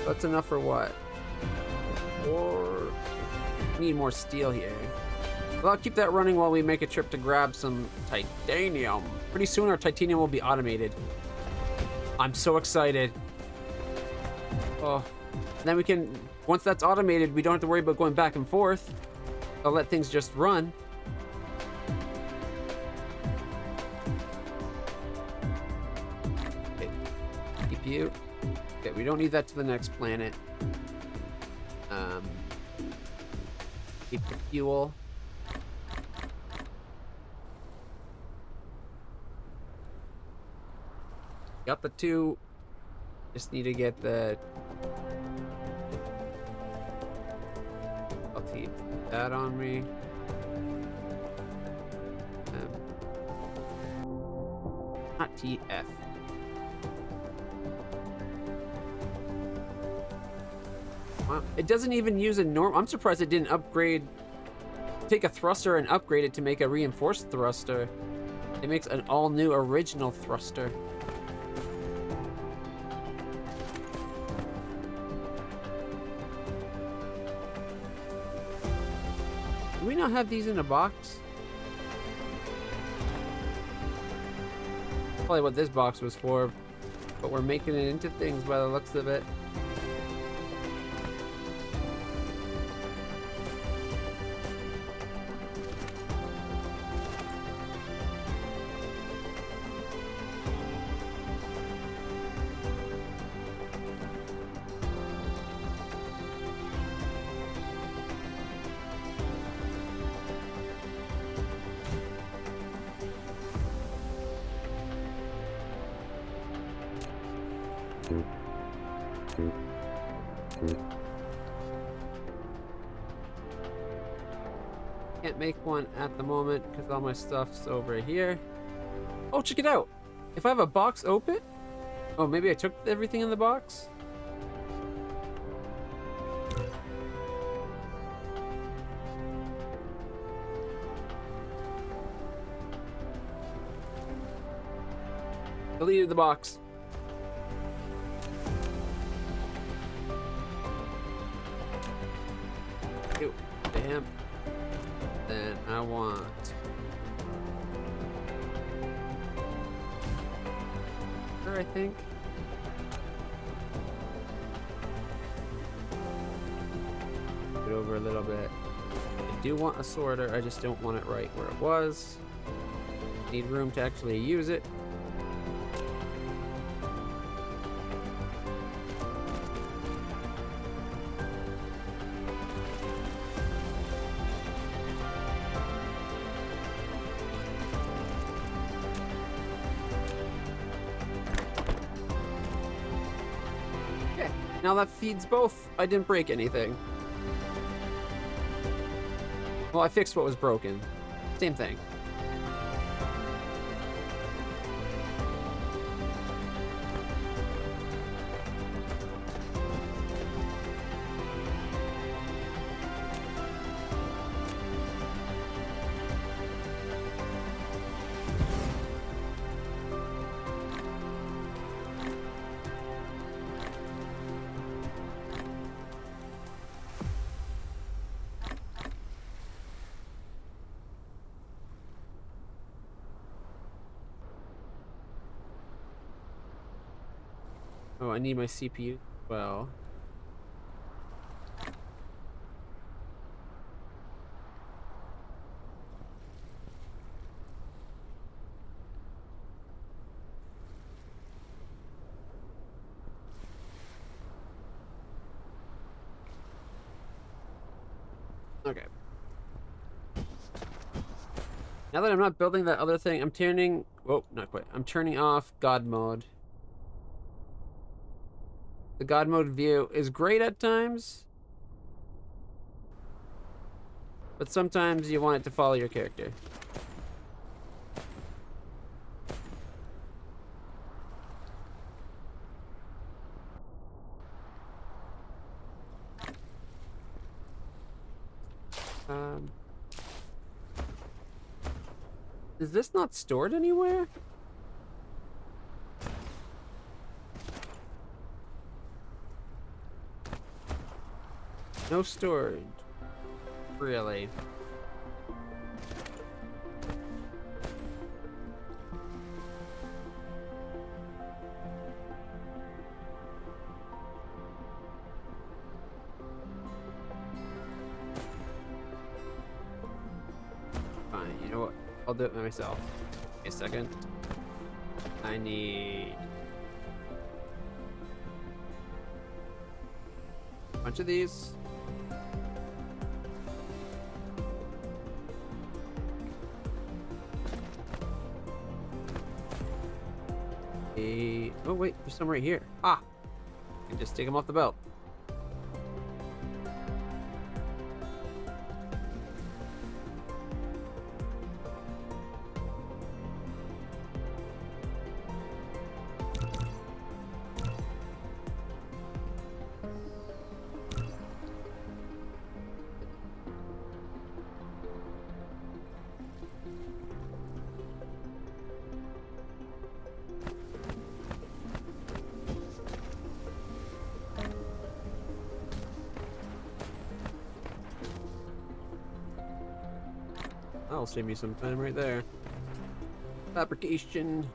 Speaker 1: That's enough for what? Or need more steel here. Well, I'll keep that running while we make a trip to grab some titanium. Pretty soon our titanium will be automated. I'm so excited. Oh, and then we can, once that's automated, we don't have to worry about going back and forth. I'll let things just run. Okay. CPU. Okay, we don't need that to the next planet. Keep the fuel. Got the 2. Just need to get the... I'll keep that on me. Not TF. Wow. It doesn't even use a normal... I'm surprised it didn't upgrade... Take a thruster and upgrade it to make a reinforced thruster. It makes an all-new original thruster. Do we not have these in a box? Probably what this box was for, but we're making it into things by the looks of it. Can't make one at the moment because all my stuff's over here. Oh, check it out. If I have a box open... Oh, maybe I took everything in the box? Deleted the box. Ew, damn. Then I want... I think. It over a little bit. I do want a sorter, I just don't want it right where it was. Need room to actually use it. Okay, now that feeds both. I didn't break anything. Well, I fixed what was broken. Same thing. Oh, I need my CPU as well. Okay. Now that I'm not building that other thing, I'm turning... Whoa, not quite. I'm turning off God mode. The God mode view is great at times, but sometimes you want it to follow your character. Is this not stored anywhere? No storage. Really? Fine, you know what? I'll do it by myself. Wait a second. I need a bunch of these. Oh wait, there's some right here. Ah! I can just take them off the belt. That'll save me some time right there. Fabrication.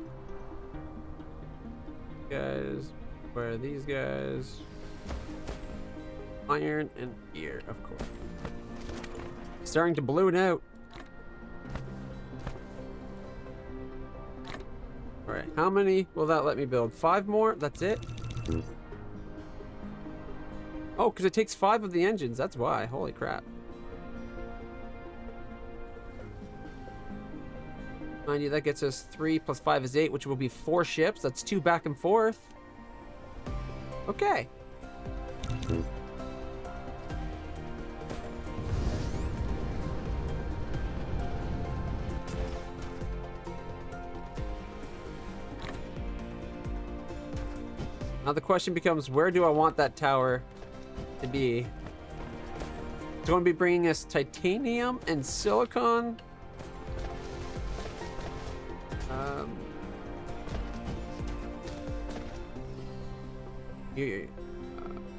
Speaker 1: Guys, where are these guys? Iron and gear, of course. Starting to balloon out. Alright, how many will that let me build? 5 more? That's it? Oh, because it takes 5 of the engines. That's why. Holy crap. Mind you, that gets us 3 plus 5 is 8, which will be 4 ships. That's 2 back and forth. Okay. Now the question becomes, where do I want that tower to be? It's going to be bringing us titanium and silicon.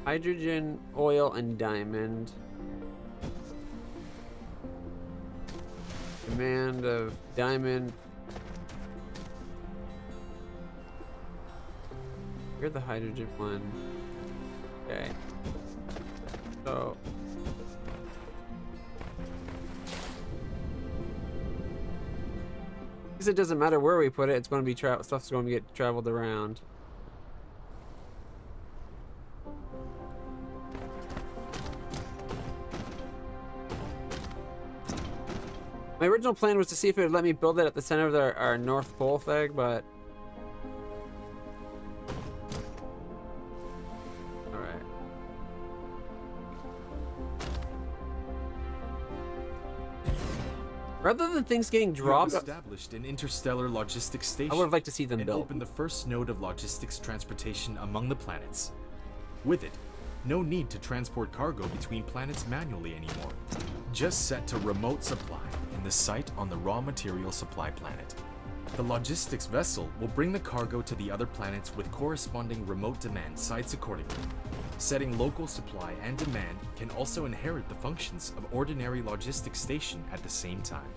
Speaker 1: Hydrogen, oil, and diamond. Demand of diamond. You're the hydrogen one. Okay. So. Because it doesn't matter where we put it, it's going to be stuff's going to get traveled around. My original plan was to see if it would let me build it at the center of our North Pole thing, but... Alright. Rather than things getting dropped...
Speaker 2: established an interstellar logistics station.
Speaker 1: I would have liked to see them
Speaker 2: and
Speaker 1: built.
Speaker 2: Opened the first node of logistics transportation among the planets. With it, no need to transport cargo between planets manually anymore. Just set to remote supply in the site on the raw material supply planet. The logistics vessel will bring the cargo to the other planets with corresponding remote demand sites accordingly. Setting local supply and demand can also inherit the functions of ordinary logistics station at the same time.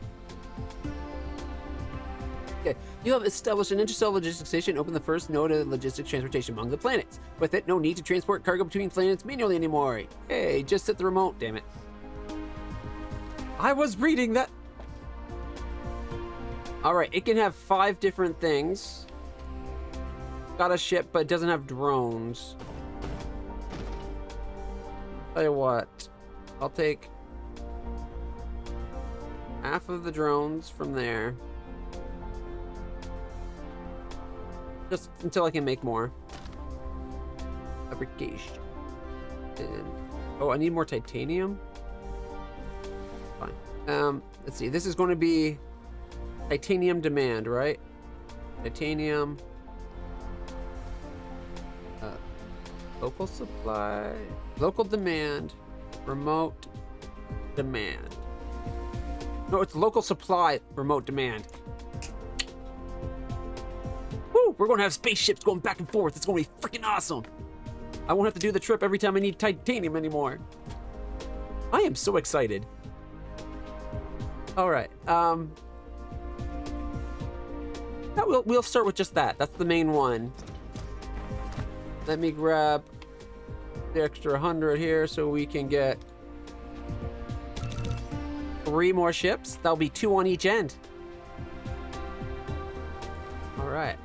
Speaker 1: Okay, you have established an interstellar logistics station, open the first node of logistics transportation among the planets. With it, no need to transport cargo between planets manually anymore. Hey, just set the remote, damn it. I was reading that. Alright, it can have 5 different things. Got a ship, but it doesn't have drones. Tell you what, I'll take half of the drones from there. Just until I can make more. Fabrication. And, oh, I need more titanium? Fine. Let's see, this is going to be titanium demand, right? Titanium. Local supply. Local demand. Remote demand. No, it's local supply, remote demand. Woo! We're going to have spaceships going back and forth. It's going to be freaking awesome. I won't have to do the trip every time I need titanium anymore. I am so excited. All right. We'll start with just that. That's the main one. Let me grab the extra 100 here so we can get 3 more ships. That'll be 2 on each end. All right.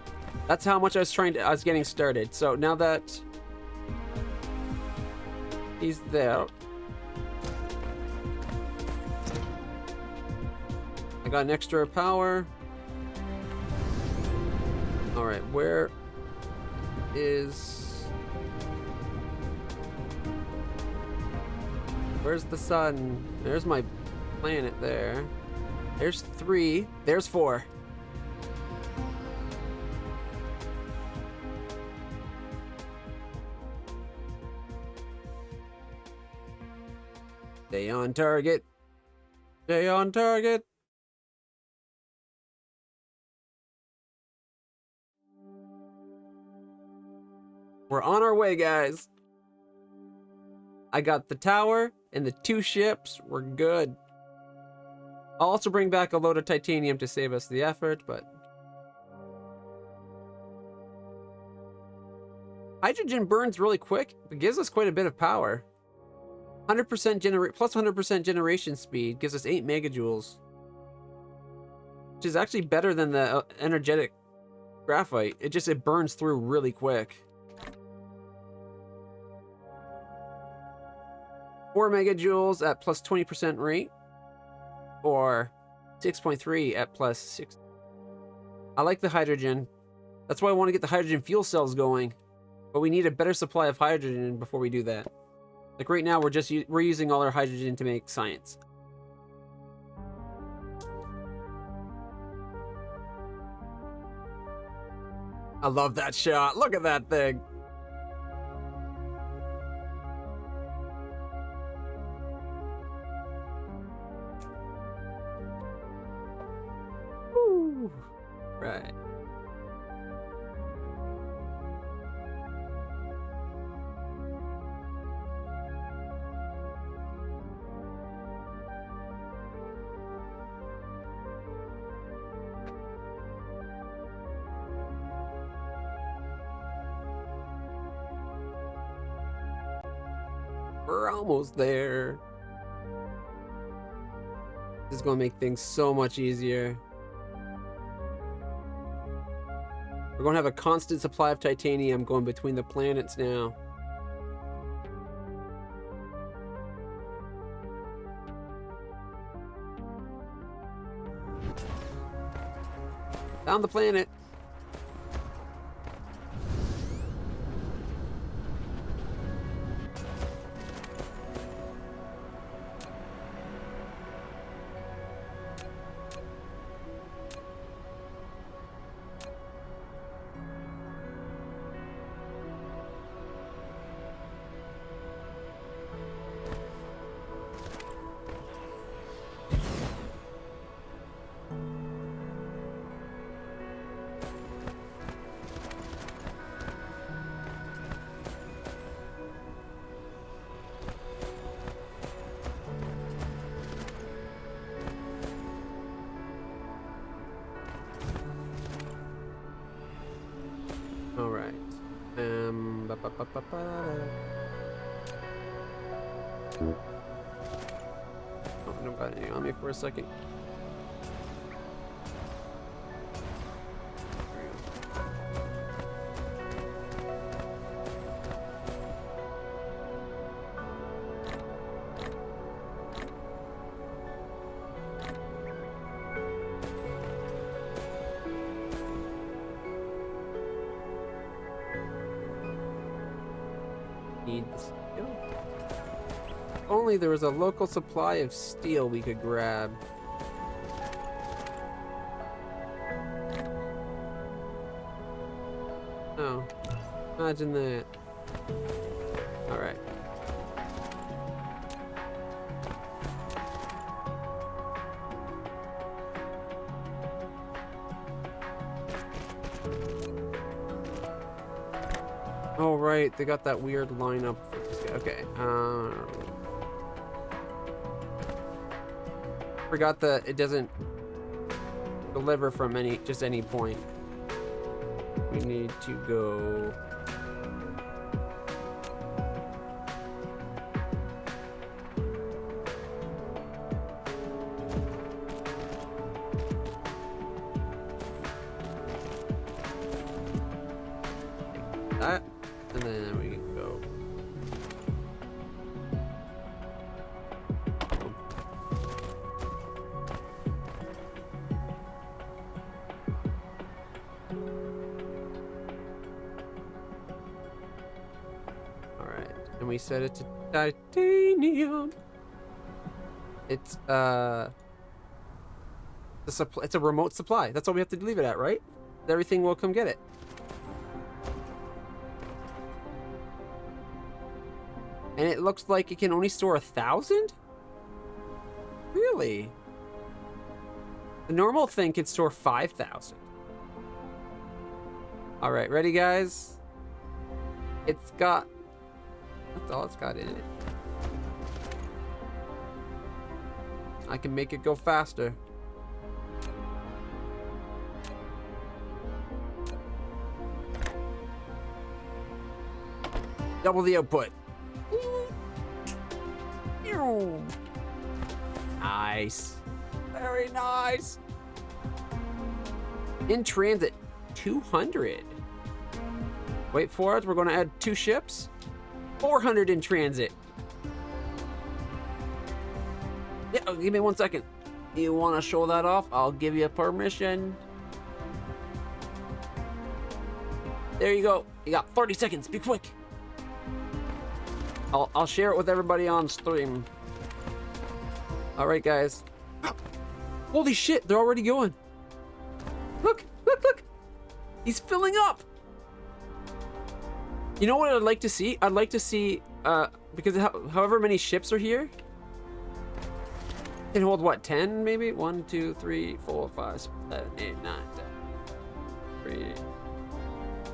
Speaker 1: That's how much I was getting started. So now that he's there, I got an extra power. All right, where's the sun? There's my planet there. There's 3. There's 4. Stay on target. Stay on target. We're on our way, guys. I got the tower and the 2 ships. We're good. I'll also bring back a load of titanium to save us the effort, but... Hydrogen burns really quick, but gives us quite a bit of power. 100% plus 100% generation speed gives us 8 megajoules. Which is actually better than the energetic graphite. It burns through really quick. 4 megajoules at plus 20% rate, or 6.3 at plus 6. I like the hydrogen. That's why I want to get the hydrogen fuel cells going, but we need a better supply of hydrogen before we do that. Like right now, we're using all our hydrogen to make science. I love that shot. Look at that thing. Right. We're almost there. This is gonna make things so much easier. We're gonna have a constant supply of titanium going between the planets now. Found the planet. All right. Oh, nobody on me for a second. Need the steel. If only there was a local supply of steel we could grab. Oh, imagine that. All right. Oh, right, they got that weird lineup. Okay, forgot that it doesn't deliver from just any point. We need to go. That, and then we can go. All right, and we set it to titanium. It's it's a remote supply. That's all we have to leave it at, right? Everything will come get it. And it looks like it can only store 1,000? Really? The normal thing can store 5,000. All right, ready, guys? It's got... That's all it's got in it. I can make it go faster. Double the output. Nice. Very nice. In transit, 200. Wait for it. We're going to add 2 ships. 400 in transit. Yeah, give me 1 second. You want to show that off? I'll give you permission. There you go. You got 30 seconds. Be quick. I'll share it with everybody on stream. All right, guys. Holy shit, they're already going. Look, look, look. He's filling up. You know what I'd like to see? I'd like to see, because however many ships are here, can hold what, 10 maybe? 1, 2, 3, 4, 5, 7, 8, 9, 10.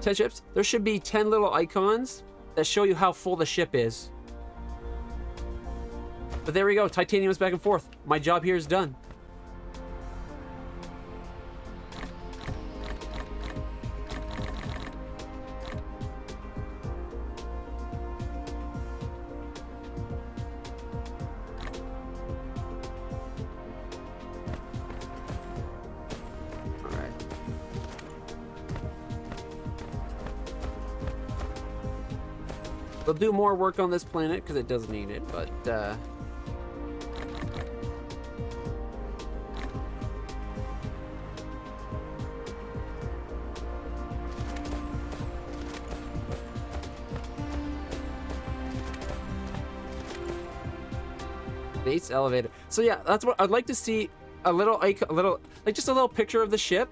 Speaker 1: 10 ships. There should be 10 little icons that show you how full the ship is. But there we go. Titanium is back and forth. My job here is done. They'll do more work on this planet because it does need it, but base elevator. So yeah, that's what I'd like to see. A little like just a little picture of the ship.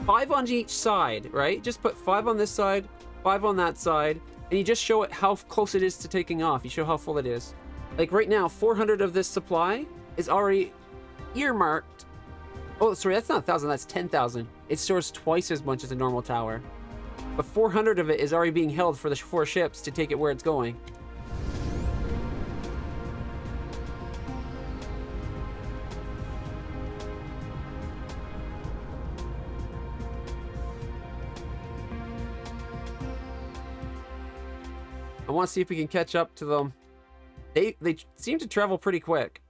Speaker 1: 5 on each side, right? Just put 5 on this side, 5 on that side, and you just show it how close it is to taking off. You show how full it is. Like right now, 400 of this supply is already earmarked. Oh, sorry, that's not 1,000, that's 10,000. It stores twice as much as a normal tower. But 400 of it is already being held for the 4 ships to take it where it's going. I want to see if we can catch up to them. They seem to travel pretty quick.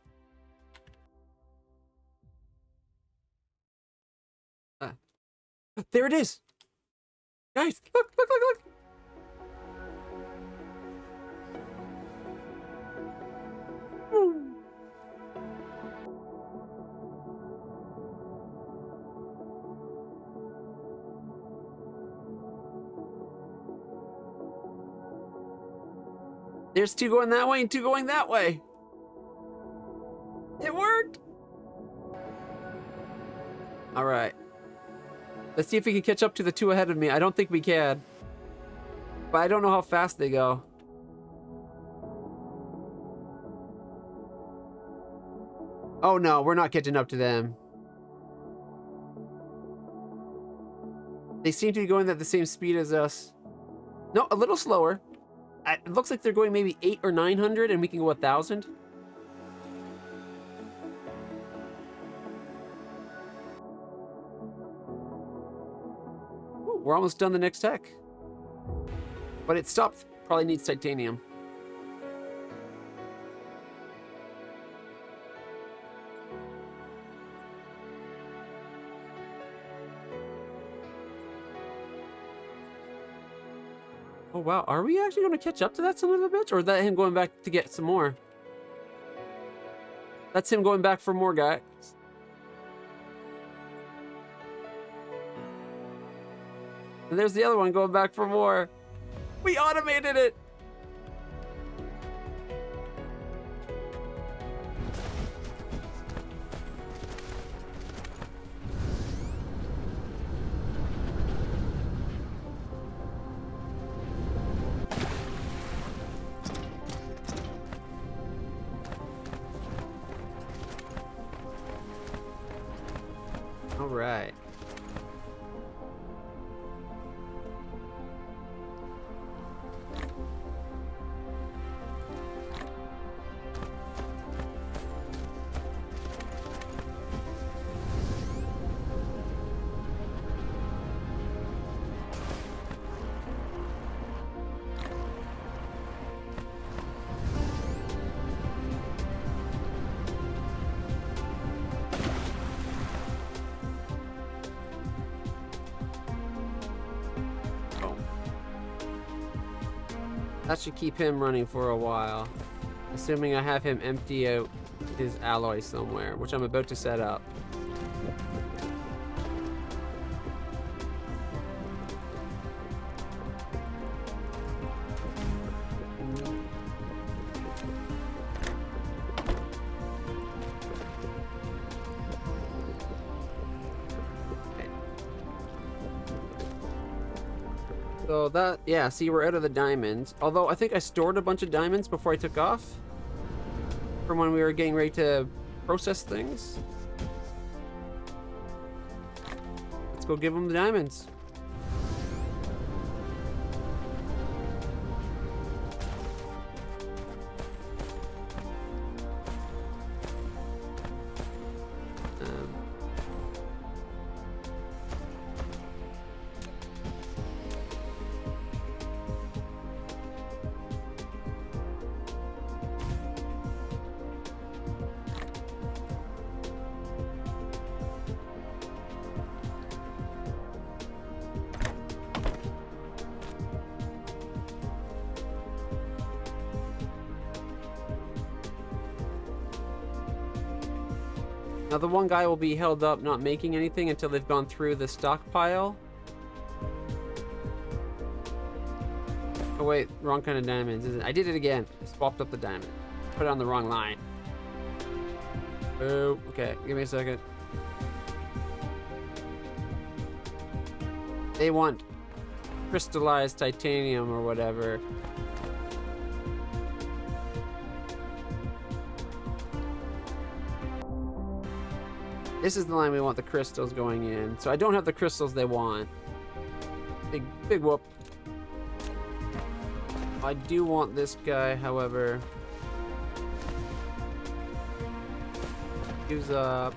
Speaker 1: There it is! Guys, look, look, look, look! Woo. There's 2 going that way and 2 going that way. It worked! Alright. Let's see if we can catch up to the 2 ahead of me. I don't think we can. But I don't know how fast they go. Oh no, we're not catching up to them. They seem to be going at the same speed as us. No, a little slower. It looks like they're going maybe 800 or 900 and we can go 1,000. Ooh, we're almost done the next tech. But it stopped. Probably needs titanium. Oh wow, are we actually going to catch up to that son of a bitch? Or is that him going back to get some more? That's him going back for more, guys. And there's the other one going back for more. We automated it! All right. That should keep him running for a while. Assuming I have him empty out his alloy somewhere, which I'm about to set up. So that, yeah, see, we're out of the diamonds. Although I think I stored a bunch of diamonds before I took off. From when we were getting ready to process things. Let's go give them the diamonds. Now the one guy will be held up not making anything until they've gone through the stockpile. Oh wait, wrong kind of diamonds, isn't it? I did it again. Swapped up the diamond. Put it on the wrong line. Oh, okay. Give me a second. They want crystallized titanium or whatever. This is the line we want the crystals going in. So I don't have the crystals they want. Big whoop. I do want this guy, however. Use up.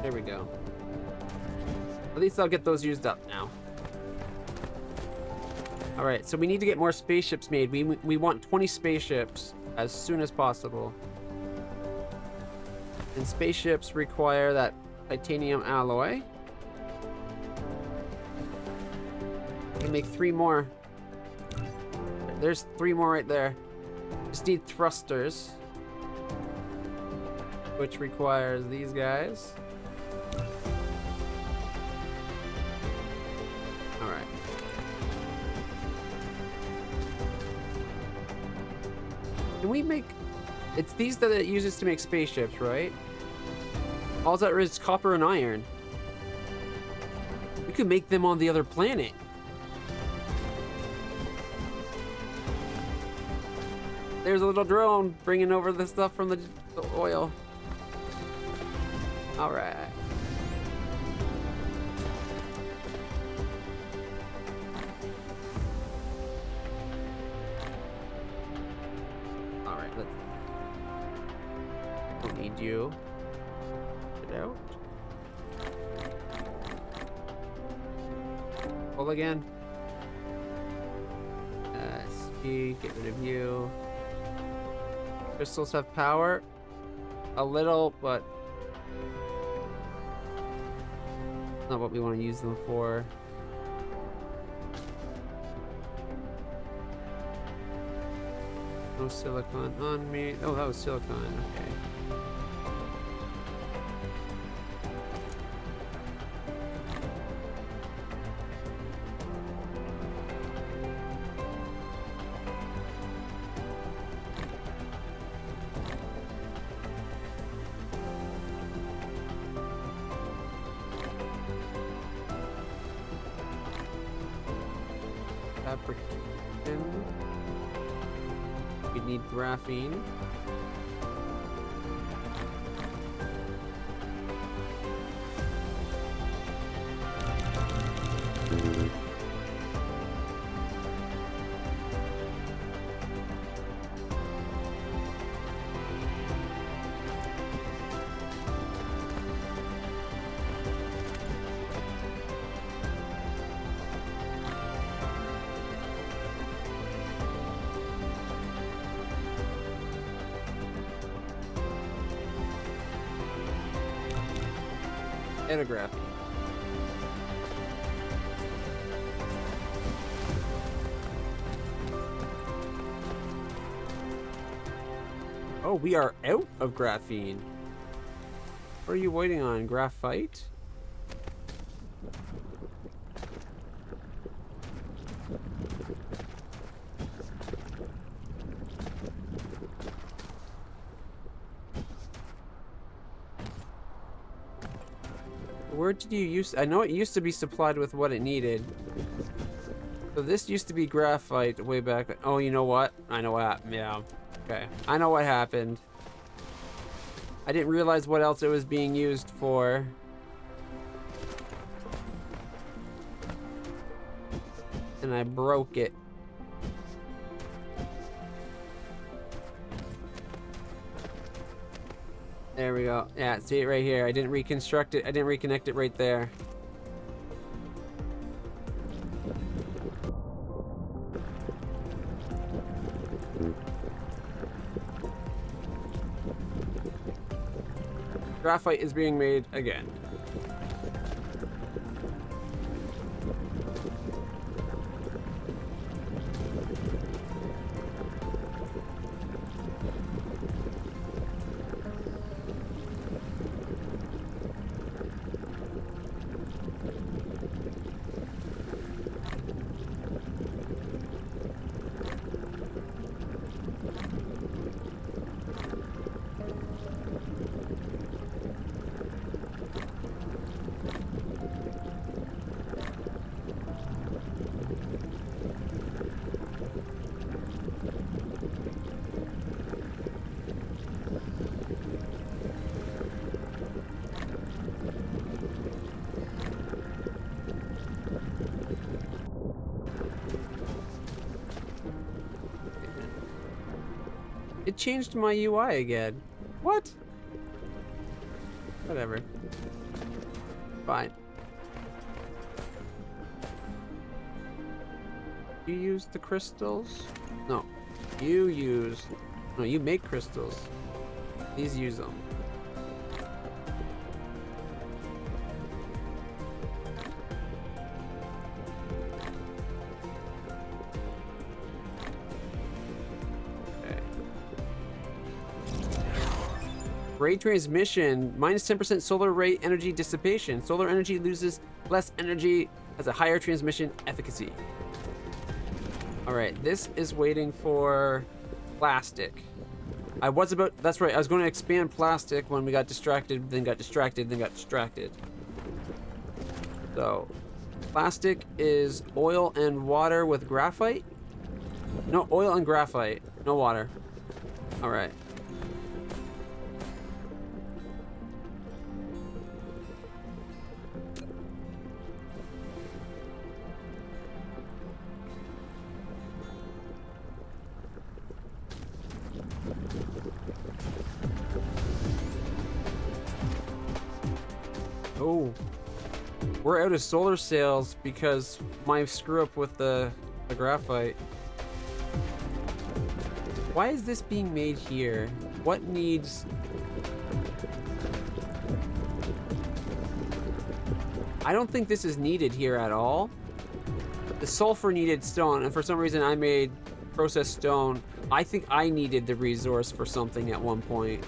Speaker 1: There we go. At least I'll get those used up now. Alright, so we need to get more spaceships made. We want 20 spaceships as soon as possible. And spaceships require that titanium alloy. We can make 3 more. There's 3 more right there. Just need thrusters. Which requires these guys. Alright. Can we make... It's these that it uses to make spaceships, right? All that is copper and iron. We could make them on the other planet. There's a little drone bringing over the stuff from the oil. All right. All right, let's... Don't need you. Get out. Pull again. Speed, get rid of you. Crystals have power. A little, but not what we want to use them for. No silicon on me. Oh, that was silicon. Okay. Fabrication. We need graphene. And a graphene. Oh, we are out of graphene. What are you waiting on? Graphite? Where did you use... I know it used to be supplied with what it needed. So this used to be graphite way back... Oh, you know what? I know what happened. Yeah. Okay. I know what happened. I didn't realize what else it was being used for. And I broke it. There we go. Yeah, see it right here. I didn't reconstruct it. I didn't reconnect it right there. Graphite is being made again. It changed my UI again. What? Whatever. Fine. You use the crystals? No. You use... No, you make crystals. These use them. Ray transmission, minus 10% solar ray energy dissipation. Solar energy loses less energy, has a higher transmission efficacy. All right, this is waiting for plastic. That's right, I was going to expand plastic when we got distracted, then got distracted, then got distracted. So, plastic is oil and water with graphite? No, oil and graphite, no water. All right. Oh, we're out of solar sails because my screw up with the graphite. Why is this being made here? What needs... I don't think this is needed here at all. The sulfur needed stone, and for some reason I made processed stone. I think I needed the resource for something at one point.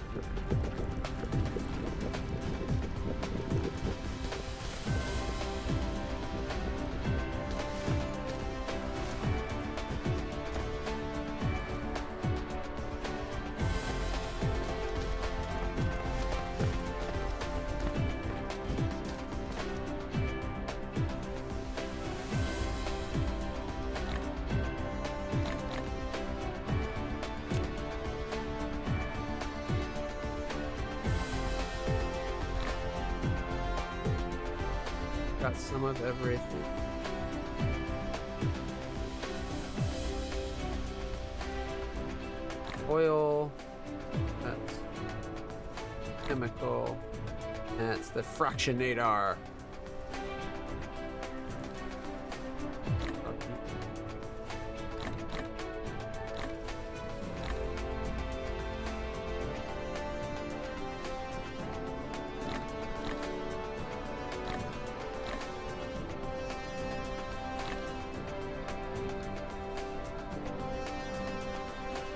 Speaker 1: Got some of everything. Oil. That's chemical. That's the fractionator.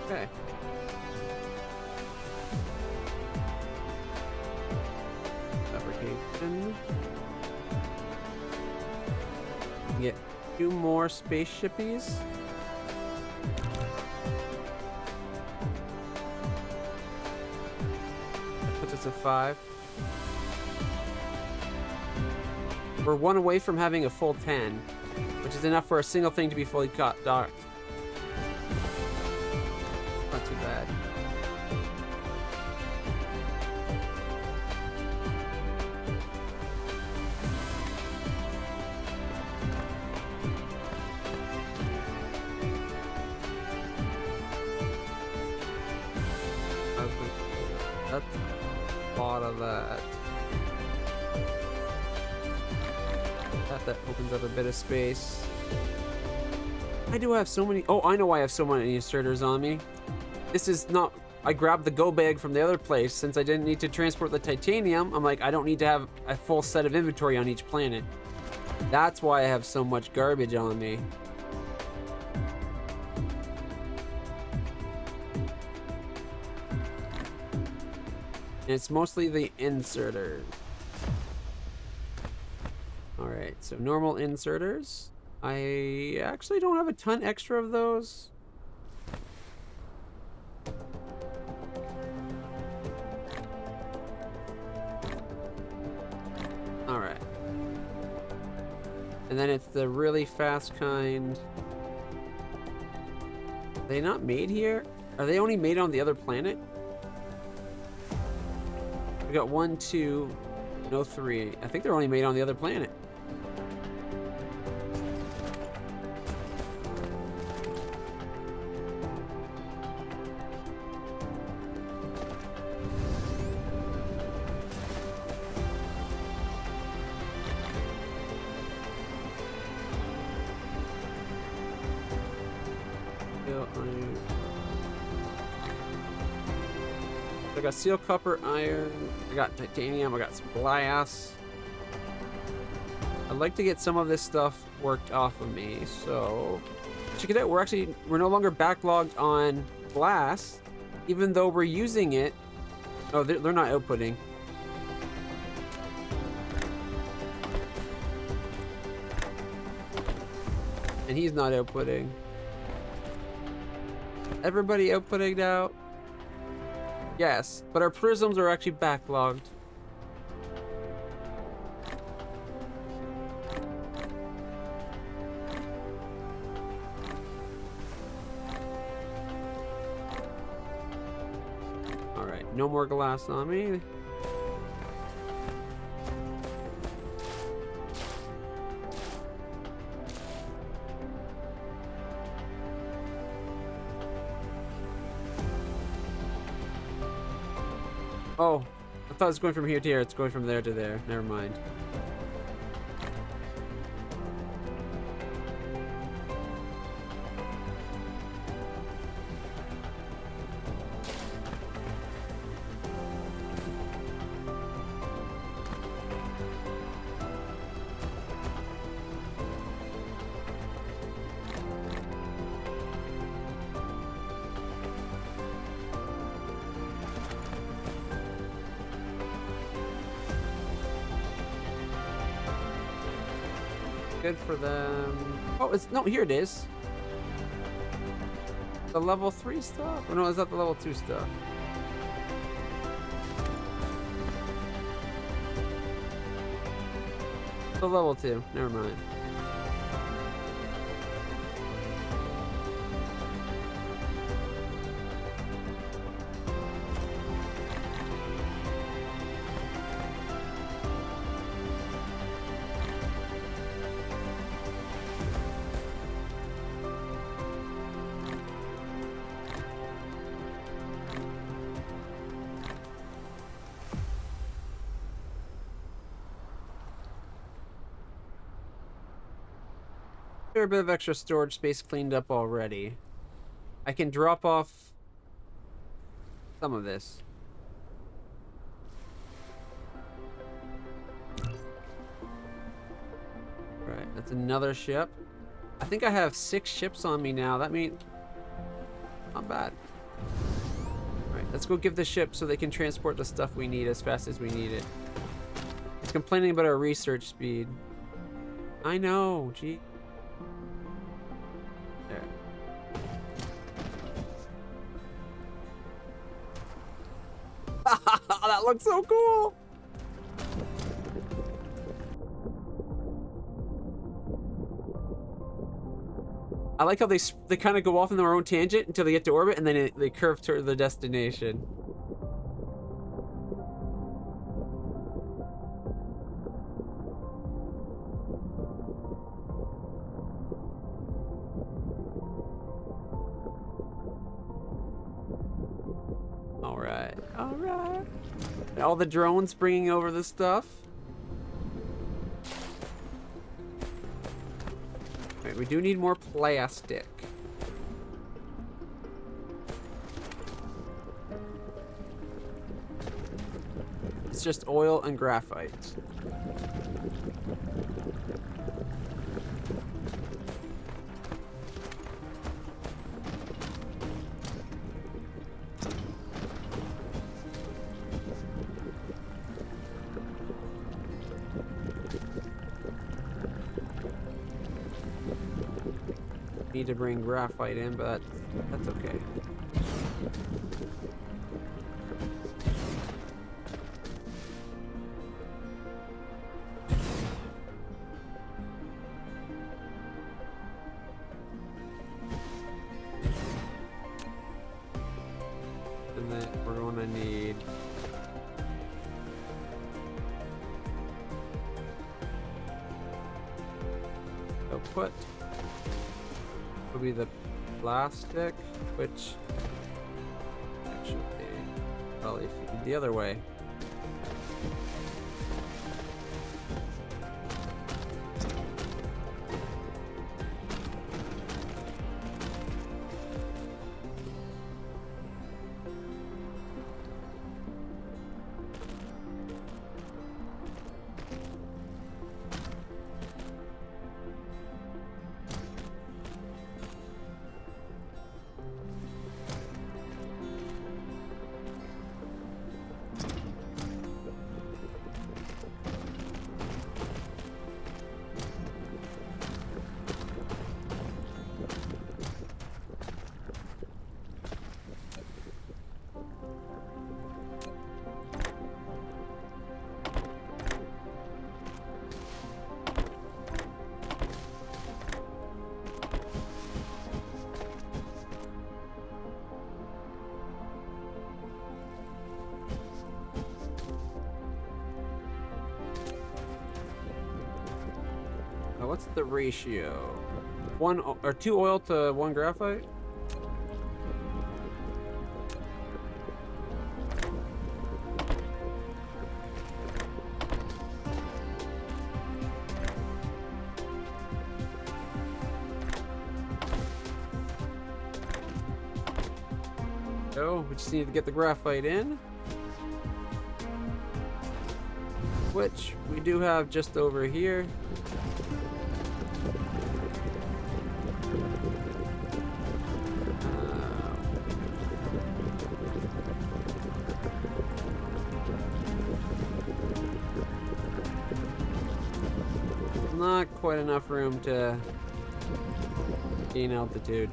Speaker 1: Okay. Fabrication. Get 2 more spaceshipies. That puts us at 5. We're 1 away from having a full 10, which is enough for a single thing to be fully docked. Not too bad. That's lot of that. That opens up a bit of space. I do have so many. Oh, I know why I have so many inserters on me. This is not. I grabbed the go bag from the other place since I didn't need to transport the titanium. I'm like, I don't need to have a full set of inventory on each planet. That's why I have so much garbage on me. And it's mostly the inserters. Alright, so normal inserters. I actually don't have a ton extra of those. Alright. And then it's the really fast kind. Are they not made here? Are they only made on the other planet? We got 1, 2, no 3. I think they're only made on the other planet. I got steel, copper, iron. I got titanium. I got some glass. I'd like to get some of this stuff worked off of me. So check it out. We're no longer backlogged on glass, even though we're using it. Oh, they're not outputting. And he's not outputting. Everybody outputting now? Yes, but our prisms are actually backlogged. Alright, no more glass on me. Oh, I thought it was going from here to here. It's going from there to there. Never mind. Good for them. Oh, no, here it is. The level 3 stuff? Or no, is that the level 2 stuff? The level 2. Never mind. A bit of extra storage space cleaned up already. I can drop off some of this. Right, that's another ship. I think I have 6 ships on me now. That means not bad. Alright, let's go give the ship so they can transport the stuff we need as fast as we need it. It's complaining about our research speed. I know, gee. There. That looks so cool. I like how they kind of go off in their own tangent until they get to orbit, and then they curve toward the destination. All right. All the drones bringing over the stuff. Right, we do need more plastic. It's just oil and graphite. Need to bring graphite in, but that's okay. And then we're going to need output. Will be the plastic, which actually probably feed the other way. What's the ratio? One or two oil to one graphite? So we just need to get the graphite in, which we do have just over here. Not quite enough room to gain altitude.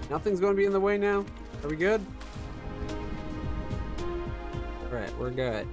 Speaker 1: Nothing's going to be in the way now? Are we good? Right, we're good.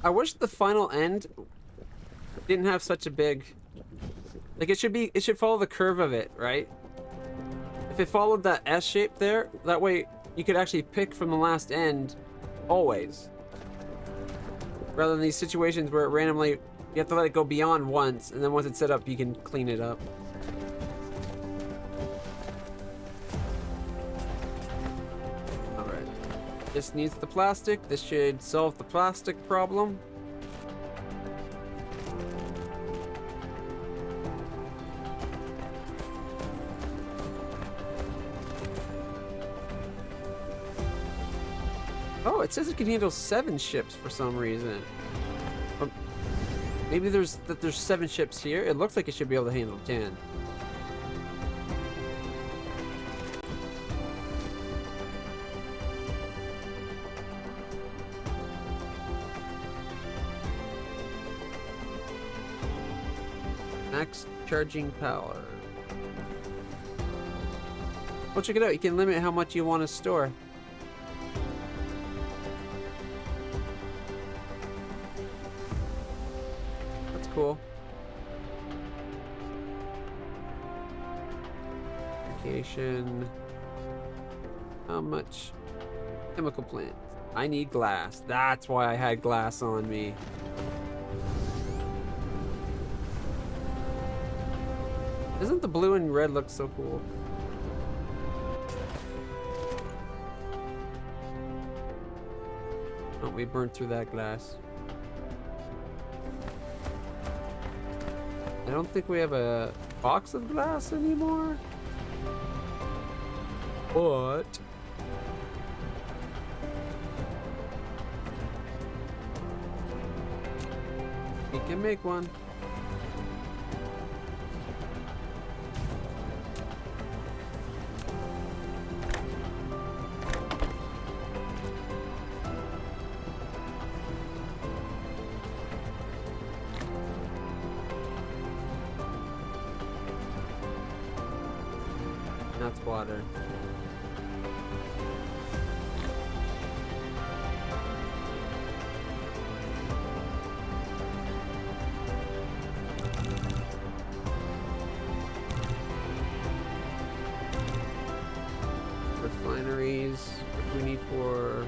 Speaker 1: I wish the final end didn't have such a big... Like, it should follow the curve of it, right? If it followed that S shape there, that way you could actually pick from the last end always. Rather than these situations where it randomly, you have to let it go beyond once, and then once it's set up, you can clean it up. Alright. This needs the plastic. This should solve the plastic problem. Oh, it says it can handle 7 ships for some reason. Or maybe there's 7 ships here. It looks like it should be able to handle 10. Max charging power. Oh, check it out. You can limit how much you want to store. Cool. Application. How much? Chemical plant. I need glass. That's why I had glass on me. Doesn't the blue and red look so cool? Oh, we burned through that glass. I don't think we have a box of glass anymore. But we can make one. That's water. Refineries. What do we need for?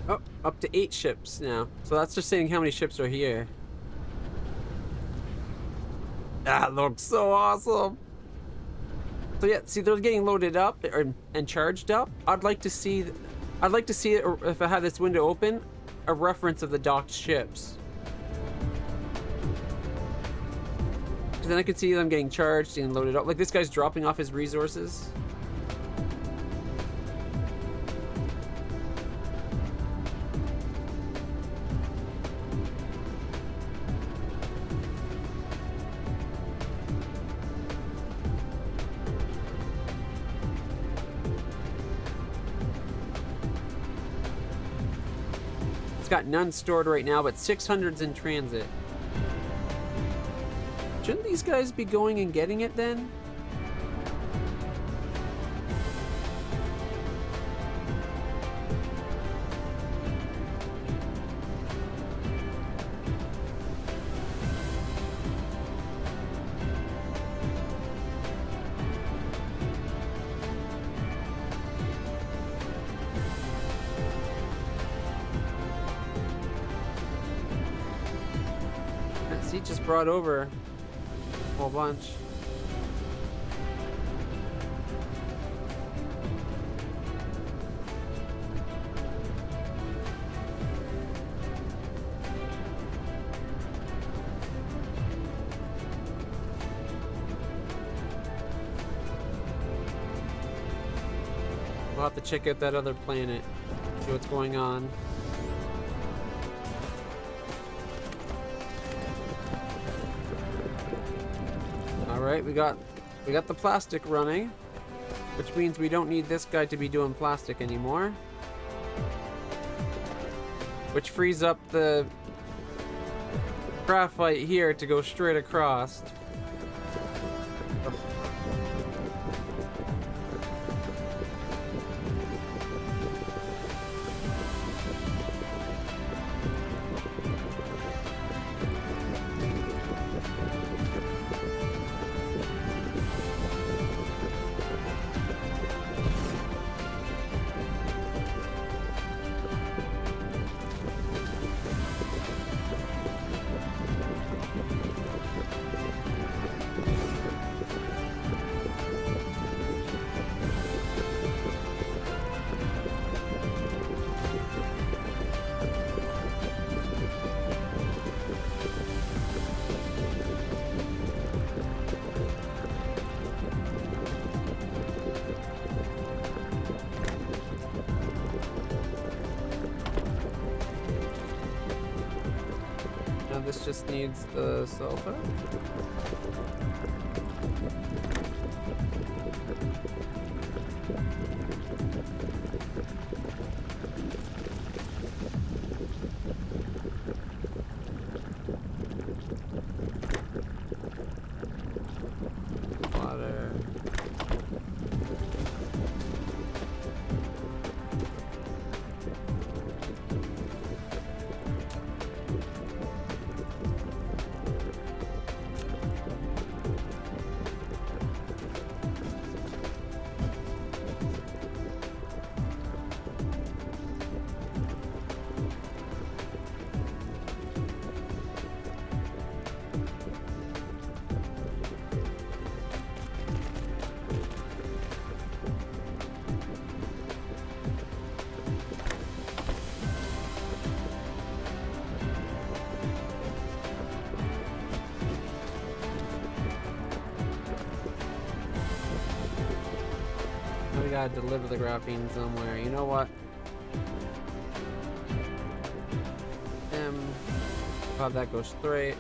Speaker 1: Oh, up to 8 ships now. So that's just saying how many ships are here. That looks so awesome. So yeah, see, they're getting loaded up and charged up. I'd like to see it, if I have this window open, a reference of the docked ships. Because then I could see them getting charged and loaded up. Like this guy's dropping off his resources. Got none stored right now, but 600's in transit. Shouldn't these guys be going and getting it then? He just brought over a whole bunch. We'll have to check out that other planet, see what's going on. Alright, we got the plastic running, which means we don't need this guy to be doing plastic anymore. Which frees up the graphite here to go straight across. This just needs the sulfur. Water. We gotta deliver the graphene somewhere. You know what? Have that go straight.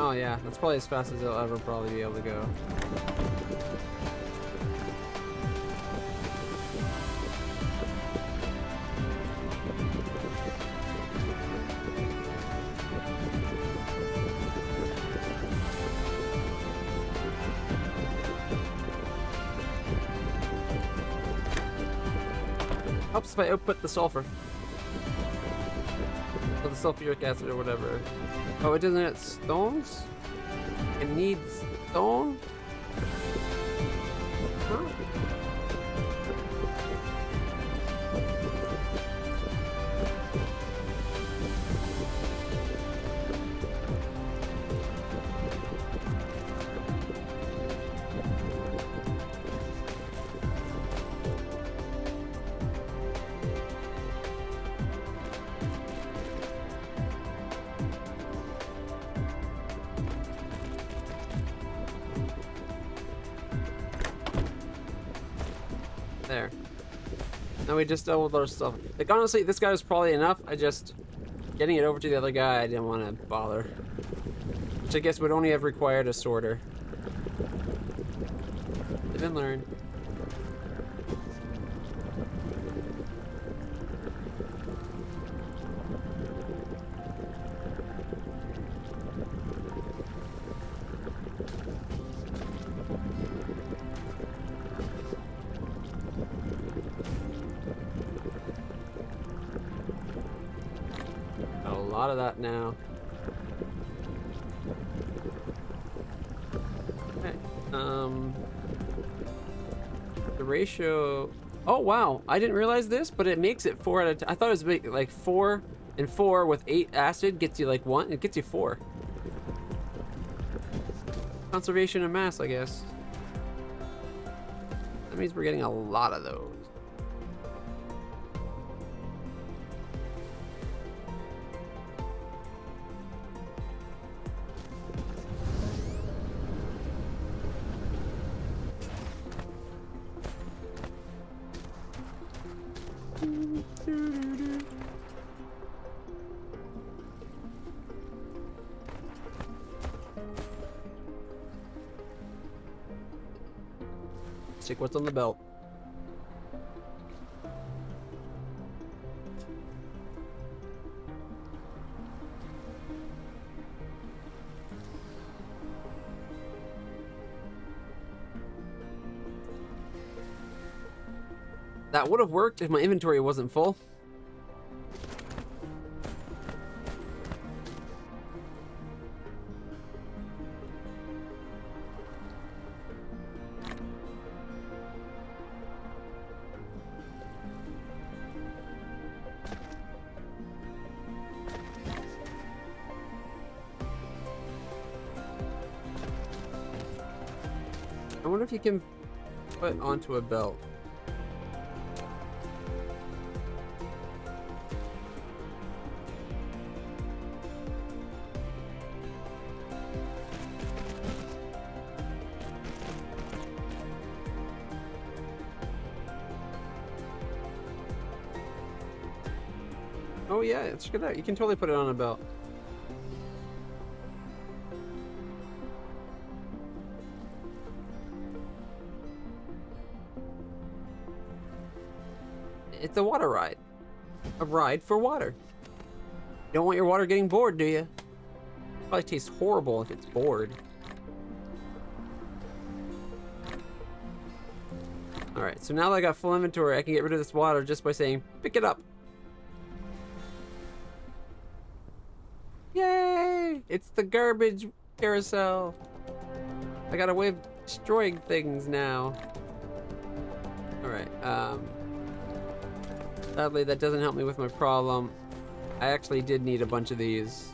Speaker 1: Oh yeah, that's probably as fast as they'll ever probably be able to go. Helps if I output the sulfur. Or the sulfuric acid or whatever. Oh, it doesn't have stones? It needs stone? Huh? There. Now we just doubled our stuff. Like, honestly, this guy was probably enough. Getting it over to the other guy, I didn't want to bother. Which I guess would only have required a sorter. Live and learn. lot of that now. Okay. The ratio. Oh wow! I didn't realize this, but it makes it 4 out of 10. I thought it was like 4 and 4 with 8 acid gets you like 1. It gets you 4. Conservation of mass, I guess. That means we're getting a lot of those. Check what's on the belt. That would have worked if my inventory wasn't full. I wonder if you can put onto a belt. Oh yeah, check it out. You can totally put it on a belt. It's a water ride. A ride for water. You don't want your water getting bored, do you? Probably tastes horrible if it's bored. Alright, so now that I got full inventory, I can get rid of this water just by saying, pick it up. Yay! It's the garbage carousel. I got a way of destroying things now. Alright, sadly, that doesn't help me with my problem. I actually did need a bunch of these.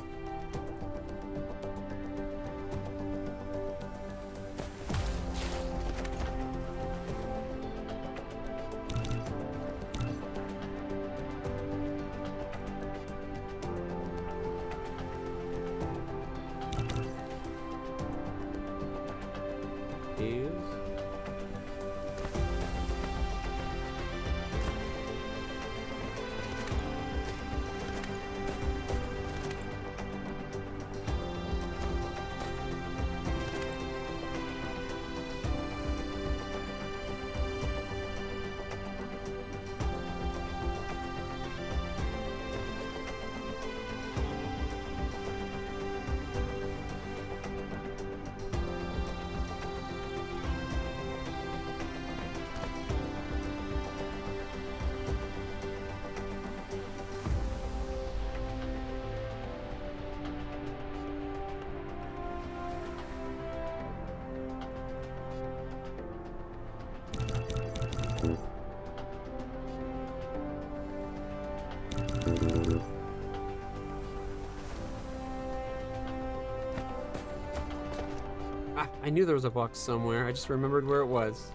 Speaker 1: Ah, I knew there was a box somewhere. I just remembered where it was.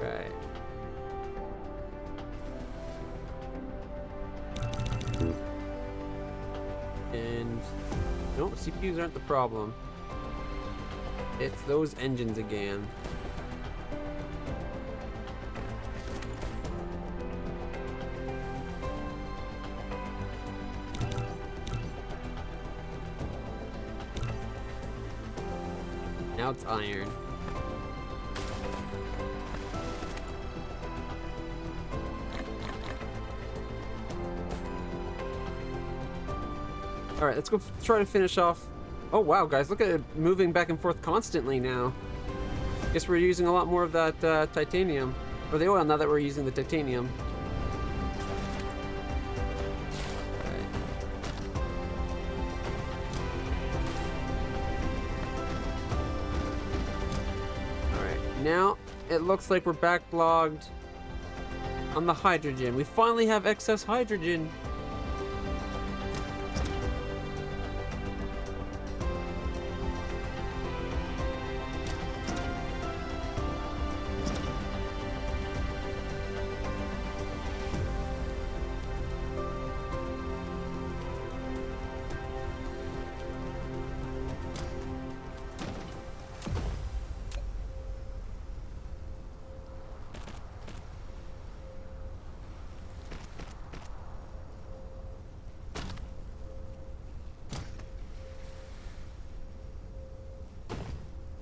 Speaker 1: Right. And no, CPUs aren't the problem. It's those engines again. Now it's iron. Alright, let's go try to finish off. Oh wow, guys, look at it moving back and forth constantly now. Guess we're using a lot more of that titanium. Or the oil now that we're using the titanium. Now it looks like we're backlogged on the hydrogen. We finally have excess hydrogen.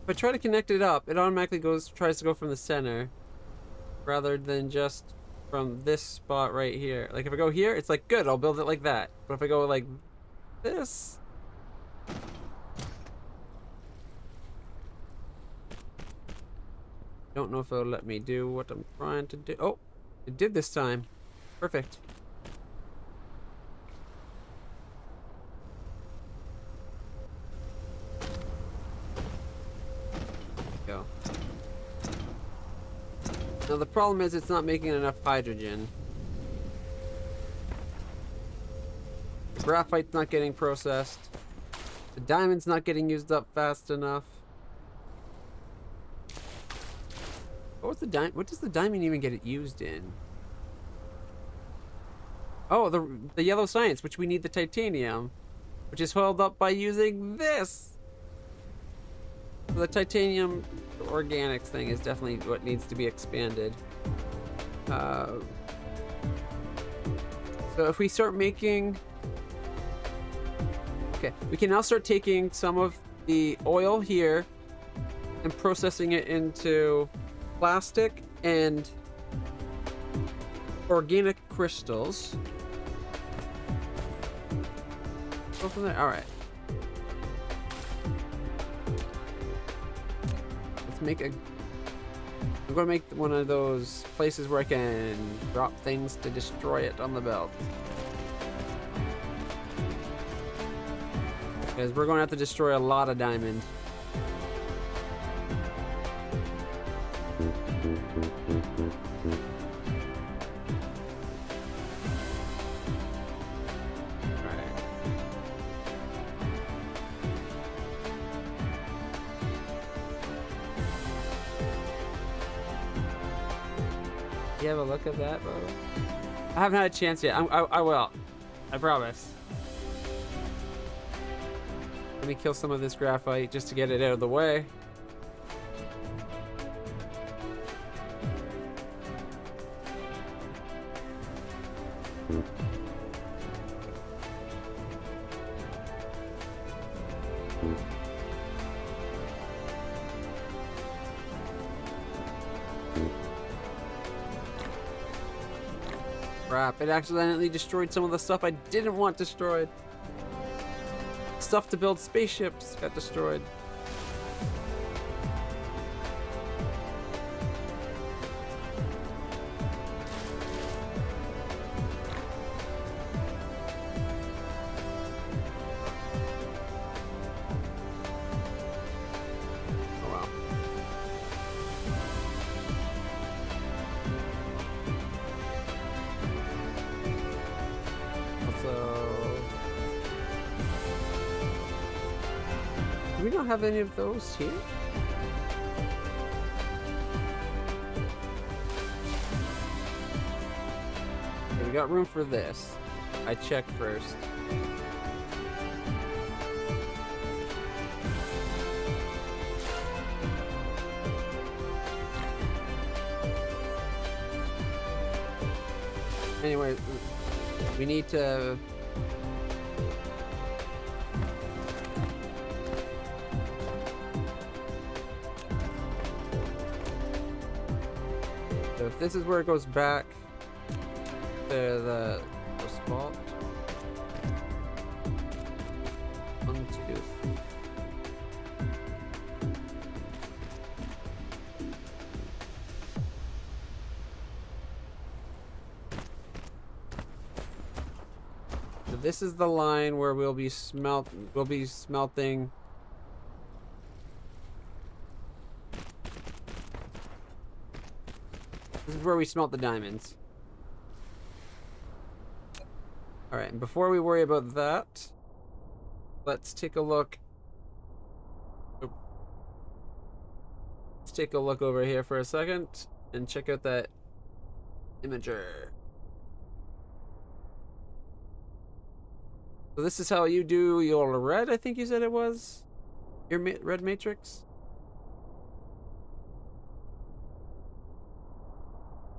Speaker 1: If I try to connect it up, it automatically tries to go from the center rather than just from this spot right here. Like if I go here, it's like, good, I'll build it like that. But if I go like this, don't know if it'll let me do what I'm trying to do. Oh, it did this time. Perfect. Go. Now the problem is it's not making enough hydrogen. The graphite's not getting processed. The diamond's not getting used up fast enough. What does the diamond even get it used in? Oh, the yellow science, which we need the titanium, which is held up by using this. So the titanium organics thing is definitely what needs to be expanded. So if we start making... Okay, we can now start taking some of the oil here and processing it into plastic and organic crystals. Go from there. All right. Make a... I'm gonna make one of those places where I can drop things to destroy it on the belt. Because we're gonna have to destroy a lot of diamond. You have a look at that, bro? I haven't had a chance yet. I will. I promise. Let me kill some of this graphite just to get it out of the way. Crap, it accidentally destroyed some of the stuff I didn't want destroyed. Stuff to build spaceships got destroyed. Do we not have any of those here? Okay, we got room for this. I checked first. Anyway, we need to... So if this is where it goes back to the spot. 1, 2. So this is the line where we'll be smelting This is where we smelt the diamonds. Alright, and before we worry about that, let's take a look. Let's take a look over here for a second and check out that imager. So this is how you do your red, I think you said it was? Your red matrix?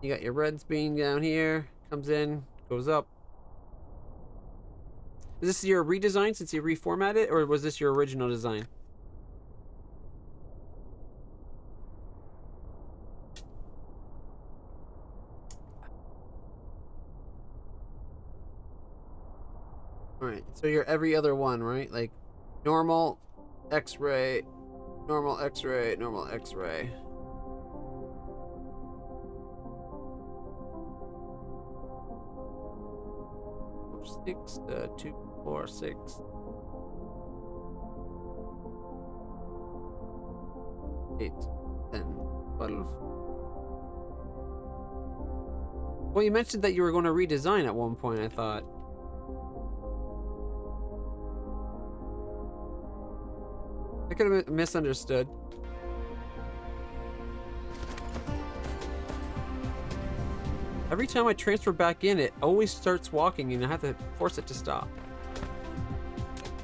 Speaker 1: You got your reds being down here, comes in, goes up. Is this your redesign since you reformatted it, or was this your original design? Alright, so you're every other one, right? Like normal, X-ray, normal X-ray, normal X-ray. Six, 2, 4, 6. 8, 10, 12. Well, you mentioned that you were going to redesign at one point, I thought. I could have misunderstood. Every time I transfer back in, it always starts walking and I have to force it to stop.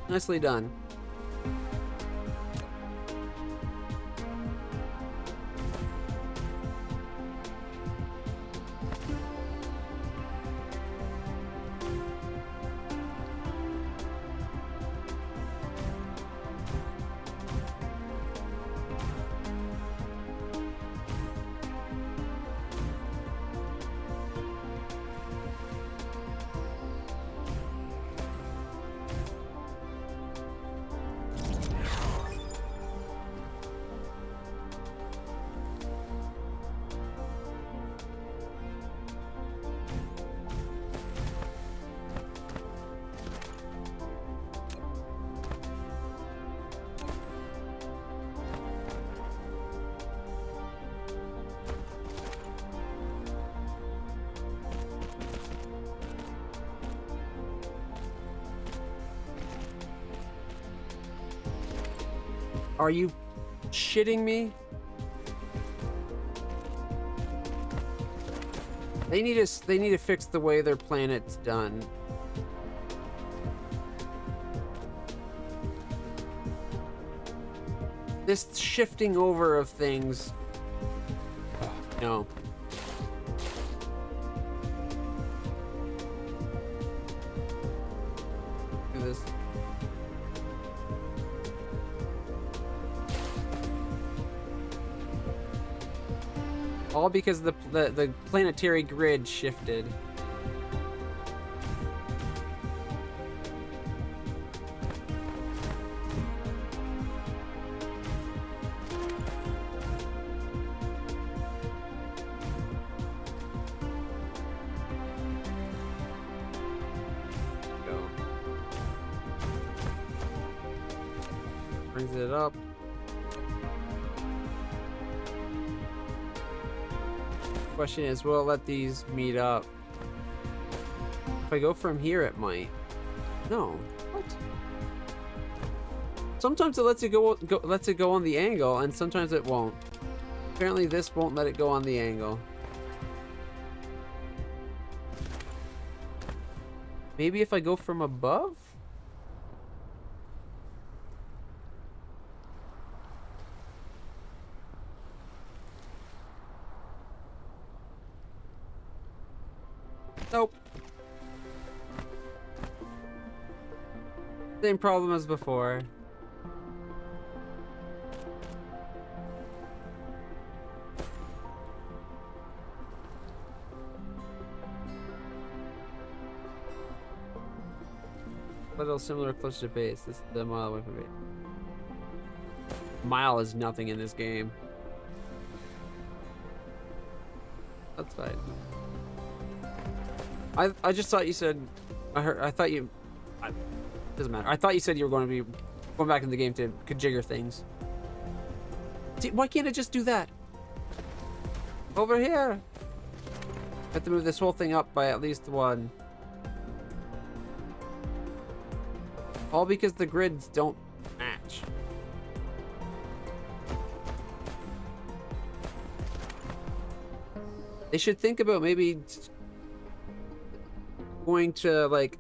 Speaker 1: Nicely done. Are you shitting me? They need to fix the way their planet's done. This shifting over of things. Oh, no. Do this. All because the planetary grid shifted. Go. Brings it up. Question is, will it let these meet up? If I go from here, it might. No. What? Sometimes it lets it go on the angle, and sometimes it won't. Apparently, this won't let it go on the angle. Maybe if I go from above? Nope. Same problem as before. Little similar close to base. This is a mile away from base. Mile is nothing in this game. That's fine. I just thought you said, I thought you, doesn't matter. I thought you said you were going to be going back in the game to configure things. See, why can't it just do that? Over here. have to move this whole thing up by at least one. All because the grids don't match. They should think about maybe going to like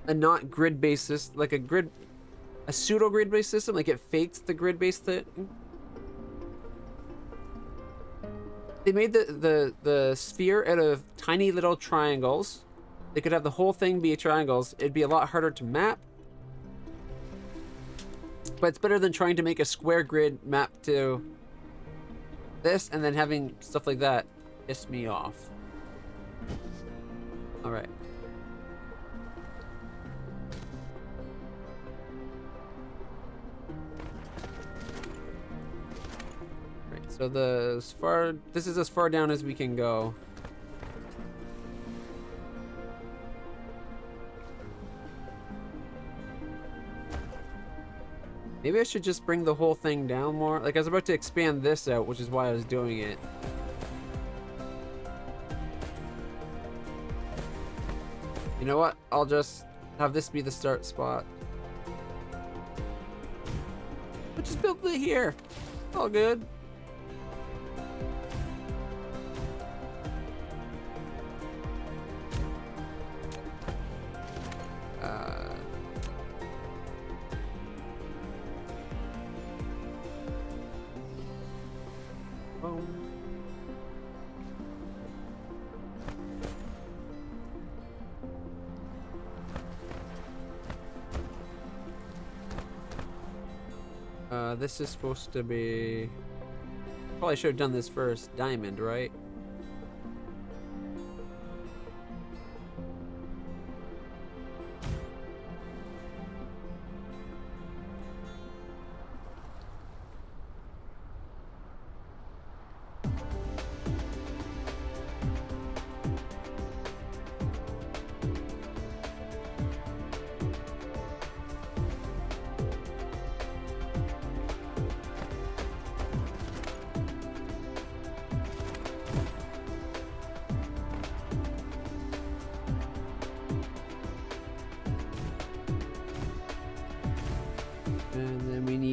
Speaker 1: a not grid-based system, like a pseudo grid-based system, like it fakes the grid-based thing. They made the sphere out of tiny little triangles. They could have the whole thing be triangles. It'd be a lot harder to map. But it's better than trying to make a square grid map to this and then having stuff like that piss me off. Alright. So this is as far down as we can go. Maybe I should just bring the whole thing down more. Like I was about to expand this out, which is why I was doing it. You know what? I'll just have this be the start spot. But just build it here. All good. This is supposed to be... Probably should have done this first. Diamond, right?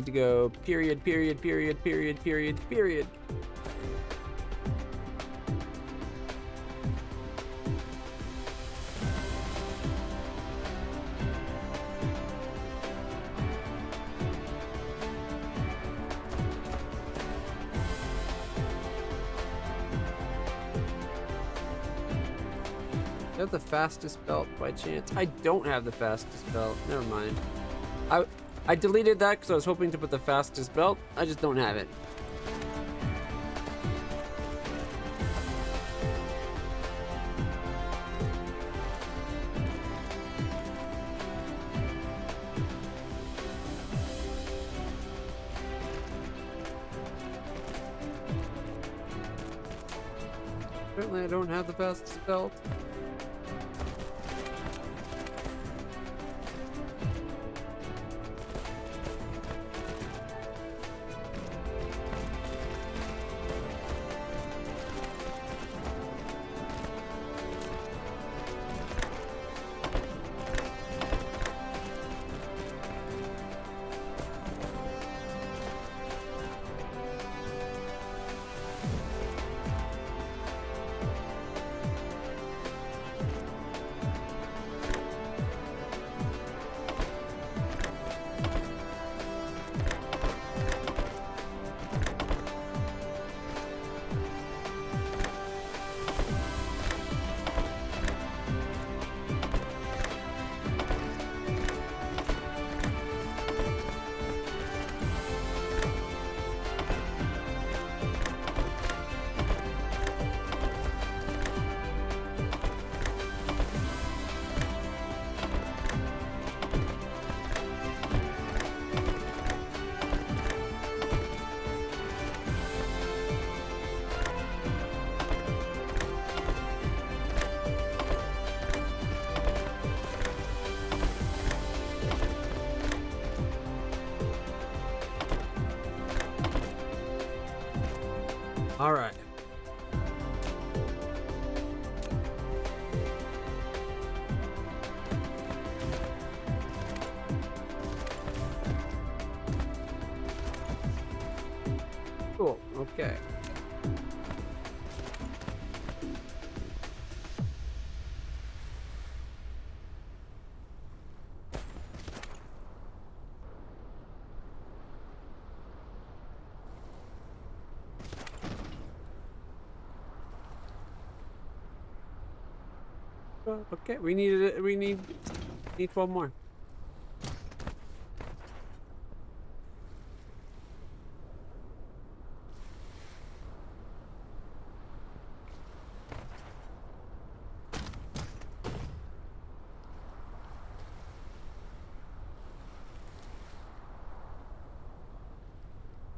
Speaker 1: To go period, period, period, period, period, period. I have the fastest belt by chance. I don't have the fastest belt. Never mind. I deleted that because I was hoping to put the fastest belt. I just don't have it. Apparently I don't have the fastest belt. All right. Cool. Okay. Okay, we needed it. We need 12 more.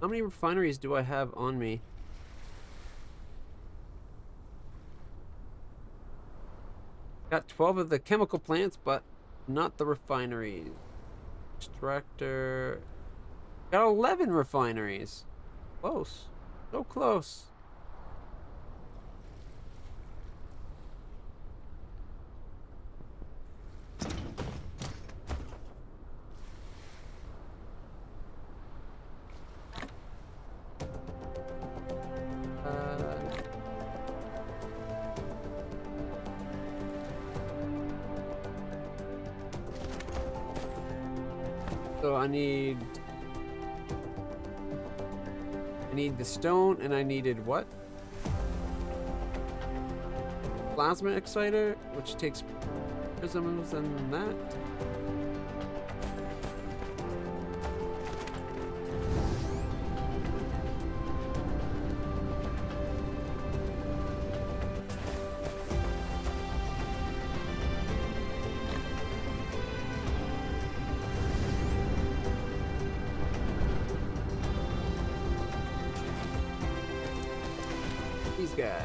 Speaker 1: How many refineries do I have on me? Got 12 of the chemical plants, but not the refineries. Extractor. Got 11 refineries. Close. So close. So I need the stone, and I needed what? Plasma exciter, which takes prisms and that. These guys.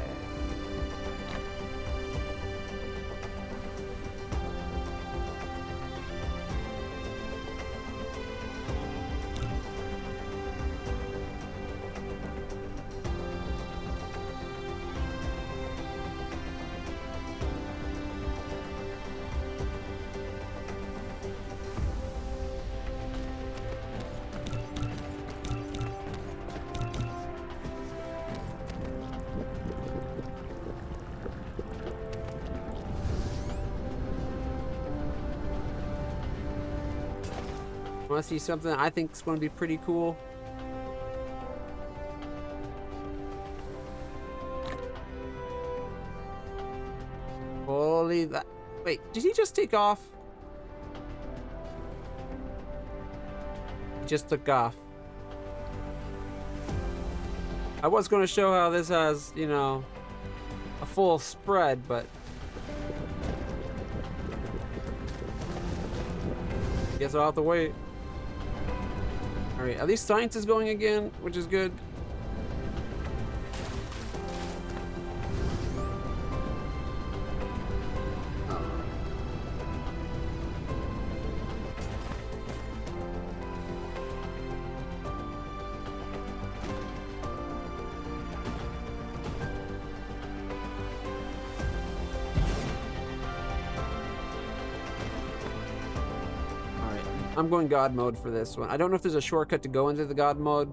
Speaker 1: Want to see something I think is going to be pretty cool? Holy that! Wait, did he just take off? He just took off. I was going to show how this has, you know, a full spread, but guess I'll have to wait. Alright, at least science is going again, which is good. I'm going God mode for this one. I don't know if there's a shortcut to go into the God mode.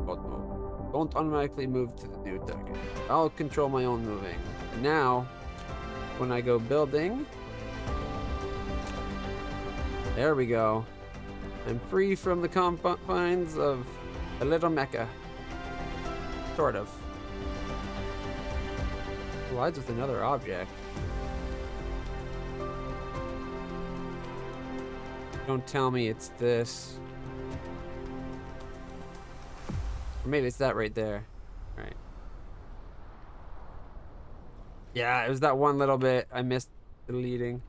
Speaker 1: God mode. Don't automatically move to the new target. I'll control my own moving. Now, when I go building, there we go. I'm free from the confines of a little mecha. Sort of. Collides with another object. Don't tell me it's this. Or maybe it's that right there. Alright. Yeah, it was that one little bit I missed deleting.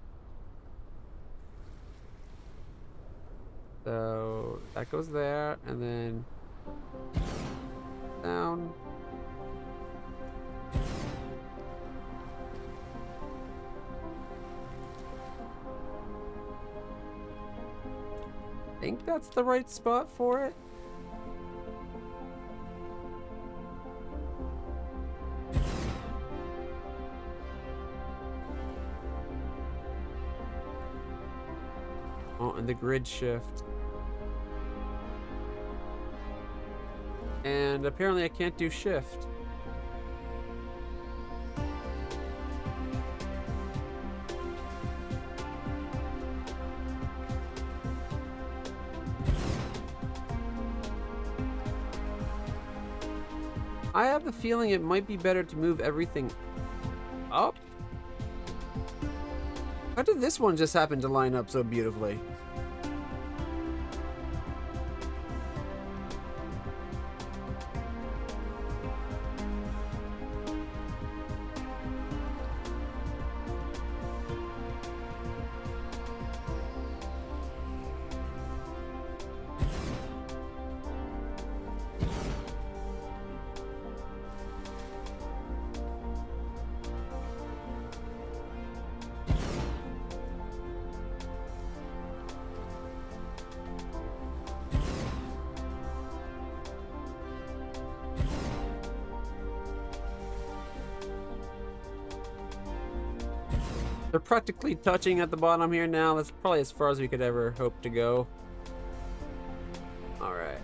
Speaker 1: So that goes there, and then down. I think that's the right spot for it. Oh, and the grid shift. And apparently I can't do shift. I have the feeling it might be better to move everything up. How did this one just happen to line up so beautifully? They're practically touching at the bottom here now. That's probably as far as we could ever hope to go. Alright.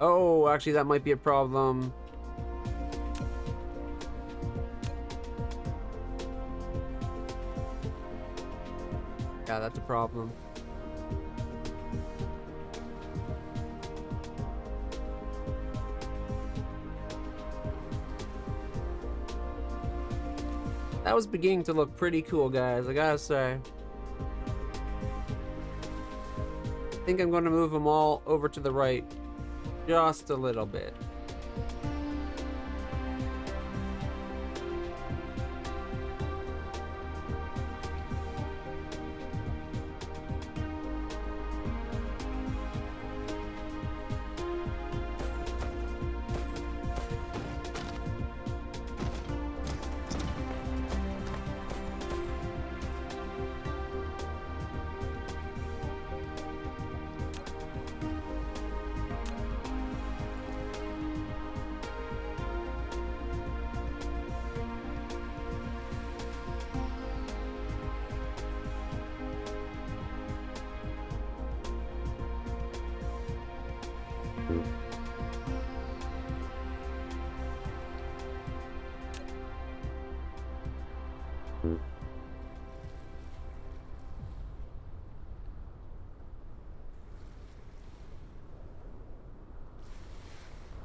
Speaker 1: Oh, actually that might be a problem. Yeah, that's a problem. That was beginning to look pretty cool, guys, I gotta say. I think I'm going to move them all over to the right just a little bit.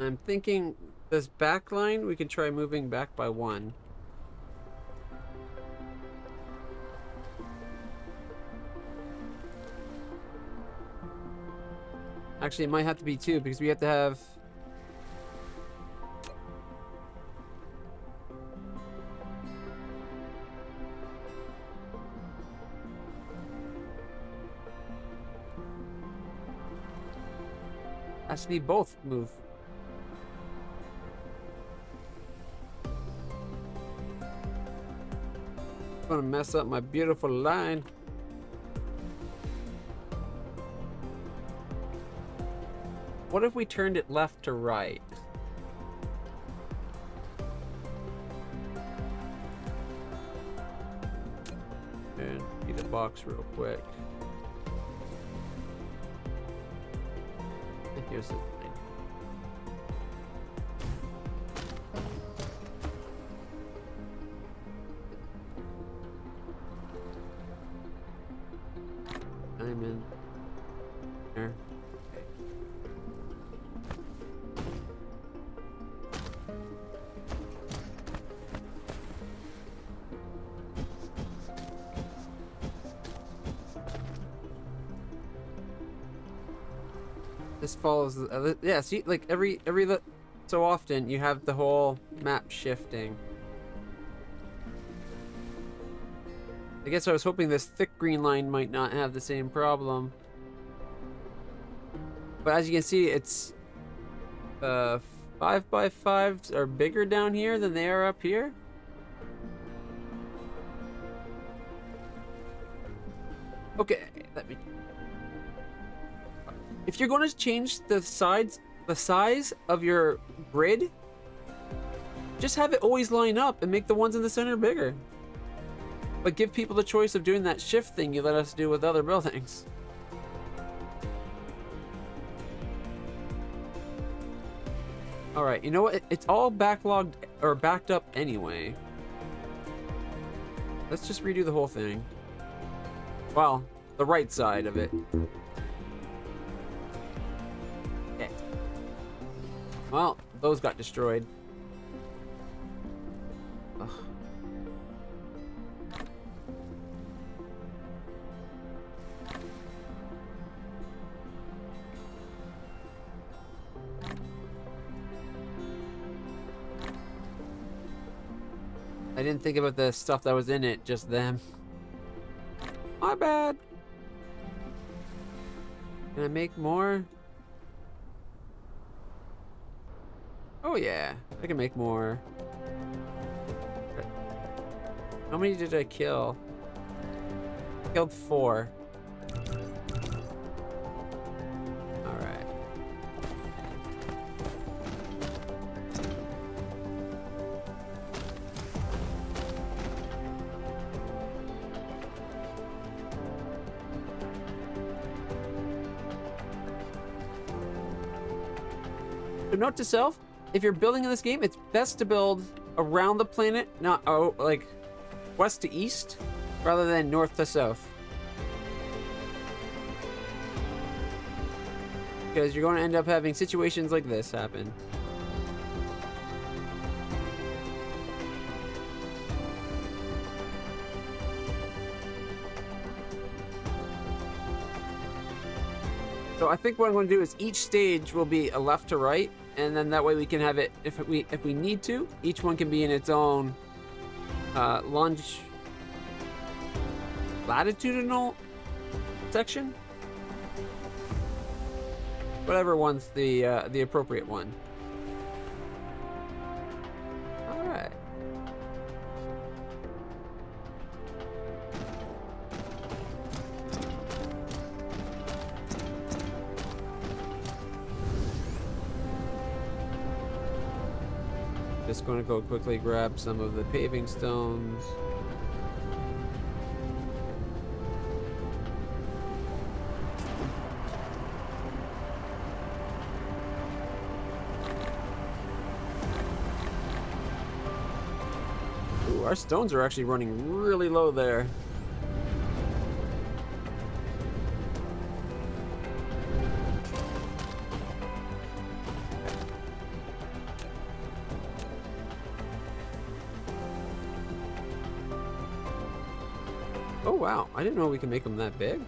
Speaker 1: I'm thinking this back line, we can try moving back by 1. Actually, it might have to be 2 because we have to have... Has to be both move. Gonna mess up my beautiful line. What if we turned it left to right? And beat the box real quick. And here's the thing. I'm in there. Okay. This follows yeah, see, like every so often you have the whole map shifting. I guess I was hoping this thick green line might not have the same problem. But as you can see, it's 5x5s are bigger down here than they are up here. Okay, let me... If you're going to change the size of your grid, just have it always line up and make the ones in the center bigger. But give people the choice of doing that shift thing you let us do with other buildings. All right, you know what? It's all backlogged or backed up anyway. Let's just redo the whole thing. Well, the right side of it. Okay. Well, those got destroyed. Ugh. I didn't think about the stuff that was in it, just them. My bad. Can I make more? Oh yeah, I can make more. How many did I kill? I killed 4. Alright. So note to self, if you're building in this game, it's best to build around the planet, not like west to east, rather than north to south. Because you're going to end up having situations like this happen. So I think what I'm going to do is each stage will be a left to right, and then that way we can have it, if we need to, each one can be in its own latitudinal section. Whatever one's the appropriate one. All right. Just going to go quickly grab some of the paving stones. Ooh, our stones are actually running really low there. Oh wow, I didn't know we could make them that big.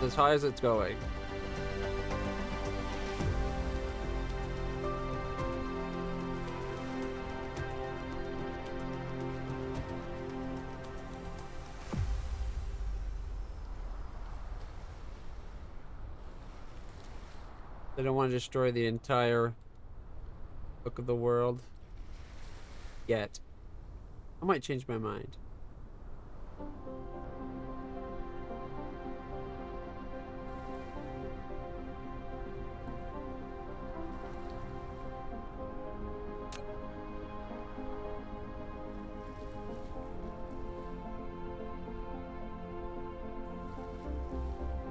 Speaker 1: As high as it's going. They don't want to destroy the entire book of the world yet. I might change my mind.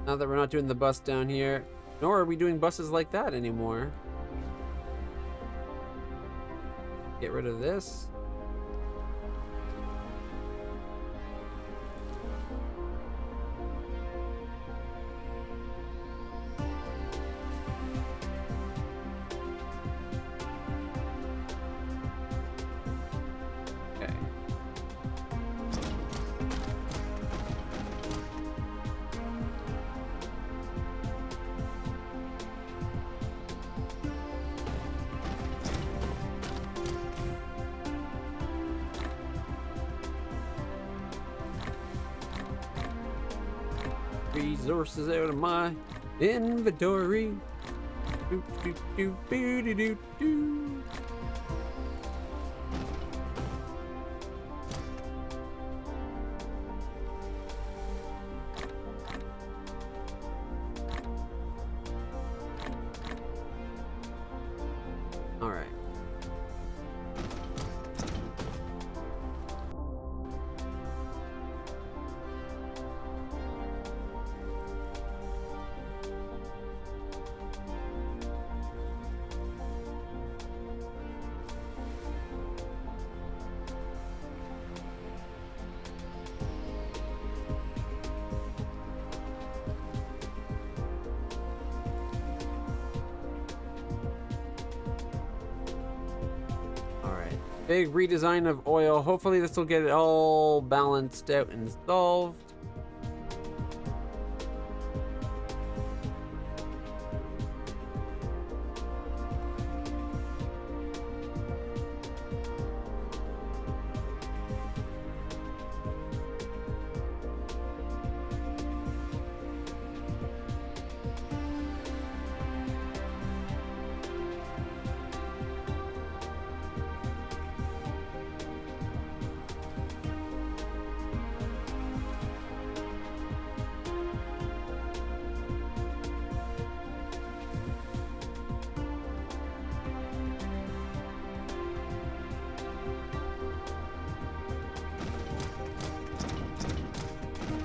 Speaker 1: Now that we're not doing the bus down here, nor are we doing buses like that anymore. Get rid of this. Okay. resources out of my inventory. Do, do, do, do, do, do, do. All right. Big redesign of oil. Hopefully this will get it all balanced out and solved.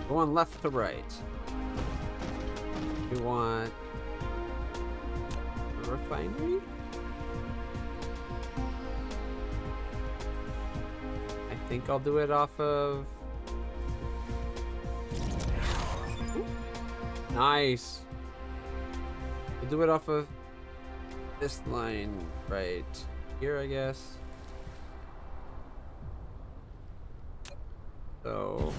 Speaker 1: Going left to right. We want a refinery? I think I'll do it off of... Ooh. Nice. We'll do it off of this line right here, I guess. So...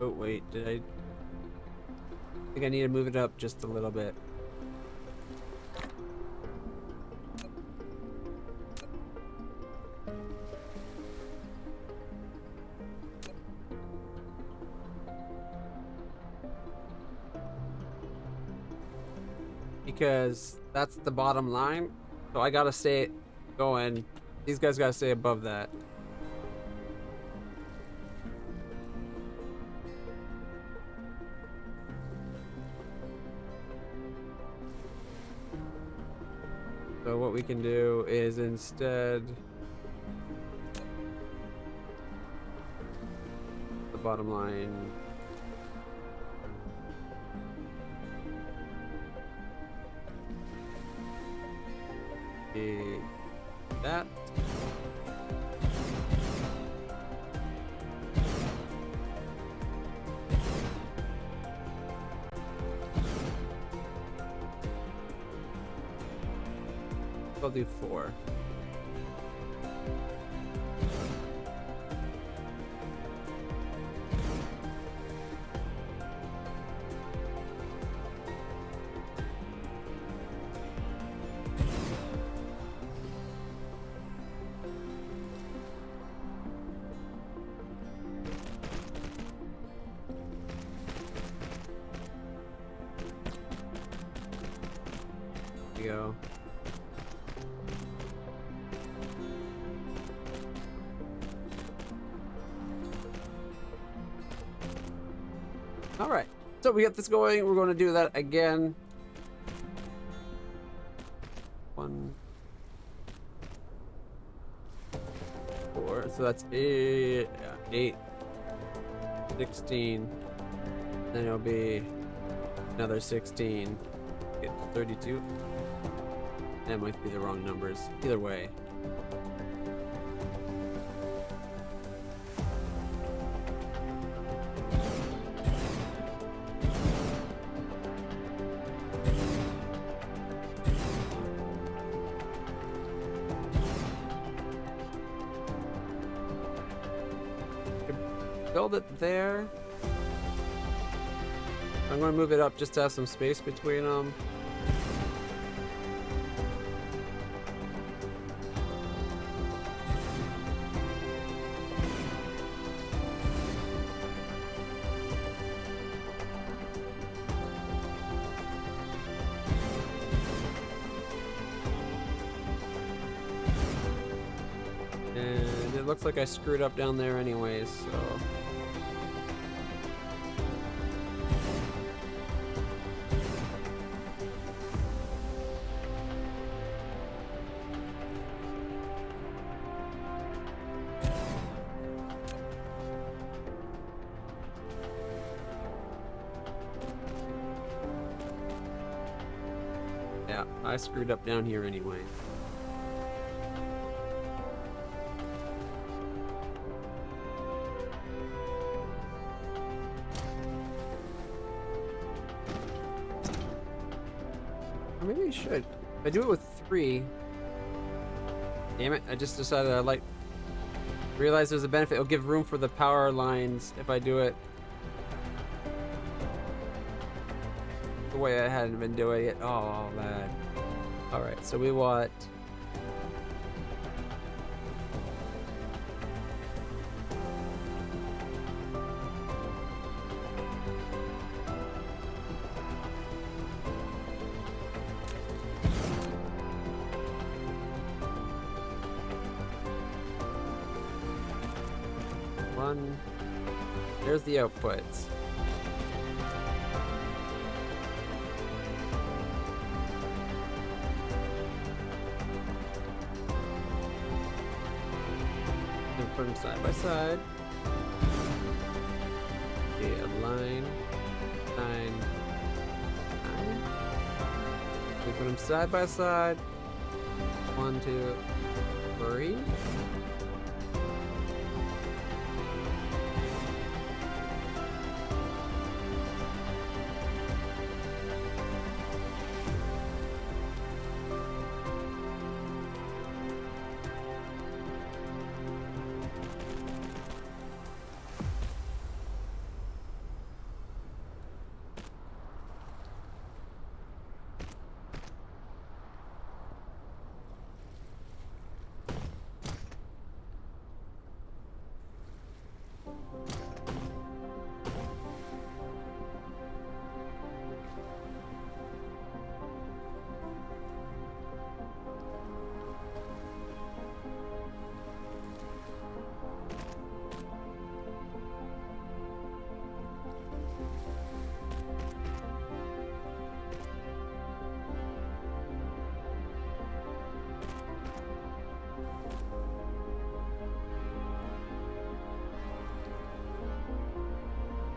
Speaker 1: Oh wait, did I think I need to move it up just a little bit? Because that's the bottom line, so I gotta stay going. These guys gotta stay above that. So what we can do is instead the bottom line be that. I'll do 4. There you go. All right. So we got this going. We're going to do that again. 1, 4. So that's 8, 16. Then it'll be another 16. Get 32. That might be the wrong numbers. Either way. Build it there. I'm going to move it up just to have some space between them. And it looks like I screwed up down there anyways, so... Yeah, I screwed up down here anyway. Or maybe I should. If I do it with 3... Damn it, I just decided I like... Realize there's a benefit. It'll give room for the power lines if I do it the way I hadn't been doing it. Oh, man. Alright, so we want... There's the outputs. And put them side by side. Okay, align. 9. We put them side by side. 1, 2, 3.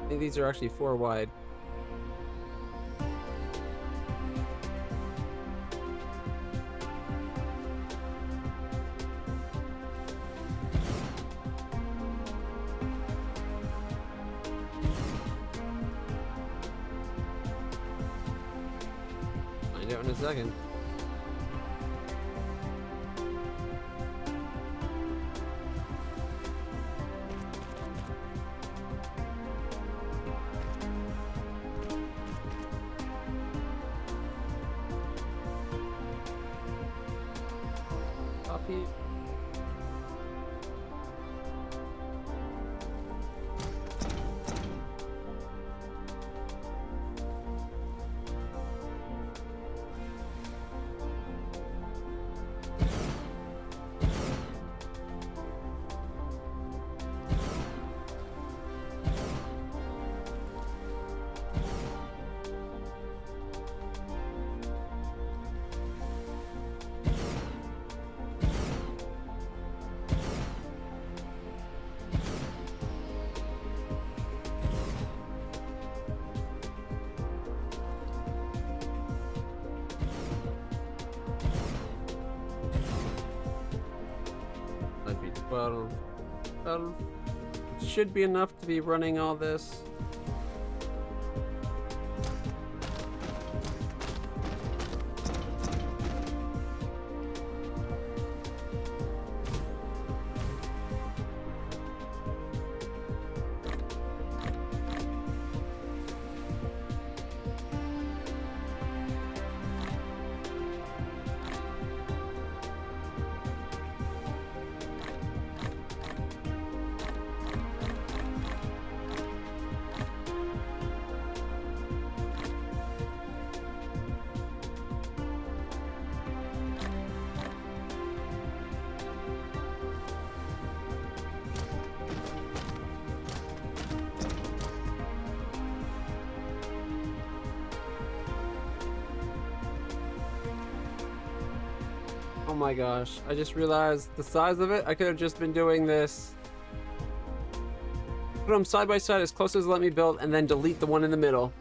Speaker 1: I think these are actually 4 wide. Find out in a second. Copy. 12. 12. Should be enough to be running all this. Oh my gosh, I just realized the size of it. I could have just been doing this. Put them side by side as close as let me build and then delete the one in the middle.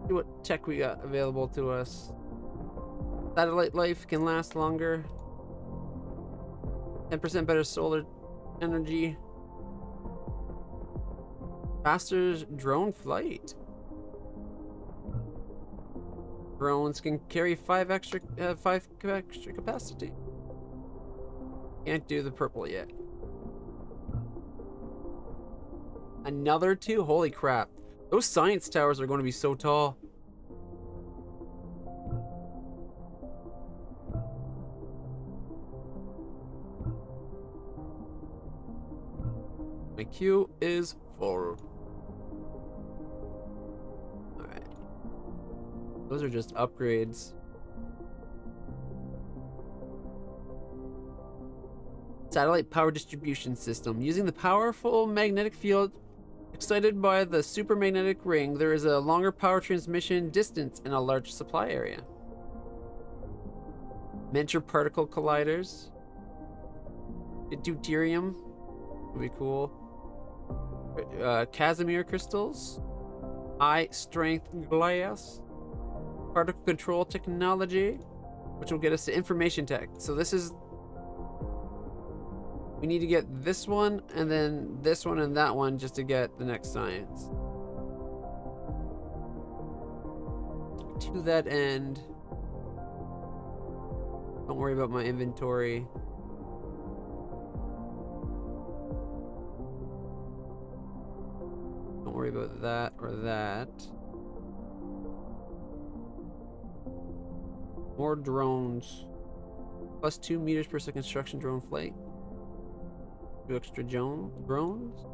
Speaker 1: See what tech we got available to us. Satellite life can last longer. 10% better solar energy. Faster drone flight. Drones can carry 5 extra capacity. Can't do the purple yet. Another 2? Holy crap. Those science towers are going to be so tall. My queue is full. Alright. Those are just upgrades. Satellite power distribution system. Using the powerful magnetic field excited by the supermagnetic ring, there is a longer power transmission distance and a large supply area. Miniature particle colliders. Deuterium would be cool. Casimir crystals. High strength glass. Particle control technology, which will get us to information tech. So this is... We need to get this one, and then this one and that one just to get the next science. To that end, don't worry about my inventory. Don't worry about that or that. More drones. Plus 2 meters per second construction drone flight. 2 extra drones.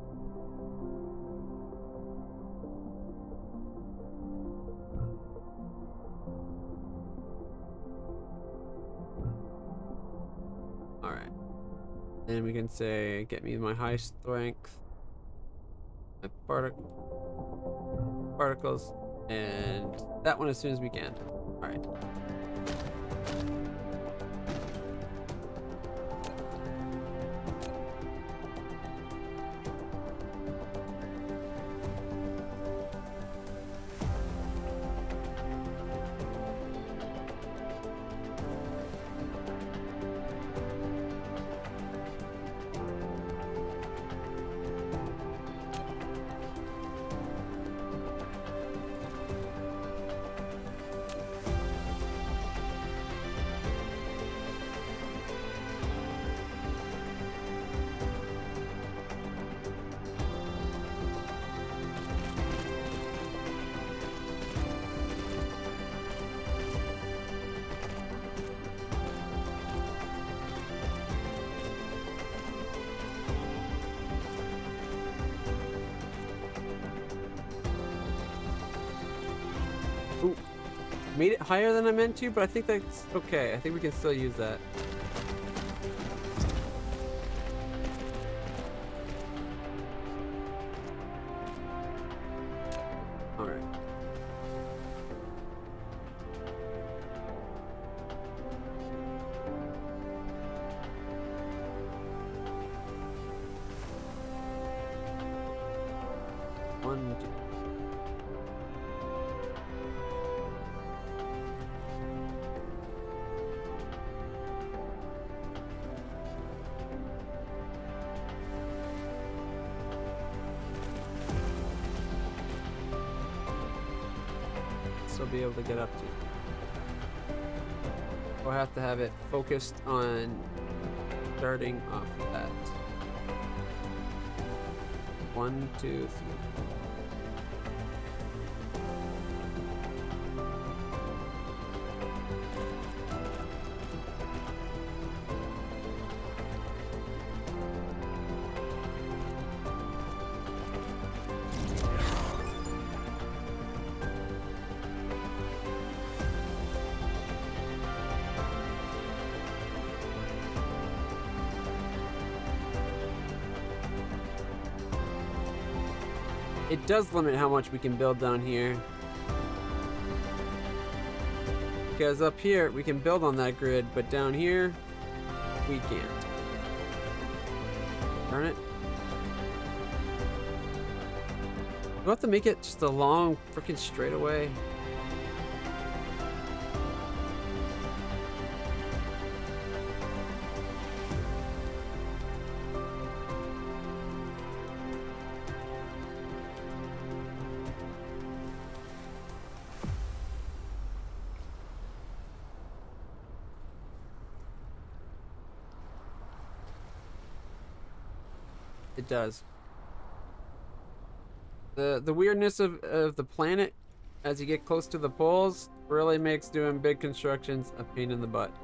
Speaker 1: Alright. Then we can say, get me my high strength. My particles. And that one as soon as we can. Alright. Ooh, made it higher than I meant to, but I think that's okay. I think we can still use that. All right. One, two. Still be able to get up to. We'll have to have it focused on starting off that. 1, 2, 3. It does limit how much we can build down here. Because up here, we can build on that grid, but down here, we can't. Darn it. We'll have to make it just a long freaking straightaway. It does. The weirdness of the planet as you get close to the poles really makes doing big constructions a pain in the butt.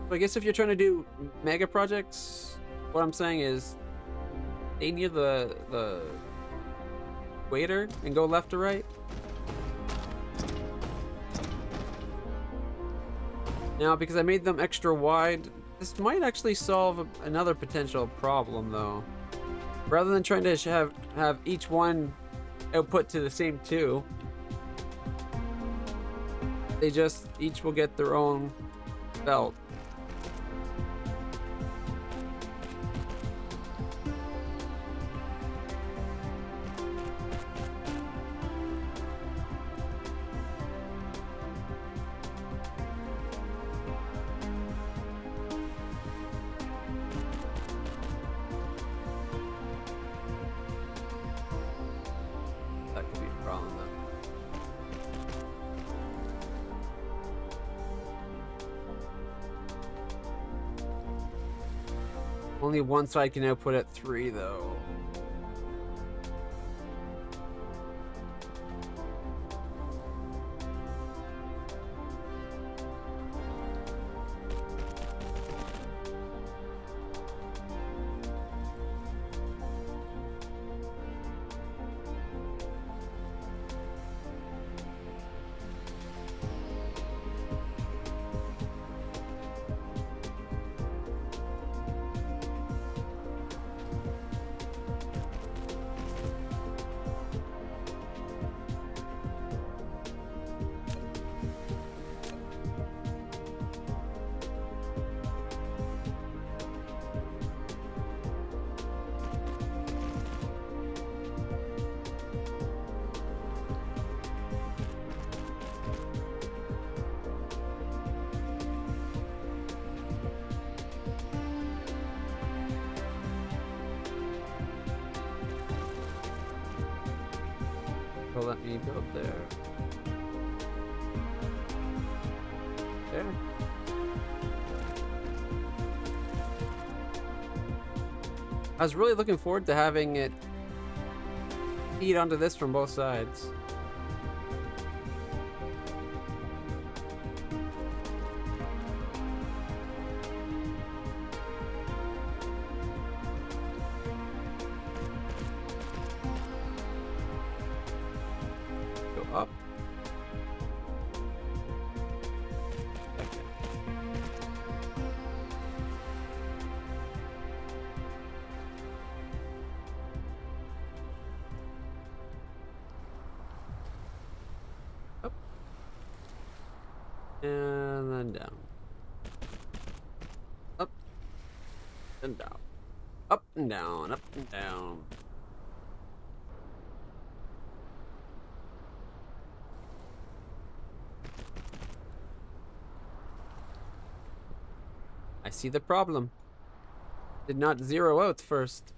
Speaker 1: So I guess if you're trying to do mega projects, what I'm saying is stay near the equator and go left to right. Now, because I made them extra wide, this might actually solve another potential problem, though. Rather than trying to have each one output to the same two, they just each will get their own belt. Only one side can output at 3, though. Let me build there. There. I was really looking forward to having it feed onto this from both sides. And then down. Up and down. Up and down, up and down. I see the problem. Did not zero out first.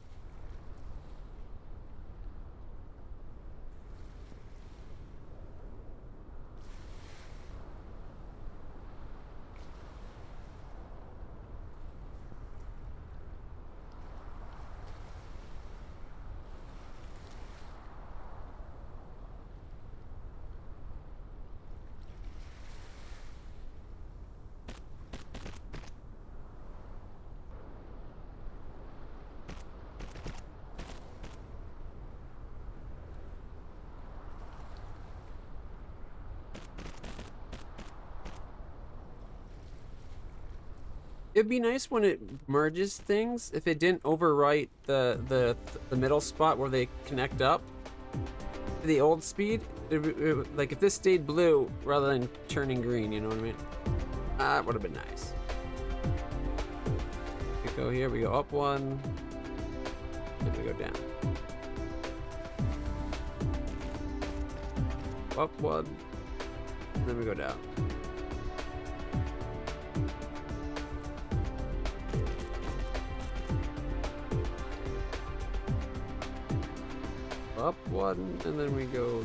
Speaker 1: It'd be nice when it merges things if it didn't overwrite the middle spot where they connect up to the old speed. Like if this stayed blue rather than turning green, you know what I mean? That would have been nice. We go here, we go up one, and we go down. Up one, and then we go down. Up one, and then we go.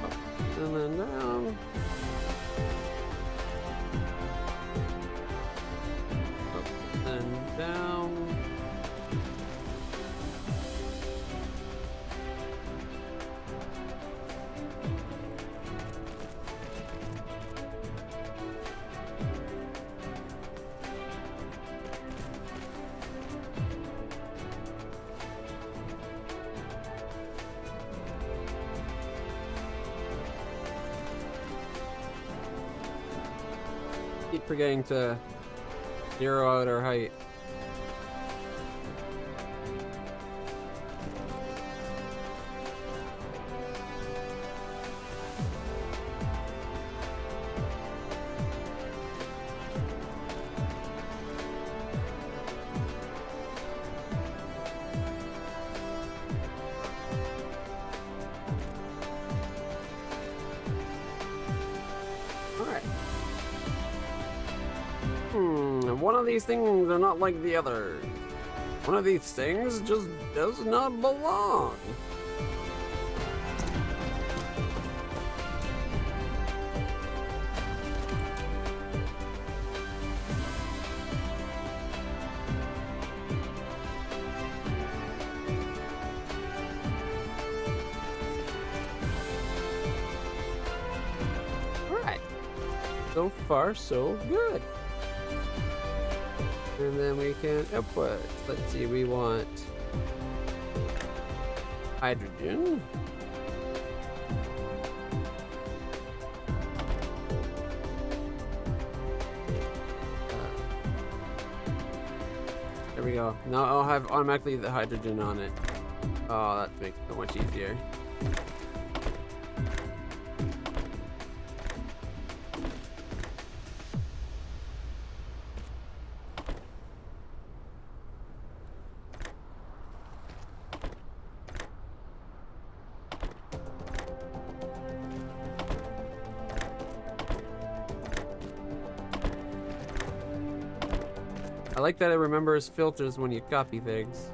Speaker 1: Up and then down. Down. Keep forgetting to zero out our height. One of these things are not like the others. One of these things just does not belong. Alright. So far, so good. And then we can output. Let's see, we want hydrogen. There we go. Now I'll have automatically the hydrogen on it. Oh, that makes it so much easier. I like that it remembers filters when you copy things.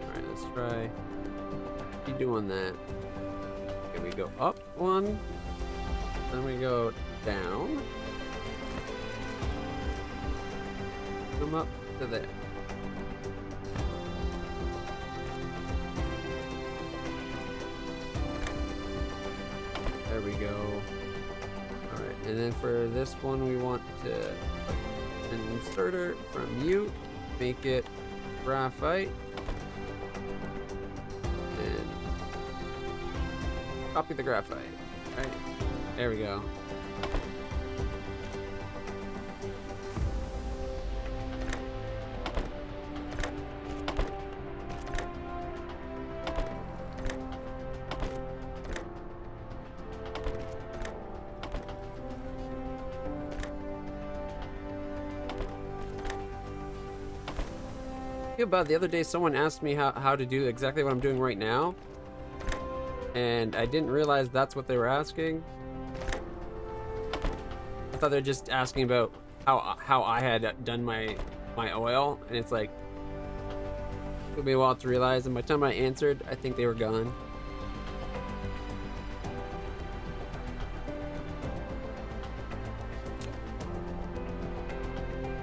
Speaker 1: Alright, let's try. Keep doing that. Okay, we go up one, then we go down. them up to there. There we go. Alright, and then for this one we want to an inserter from you, make it graphite, and copy the graphite. Right, there we go. About the other day, someone asked me how to do exactly what I'm doing right now, and I didn't realize that's what they were asking. I thought they were just asking about how I had done my oil, and it's like, it took me a while to realize, and by the time I answered, I think they were gone.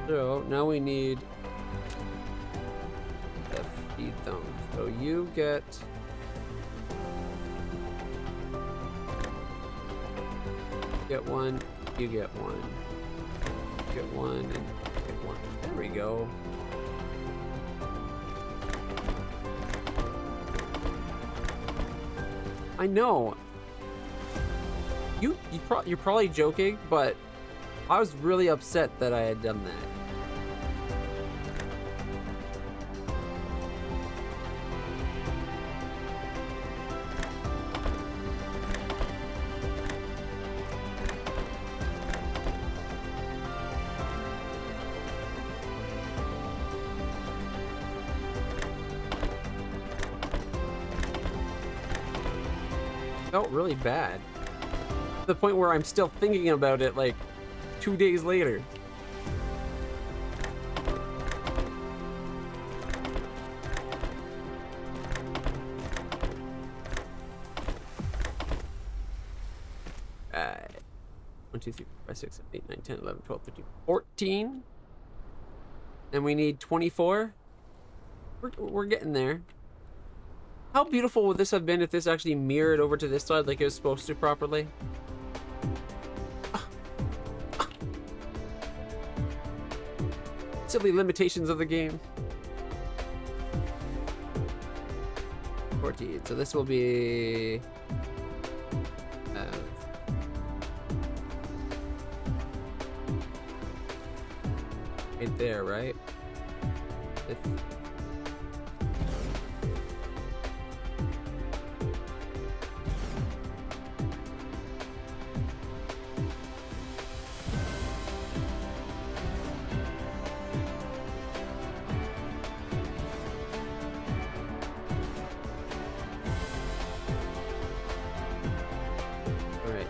Speaker 1: So now we need them. So you get one, you get one, get one, and get one. There we go. I know. You're probably joking, but I was really upset that I had done that. Felt really bad. To the point where I'm still thinking about it like 2 days later. Alright. 1, 2, 3, 4, 5, 6, 7, 8, 9, 10, 11, 12, 13, 14. And we need 24. We're getting there. How beautiful would this have been if this actually mirrored over to this side like it was supposed to properly? Silly limitations of the game. 14. So this will be... right there, right?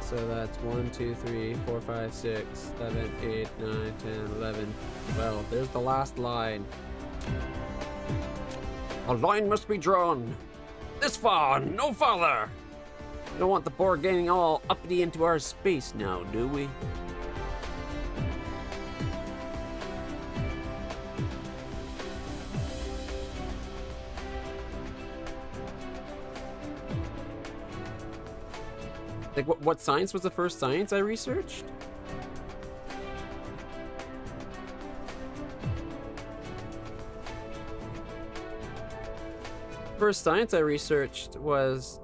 Speaker 1: So that's 1, 2, 3, 4, 5, 6, 7, 8, 9, 10, 11, 12. There's the last line. A line must be drawn. This far, no farther. We don't want the board getting all uppity into our space now, do we? Like, what science was the first science I researched? First science I researched was...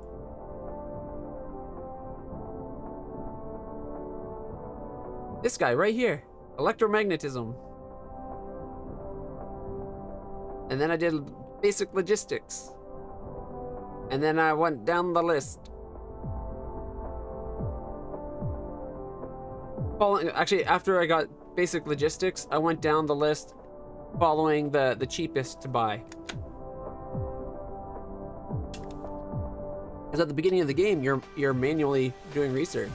Speaker 1: this guy right here. Electromagnetism. And then I did basic logistics. And then I went down the list. Actually, after I got basic logistics, I went down the list following the cheapest to buy. Because at the beginning of the game, you're manually doing research.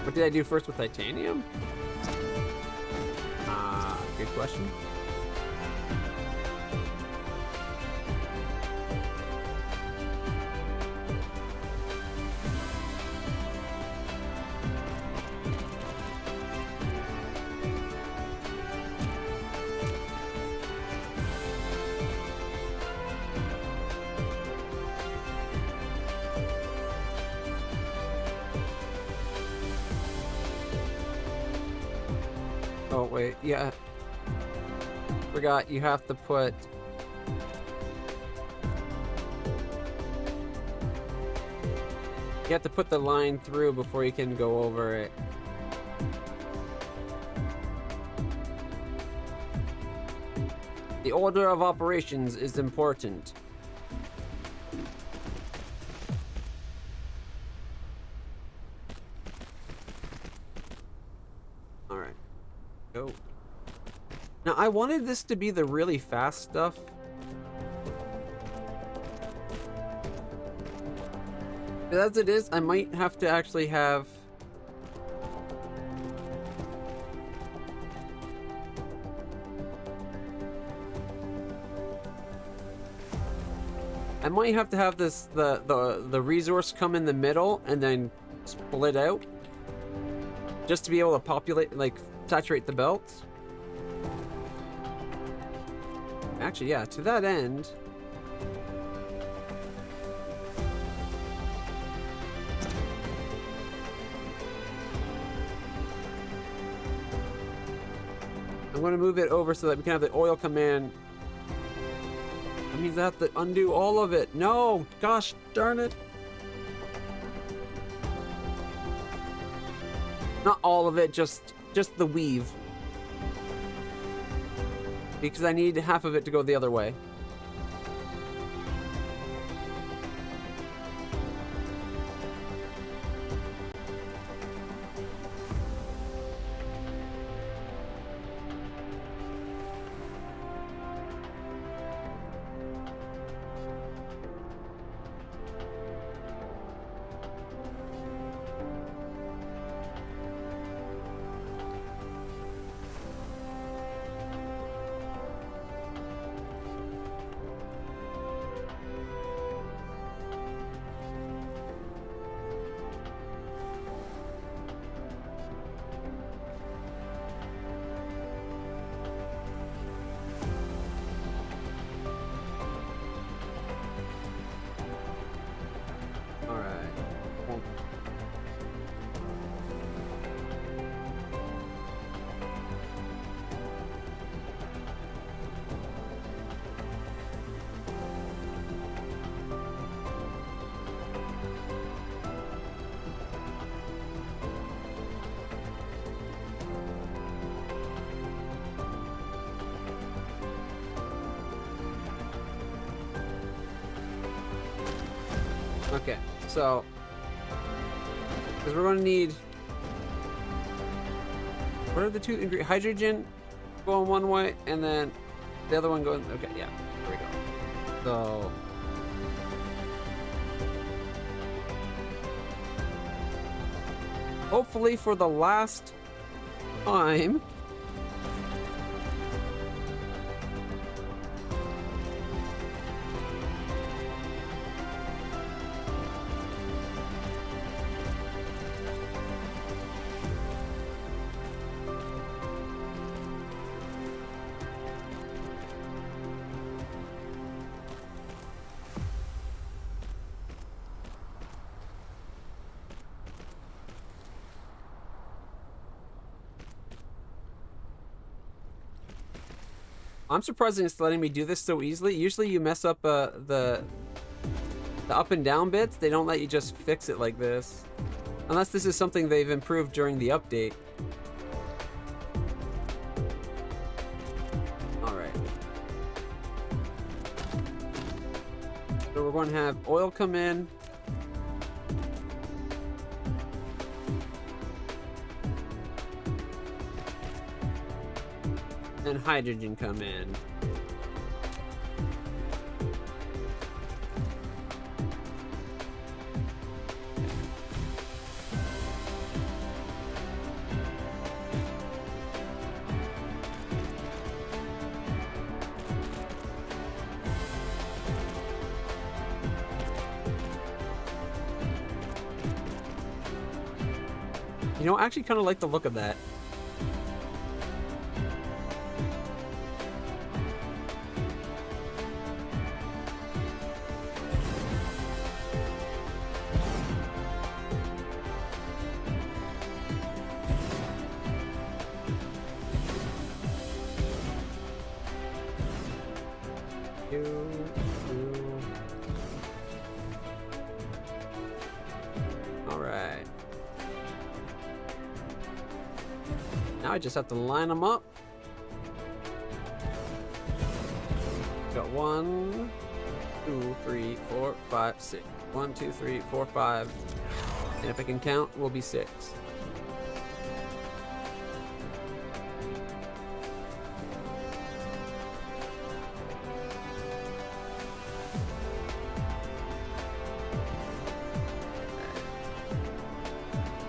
Speaker 1: What did I do first with titanium? Good question. Oh, wait. Yeah. Forgot you have to put... You have to put the line through before you can go over it. The order of operations is important. Alright. Go. Now, I wanted this to be the really fast stuff. But as it is, I might have to actually have... I might have to have this the resource come in the middle and then split out, just to be able to populate, like, saturate the belts. Actually, yeah, to that end, I'm going to move it over so that we can have the oil come in. That means I have to undo all of it. No! Gosh darn it! Not all of it, just the weave. Because I need half of it to go the other way. Okay, so, because we're going to need, what are the two ingredients? Hydrogen going one way, and then the other one going, okay, yeah, there we go. So, hopefully for the last time, I'm surprised it's letting me do this so easily. Usually you mess up the up and down bits. They don't let you just fix it like this. Unless this is something they've improved during the update. Alright. So we're going to have oil come in. And hydrogen come in. You know, I actually kind of like the look of that. You. Alright. Now I just have to line them up. Got 1, 2, 3, 4, 5, 6. 1, 2, 3, 4, 5. And if I can count, we'll be 6.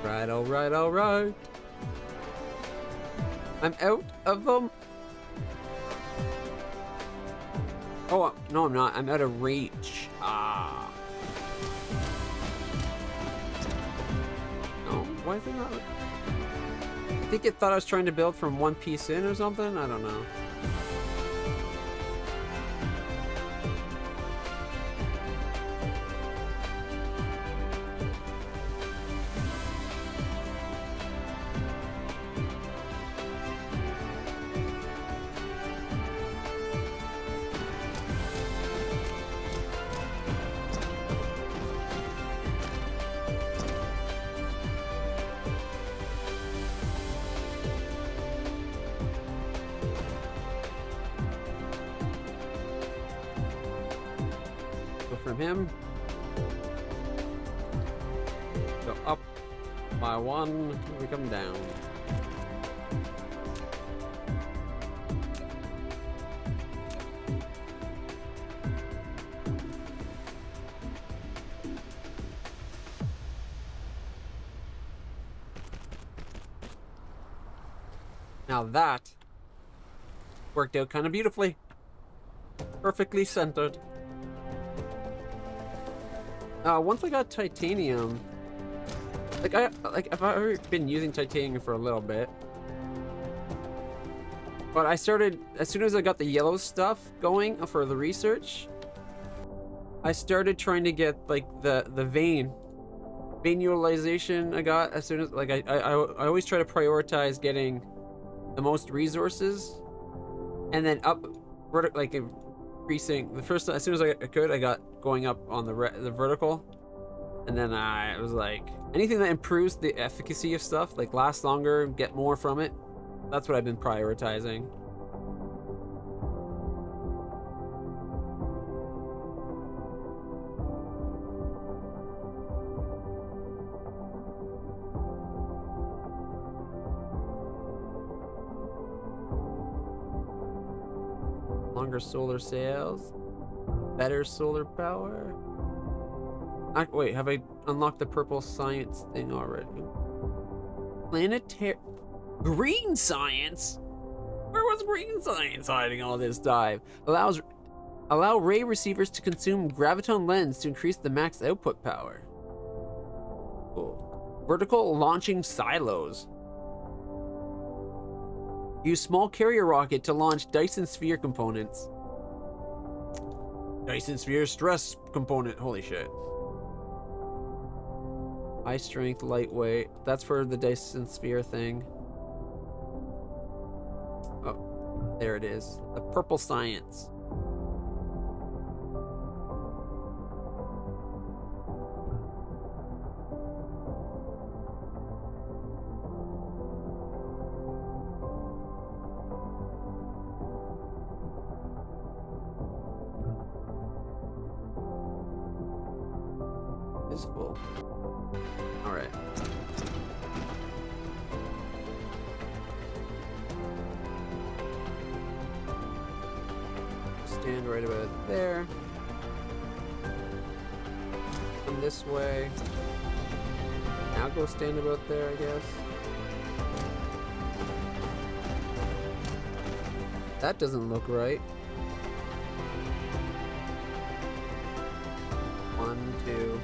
Speaker 1: Right, alright, alright. I'm out of them. Oh, no, I'm not. I'm out of reach. Ah. No, why is it not? I think it thought I was trying to build from one piece in or something. I don't know. From him. Go up by 1, we come down. Now that worked out kind of beautifully. Perfectly centered. Once I got titanium, I've already been using titanium for a little bit, but I started as soon as I got the yellow stuff going for the research. I started trying to get like the vein utilization. I got as soon as I always try to prioritize getting the most resources, and then up like increasing the first as soon as I could. I got going up on the vertical, and then I was like, anything that improves the efficacy of stuff, like last longer, get more from it. That's what I've been prioritizing. Longer solar sails. Better solar power. Wait, have I unlocked the purple science thing already? Planetary... Green science? Where was green science hiding all this time? Allow ray receivers to consume graviton lens to increase the max output power. Cool. Vertical launching silos. Use small carrier rocket to launch Dyson sphere components. Dyson sphere stress component. Holy shit. High strength, lightweight. That's for the Dyson sphere thing. Oh, there it is. The purple science. Is full. All right. Stand right about there. Come this way. Now go stand about there, I guess. That doesn't look right. 1, 2.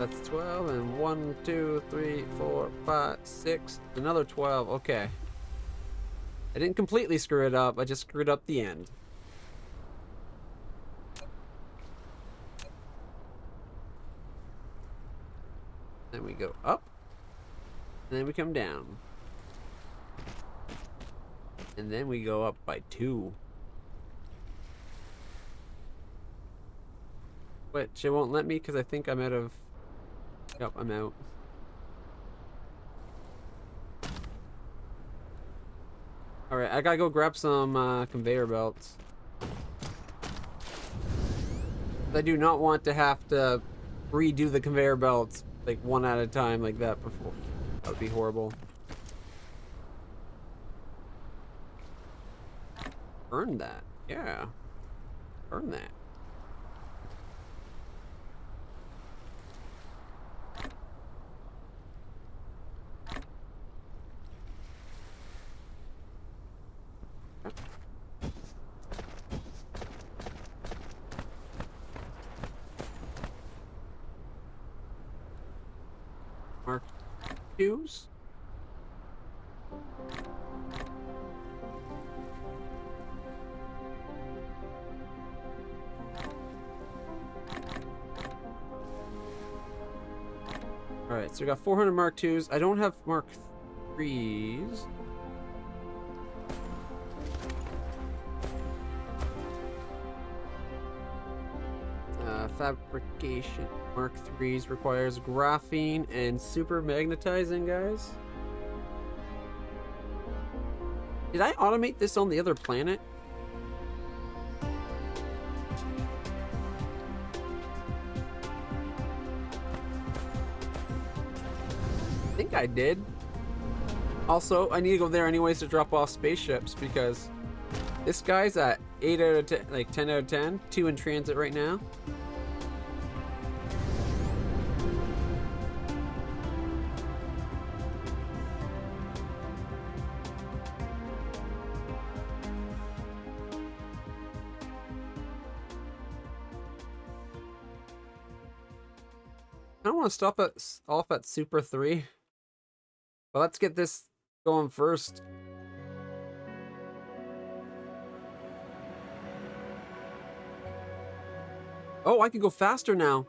Speaker 1: That's 12, and 1, 2, 3, 4, 5, 6, another 12. Okay. I didn't completely screw it up, I just screwed up the end. Then we go up, and then we come down. And then we go up by 2. Which it won't let me because I think I'm out of... Yep, I'm out. Alright, I gotta go grab some conveyor belts. I do not want to have to redo the conveyor belts like one at a time like that before. That would be horrible. Burn that. Yeah. Burn that. Mark 2s. Alright, so we got 400 Mark 2s. I don't have Mark 3s. Fabrication Mark 3s requires graphene and super magnetizing, guys. Did I automate this on the other planet? I think I did. Also, I need to go there anyways to drop off spaceships because this guy's at 8 out of 10, like 10 out of 10, 2 in transit right now. I don't want to stop off at Super 3. But let's get this going first. Oh, I can go faster now.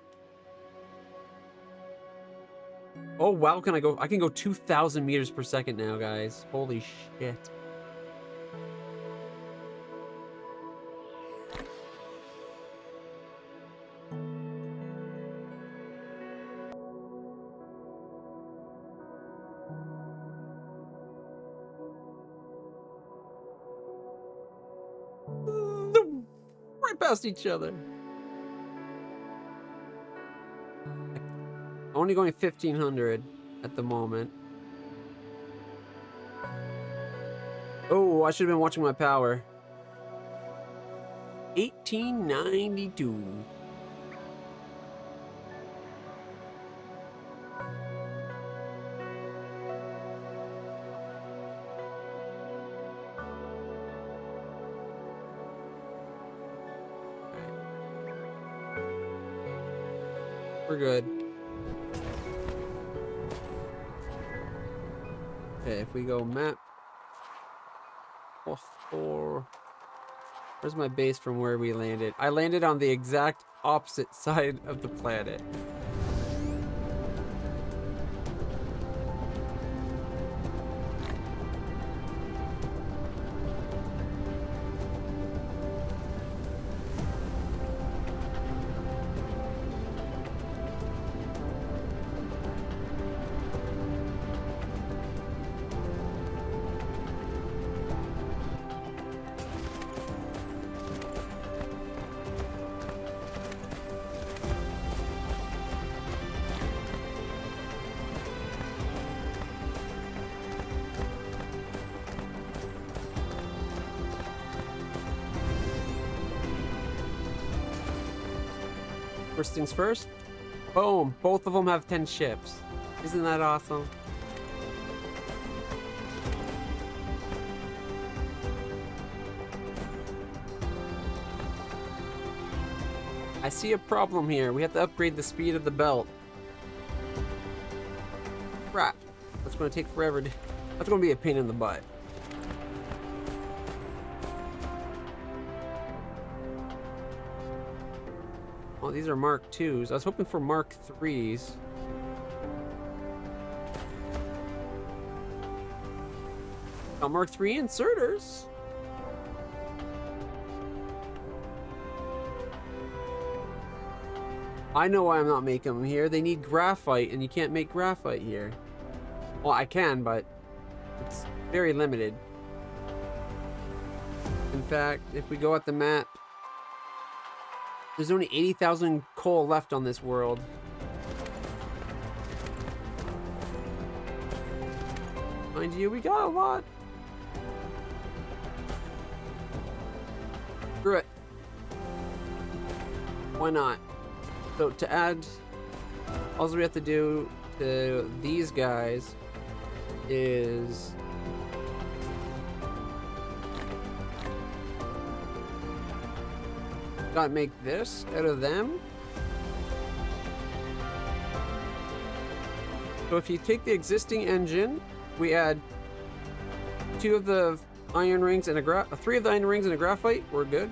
Speaker 1: Oh, wow, can I go? I can go 2,000 meters per second now, guys. Holy shit. Right past each other. Only going 1,500 at the moment. Oh, I should have been watching my power. 1892. We're good. Okay, if we go map. Where's my base from where we landed? I landed on the exact opposite side of the planet. First things first. Boom. Both of them have 10 ships. Isn't that awesome? I see a problem here. We have to upgrade the speed of the belt. Crap. That's going to take forever. That's going to be a pain in the butt. Oh, these are Mark IIs. I was hoping for Mark IIIs. Got Mark III inserters. I know why I'm not making them here. They need graphite, and you can't make graphite here. Well, I can, but it's very limited. In fact, if we go at the map, there's only 80,000 coal left on this world. Mind you, we got a lot. Screw it. Why not? So to add, all we have to do to these guys is gotta make this out of them. So if you take the existing engine, we add 2 of the iron rings and 3 of the iron rings and a graphite, we're good.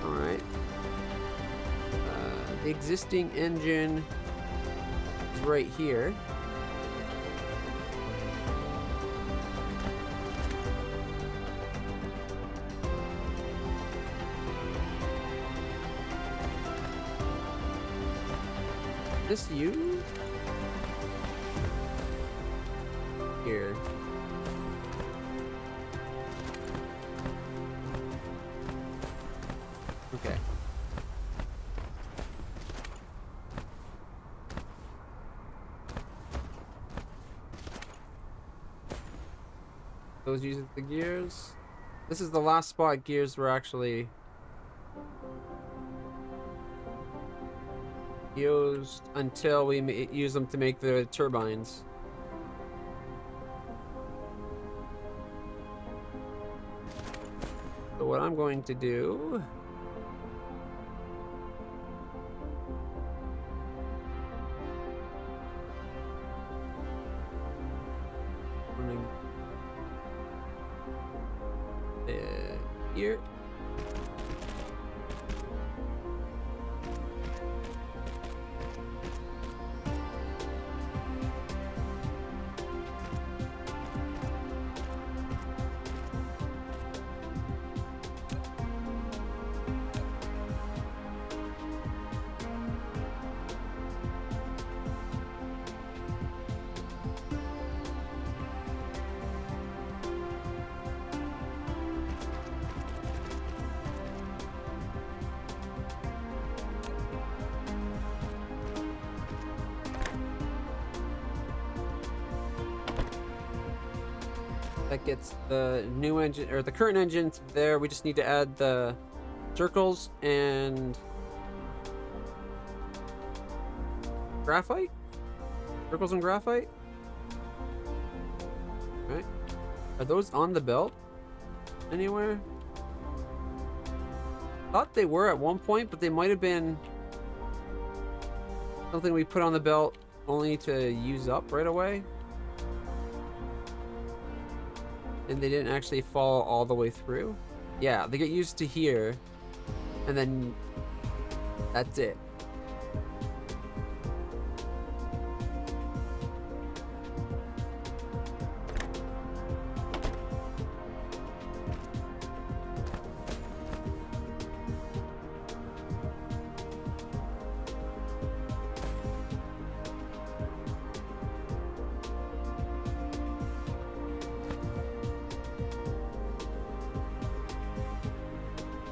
Speaker 1: All right. The existing engine is right here. This you? Here. Okay. Those using the gears. This is the last spot gears were actually used until we use them to make the turbines. So what I'm going to do here. That gets the new engine, or the current engine there. We just need to add the circles and graphite? Circles and graphite? Right. Are those on the belt anywhere? Thought they were at one point, but they might have been something we put on the belt only to use up right away. And they didn't actually fall all the way through. Yeah, they get used to here, and then that's it.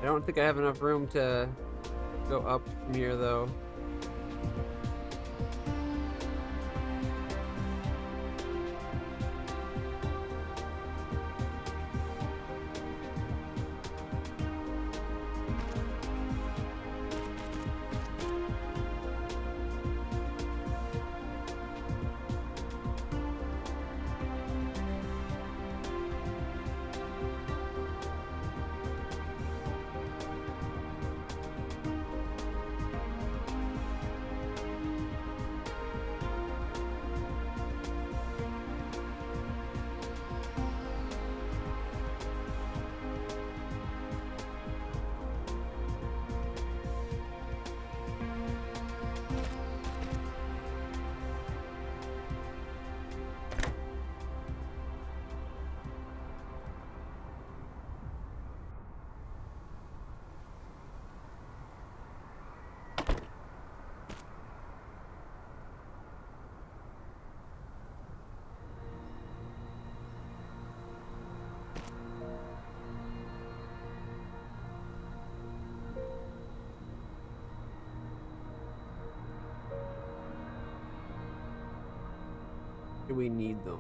Speaker 1: I don't think I have enough room to go up from here, though. Do we need them?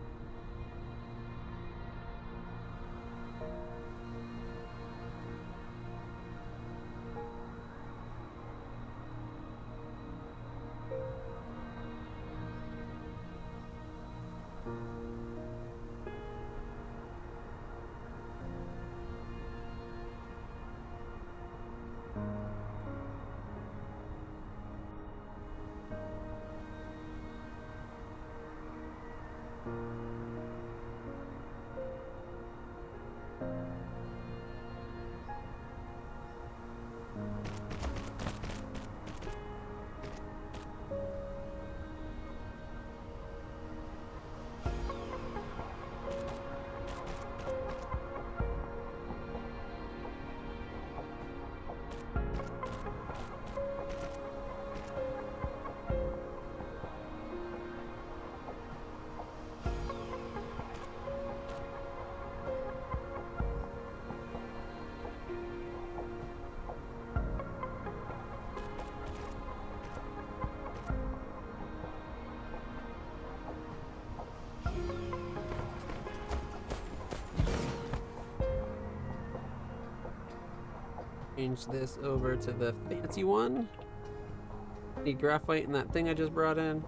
Speaker 1: Change this over to the fancy one. Need graphite in that thing I just brought in.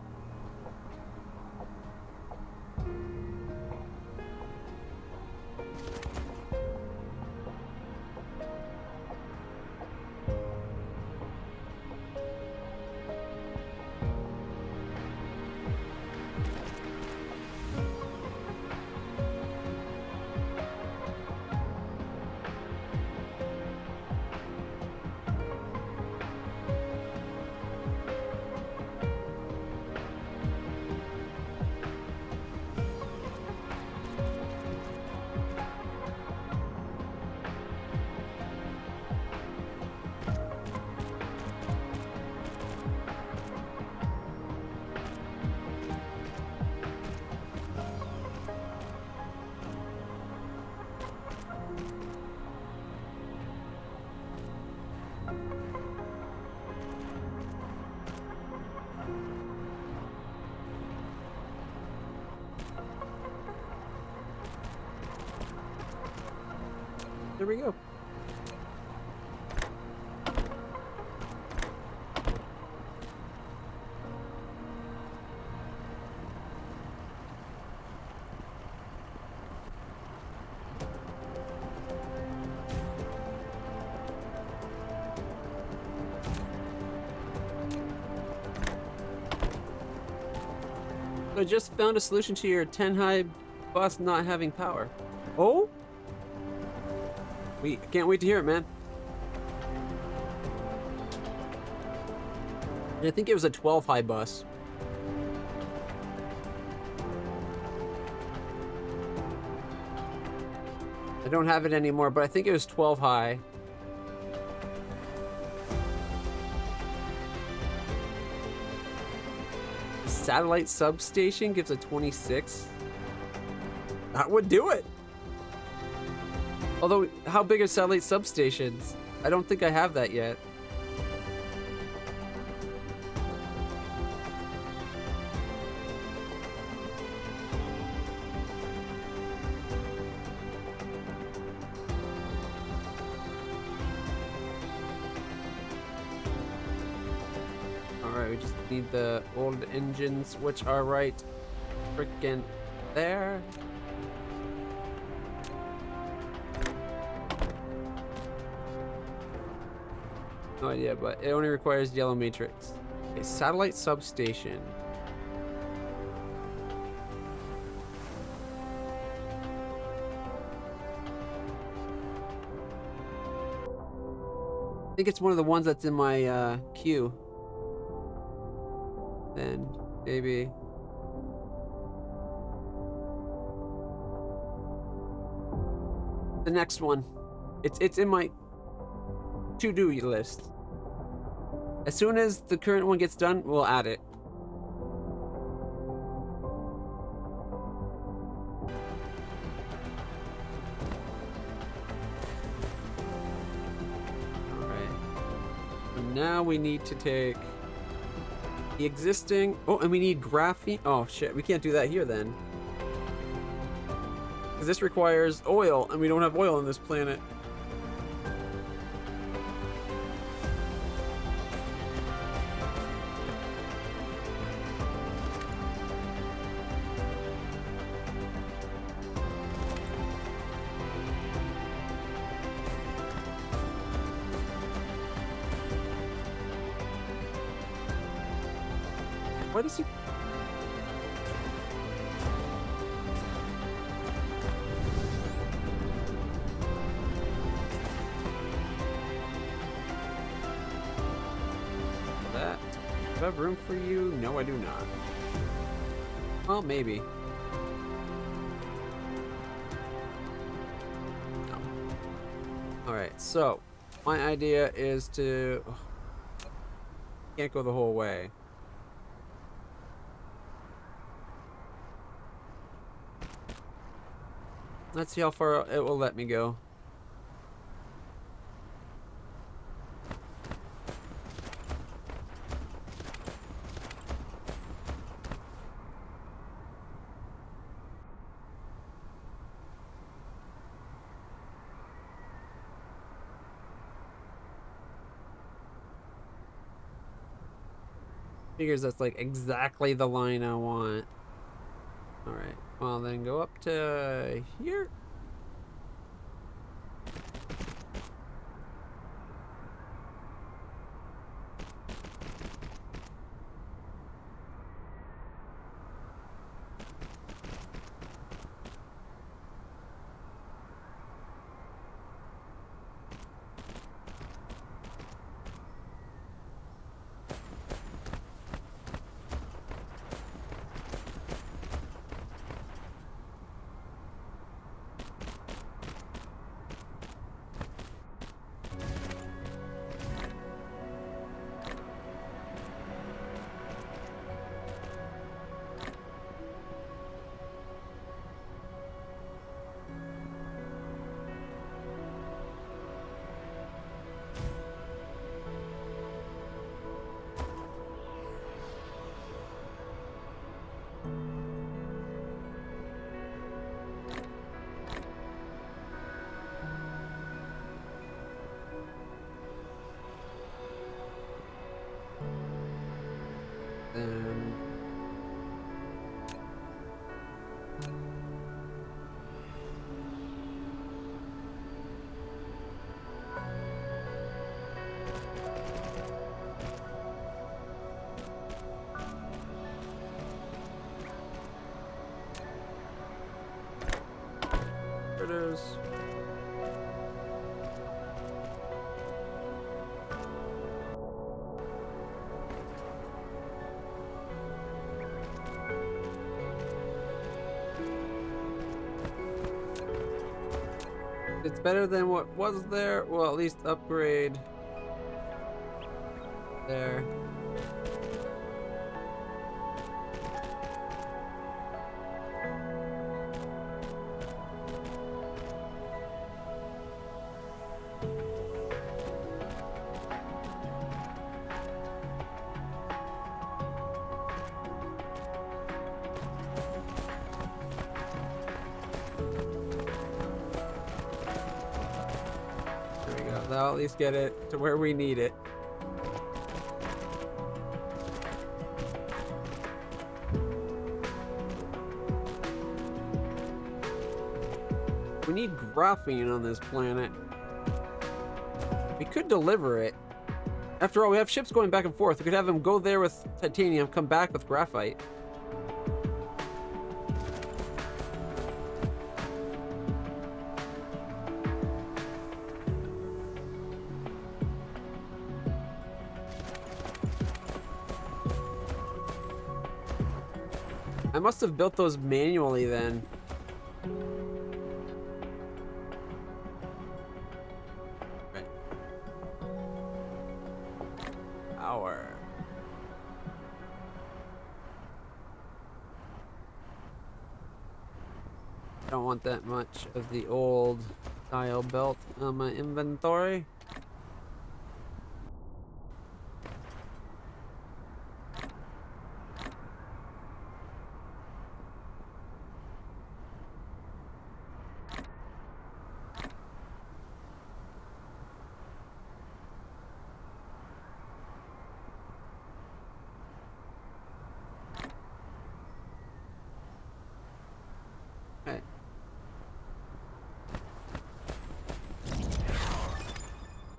Speaker 1: There we go. I just found a solution to your 10 high bus not having power. Oh? I can't wait to hear it, man. I think it was a 12 high bus. I don't have it anymore, but I think it was 12 high. Satellite substation gives a 26. That would do it. Although, how big are satellite substations? I don't think I have that yet. Alright, we just need the old engines, which are right frickin' there. No idea, but it only requires yellow matrix. Okay, satellite substation. I think it's one of the ones that's in my queue. Then maybe. The next one. It's in my to-do list. As soon as the current one gets done, we'll add it. Alright. So now we need to take The existing... Oh, and we need graphene. Oh, shit. We can't do that here, then. Because this requires oil, and we don't have oil on this planet. Why does he... That... Do I have room for you? No, I do not. Well, maybe. No. Alright, so... My idea is to... Can't go the whole way. Let's see how far it will let me go. Figures that's like exactly the line I want. Alright, well then go up to here. Then there it is. It's better than what was there. Well, at least upgrade there. That'll at least get it to where we need it. We need graphene on this planet. We could deliver it. After all, we have ships going back and forth. We could have them go there with titanium, come back with graphite. I must have built those manually then. Right. Power. Don't want that much of the old style belt on my inventory.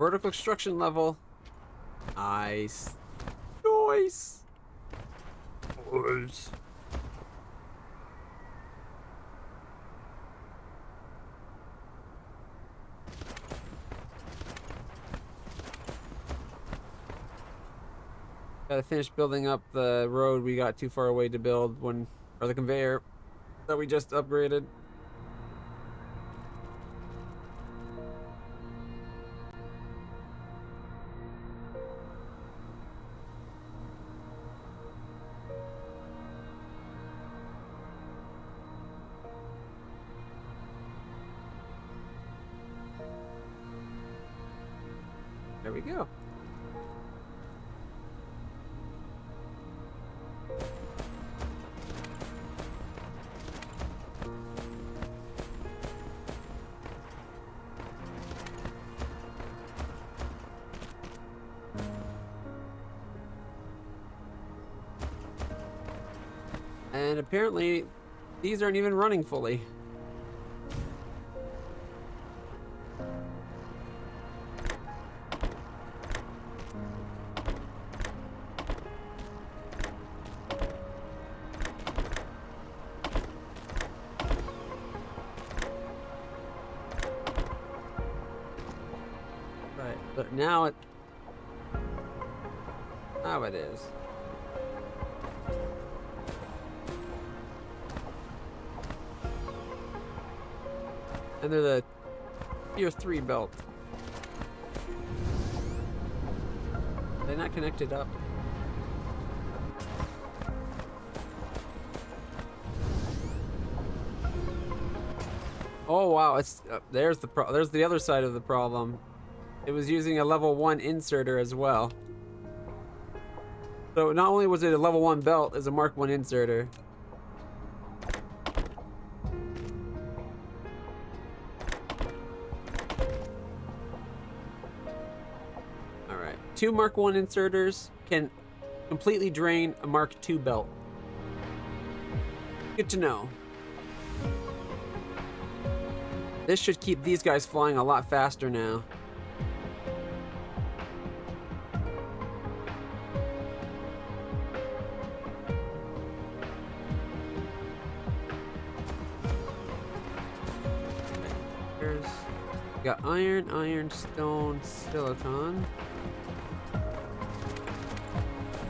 Speaker 1: Vertical extraction level. Nice. Nice. Nice. Gotta finish building up the road we got too far away to build when, or the conveyor that we just upgraded. There we go. And apparently, these aren't even running fully. Right, but now it... Now it is. And they're the tier 3 belt. They're not connected up. Oh wow, it's there's the other side of the problem. It was using a level 1 inserter as well. So not only was it a level 1 belt, it's a Mark 1 inserter. Alright, 2 Mark 1 inserters can completely drain a Mark 2 belt. Good to know. This should keep these guys flying a lot faster now. We got iron, iron, stone, silicon.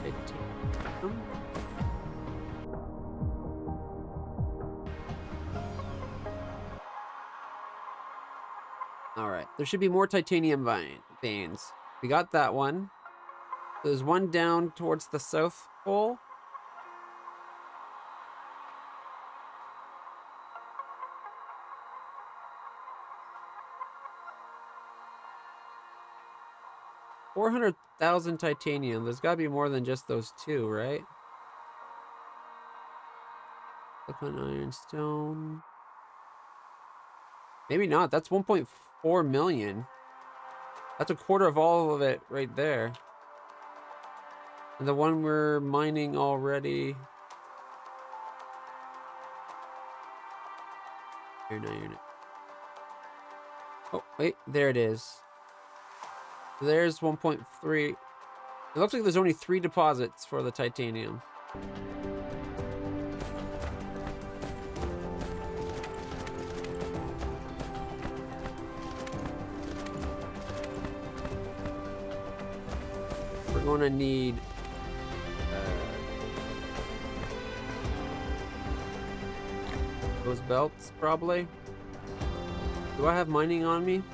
Speaker 1: Titanium. Alright, there should be more titanium veins. We got that one. There's one down towards the South Pole. $400,000 titanium. There's gotta be more than just those two, right? Silicon, iron, stone. Maybe not. That's 1.4 million. That's a quarter of all of it right there. And the one we're mining already. Here, no, you're not. Oh, wait, there it is. There's 1.3. It looks like there's only 3 deposits for the titanium. We're gonna need those belts probably. Do I have mining on me?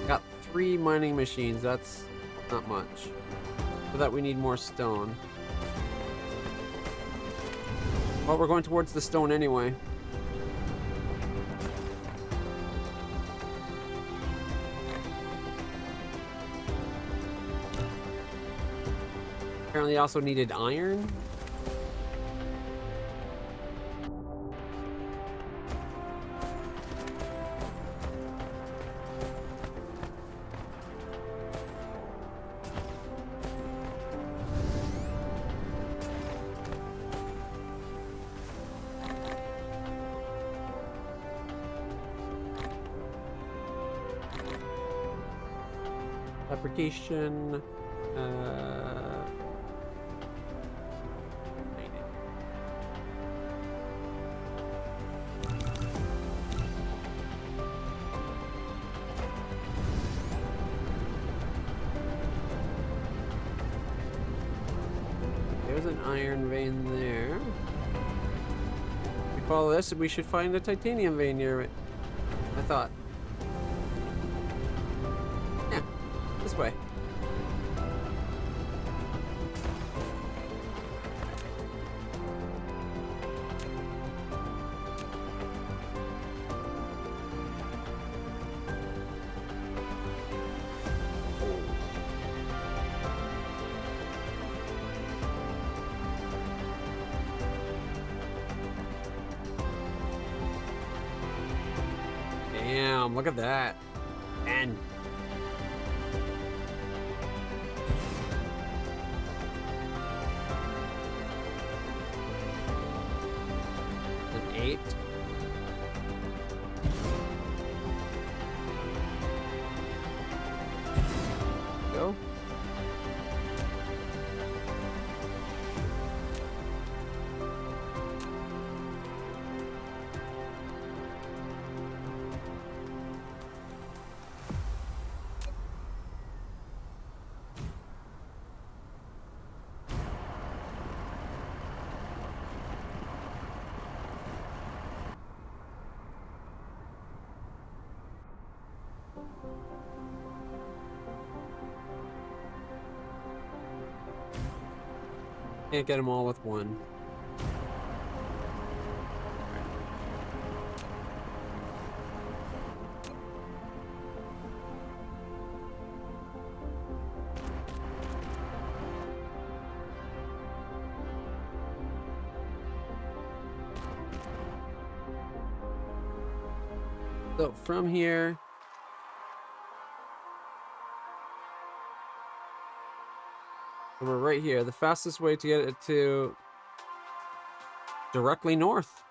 Speaker 1: Got 3 mining machines. That's not much. For that we need more stone. Well, we're going towards the stone anyway. Apparently also needed iron. Fabrication. There's an iron vein there. If we follow this, we should find a titanium vein near it. I thought. Yeah, this way. Damn, look at that. And an 8. Go. Can't get them all with one. So from here, we're right here. The fastest way to get it to directly north.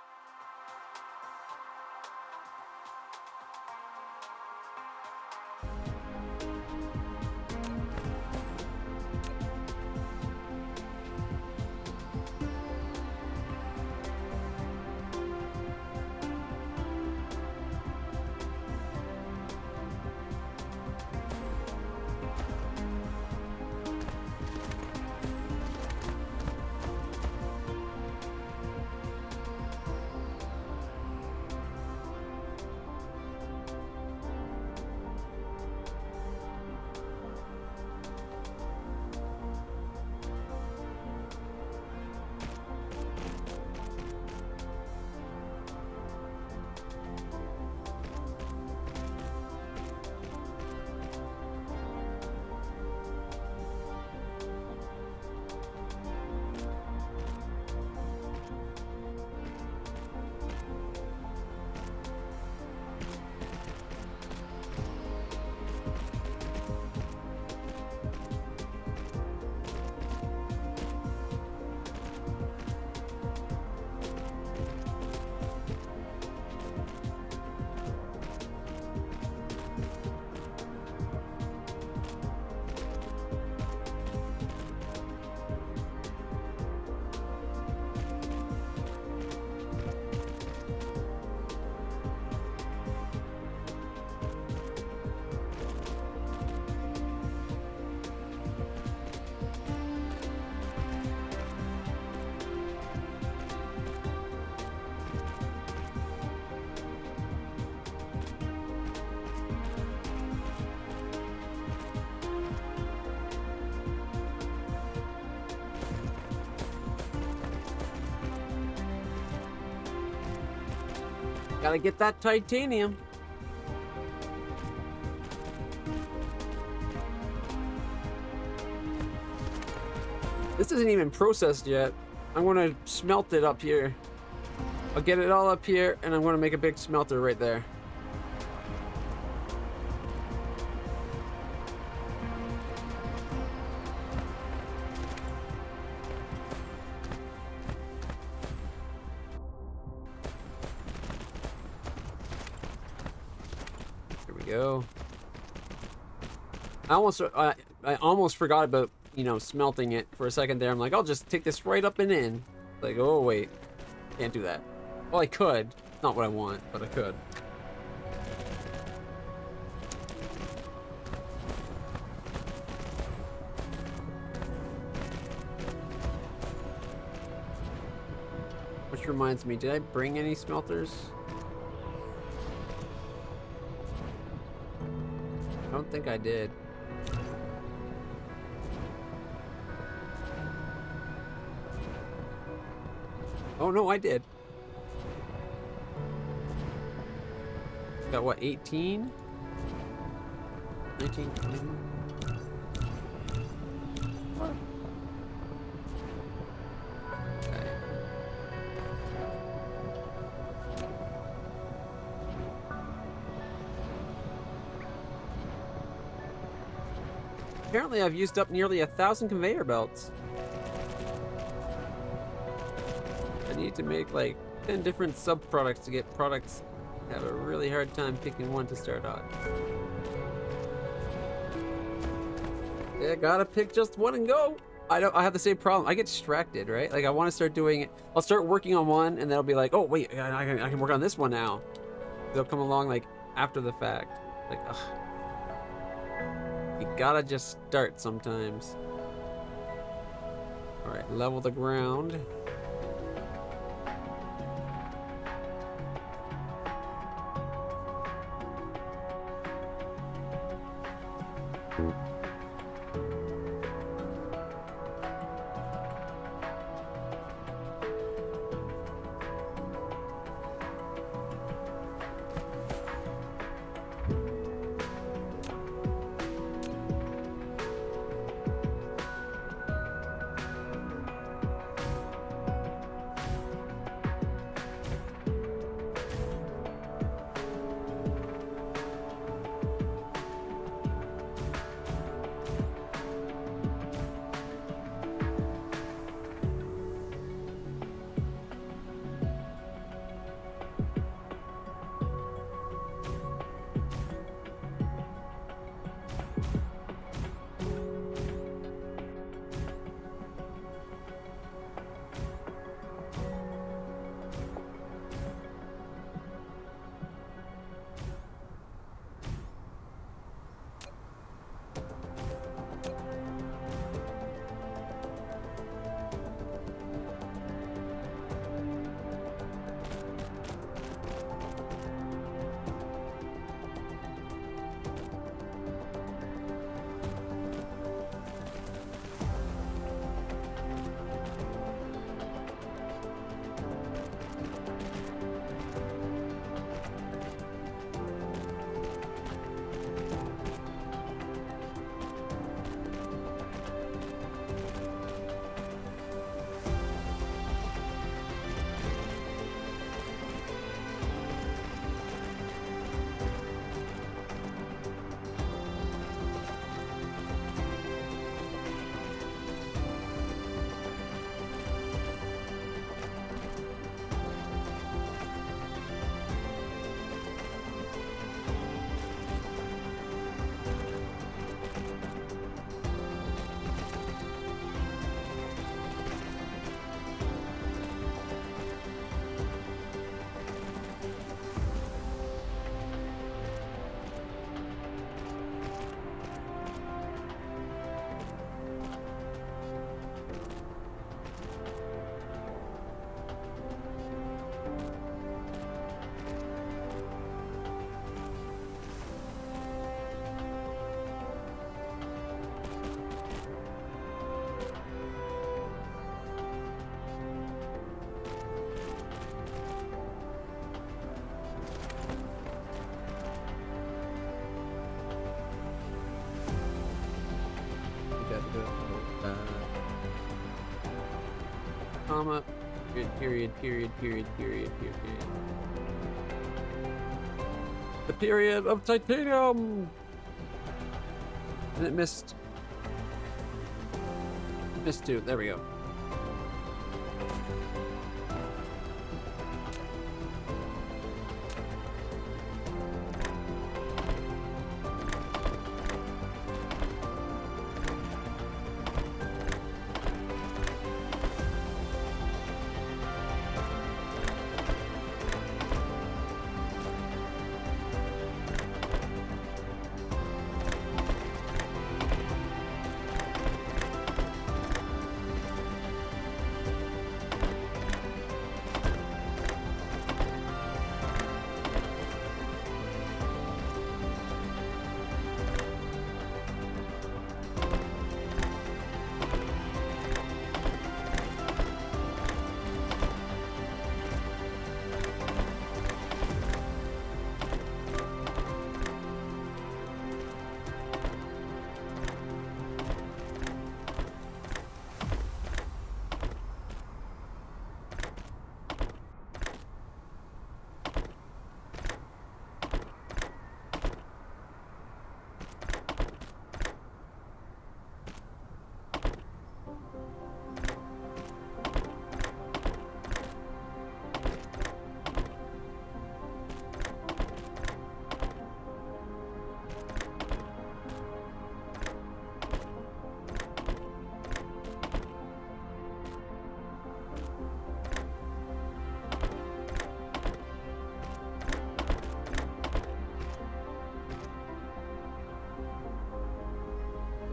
Speaker 1: Gotta get that titanium. This isn't even processed yet. I'm gonna smelt it up here. I'll get it all up here, and I'm gonna make a big smelter right there. Here we go. I almost forgot about, you know, smelting it for a second there. I'm like, I'll just take this right up and in. Like, oh wait, can't do that. Well, I could. Not what I want, but I could. Which reminds me, did I bring any smelters? I don't think I did. Oh no, I did. Got what, 18? 19, 20? What? Okay. Apparently I've used up nearly 1,000 conveyor belts. I need to make like 10 different sub-products to get products. I have a really hard time picking one to start on. Yeah, gotta pick just one and go. I have the same problem. I get distracted, right? Like I want to start doing it. I'll start working on one and then I'll be like, oh wait, I can work on this one now. They'll come along like after the fact. Like, ugh. You gotta just start sometimes. All right, level the ground. Comma, period. The period of titanium! And it missed. Missed two. There we go.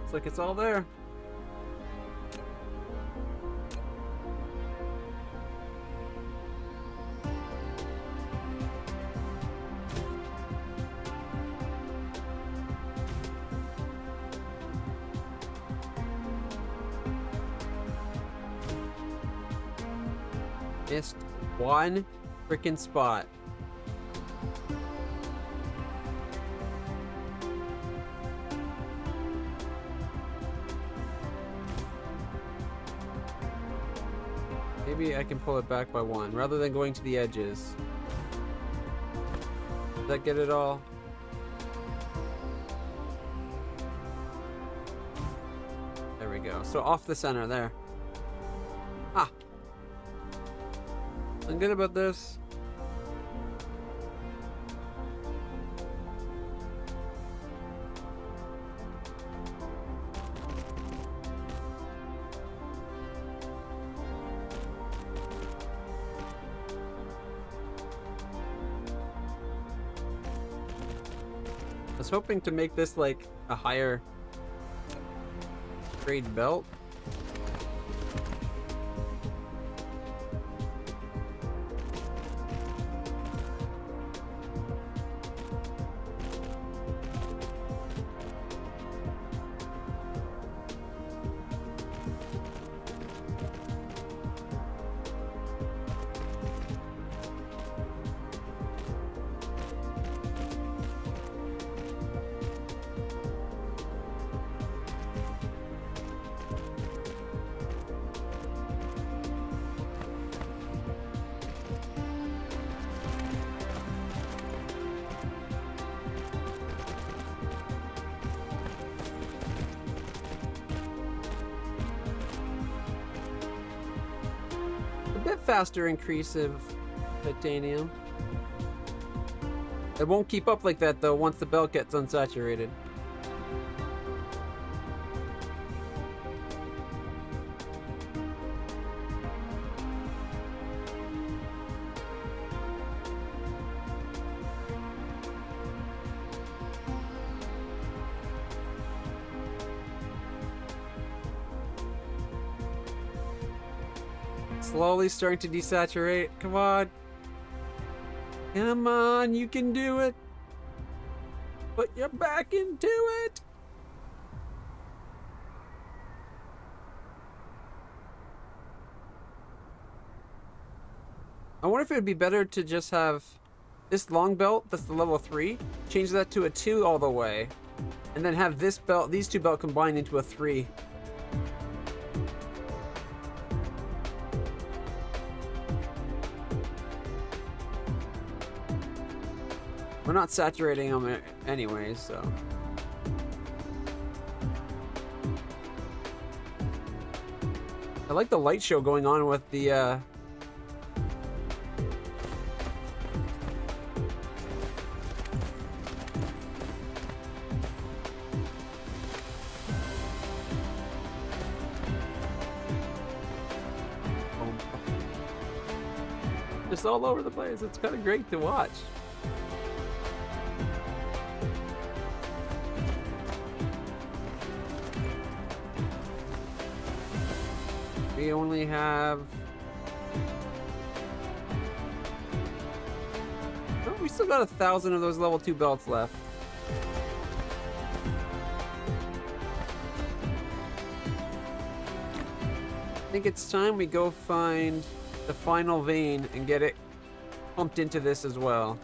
Speaker 1: Looks like it's all there. Missed one freaking spot. Maybe I can pull it back by one rather than going to the edges. Does that get it all? There we go. So off the center there. Ah. I'm good about this. I was hoping to make this like a higher grade belt. Bit faster increase of titanium. It won't keep up like that though once the belt gets unsaturated. Slowly starting to desaturate. Come on. Come on, you can do it. Put your back into it. I wonder if it would be better to just have this long belt, that's the level 3, change that to a 2 all the way, and then have this belt, these two belts combined into a 3. We're not saturating them anyways, so. I like the light show going on with the, just all over the place. It's kind of great to watch. We only have... Oh, we still got 1,000 of those level 2 belts left. I think it's time we go find the final vein and get it pumped into this as well.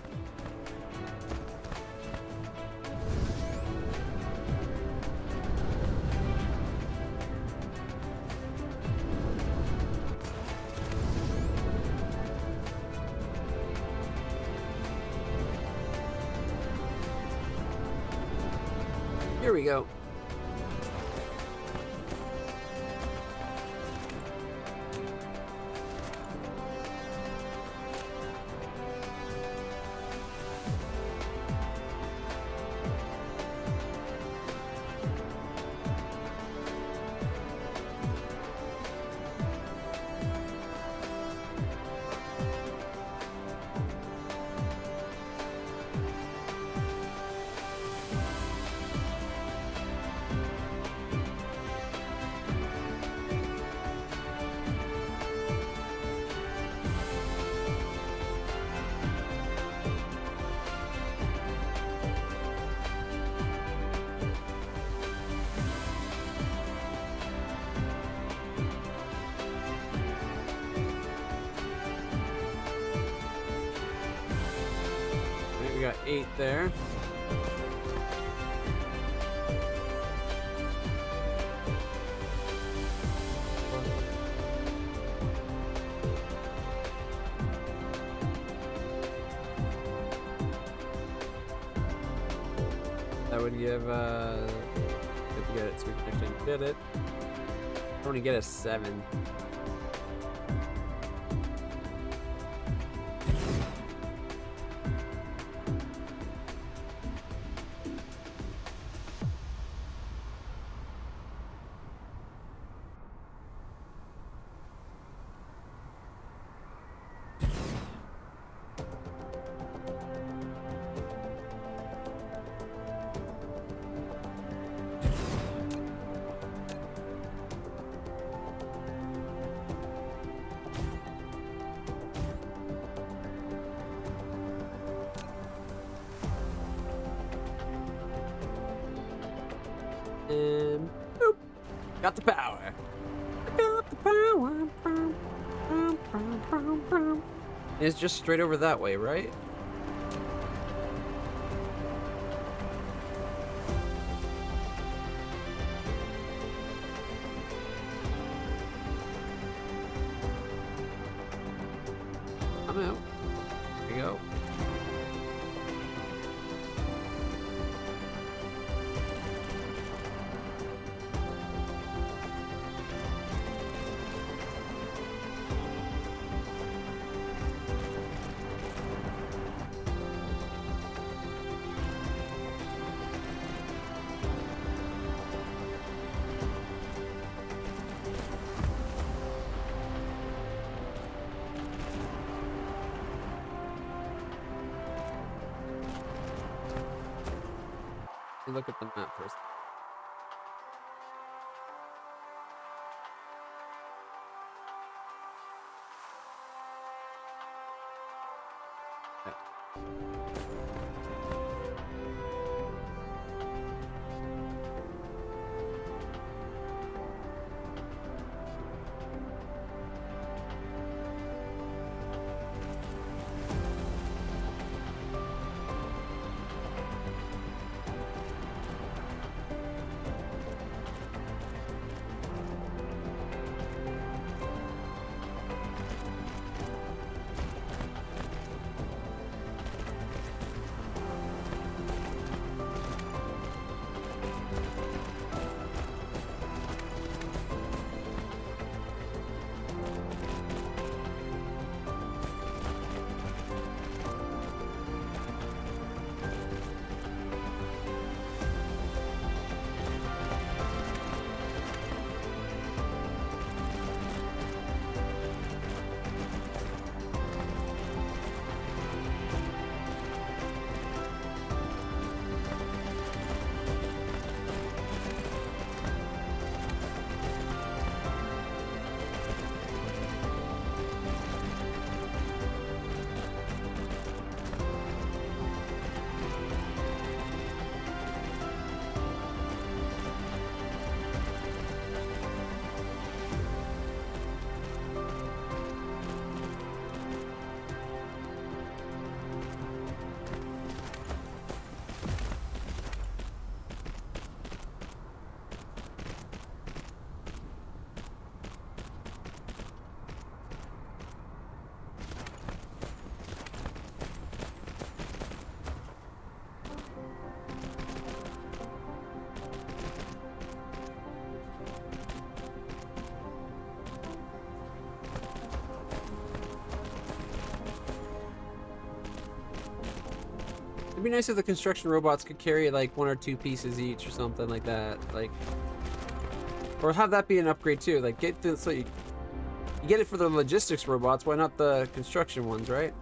Speaker 1: Here we go. We got 8 there. That would give, if we get it, so we can actually get it. I only get a 7. And boop, got the power. Got the power. It's just straight over that way, right? I'm out. Here we go. Look at the map first. It'd be nice if the construction robots could carry like 1 or 2 pieces each or something like that. Like, or have that be an upgrade too. Like, get this, so you get it for the logistics robots. Why not the construction ones, right?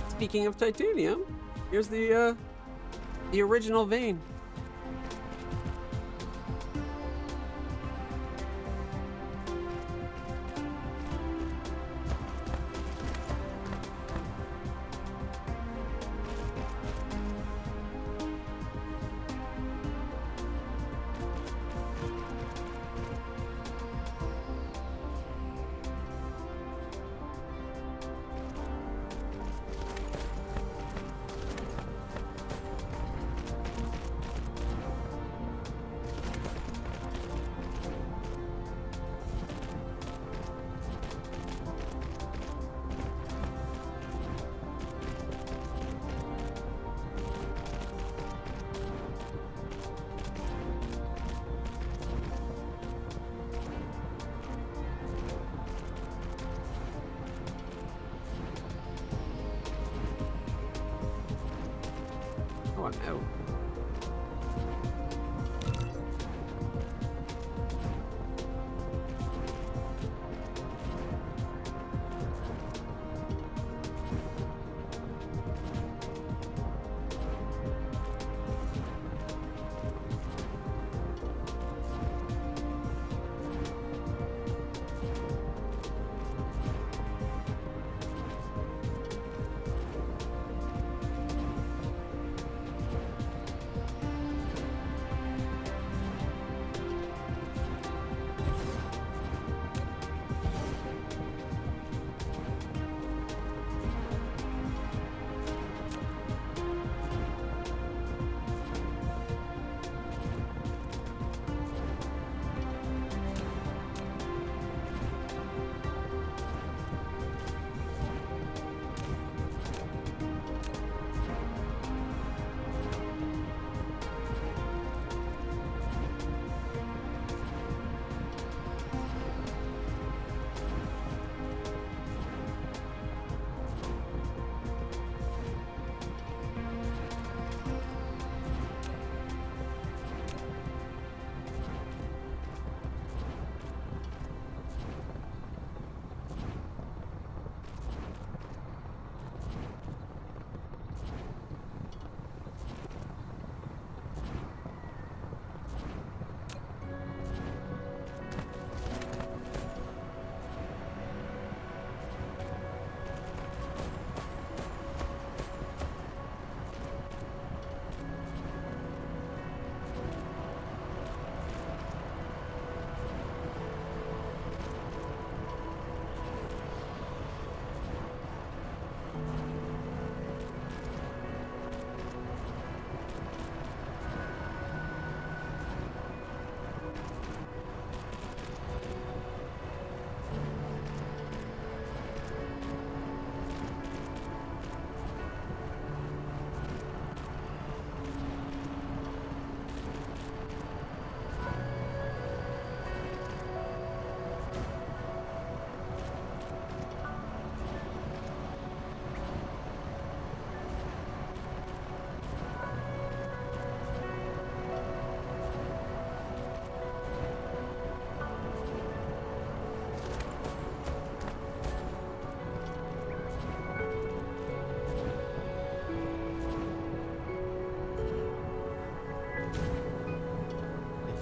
Speaker 1: Speaking of titanium, here's the original vein. Oh, I'm out.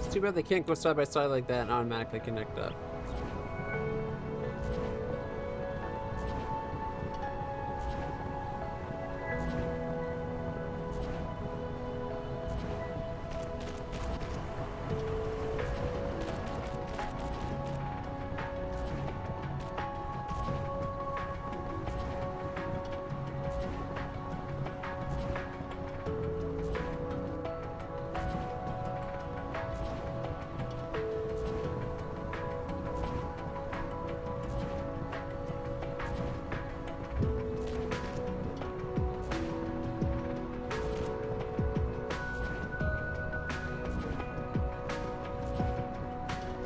Speaker 1: It's too bad they can't go side by side like that and automatically connect up.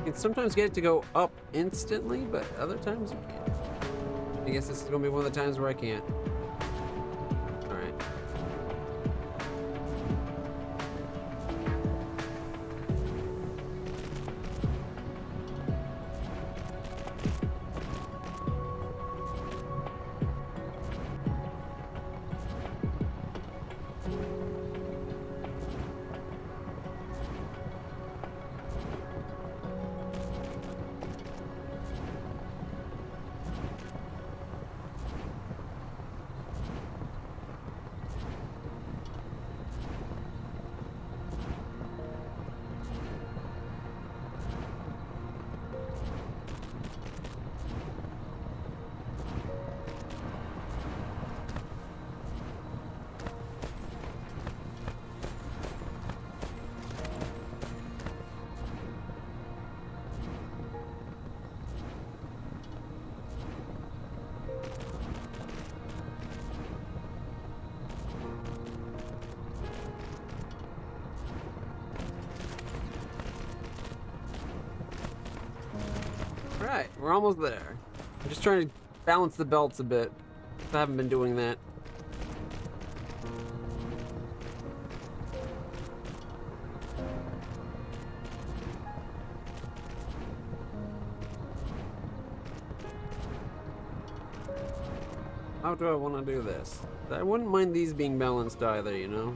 Speaker 1: You can sometimes get it to go up instantly, but other times you can't. I guess this is gonna be one of the times where I can't. Alright. Alright, we're almost there. I'm just trying to balance the belts a bit. I haven't been doing that. How do I want to do this? I wouldn't mind these being balanced either, you know?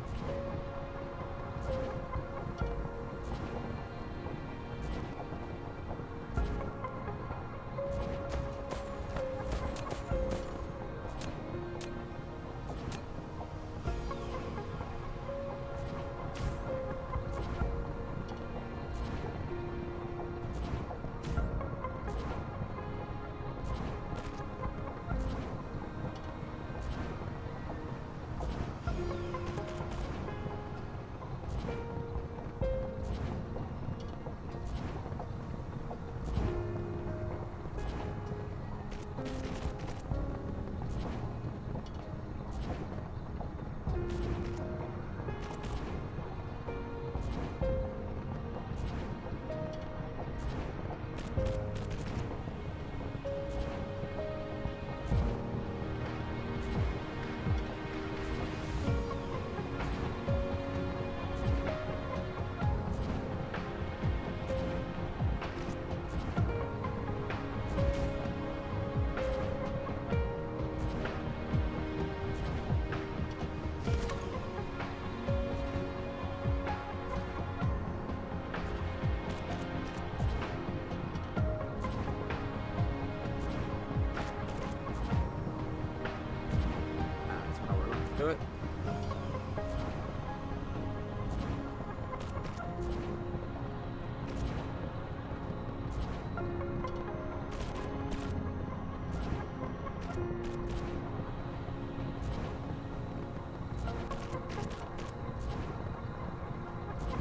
Speaker 1: That's how we're going to do it.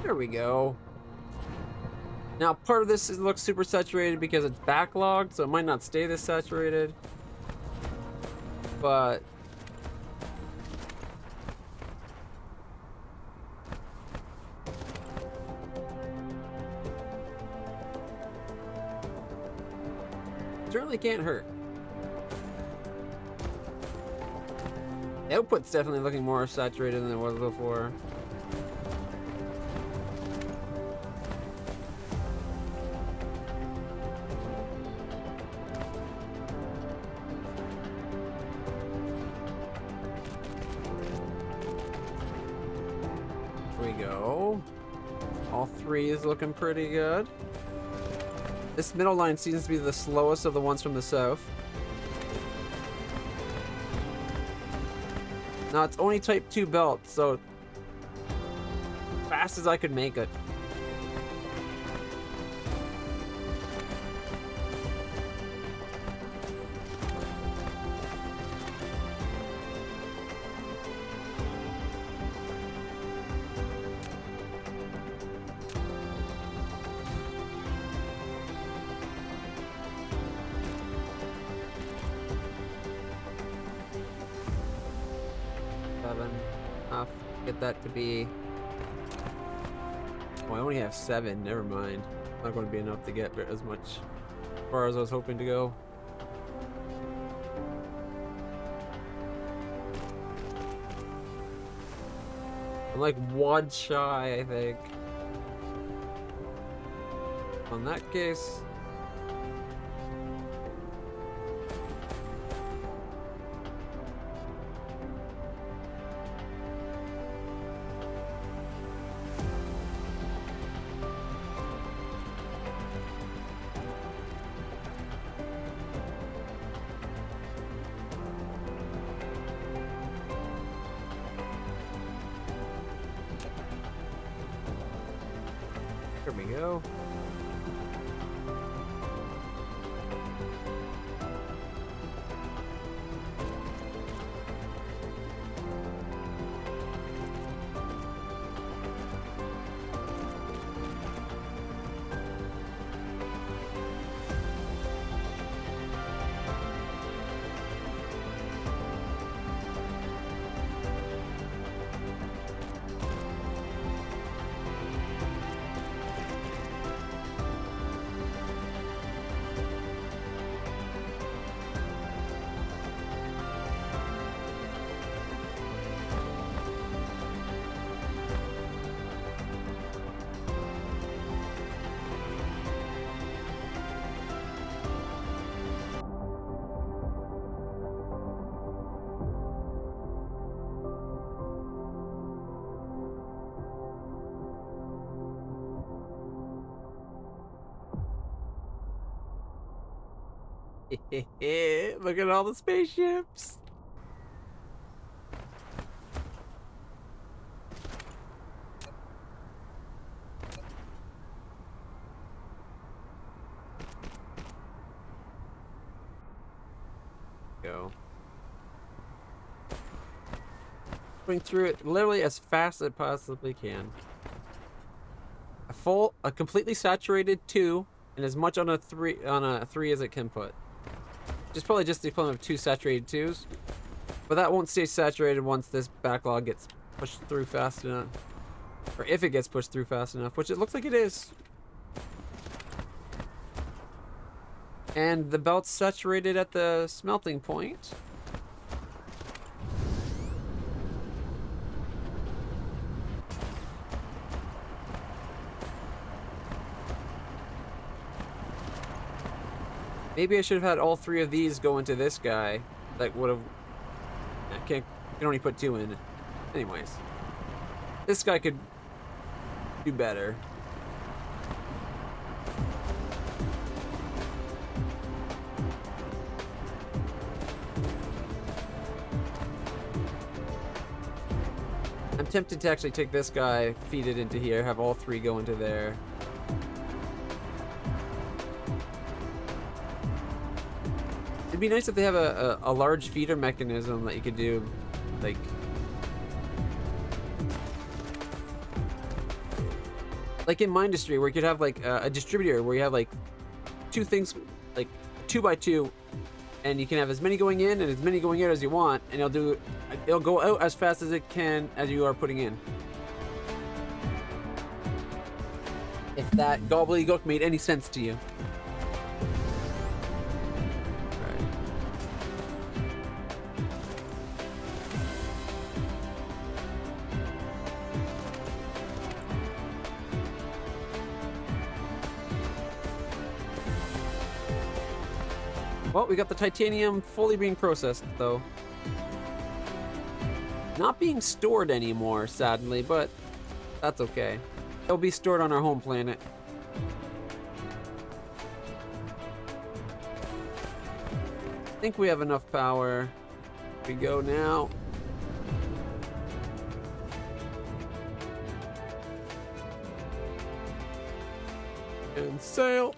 Speaker 1: There we go. Now, part of this looks super saturated because it's backlogged, so it might not stay this saturated. But certainly can't hurt. Output's definitely looking more saturated than it was before. There we go. All three is looking pretty good. This middle line seems to be the slowest of the ones from the south. Now it's only type 2 belt, so fast as I could make it. Enough. Get that to be... Oh, I only have 7. Never mind. Not going to be enough to get as much as far as I was hoping to go. I'm like 1 shy, I think. On that case... There we go. Look at all the spaceships. Go. Going through it literally as fast as I possibly can. A completely saturated 2 and as much on a 3 as it can put. Which is probably just the equivalent of 2 saturated 2s. But that won't stay saturated once this backlog gets pushed through fast enough. Or if it gets pushed through fast enough, which it looks like it is. And the belt's saturated at the smelting point. Maybe I should have had all 3 of these go into this guy. That would have... I can only put 2 in. Anyways. This guy could do better. I'm tempted to actually take this guy, feed it into here, have all 3 go into there. It'd be nice if they have a large feeder mechanism that you could do, like in my industry, where you could have like a distributor where you have like 2 things, like 2 by 2, and you can have as many going in and as many going out as you want, and it'll go out as fast as it can as you are putting in. If that gobbledygook made any sense to you. Well, we got the titanium fully being processed, though. Not being stored anymore, sadly, but that's okay. It'll be stored on our home planet. I think we have enough power. We go now. And sail.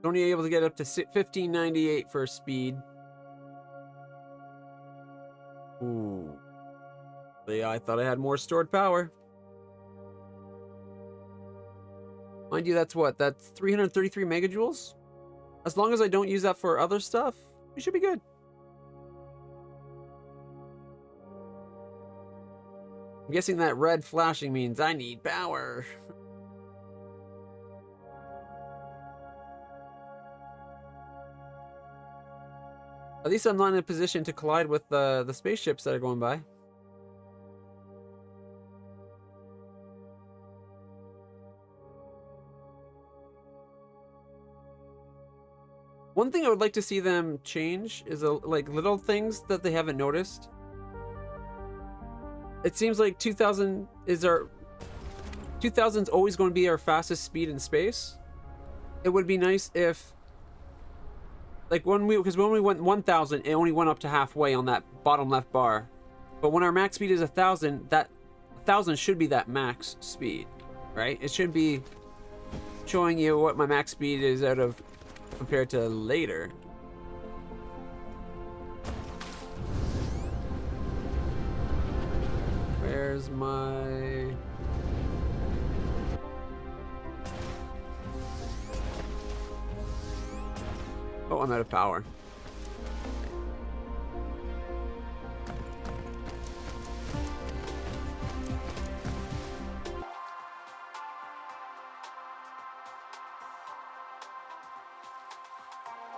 Speaker 1: Only able to get up to 1598 for speed. Ooh. Yeah, I thought I had more stored power. Mind you, that's what? That's 333 megajoules? As long as I don't use that for other stuff, we should be good. I'm guessing that red flashing means I need power. At least I'm not in a position to collide with the spaceships that are going by. One thing I would like to see them change is like little things that they haven't noticed. It seems like 2000 is 2000's always going to be our fastest speed in space. It would be nice if, like because when we went 1000, it only went up to halfway on that bottom left bar. But when our max speed is 1000, that 1000 should be that max speed, right? It should be showing you what my max speed is out of compared to later. Where's my... Oh, I'm out of power.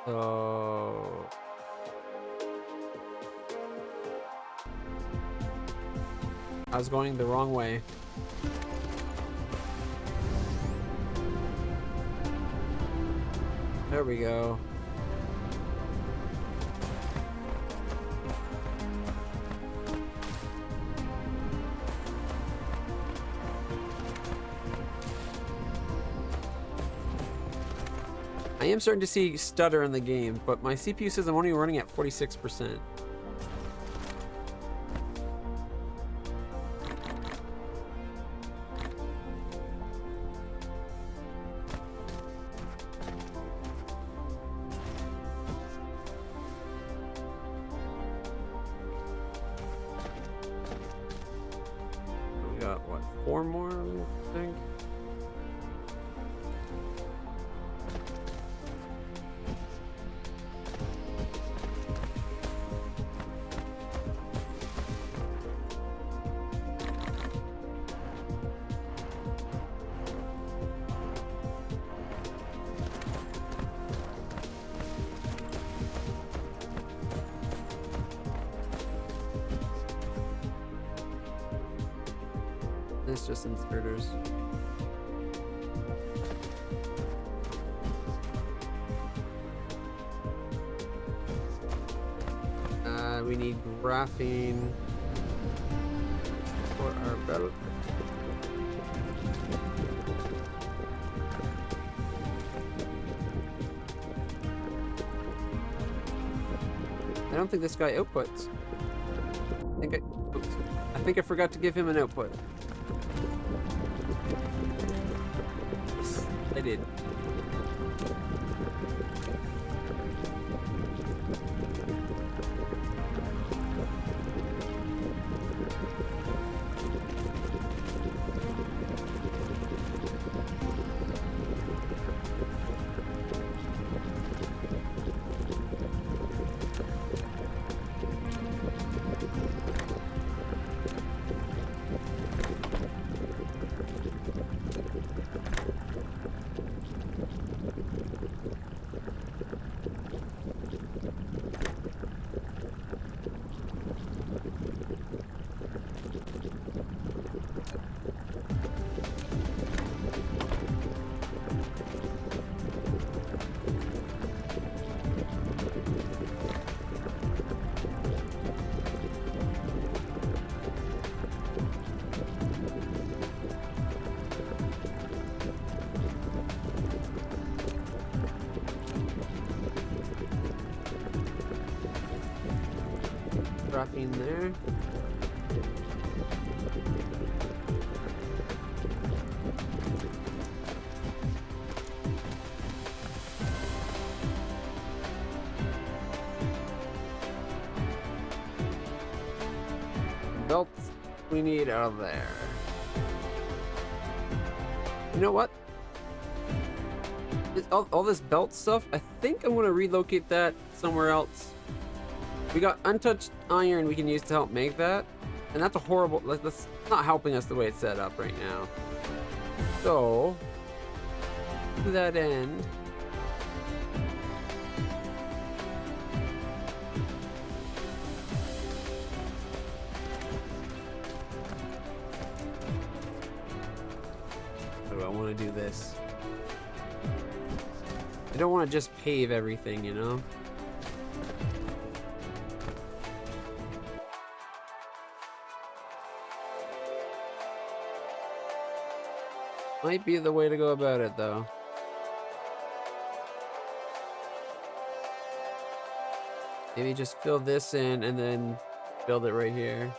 Speaker 1: So... I was going the wrong way. There we go. I am starting to see stutter in the game, but my CPU says I'm only running at 46%. We got, what, 4 more, I think? It's just inserters. We need graphene for our belt. I don't think this guy outputs. I think I forgot to give him an output. Yes, I did. Graphene there. Belts we need out of there. You know what? All this belt stuff, I think I'm going to relocate that somewhere else. We got untouched iron we can use to help make that. And that's a horrible... That's not helping us the way it's set up right now. So... to that end... how do I want to do this? I don't want to just pave everything, you know? Might be the way to go about it, though. Maybe just fill this in and then build it right here.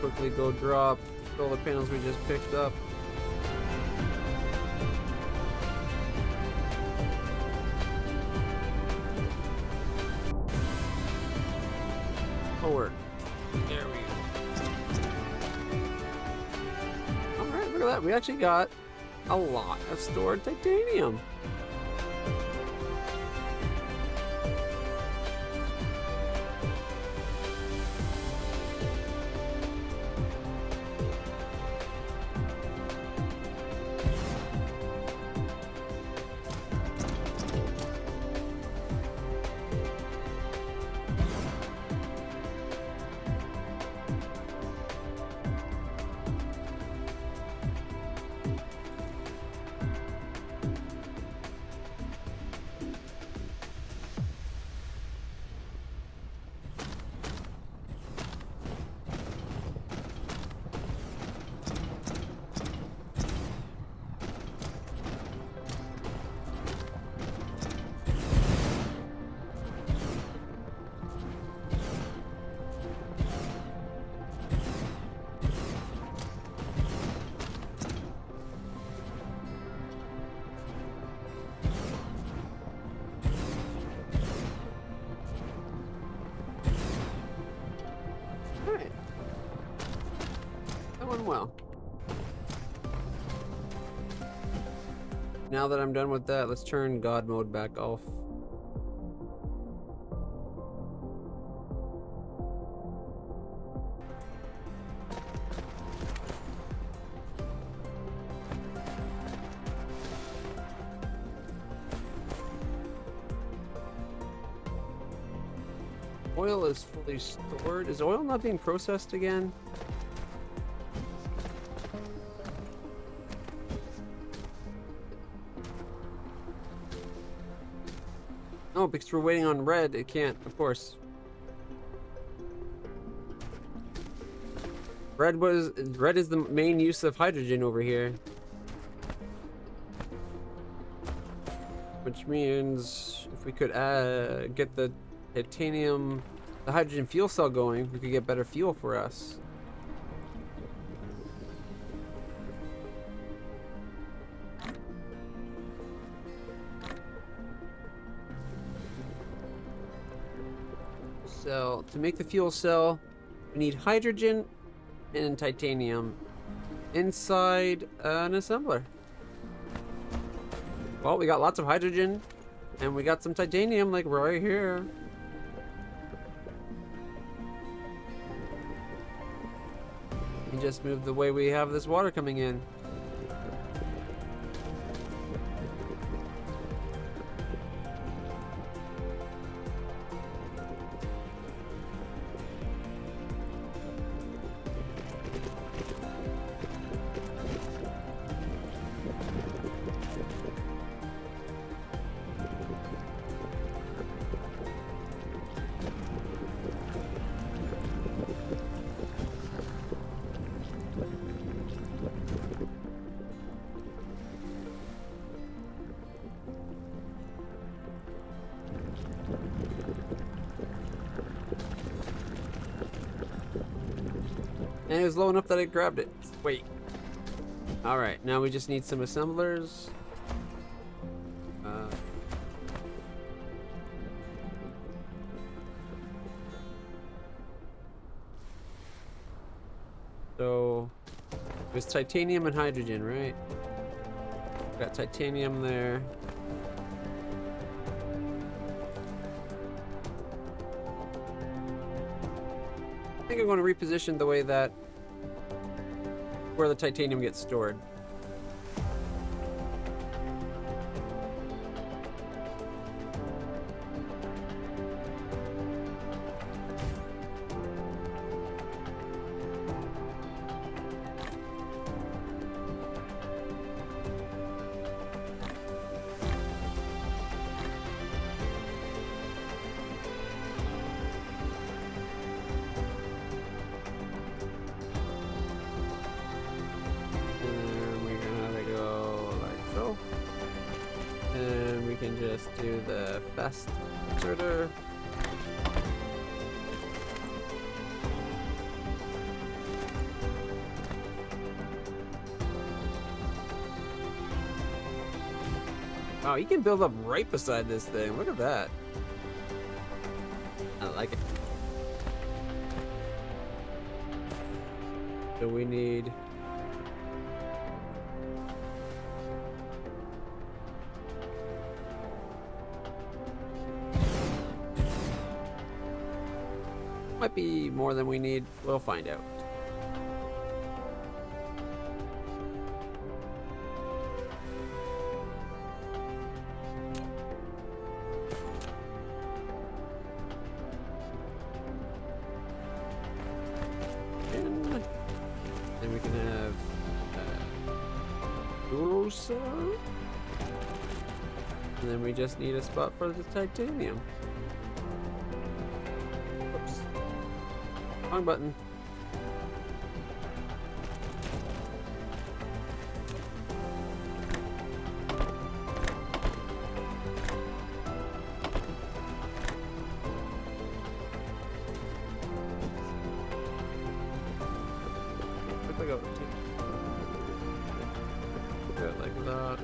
Speaker 1: Quickly go drop solar panels we just picked up. Forward. There we go. Alright, look at that. We actually got a lot of stored titanium. Now that I'm done with that, let's turn God mode back off. Oil is fully stored. Is oil not being processed again? Oh, because we're waiting on red, it can't, of course. Red is the main use of hydrogen over here. Which means if we could get the titanium, the hydrogen fuel cell going, we could get better fuel for us. So to make the fuel cell, we need hydrogen and titanium inside an assembler. Well, we got lots of hydrogen and we got some titanium like right here. You just move the way we have this water coming in. And it was low enough that I grabbed it. Wait. Alright, now we just need some assemblers. So, there's titanium and hydrogen, right? Got titanium there. I think I'm going to reposition the way that where the titanium gets stored. And we can just do the fast inserter. Oh, you can build up right beside this thing. Look at that. I like it. So we need... might be more than we need. We'll find out. And then we can have fuel cell. And then we just need a spot for the titanium. Wrong button. Quickly go. Do it like that.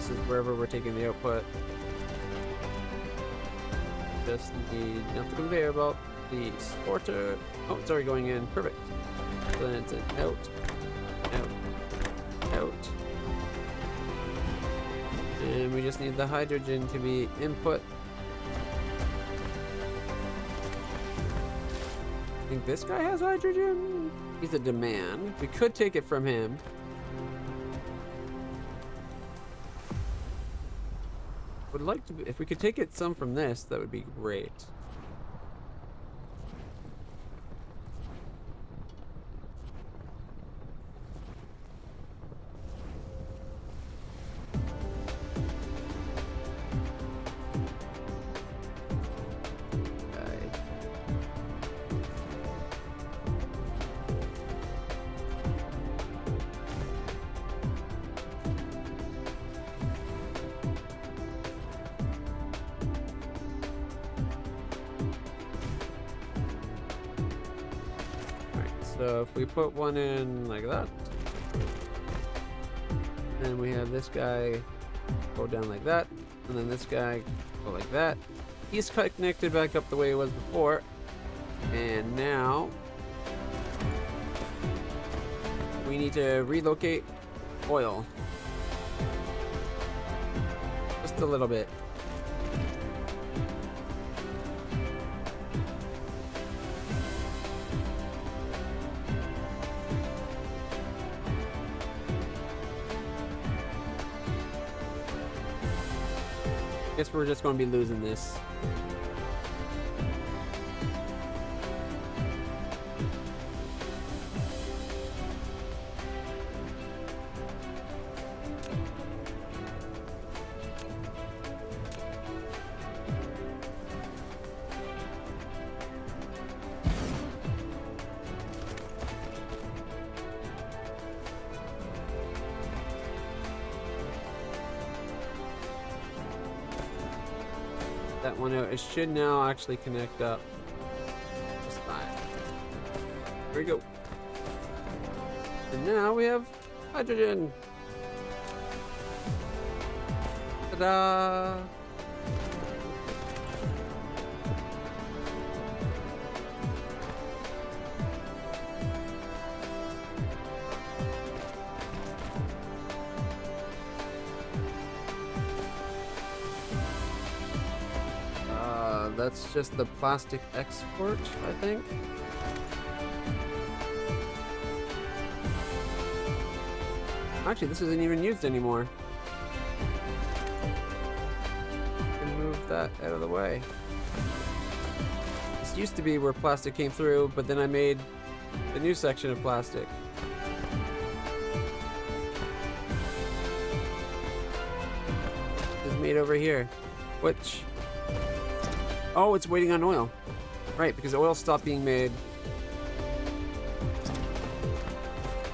Speaker 1: this is wherever we're taking the output. Just need not the conveyor belt, the sorter. Oh, it's already going in. Perfect. So then it's an out, out, out. And we just need the hydrogen to be input. I think this guy has hydrogen. He's a demand. We could take it from him. Would like to, if we could take it some from this, that would be great. So if we put one in like that, and we have this guy go down like that, and then this guy go like that, he's connected back up the way it was before. And now we need to relocate oil just a little bit. Guess we're just going to be losing this. That one out. It should now actually connect up. Just fine. Here we go. And now we have hydrogen. Ta-da! That's just the plastic export, I think. Actually, this isn't even used anymore. Can move that out of the way. This used to be where plastic came through, but then I made a new section of plastic. It's made over here, which... Oh, it's waiting on oil. Right, because oil stopped being made.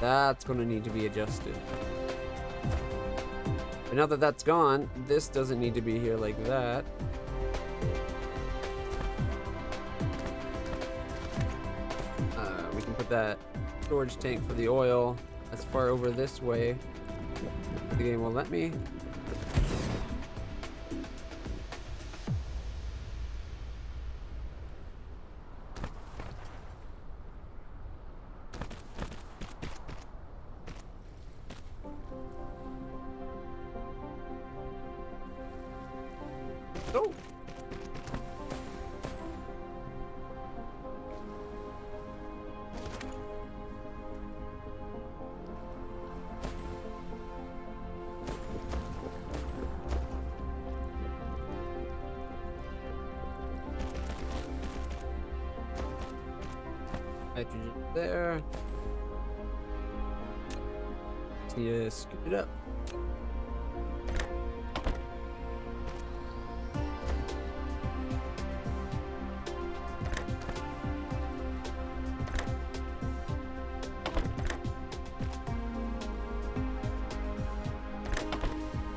Speaker 1: That's going to need to be adjusted. But now that that's gone, this doesn't need to be here like that. We can put that storage tank for the oil as far over this way. The game will let me. Oh. Hydrogen there. Just need to scoop it up.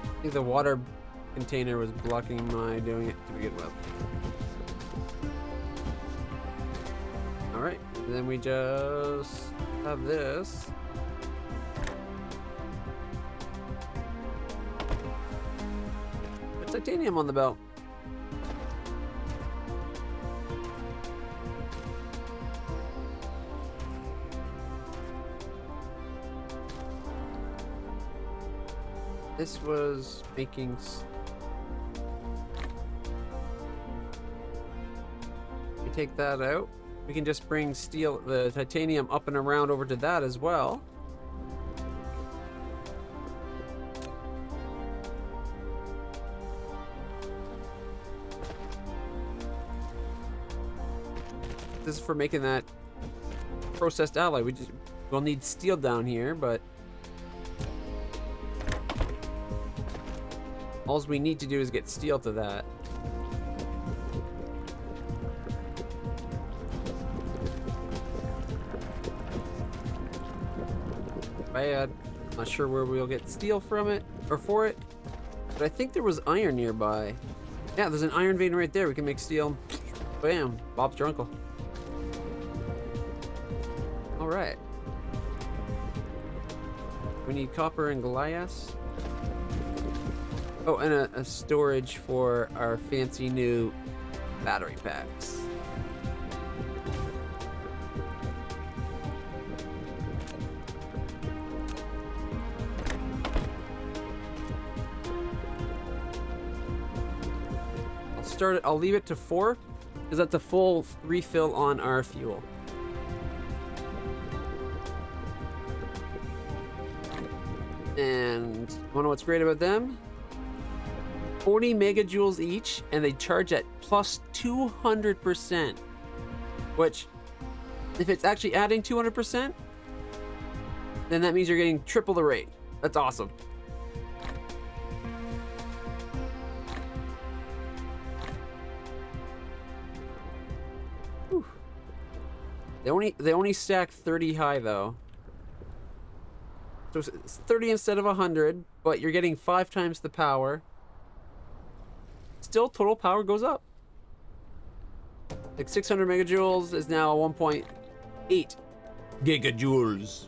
Speaker 1: I think the water container was blocking my doing it to begin with. Alright, then we just have this. titanium on the belt. This was making... We take that out. We can just bring steel, the titanium up and around over to that as well. This is for making that processed alloy. We'll need steel down here, but all we need to do is get steel to that. Bad. Not sure where we'll get steel from it or for it, but I think there was iron nearby. Yeah, there's an iron vein right there. We can make steel. Bam, Bob's your uncle. All right. We need copper and glass. Oh, and a storage for our fancy new battery packs. I'll leave it to 4 because that's a full refill on our fuel. And wanna know what's great about them? 40 megajoules each, and they charge at plus 200%. Which, if it's actually adding 200%, then that means you're getting triple the rate. That's awesome. Whew. They only stack 30 high though. So it's 30 instead of 100, but you're getting 5 times the power. Still, total power goes up. Like 600 megajoules is now 1.8 gigajoules.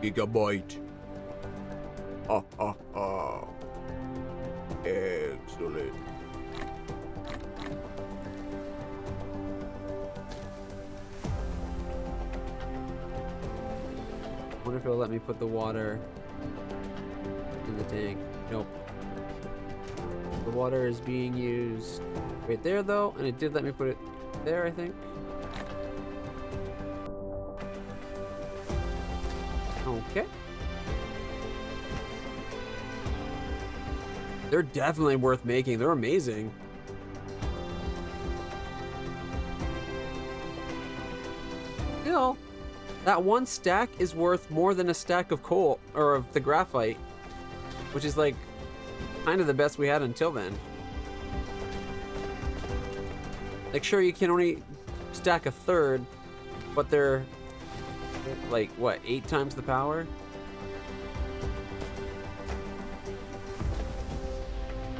Speaker 1: Gigabyte. Ha ha ha. Excellent. I wonder if it'll let me put the water in the tank. Nope. The water is being used right there though, and it did let me put it there, I think. Okay. They're definitely worth making. They're amazing. Still, that one stack is worth more than a stack of coal, or of the graphite, which is like kind of the best we had until then. Like, sure, you can only stack a third, but they're like, what, 8 times the power?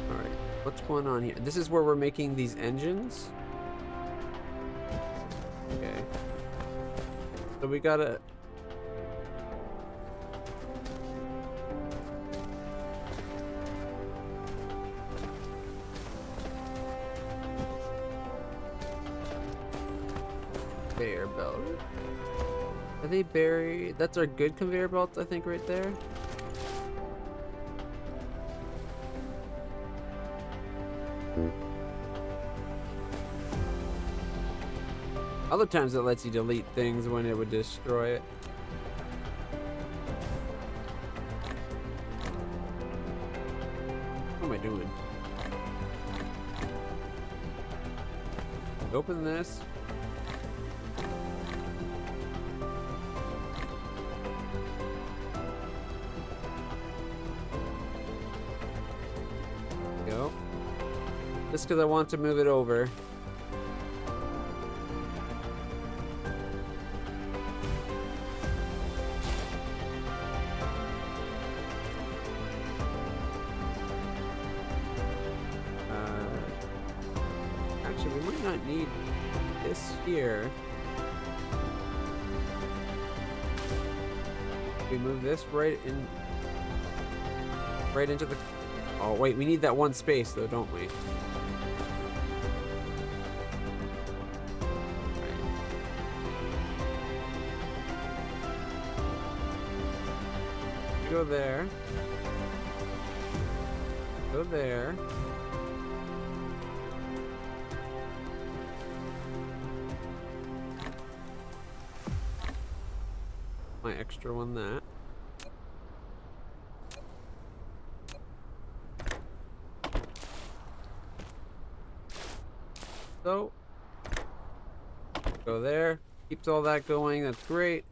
Speaker 1: Alright, what's going on here? This is where we're making these engines. Okay. So we gotta... Conveyor belt. Are they buried? That's our good conveyor belt, I think, right there. Other times it lets you delete things when it would destroy it. What am I doing? Open this. Go. Just because I want to move it over. Actually, we might not need this here. We move this right into the Oh, wait, we need that one space, though, don't we? Go there. Go there. My extra one that. So, go there. Keeps all that going. That's great.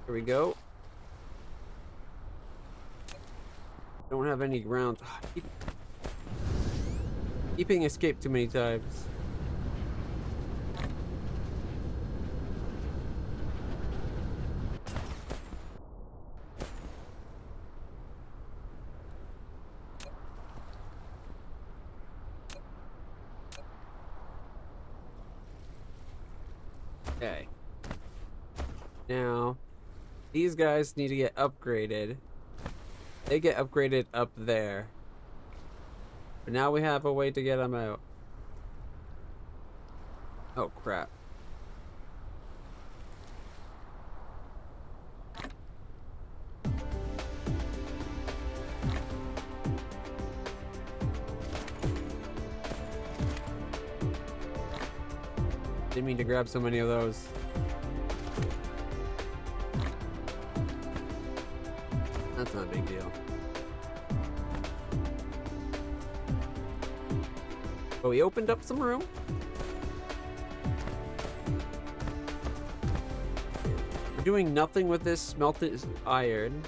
Speaker 1: Here we go. Don't have any ground. Keeping escape too many times. Okay. Now, these guys need to get upgraded. They get upgraded up there. But now we have a way to get them out. Oh, crap. Didn't mean to grab so many of those. That's not a big deal. But we opened up some room. We're doing nothing with this smelted iron.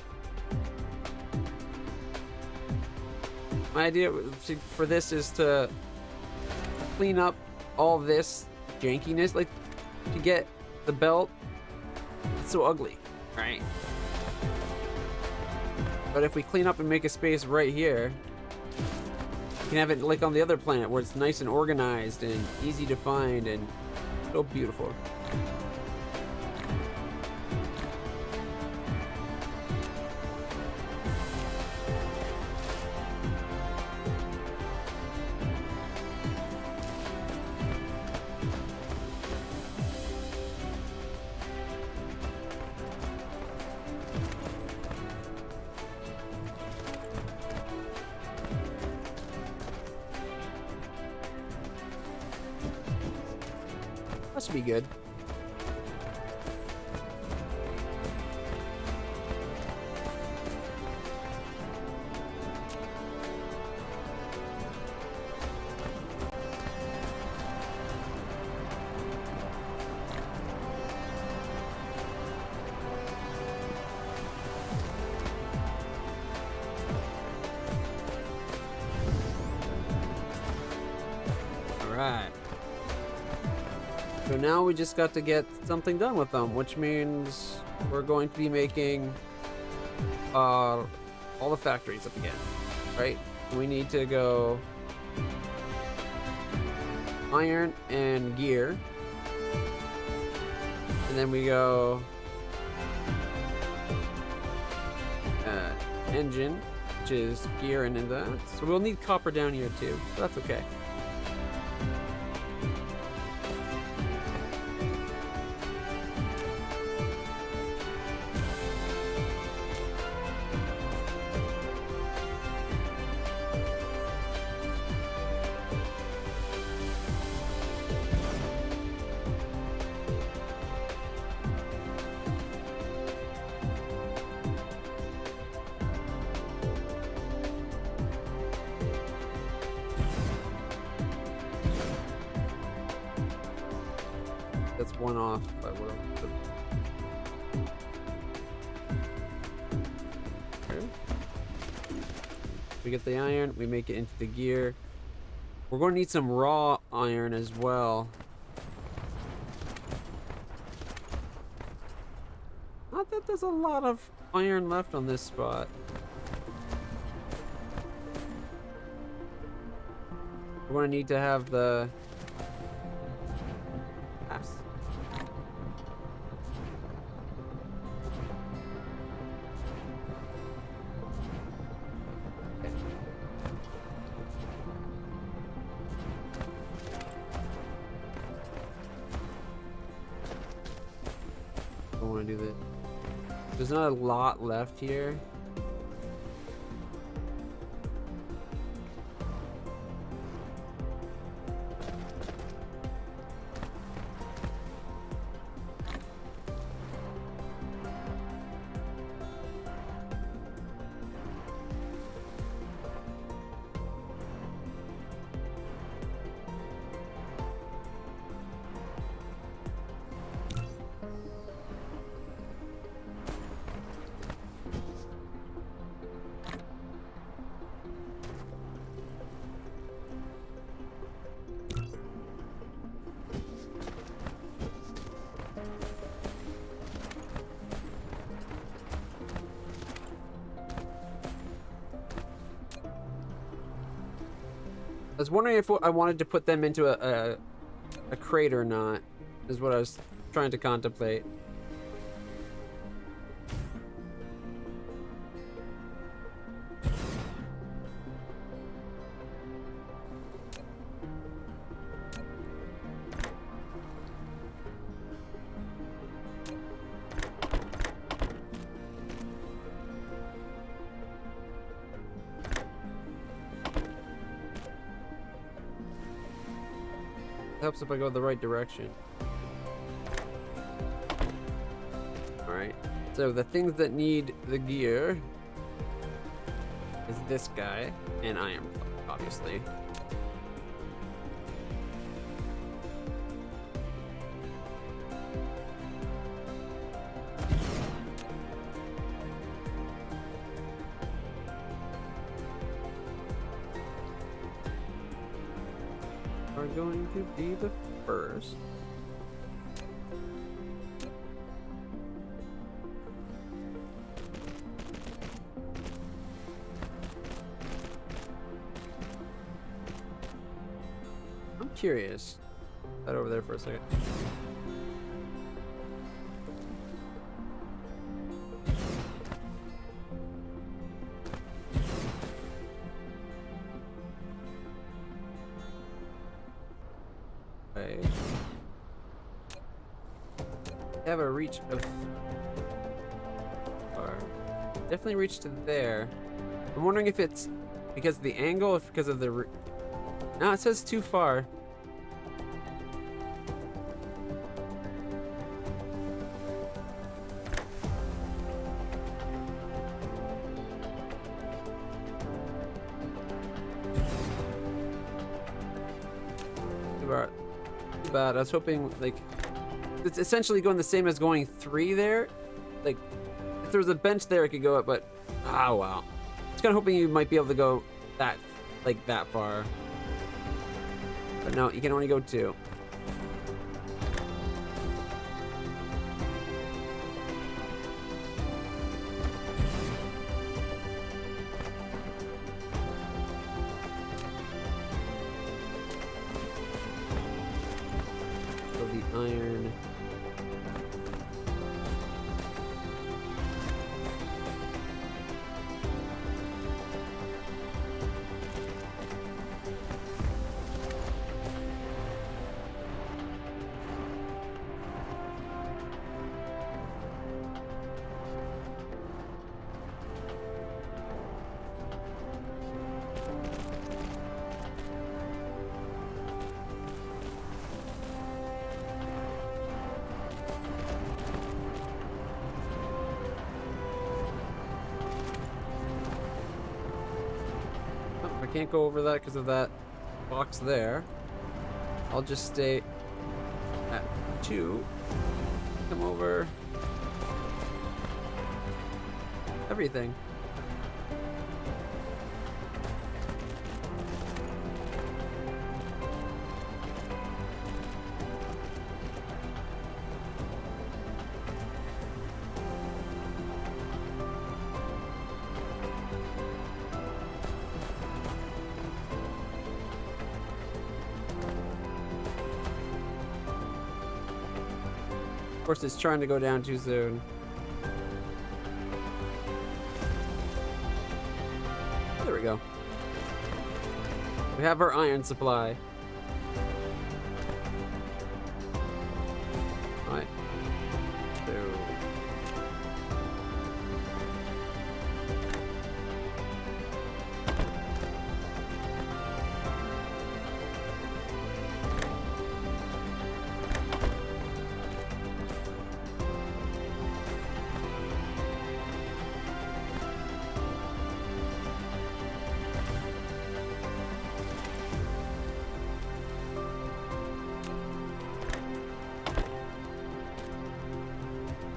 Speaker 1: My idea for this is to clean up all this jankiness, like to get the belt. It's so ugly, right? But if we clean up and make a space right here, we can have it like on the other planet where it's nice and organized and easy to find and so beautiful. That should be good. All right. So now we just got to get something done with them, which means we're going to be making all the factories up again, right? We need to go iron and gear, and then we go engine, which is gear and in that. So we'll need copper down here too, so that's okay. That's one off by what okay. We get the iron, we make it into the gear. We're going to need some raw iron as well. Not that there's a lot of iron left on this spot. We're gonna need to have the pass. Okay. I want to do that. There's not a lot left here. I was wondering if I wanted to put them into a crate or not, is what I was trying to contemplate. Helps if I go the right direction. Alright, so the things that need the gear is this guy and iron, obviously. Are going to be the first. I'm curious. Head over there for a second. Have a reach of far. Definitely reach to there. I'm wondering if it's because of the angle, if because of the no, it says too far. Too bad. I was hoping like it's essentially going the same as going 3 there. Like, if there was a bench there, it could go up, but oh wow. I was kind of hoping you might be able to go that far. But no, you can only go 2. So the iron. I can't go over that because of that box there. I'll just stay at 2. Come over. Everything. course, it's trying to go down too soon. There we go. We have our iron supply. Alright. So...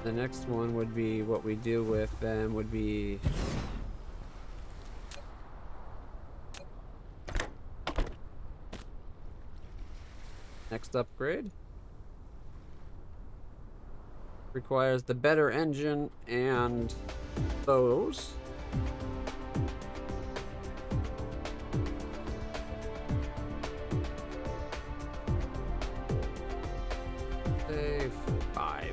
Speaker 1: The next one would be what we do with them would be next upgrade. Requires the better engine and those. Say 5.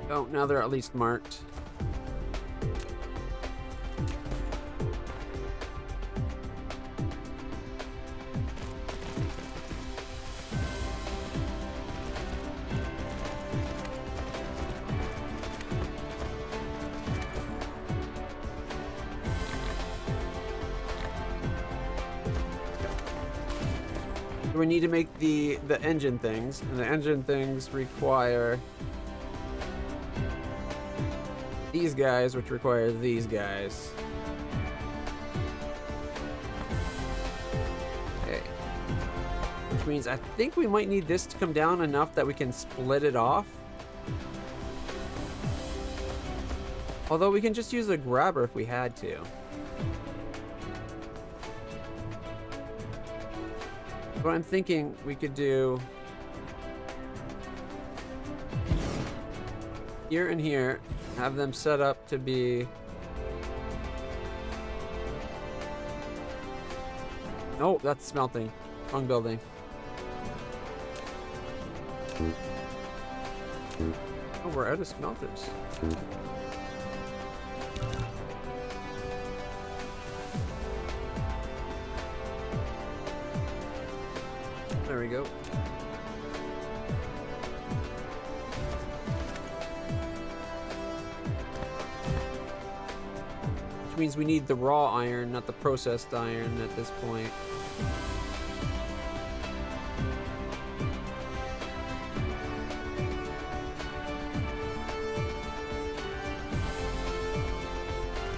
Speaker 1: Oh, now they're at least marked. We need to make the engine things, and the engine things require these guys, which require these guys. Okay. Which means I think we might need this to come down enough that we can split it off. Although we can just use a grabber if we had to. What I'm thinking we could do here and here, have them set up to be... Oh, that's smelting. Wrong building. Oh, we're out of smelters. There we go. Which means we need the raw iron, not the processed iron at this point.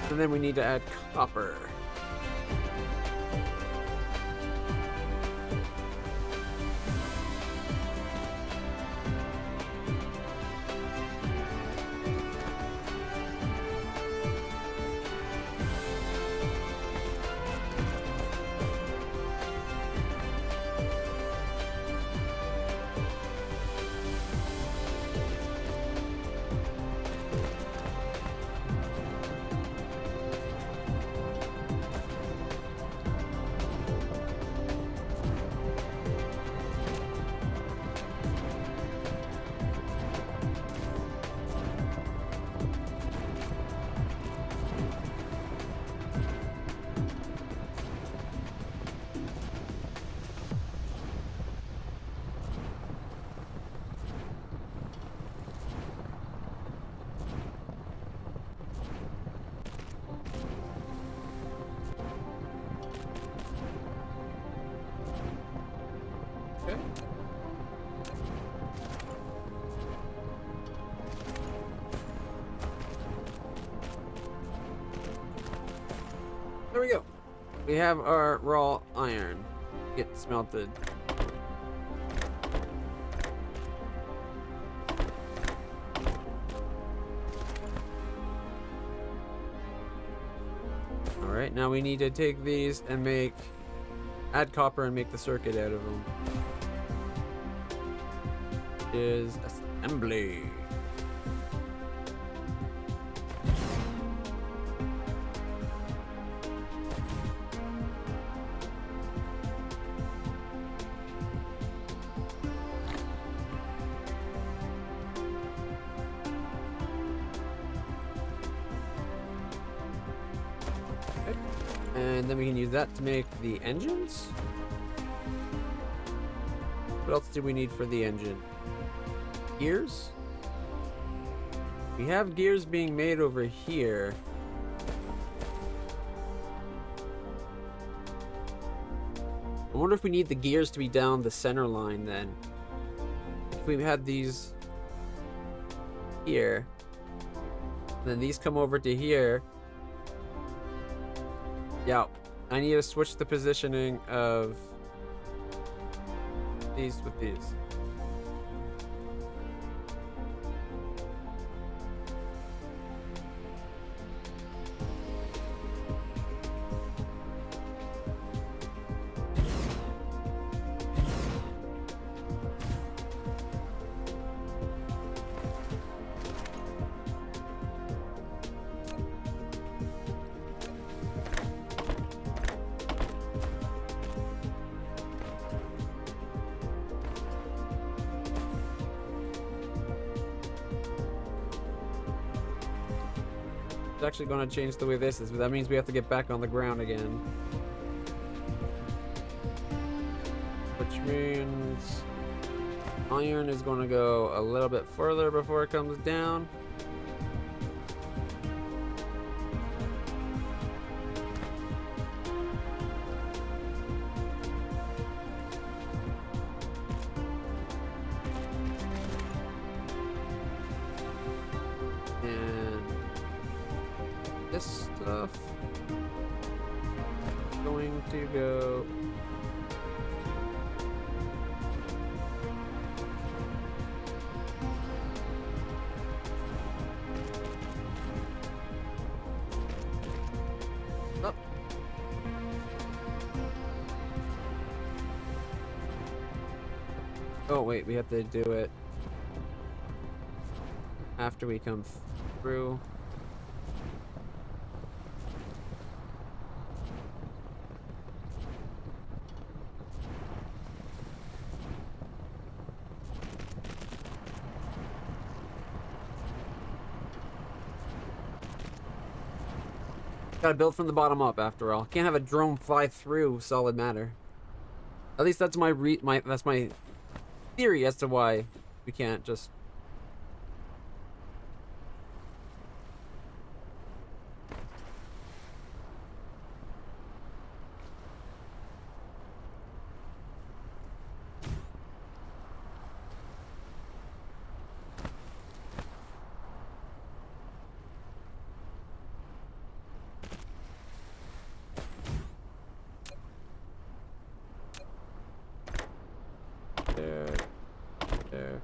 Speaker 1: And then we need to add copper. There we go. We have our raw iron. Get smelted. Alright, now we need to take these and add copper and make the circuit out of them. Is assembly. And then we can use that to make the engines. What else do we need for the engine? Gears? We have gears being made over here. I wonder if we need the gears to be down the center line then. If we had these here, then these come over to here. Yeah, I need to switch the positioning of these with these. It's actually going to change the way this is, but that means we have to get back on the ground again. Which means iron is going to go a little bit further before it comes down. This stuff is going to go up. Oh wait, we have to do it after we come through. Gotta build from the bottom up, after all. Can't have a drone fly through solid matter. At least that's my that's my theory as to why we can't just. There.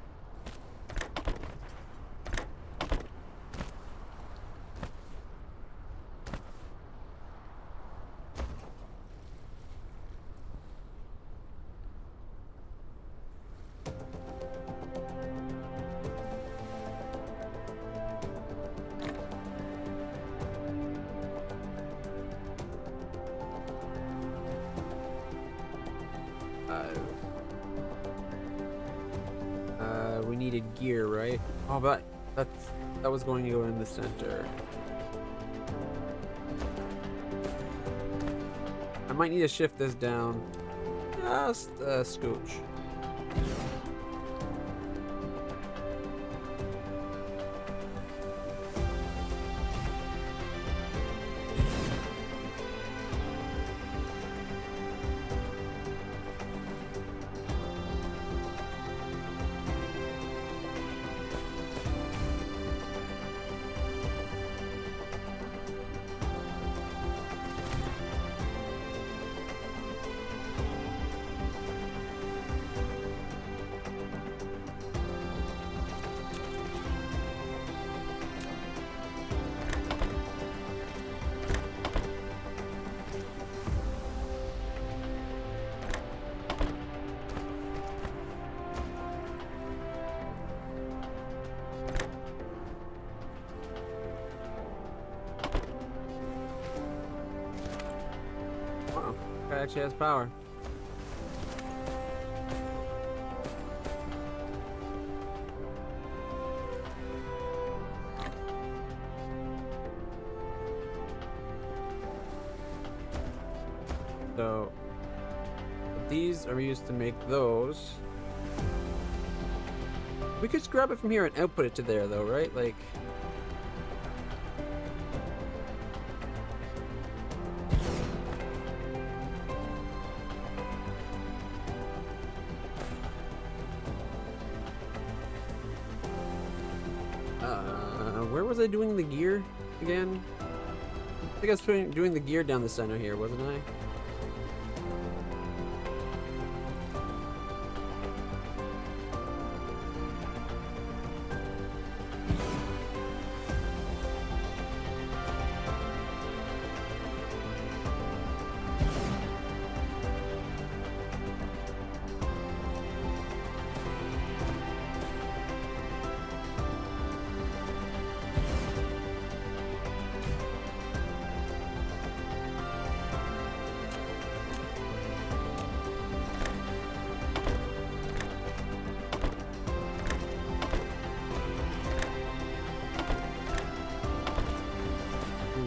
Speaker 1: We needed gear, right? Oh, but that was going to go in the center. I might need to shift this down just a scooch. It actually has power. So these are used to make those. We could just grab it from here and output it to there, though, right? Like. Where was I doing the gear again? I think I was doing the gear down the center here, wasn't I?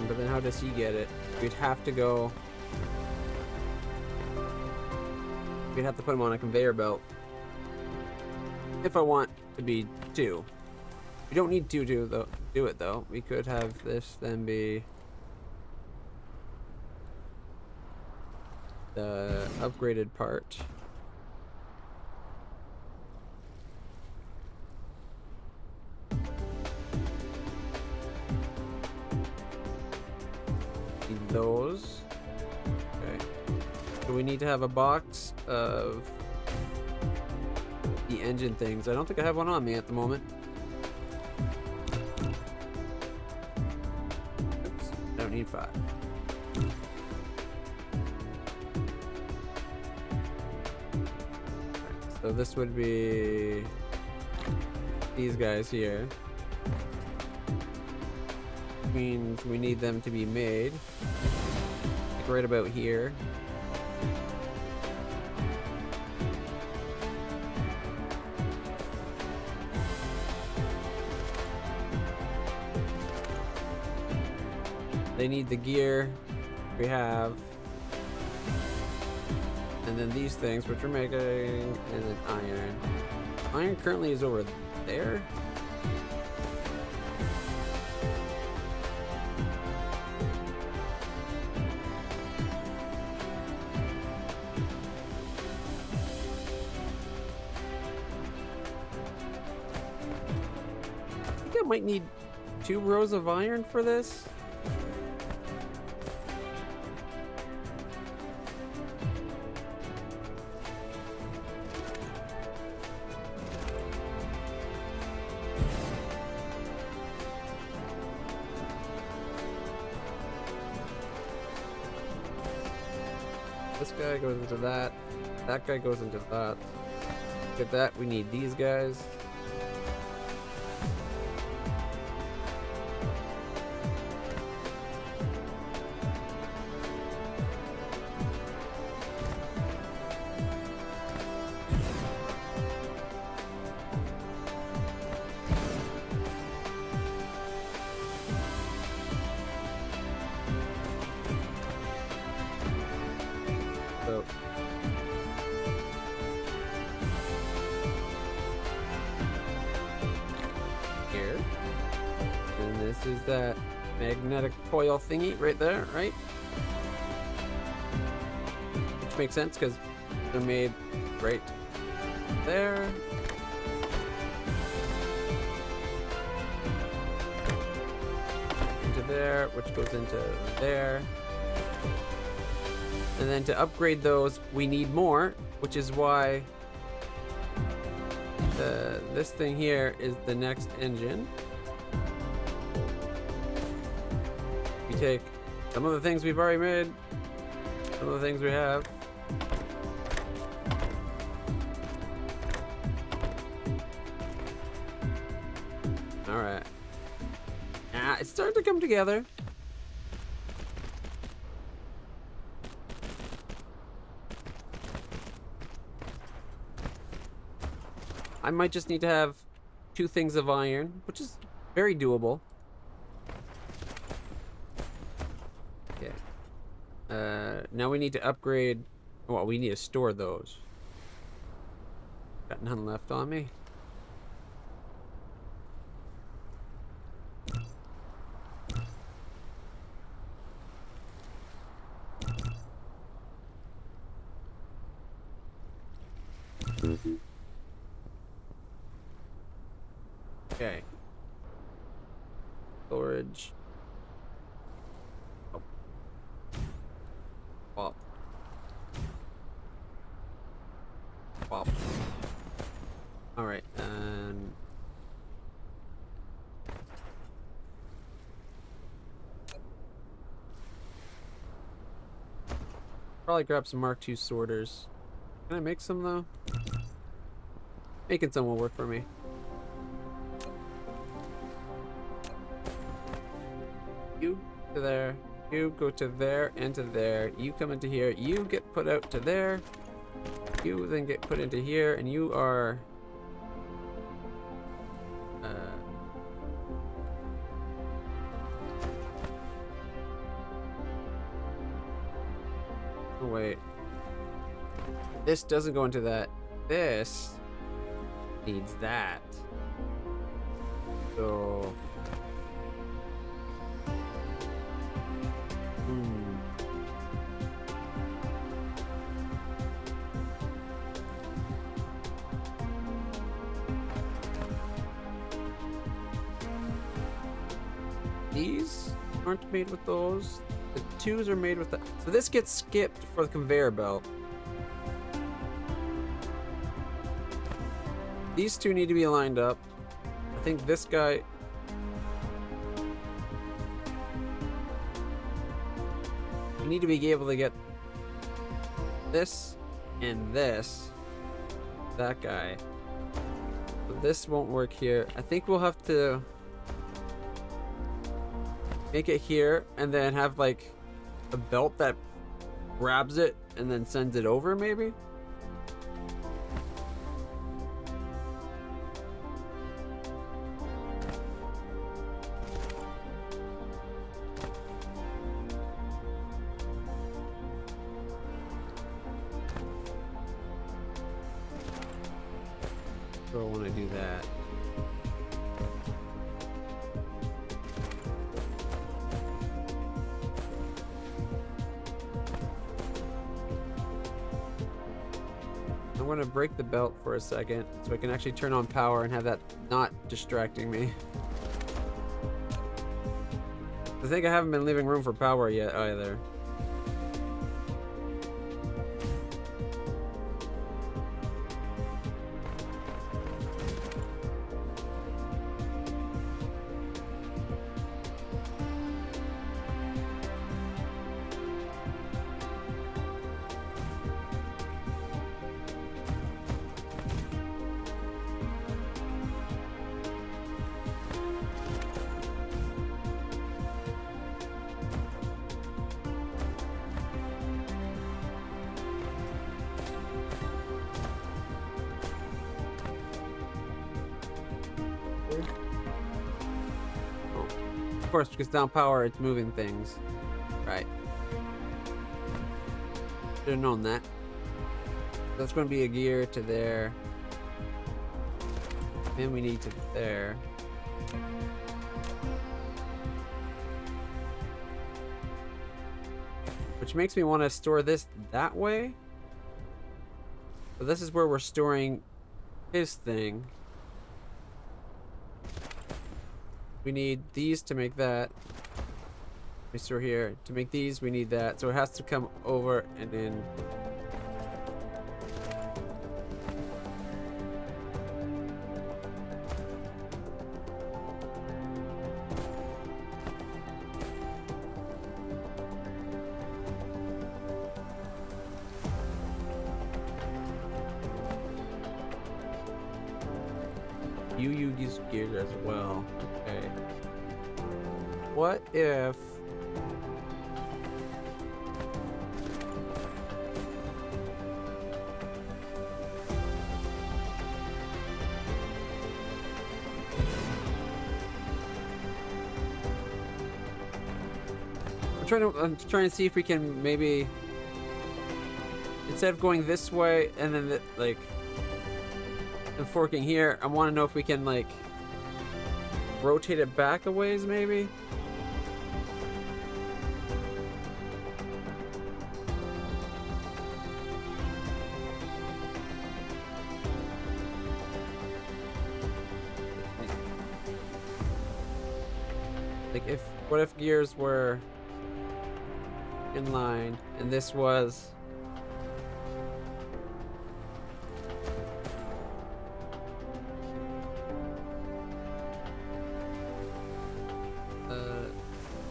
Speaker 1: But then how does he get it? We'd have to go... We'd have to put him on a conveyor belt. If I want to be 2. We don't need to do it though. We could have this then be the upgraded part. Those. Okay. So we need to have a box of the engine things. I don't think I have one on me at the moment. Oops. I don't need 5. So this would be these guys here. Means we need them to be made like right about here. They need the gear we have, and then these things which we're making, and then iron. Iron currently is over there. I might need 2 rows of iron for this. This guy goes into that. That guy goes into that. Look at that. We need these guys. So here, and this is that magnetic coil thingy right there, right? Which makes sense because they're made right there. Into there, which goes into there. And then to upgrade those, we need more, which is why this thing here is the next engine. We take some of the things we've already made, some of the things we have. All right. It's starting to come together. I might just need to have 2 things of iron, which is very doable. Okay. Now we need to upgrade. Well, we need to store those. Got none left on me. Okay. Storage. Oh. Pop. Pop. Alright, and... probably grab some Mark II sorters. Can I make some, though? Making some will work for me. You to there. You go to there and to there. You come into here. You get put out to there. You then get put into here, and you are... oh, wait. This doesn't go into that. This needs that. So... these aren't made with those. The twos are made with that. So this gets skipped for the conveyor belt. These two need to be lined up. I think this guy... you need to be able to get this and this. That guy. But this won't work here. I think we'll have to make it here and then have like a belt that grabs it and then sends it over, maybe? So I want to do that. I'm going to break the belt for a second so I can actually turn on power and have that not distracting me. I think I haven't been leaving room for power yet either. Of course, because down power, it's moving things. Right. Should have known that. That's going to be a gear to there. And we need to there. Which makes me want to store this that way. So this is where we're storing his thing. We need these to make that. We store here. To make these, we need that. So it has to come over and in. You use gears as well. Okay. What if... I'm trying to see if we can maybe, instead of going this way and then like and forking here, I want to know if we can like rotate it back a ways maybe. Like what if gears were in line and this was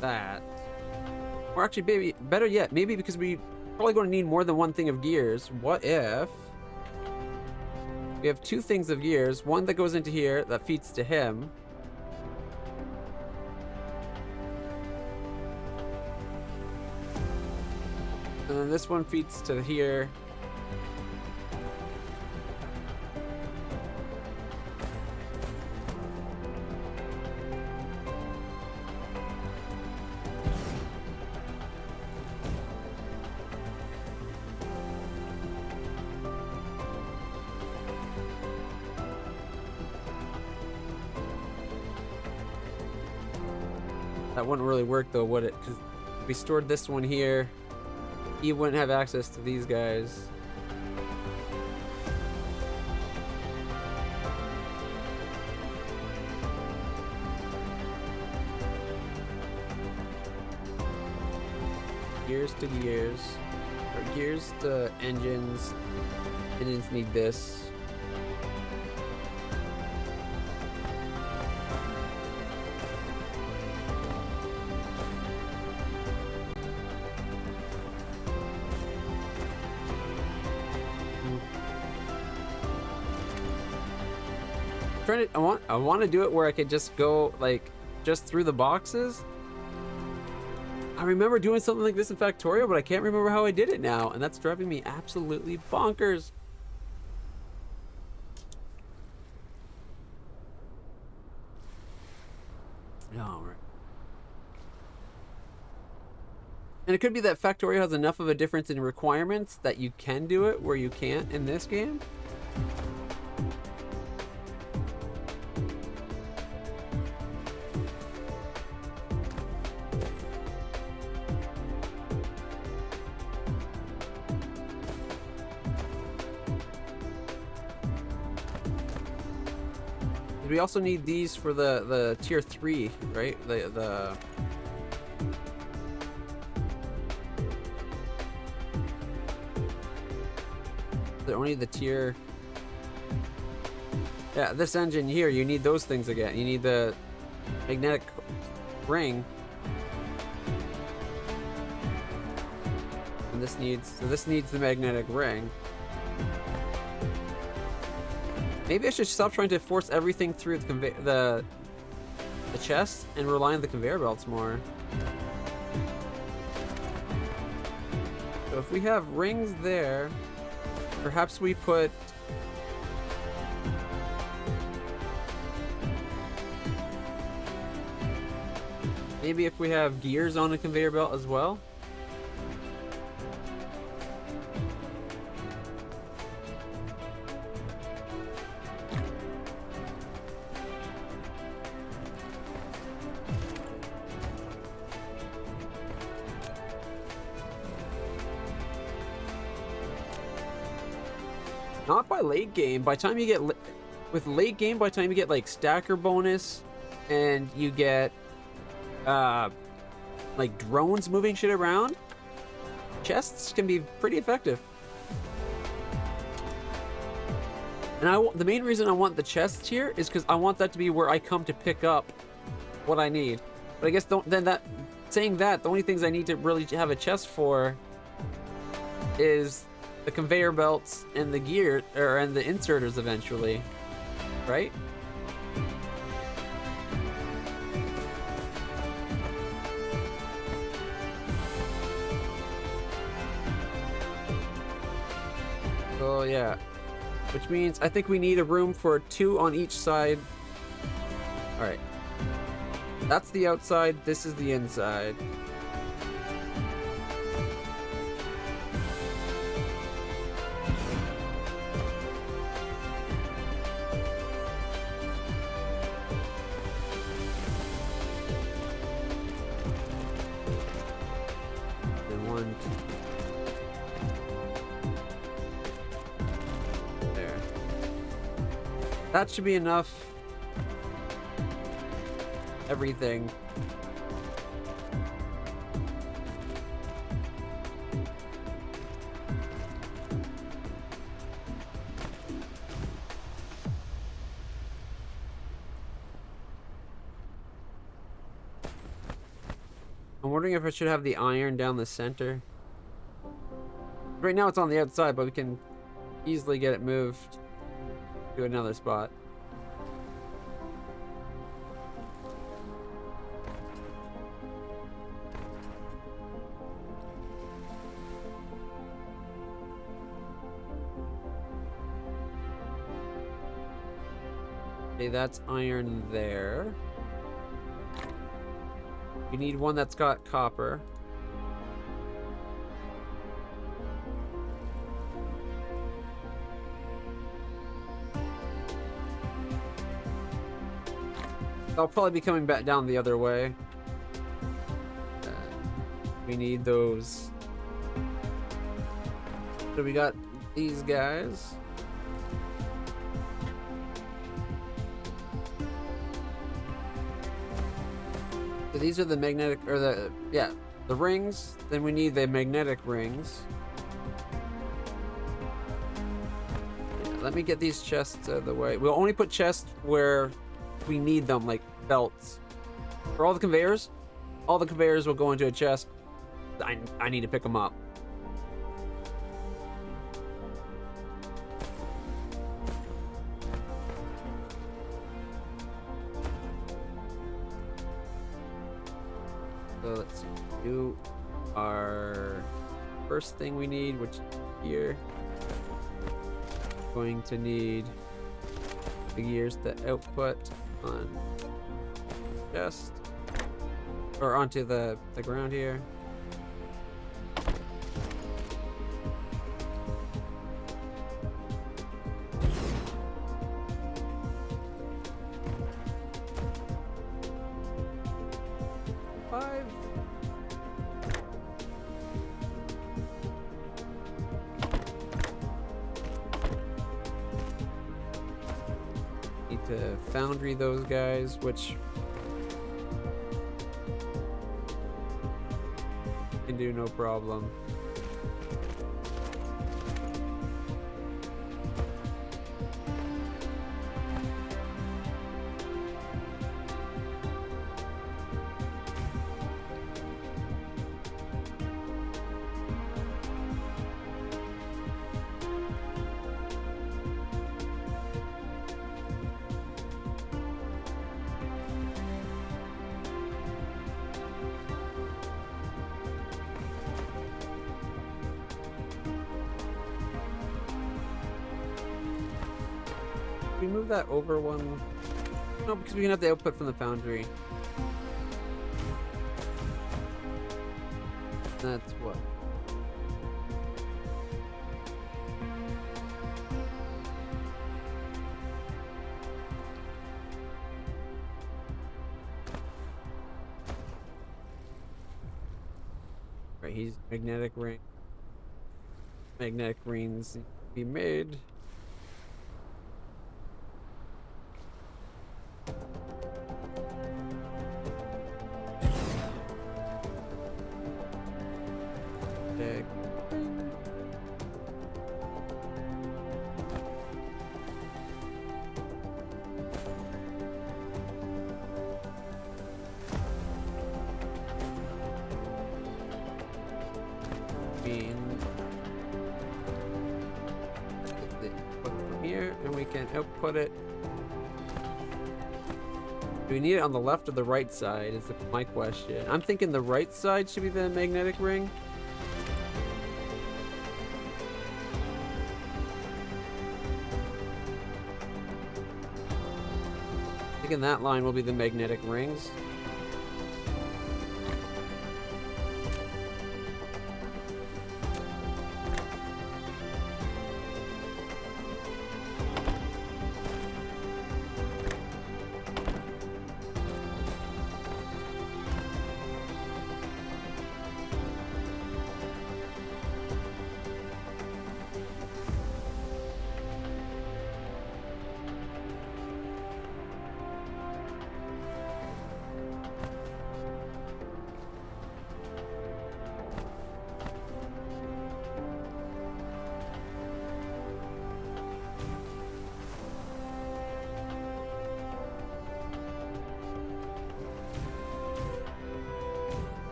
Speaker 1: that, or actually maybe better yet, maybe because we probably going to need more than one thing of gears, what if we have two things of gears, one that goes into here that feeds to him, and then this one feeds to here. That wouldn't really work though, would it? Because if we stored this one here, he wouldn't have access to these guys. Gears to gears. Or gears to engines. Engines need this. I want to do it where I could just go like just through the boxes. I remember doing something like this in Factorio, but I can't remember how I did it now, and that's driving me absolutely bonkers. All right. And it could be that Factorio has enough of a difference in requirements that you can do it where you can't in this game. We also need these for the tier 3, right? They're only the tier. Yeah, this engine here, you need those things again. You need the magnetic ring. And this needs the magnetic ring. Maybe I should stop trying to force everything through the chest and rely on the conveyor belts more. So if we have rings there, perhaps we put maybe if we have gears on a conveyor belt as well. Not by late game. By the time you get with late game, by the time you get like stacker bonus, and you get like drones moving shit around, chests can be pretty effective. And the main reason I want the chests here is because I want that to be where I come to pick up what I need. But I guess saying that, the only things I need to really have a chest for is the conveyor belts and the gear, and the inserters eventually, right? So yeah, which means I think we need a room for 2 on each side. All right, that's the outside. This is the inside. That should be enough. Everything. I'm wondering if I should have the iron down the center. Right now it's on the outside, but we can easily get it moved to another spot. Okay, that's iron there. We need one that's got copper. I'll probably be coming back down the other way. We need those. So we got these guys. So these are the magnetic, or the rings. Then we need the magnetic rings. Yeah, let me get these chests out of the way. We'll only put chests where we need them, like belts. For all the conveyors will go into a chest. I need to pick them up. So let's see. Do our first thing we need, which is here. Going to need the gears to output on chest, or onto the ground here. Five. Need to foundry those guys, which can do no problem. We move that over one. No, because we can have the output from the foundry. That's what. Right, he's magnetic ring. Magnetic rings be made. From here, and we can output it. Do we need it on the left or the right side is my question. I'm thinking the right side should be the magnetic ring. Thinking that line will be the magnetic rings.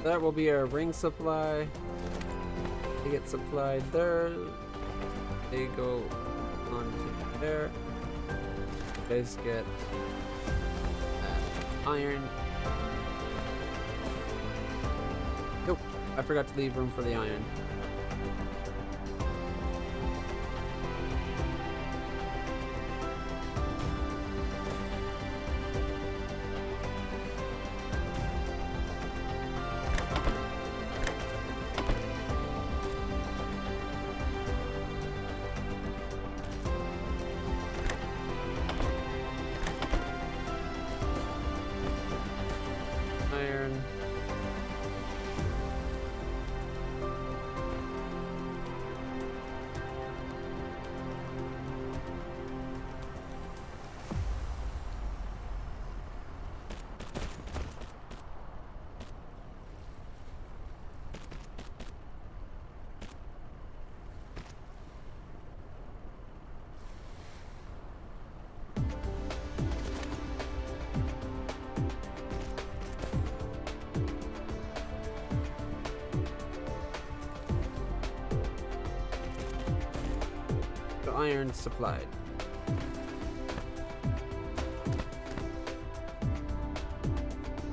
Speaker 1: that will be our ring supply. They get supplied there. They go on to there. You guys get iron. Nope, I forgot to leave room for the iron. Iron. So iron supplied.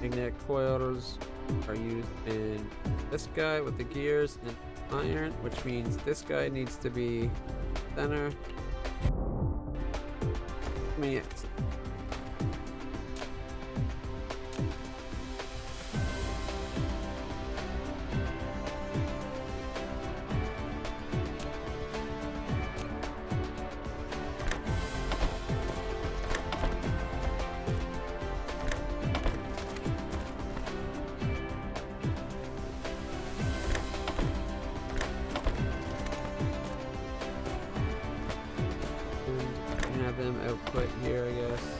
Speaker 1: Magnetic coils are used in this guy with the gears and iron, which means this guy needs to be center. I mean, have them output here, I guess.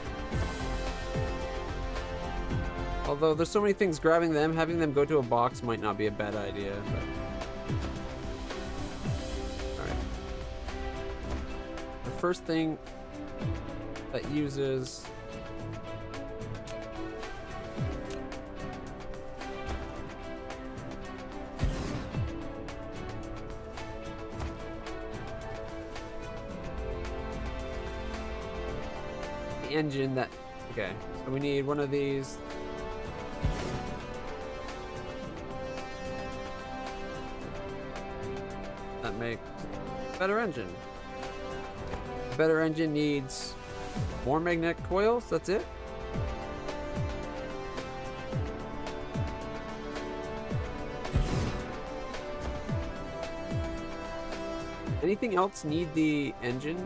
Speaker 1: Although there's so many things grabbing them, having them go to a box might not be a bad idea. Alright. The first thing that uses engine that okay, so we need one of these. That makes a better engine. A better engine needs more magnetic coils, that's it. Anything else need the engines?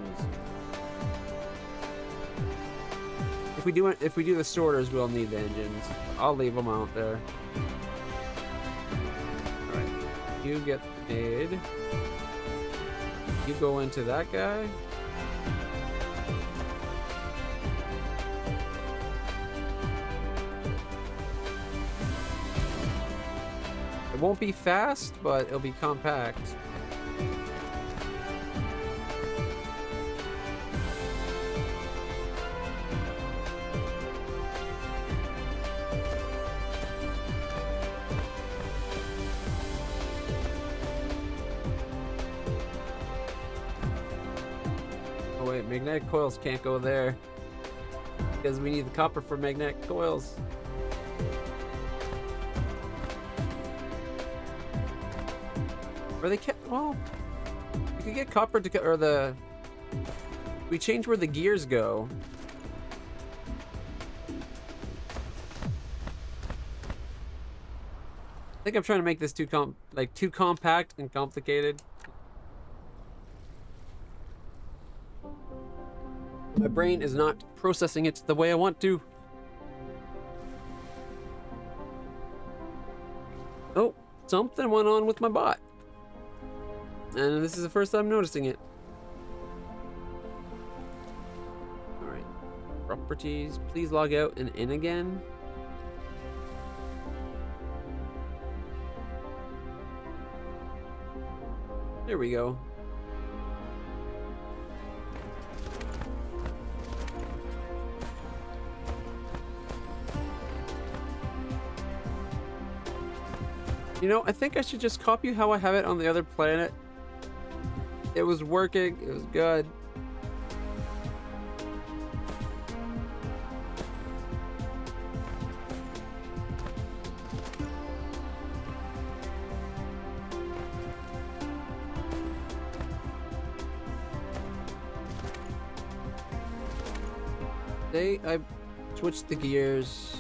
Speaker 1: If we do the sorters, we'll need the engines. I'll leave them out there. Alright. You get made. You go into that guy. It won't be fast, but it'll be compact. Magnetic coils can't go there because we need the copper for magnetic coils. Or they can't. Well, you could get copper to or the. We change where the gears go. I think I'm trying to make this too compact and complicated. My brain is not processing it the way I want to. Oh, something went on with my bot. And this is the first time noticing it. Alright. Properties. Please log out and in again. There we go. You know, I think I should just copy how I have it on the other planet. It was working. It was good. I switched the gears.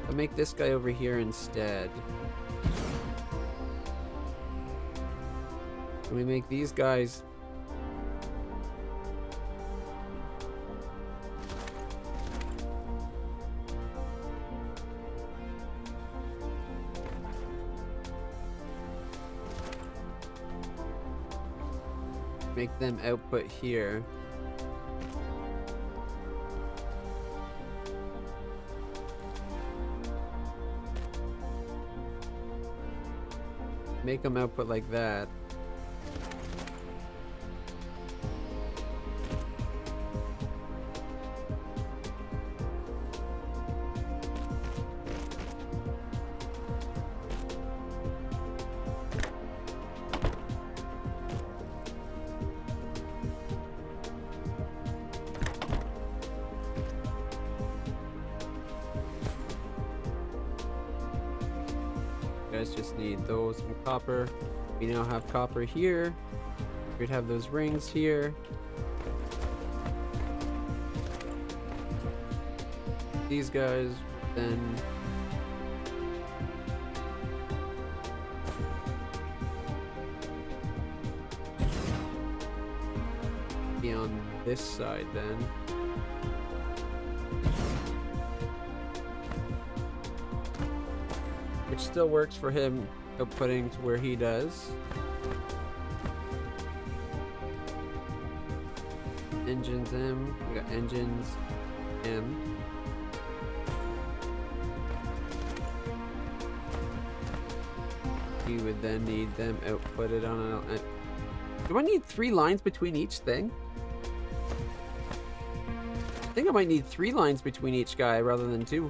Speaker 1: I'll make this guy over here instead. Can we make these guys? Make them output here. Make them output like that. Guys just need those and copper. We now have copper here. We'd have those rings here. These guys then be on this side then. Which still works for him outputting to where he does. Engines M, we got engines M. You would then need them outputted on an... Do I need 3 lines between each thing? I think I might need 3 lines between each guy rather than 2.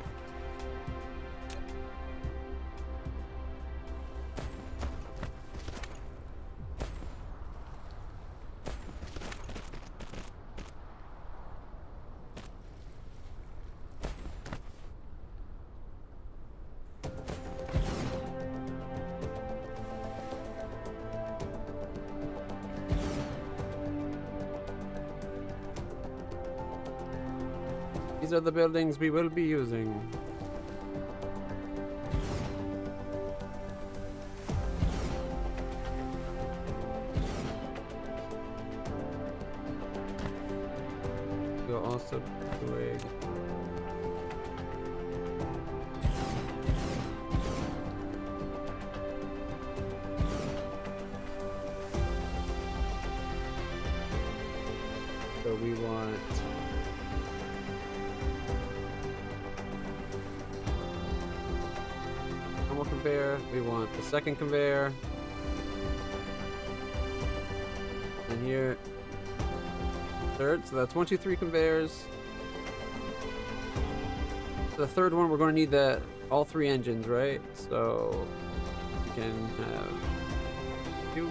Speaker 1: These are the buildings we will be using. We'll also do a... So we want... one more conveyor. We want the second conveyor. And here, third. So that's 1, 2, 3 conveyors. So the third one, we're going to need all 3 engines, right? So we can have 2.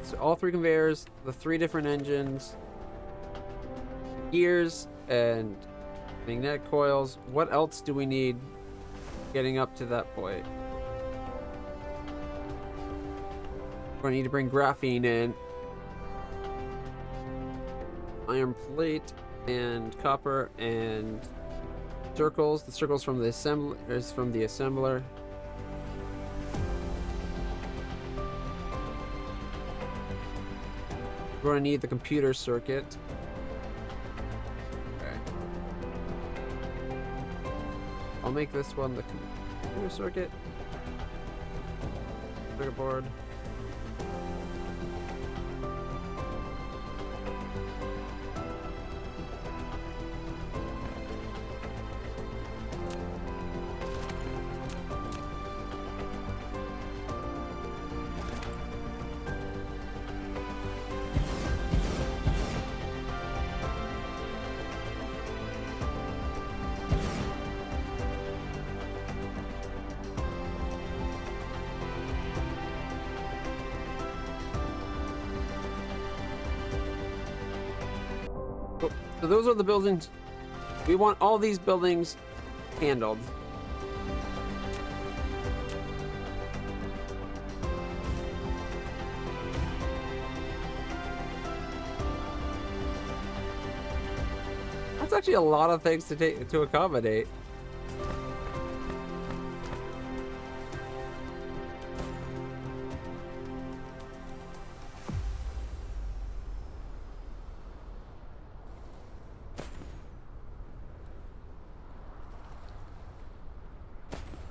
Speaker 1: So all 3 conveyors, the 3 different engines, gears, and magnetic coils. What else do we need getting up to that point? We're going to need to bring graphene in. Iron plate and copper and circles. The circles from the assembler. We're going to need the computer circuit. Okay. I'll make this one the computer circuit. Circuit board. So those are the buildings. We want all these buildings handled. That's actually a lot of things to accommodate.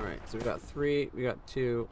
Speaker 1: All right, so we got 3, we got 2.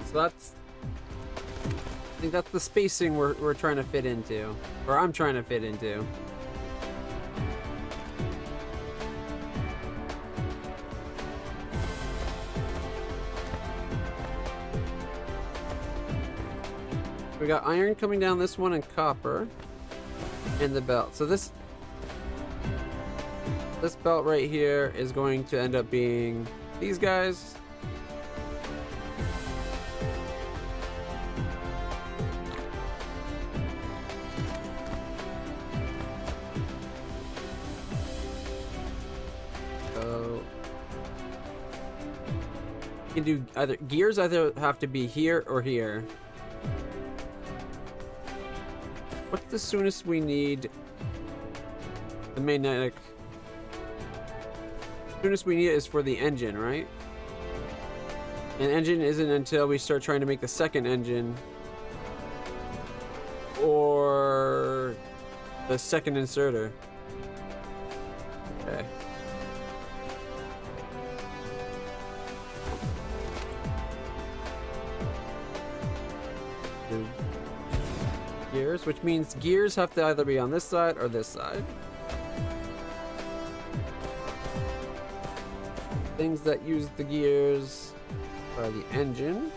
Speaker 1: So that's, I think that's the spacing we're trying to fit into, or I'm trying to fit into. We got iron coming down this one and copper in the belt. So this belt right here is going to end up being these guys. You can do either gears have to be here or here. What's the soonest we need the magnetic? Soonest we need it is for the engine, right? And engine isn't until we start trying to make the second engine or the second inserter. Okay. Gears, which means gears have to either be on this side or this side. Things that use the gears are the engine.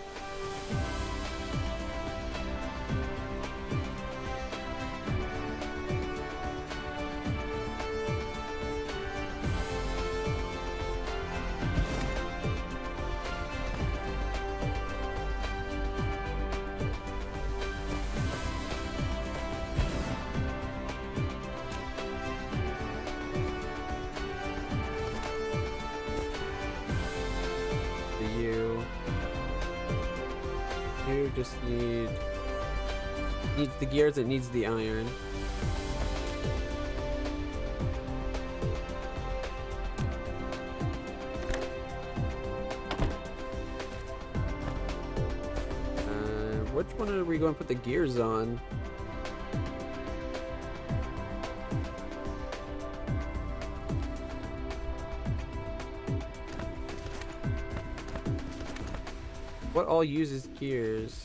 Speaker 1: Just needs the gears, it needs the iron. Which one are we going to put the gears on? What all uses gears?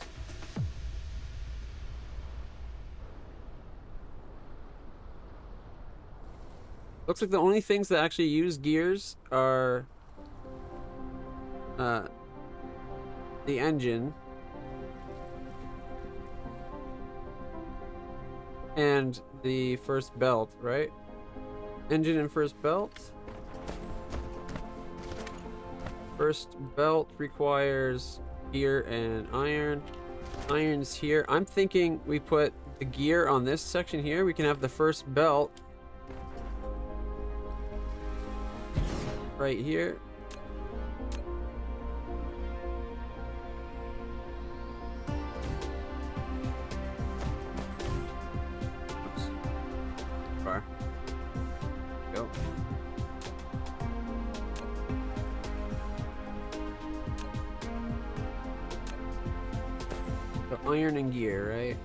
Speaker 1: Looks like the only things that actually use gears are the engine and the first belt, right? Engine and first belt. First belt requires gear and iron. Iron's here. I'm thinking we put the gear on this section here. We can have the first belt right here. Oops. Far. Go. So iron and gear, right?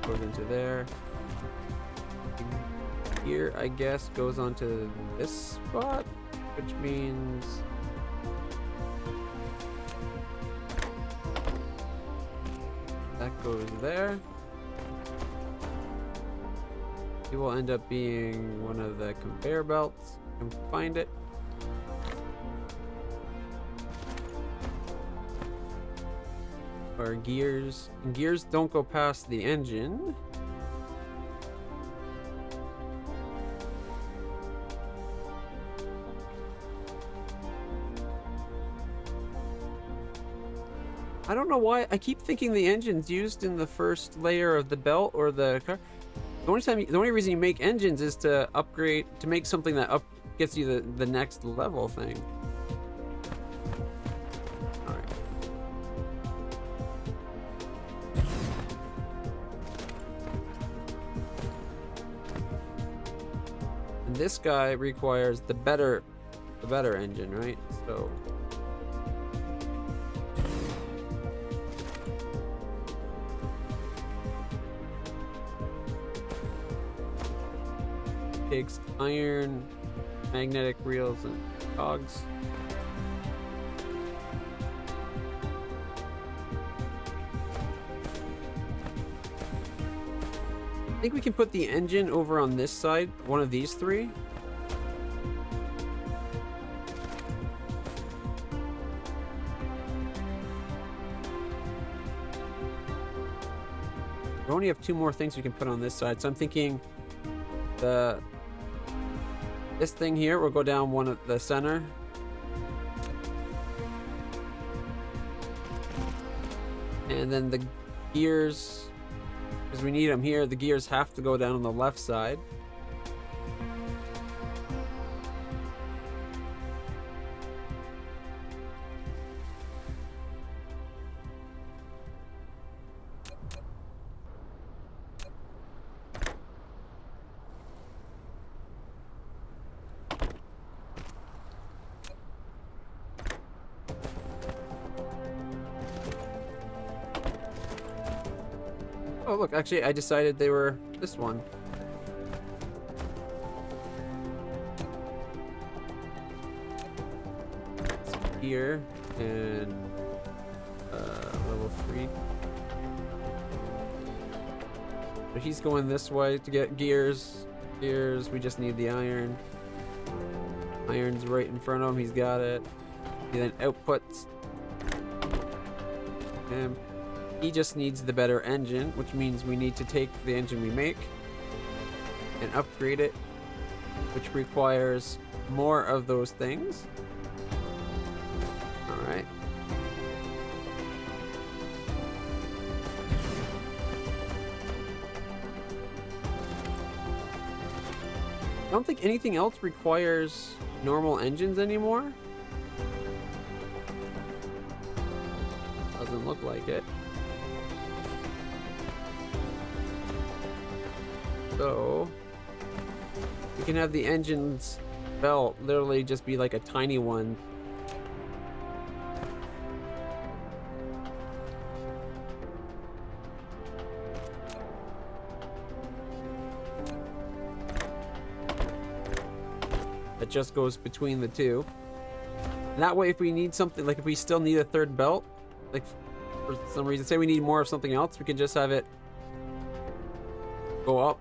Speaker 1: Goes into there. Here, I guess, goes onto this spot, which means That goes there. It will end up being one of the conveyor belts. You can find it. Or gears. Gears don't go past the engine. I don't know why I keep thinking the engine's used in the first layer of the belt or the car. The only reason you make engines is to upgrade, to make something that gets you the next level thing. All right. And this guy requires the better engine, right? So. Takes iron, magnetic reels, and cogs. I think we can put the engine over on this side, one of these three. We only have 2 more things we can put on this side, so I'm thinking this thing here will go down one at the center. And then the gears, because we need them here, the gears have to go down on the left side. Oh, look, actually, I decided they were this one. It's here, and level 3. So he's going this way to get gears. Gears, we just need the iron. Iron's right in front of him, he's got it. He then outputs. And he just needs the better engine, which means we need to take the engine we make and upgrade it, which requires more of those things. All right. I don't think anything else requires normal engines anymore. Doesn't look like it. So we can have the engine's belt literally just be like a tiny one. That just goes between the two. And that way, if we need something, like if we still need a third belt, like for some reason, say we need more of something else, we can just have it go up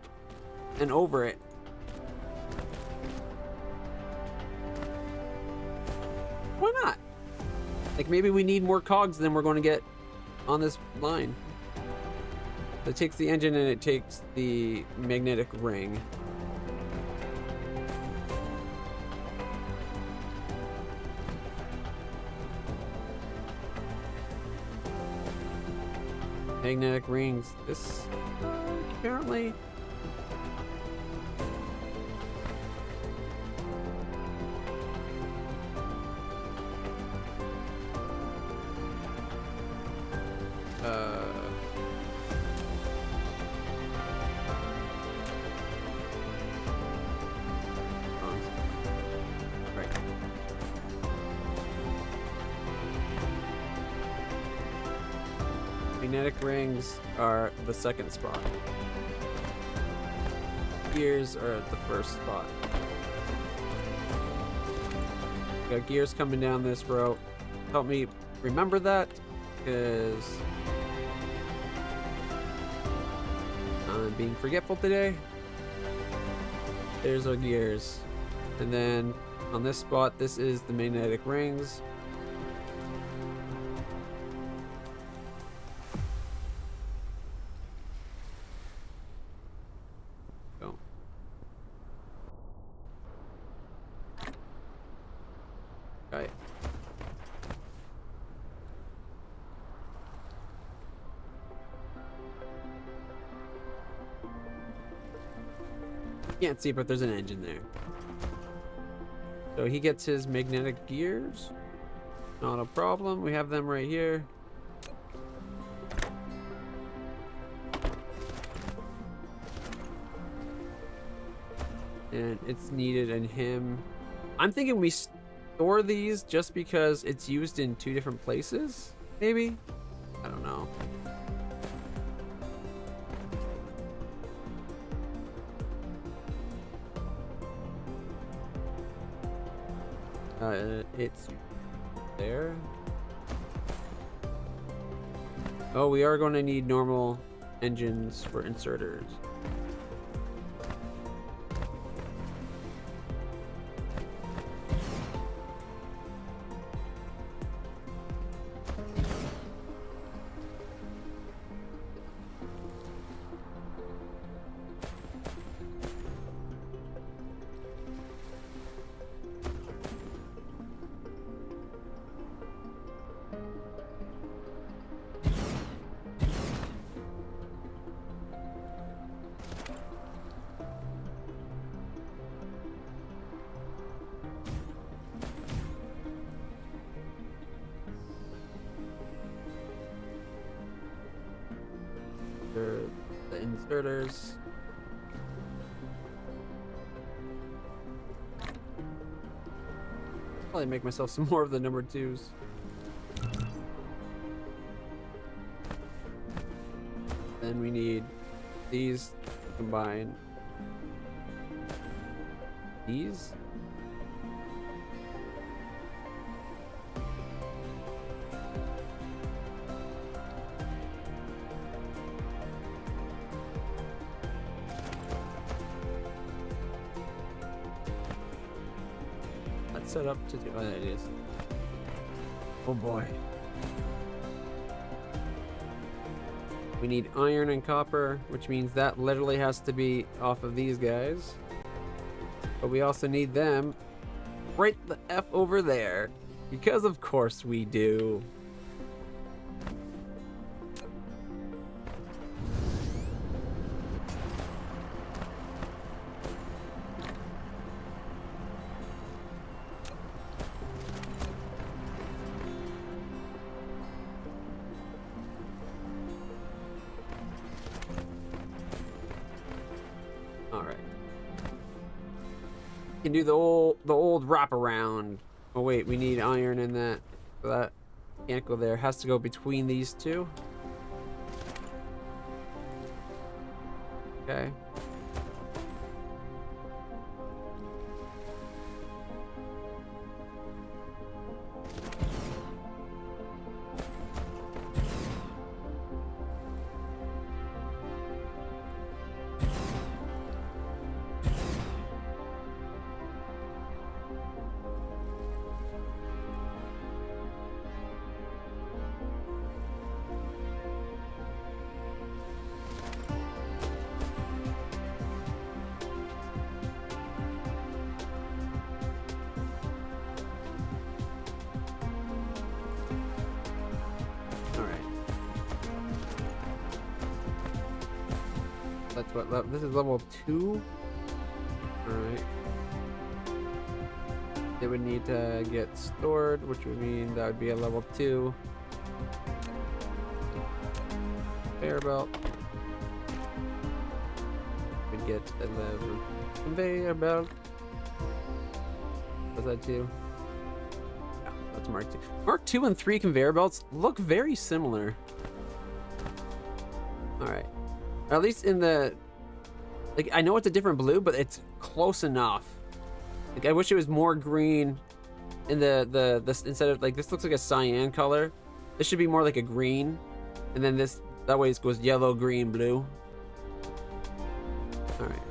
Speaker 1: and over it. Why not? Like maybe we need more cogs than we're going to get on this line. It takes the engine and it takes the magnetic ring. Magnetic rings. This apparently. Right. Magnetic rings are the second spot. Gears are at the first spot. Got gears coming down this row. Help me remember that, because I'm being forgetful today. There's our gears. And then on this spot, this is the magnetic rings. Go. Right. Can't see, but there's an engine there. So he gets his magnetic gears. Not a problem. We have them right here. And it's needed in him. I'm thinking we store these just because it's used in 2 different places, maybe? I don't know. It's there. Oh, we are going to need normal engines for inserters. The inserters. Probably make myself some more of the number 2s. Then we need these to combine these. Set up to do. Oh, there it is. Oh boy. We need iron and copper, which means that literally has to be off of these guys. But we also need them right the F over there. Because of course we do. Can do the old wraparound. Oh wait, we need iron in that. So that can't go there. Has to go between these 2. Okay. That's what this is level 2. All right. It would need to get stored, which would mean that would be a level 2 conveyor belt. We'd get a level conveyor belt. Was that 2? Yeah, that's Mark 2. Mark 2 and 3 conveyor belts look very similar. All right. Or at least in the, like, I know it's a different blue, but it's close enough. Like, I wish it was more green in this instead of, like, this looks like a cyan color. This should be more like a green, and then this, that way it goes yellow, green, blue. All right.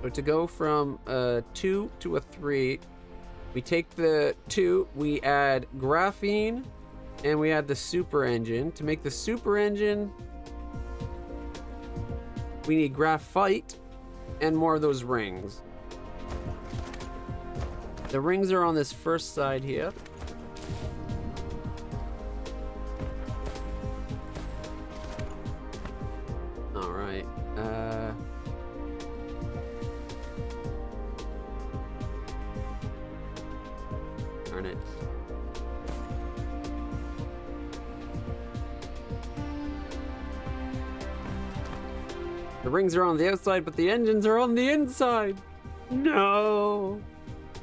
Speaker 1: So to go from a 2 to a 3, we take the 2, we add graphene, and we add the super engine. To make the super engine, we need graphite and more of those rings. The rings are on this first side here. All right. Darn it. The rings are on the outside, but the engines are on the inside. No.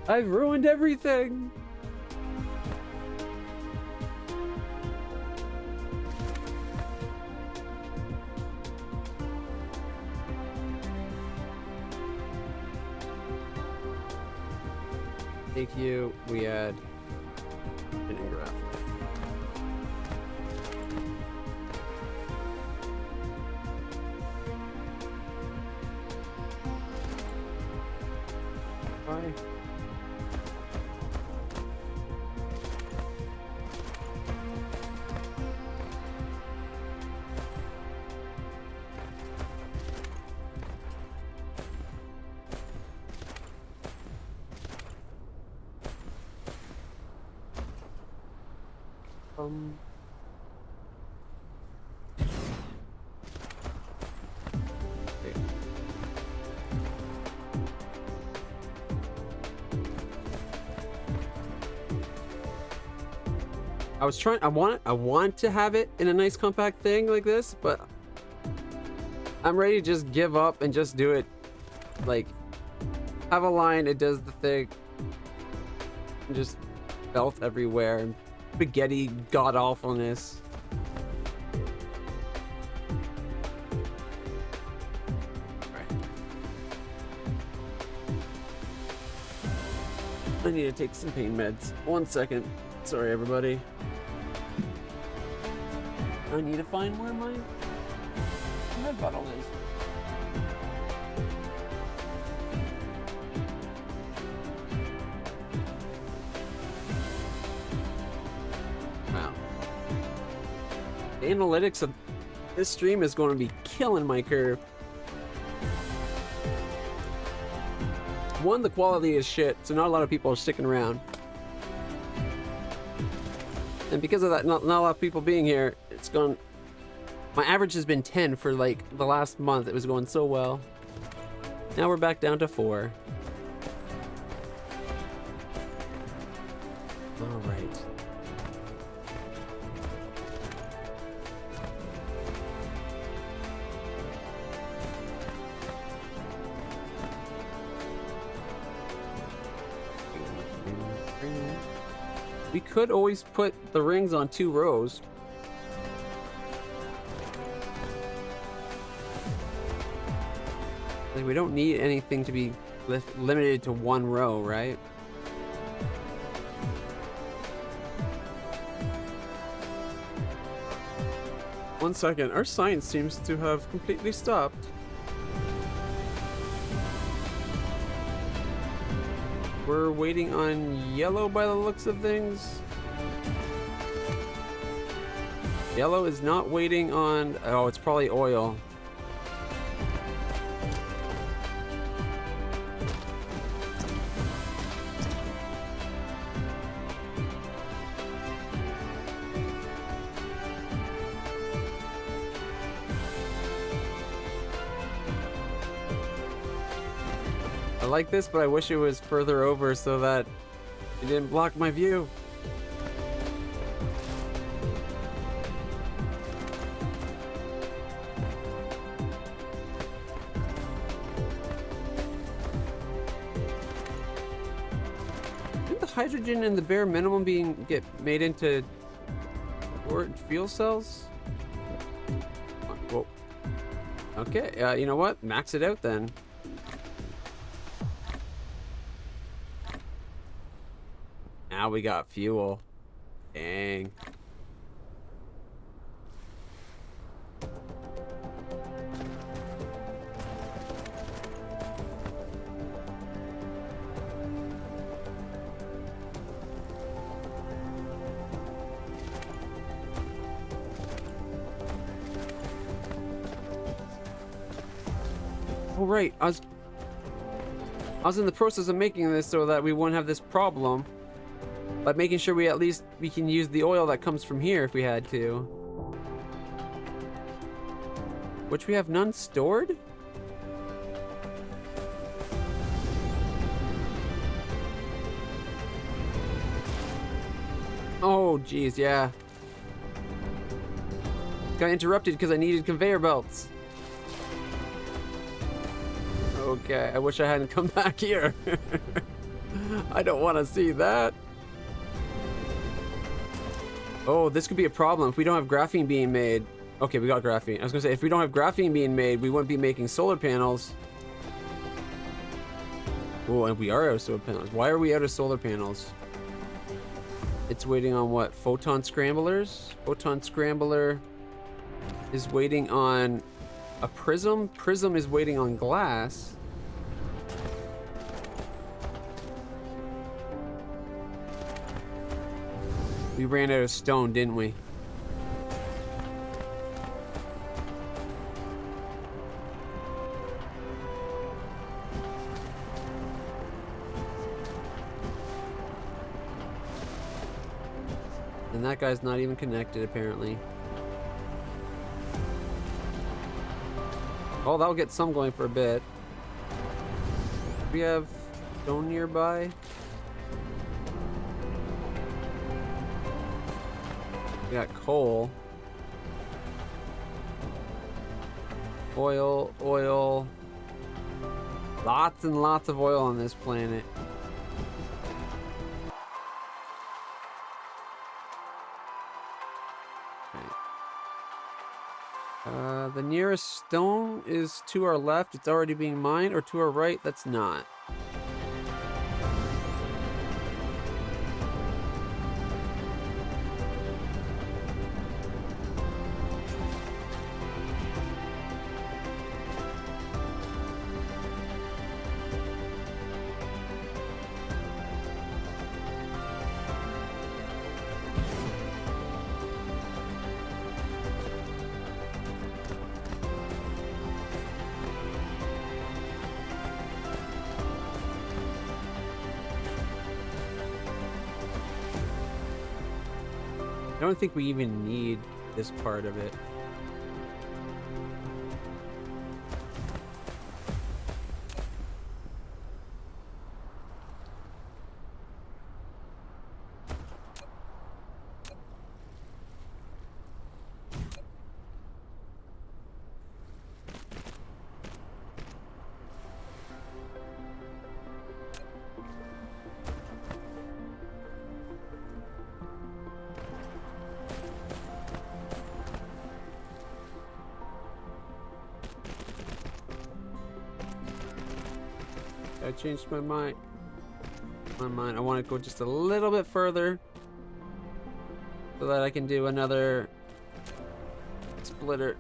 Speaker 1: I've ruined everything. Thank you. We add an graph. Bye. Okay. I want to have it in a nice compact thing like this, but I'm ready to just give up and just do it. Like, have a line, it does the thing. And just belt everywhere and spaghetti god awfulness. I need to take some pain meds. 1 second. Sorry, everybody. I need to find where my med bottle is. Wow. The analytics of this stream is going to be killing my curve. One, the quality is shit, so not a lot of people are sticking around. And because of that, not a lot of people being here, it's gone. My average has been 10 for like the last month. It was going so well. Now we're back down to 4. All right. We could always put the rings on 2 rows. Like, we don't need anything to be limited to 1 row, right? One second, our science seems to have completely stopped. We're waiting on yellow by the looks of things. Yellow is not waiting on... Oh, it's probably oil. I like this, but I wish it was further over so that it didn't block my view. Didn't the hydrogen and the bare minimum get made into fuel cells? Whoa. Okay, you know what? Max it out then. Now we got fuel. Dang. right. I was in the process of making this so that we wouldn't have this problem. But making sure we can use the oil that comes from here if we had to. Which we have none stored? Oh, geez, yeah. Got interrupted because I needed conveyor belts. Okay, I wish I hadn't come back here. I don't want to see that. Oh, this could be a problem if we don't have graphene being made. Okay, we got graphene. I was gonna say, if we don't have graphene being made, we wouldn't be making solar panels. Oh, and we are out of solar panels. Why are we out of solar panels? It's waiting on what? Photon scramblers? Photon scrambler is waiting on a prism. Prism is waiting on glass. We ran out of stone, didn't we? And that guy's not even connected, apparently. Oh, that'll get some going for a bit. We have stone nearby. We got coal. Oil, oil. Lots and lots of oil on this planet. The nearest stone is to our left. It's already being mined, or to our right, that's not. I don't think we even need this part of it. I changed my mind. I want to go just a little bit further so that I can do another splitter.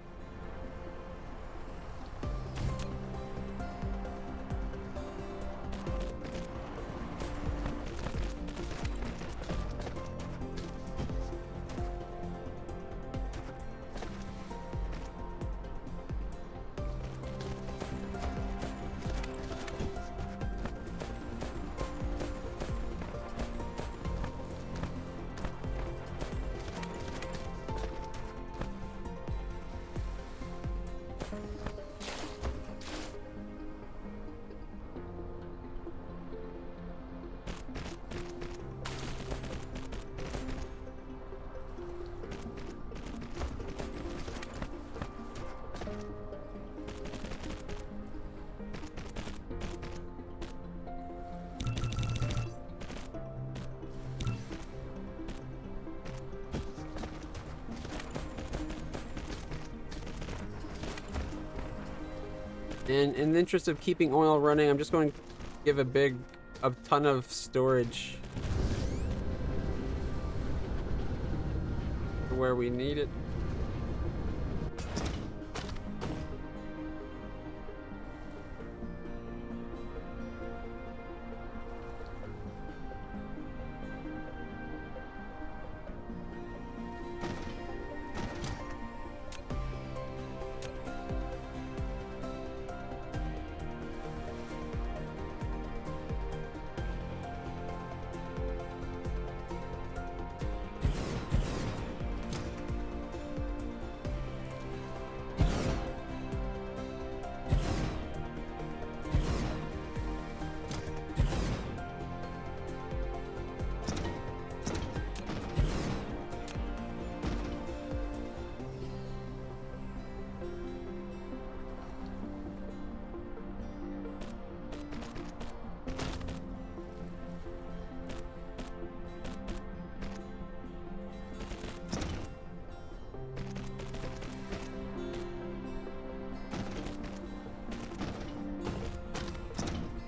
Speaker 1: And in the interest of keeping oil running, I'm just going to give a ton of storage for where we need it.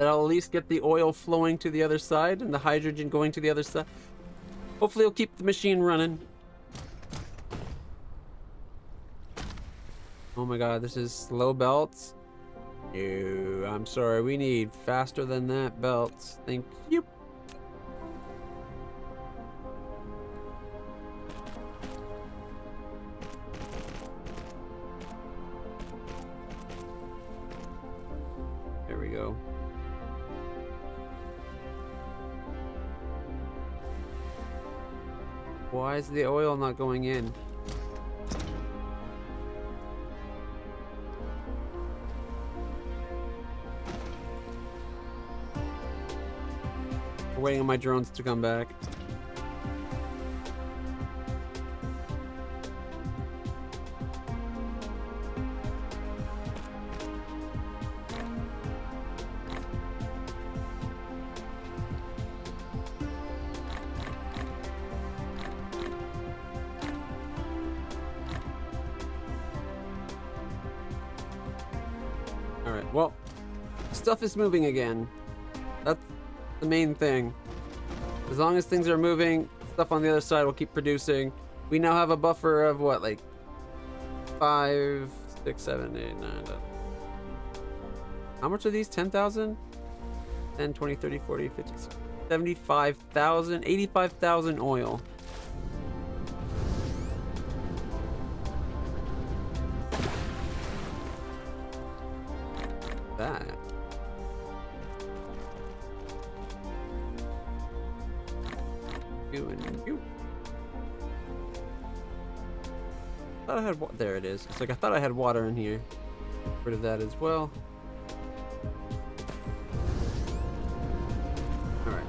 Speaker 1: That'll at least get the oil flowing to the other side and the hydrogen going to the other side. Hopefully it'll keep the machine running. Oh my god, this is slow belts. No, I'm sorry. We need faster than that belts. Thank you. There we go. Why is the oil not going in? We're waiting on my drones to come back. Alright, well, stuff is moving again. That's the main thing. As long as things are moving, stuff on the other side will keep producing. We now have a buffer of what, like 5, 6, 7, 8, 9. How much are these? 10,000? 10, 20, 30, 40, 50, 75,000, 85,000 oil. That. You and you. Thought I had there it is. It's like I thought I had water in here. Get rid of that as well. All right.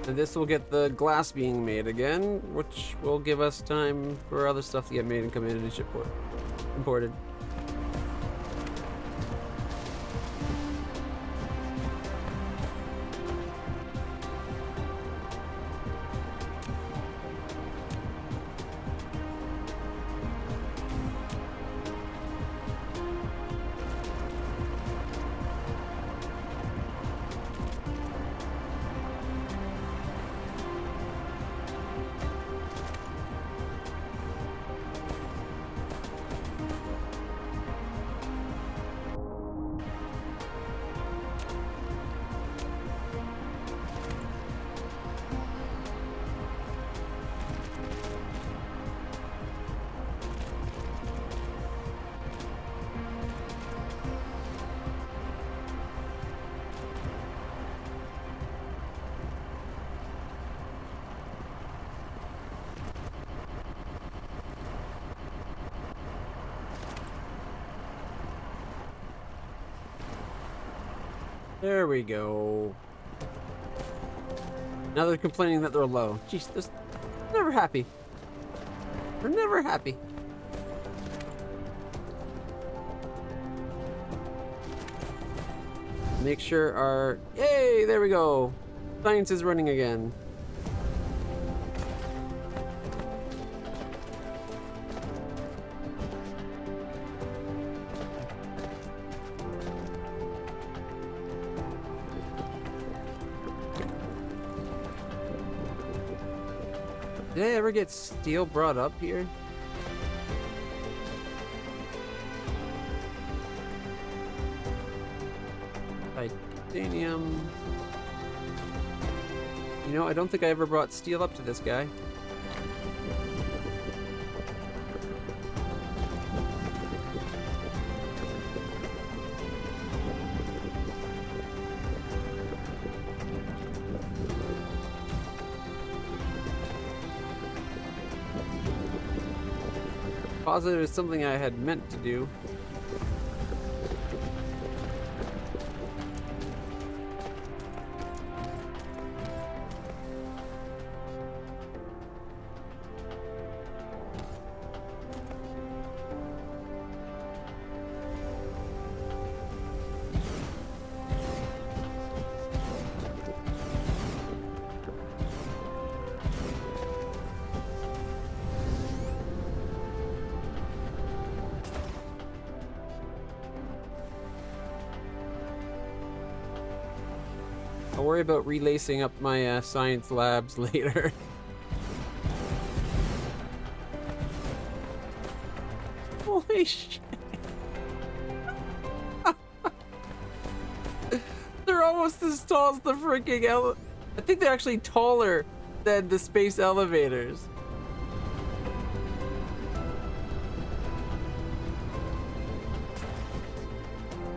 Speaker 1: And this will get the glass being made again, which will give us time for other stuff to get made and come in and ship imported. There we go. Now they're complaining that they're low. Jeez, they're never happy. They're never happy. Make sure our... Yay! There we go. Science is running again. Did I ever get steel brought up here? Titanium. You know, I don't think I ever brought steel up to this guy. Positive is something I had meant to do. I'll worry about relacing up my science labs later. Holy shit. They're almost as tall as the freaking I think they're actually taller than the space elevators.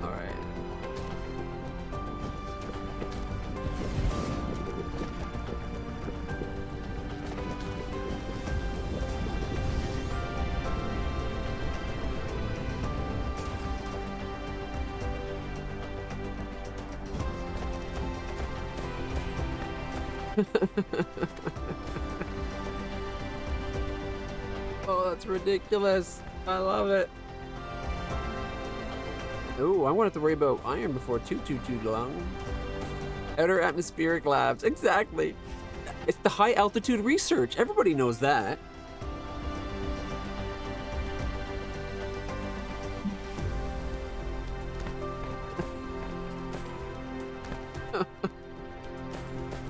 Speaker 1: Alright. Oh, that's ridiculous. I love it. Oh, I won't have to worry about iron before too long. Outer atmospheric labs. Exactly. It's the high altitude research. Everybody knows that.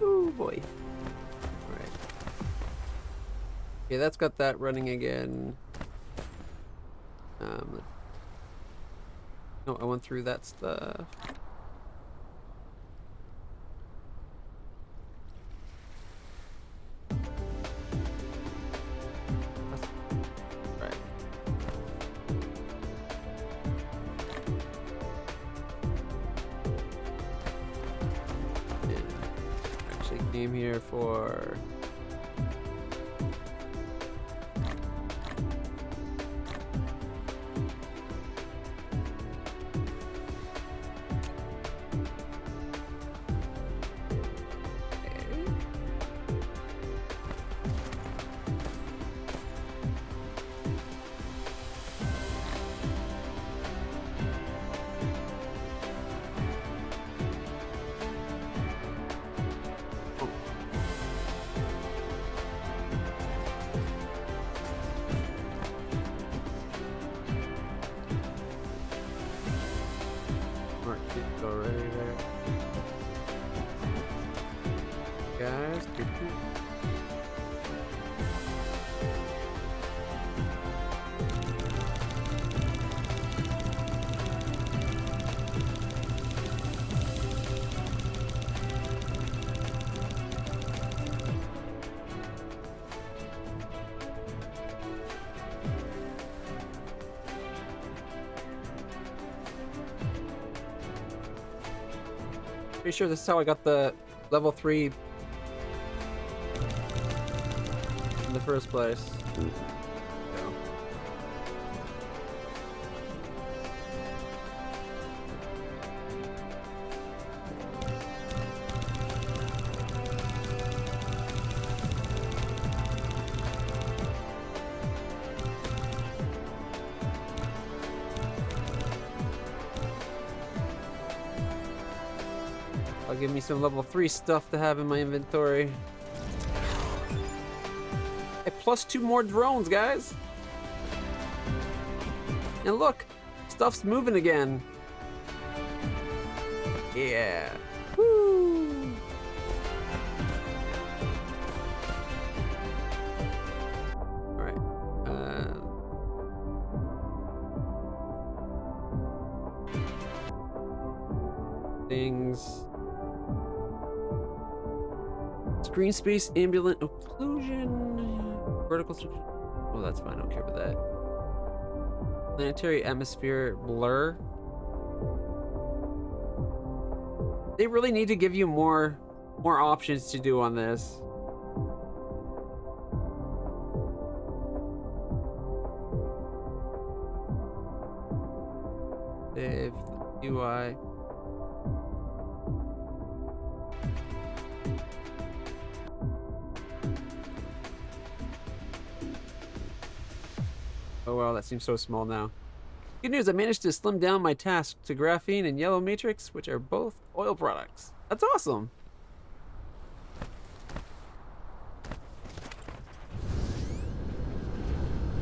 Speaker 1: Oh boy. Alright. Okay, that's got that running again. No, I went through that stuff. Right. Yeah. Actually came here for already there. Guys, pretty sure this is how I got the level 3 in the first place. Yeah. I'll give me some level 3 stuff to have in my inventory. Hey, plus 2 more drones, guys. And look, stuff's moving again. Yeah. Woo. All right. Things. Screen space, ambulance, occlusion, vertical. Oh, that's fine. I don't care about that. Planetary atmosphere blur. They really need to give you more options to do on this. Save UI. Oh wow, that seems so small now. Good news, I managed to slim down my task to graphene and yellow matrix, which are both oil products. That's awesome.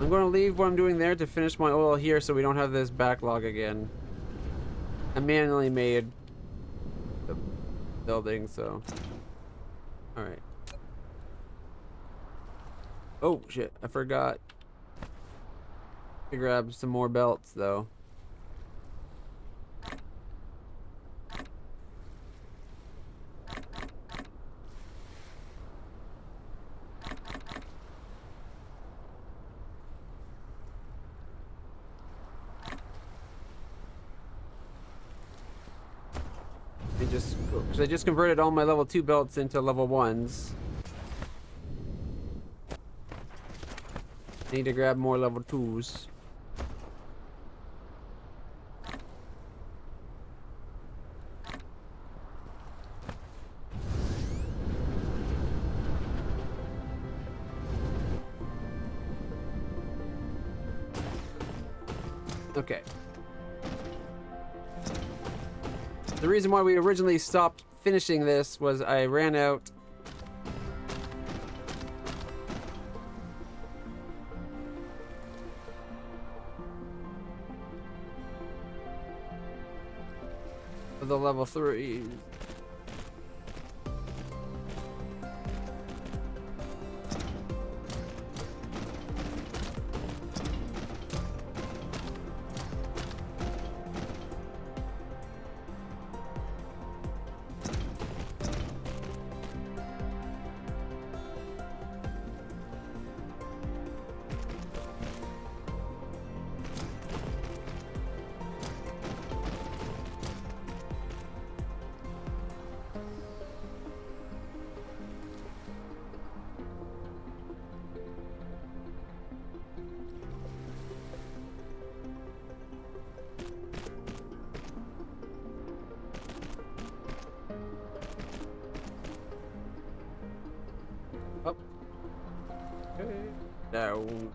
Speaker 1: I'm going to leave what I'm doing there to finish my oil here so we don't have this backlog again. I manually made building, so. Alright. Oh, shit. I forgot to grab some more belts, though. Because I just converted all my level 2 belts into level 1s. Need to grab more level 2s. Okay. The reason why we originally stopped finishing this was I ran out of the level 3. Up. Okay. Down.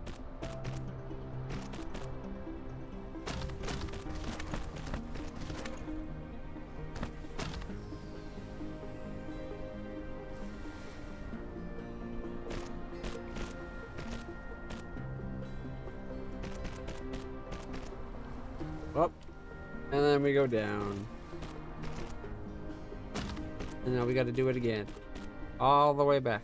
Speaker 1: Up. And then we go down. And now we got to do it again. All the way back.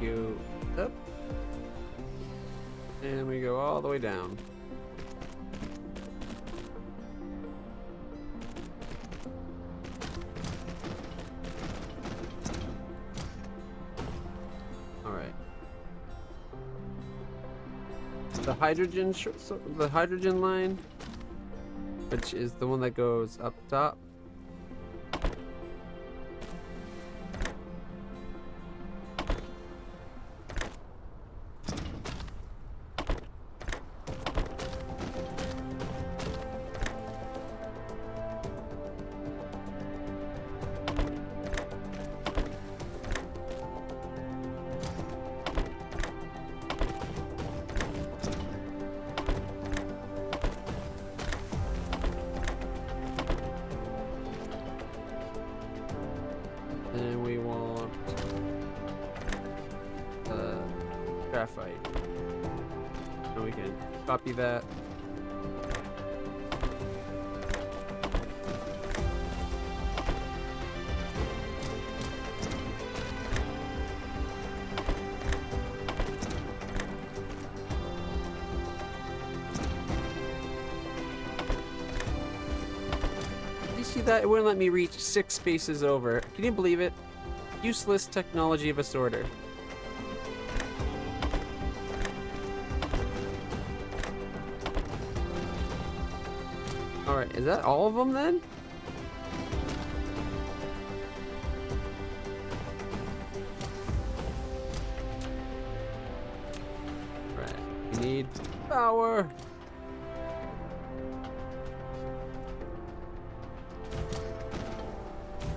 Speaker 1: Go up, and we go all the way down. All right. The hydrogen line, which is the one that goes up top. And we want graphite. And we can copy that. See that? It wouldn't let me reach 6 spaces over. Can you believe it? Useless technology of a sorter. Alright, is that all of them then? Right, we need power.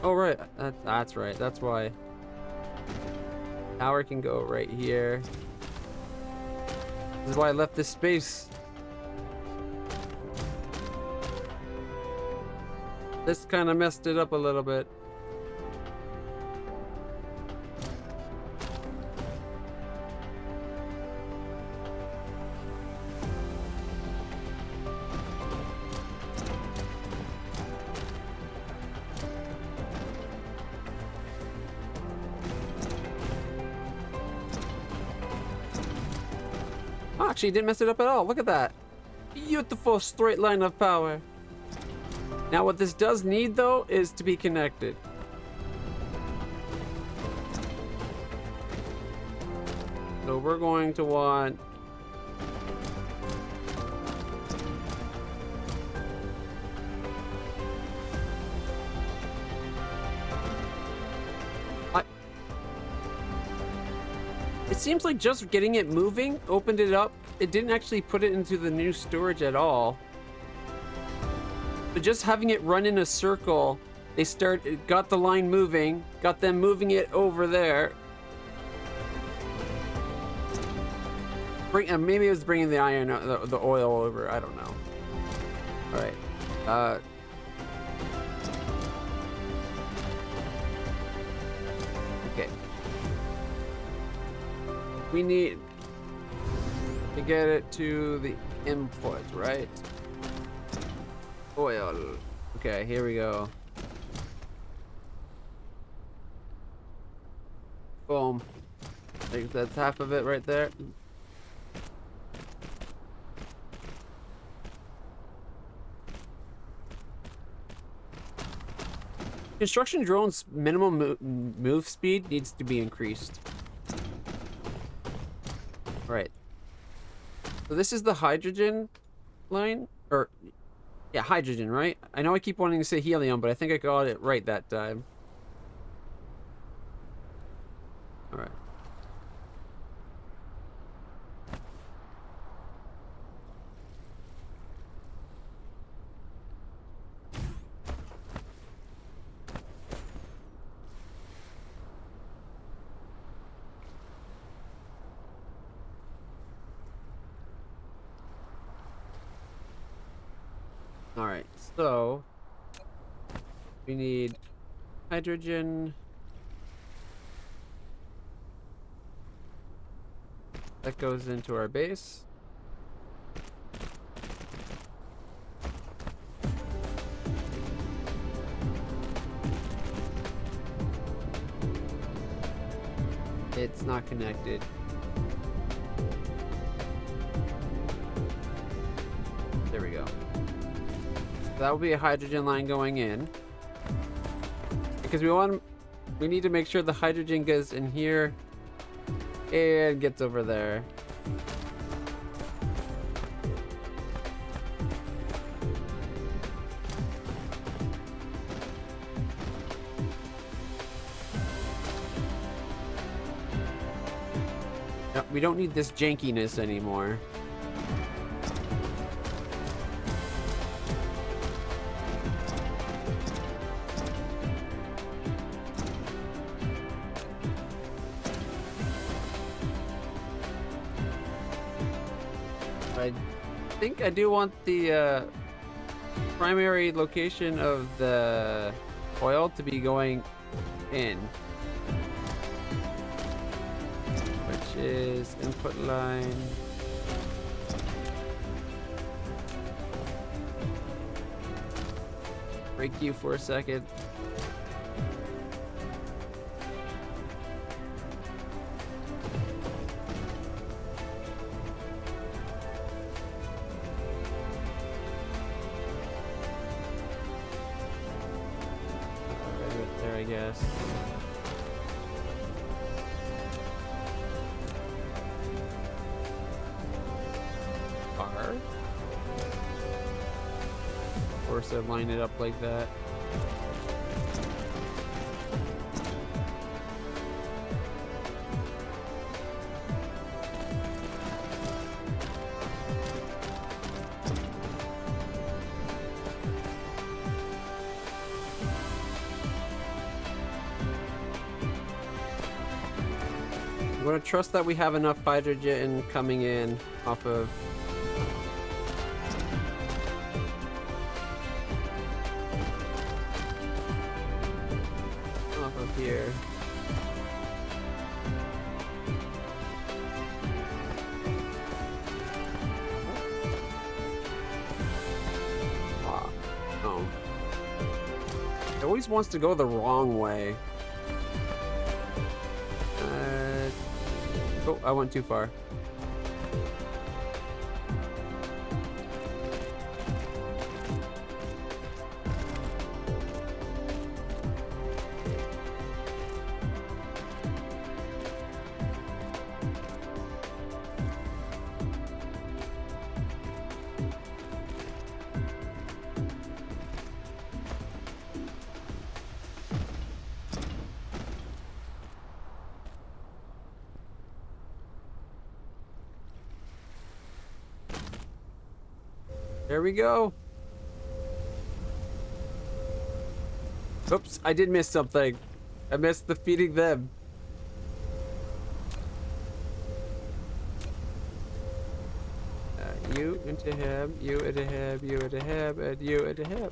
Speaker 1: Oh, right. That's right. That's why. Power can go right here. This is why I left this space. This kind of messed it up a little bit. Oh, actually, didn't mess it up at all. Look at that. Beautiful straight line of power. Now, what this does need, though, is to be connected. So we're going to want... It seems like just getting it moving opened it up. It didn't actually put it into the new storage at all. But just having it run in a circle, it got the line moving, got them moving it over there. Maybe it was bringing the iron, the oil over. I don't know. All right. Okay. We need to get it to the input, right? Oil. Okay, here we go. Boom. I think that's half of it right there. Construction drones' minimum move speed needs to be increased. Right. So this is the hydrogen line, or yeah, hydrogen, right? I know I keep wanting to say helium, but I think I got it right that time. All right. All right, so we need hydrogen. That goes into our base. It's not connected. There we go. That will be a hydrogen line going in. Because we need to make sure the hydrogen goes in here and gets over there. No, we don't need this jankiness anymore. I think I do want the primary location of the oil to be going in, which is input line. Break you for a second. I guess. R. Of course, I line it up like that. I'm gonna trust that we have enough hydrogen coming in off of here. Oh. It always wants to go the wrong way. Oh, I went too far. There we go. Oops, I did miss something. I missed the feeding them. You into him, you into him, you into him, and you into him.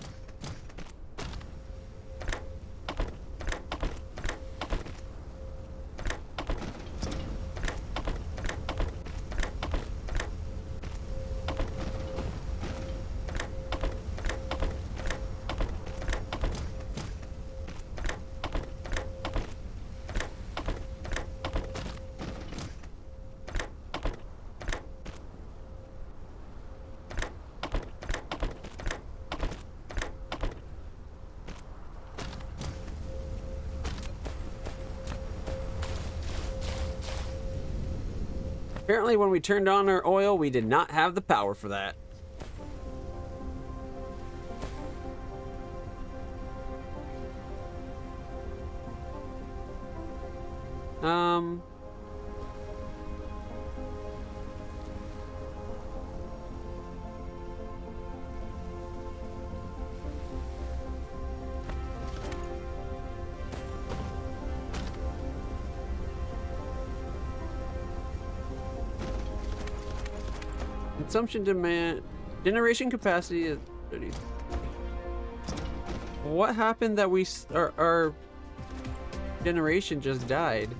Speaker 1: Apparently when we turned on our oil, we did not have the power for that. Consumption demand, generation capacity is 30. What happened that our generation just died?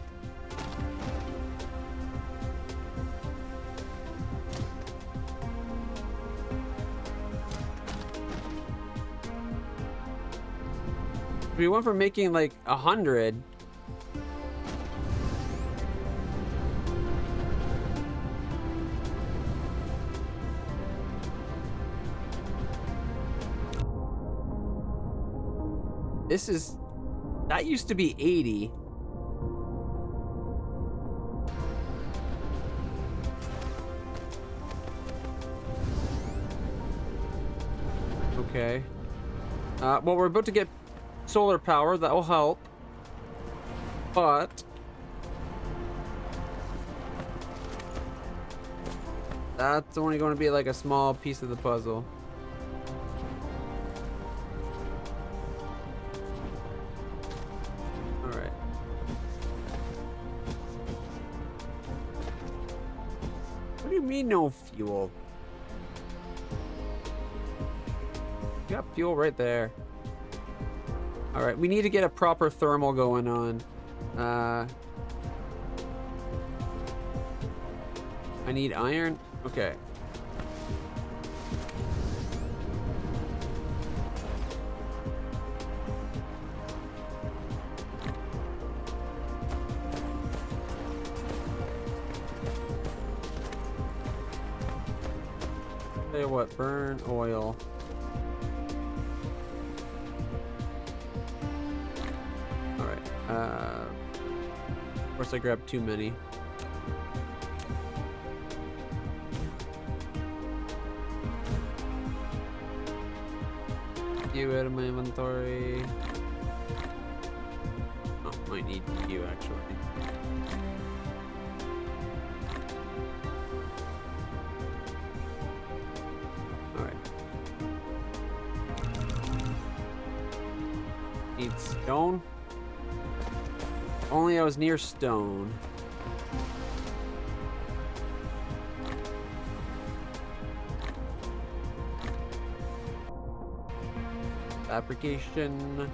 Speaker 1: We went from making like 100. That used to be 80. Okay. Well, we're about to get solar power. That will help. But that's only going to be like a small piece of the puzzle. No fuel. You got fuel right there. All right, we need to get a proper thermal going on. I need iron. Okay. Tell you what, burn oil. Alright, of course I grabbed too many. You out of my inventory. Oh, might need you actually. Need stone. Only I was near stone. Fabrication.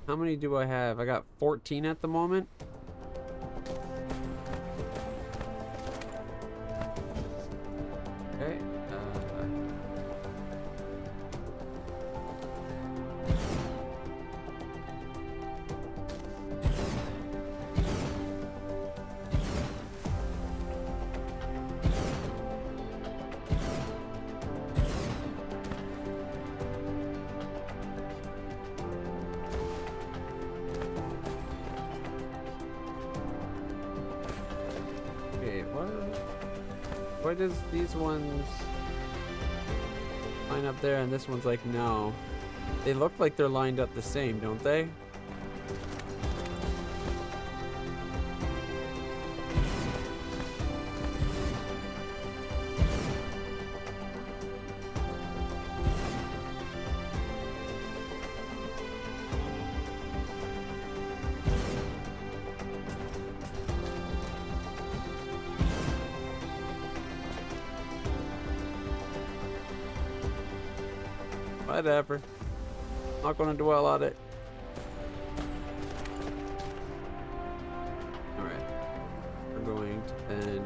Speaker 1: How many do I have? I got 14 at the moment. Okay. Okay, why does these ones line up there and this one's like no? They look like they're lined up the same, don't they? Whatever. Not gonna dwell on it. Alright. We're going to then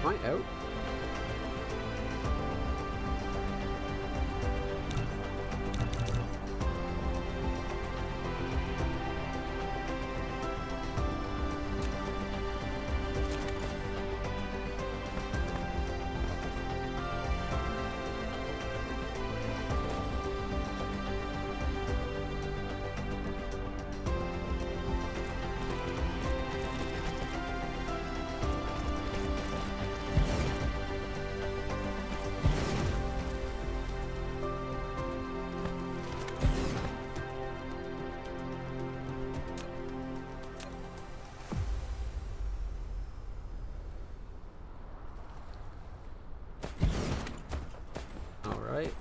Speaker 1: am I out? Alright.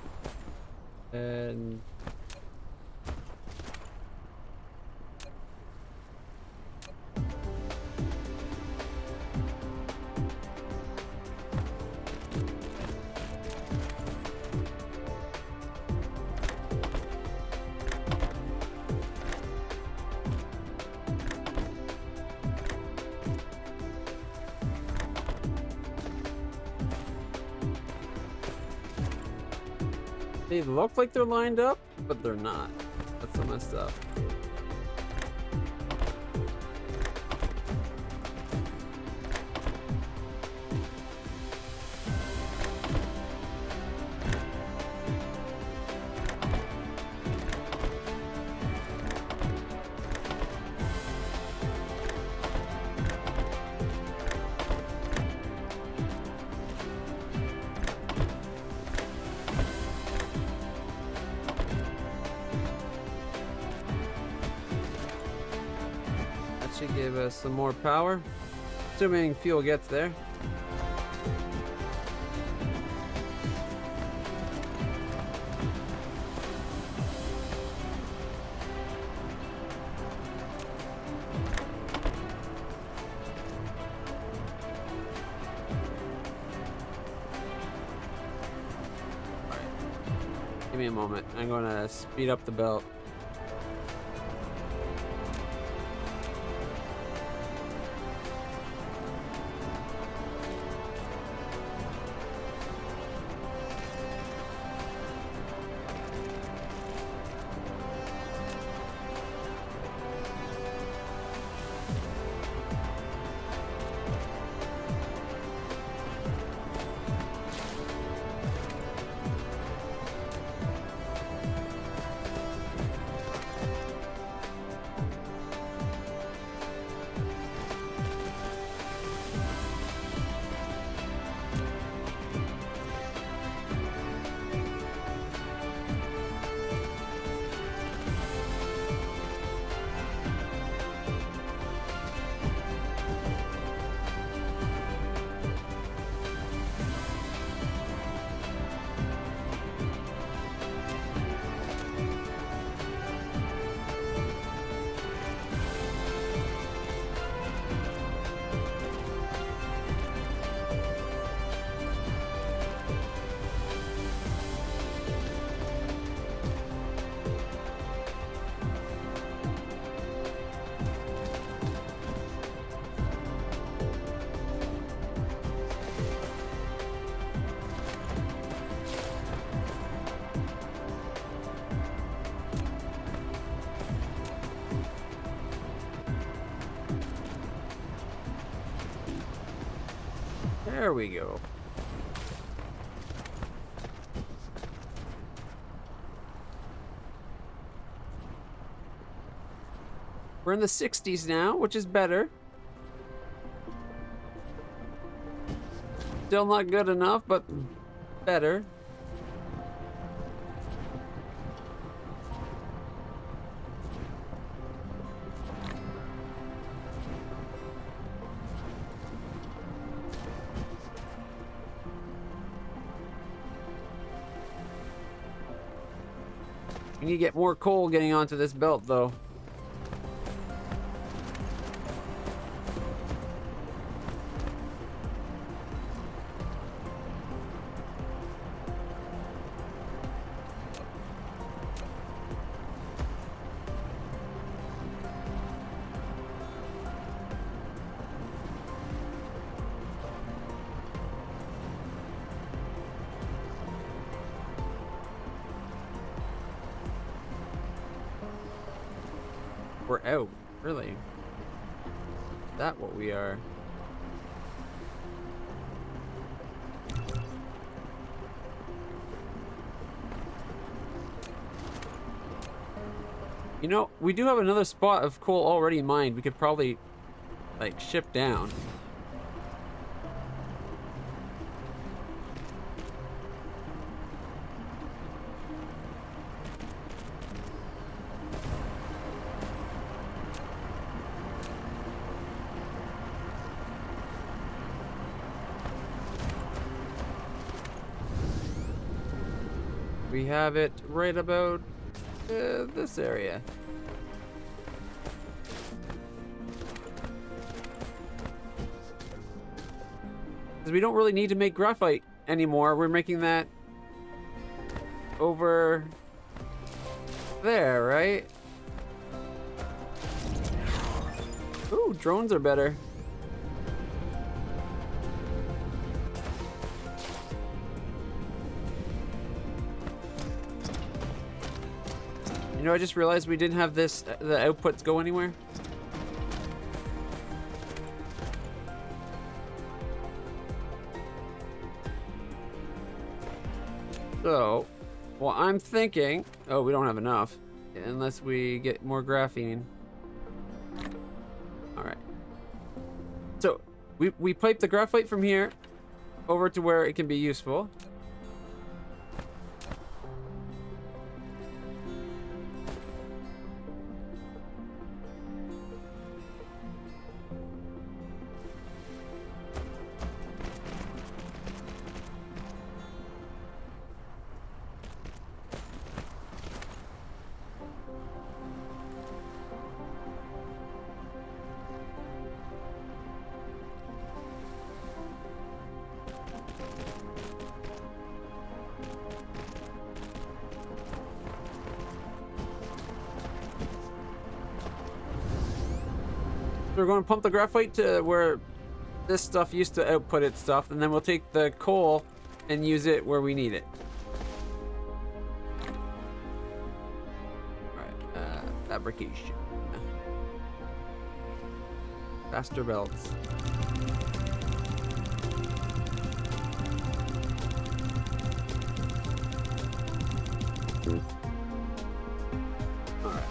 Speaker 1: And they look like they're lined up, but they're not. That's so messed up. Should give us some more power, assuming fuel gets there. Alright. Give me a moment. I'm going to speed up the belt. There we go. We're in the 60s now, which is better. Still not good enough, but better. We need to get more coal getting onto this belt, though. We're out, really. Is that what we are? You know, we do have another spot of coal already mined. We could probably, like, ship down. We have it right about this area. Because we don't really need to make graphite anymore. We're making that over there, right? Ooh, drones are better. You know, I just realized we didn't have this, the outputs go anywhere. So, well, I'm thinking, oh, we don't have enough, unless we get more graphene. All right. So, we pipe the graphite from here over to where it can be useful. We're going to pump the graphite to where this stuff used to output its stuff, and then we'll take the coal and use it where we need it. Alright, fabrication. Faster belts. Alright.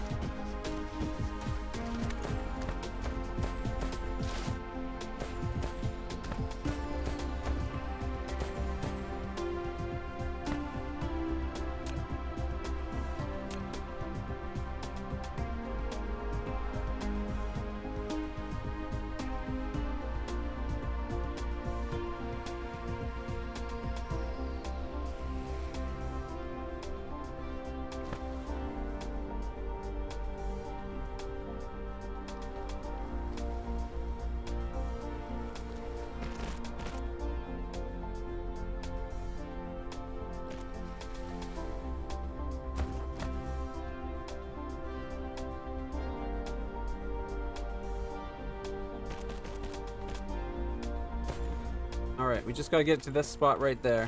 Speaker 1: Alright, we just gotta get to this spot right there.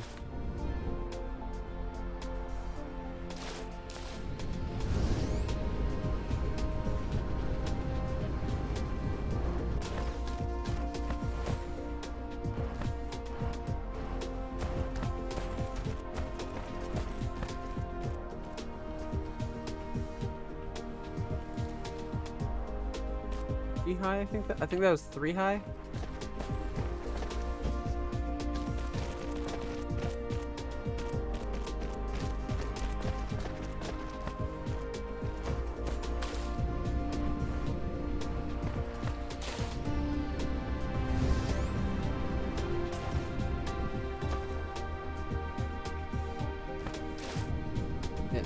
Speaker 1: Three high, I think that was 3 high. Yes.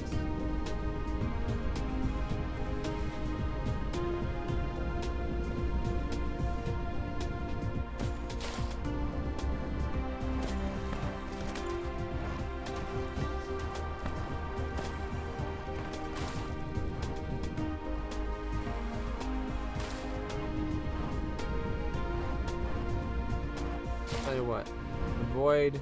Speaker 1: Tell you what, avoid.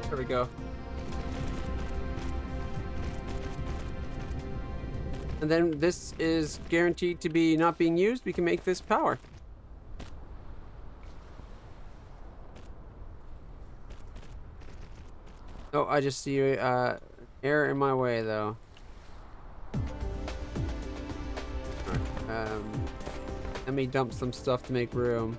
Speaker 1: There we go. And then this is guaranteed to be not being used. We can make this power. Oh, I just see error in my way though. Alright, let me dump some stuff to make room.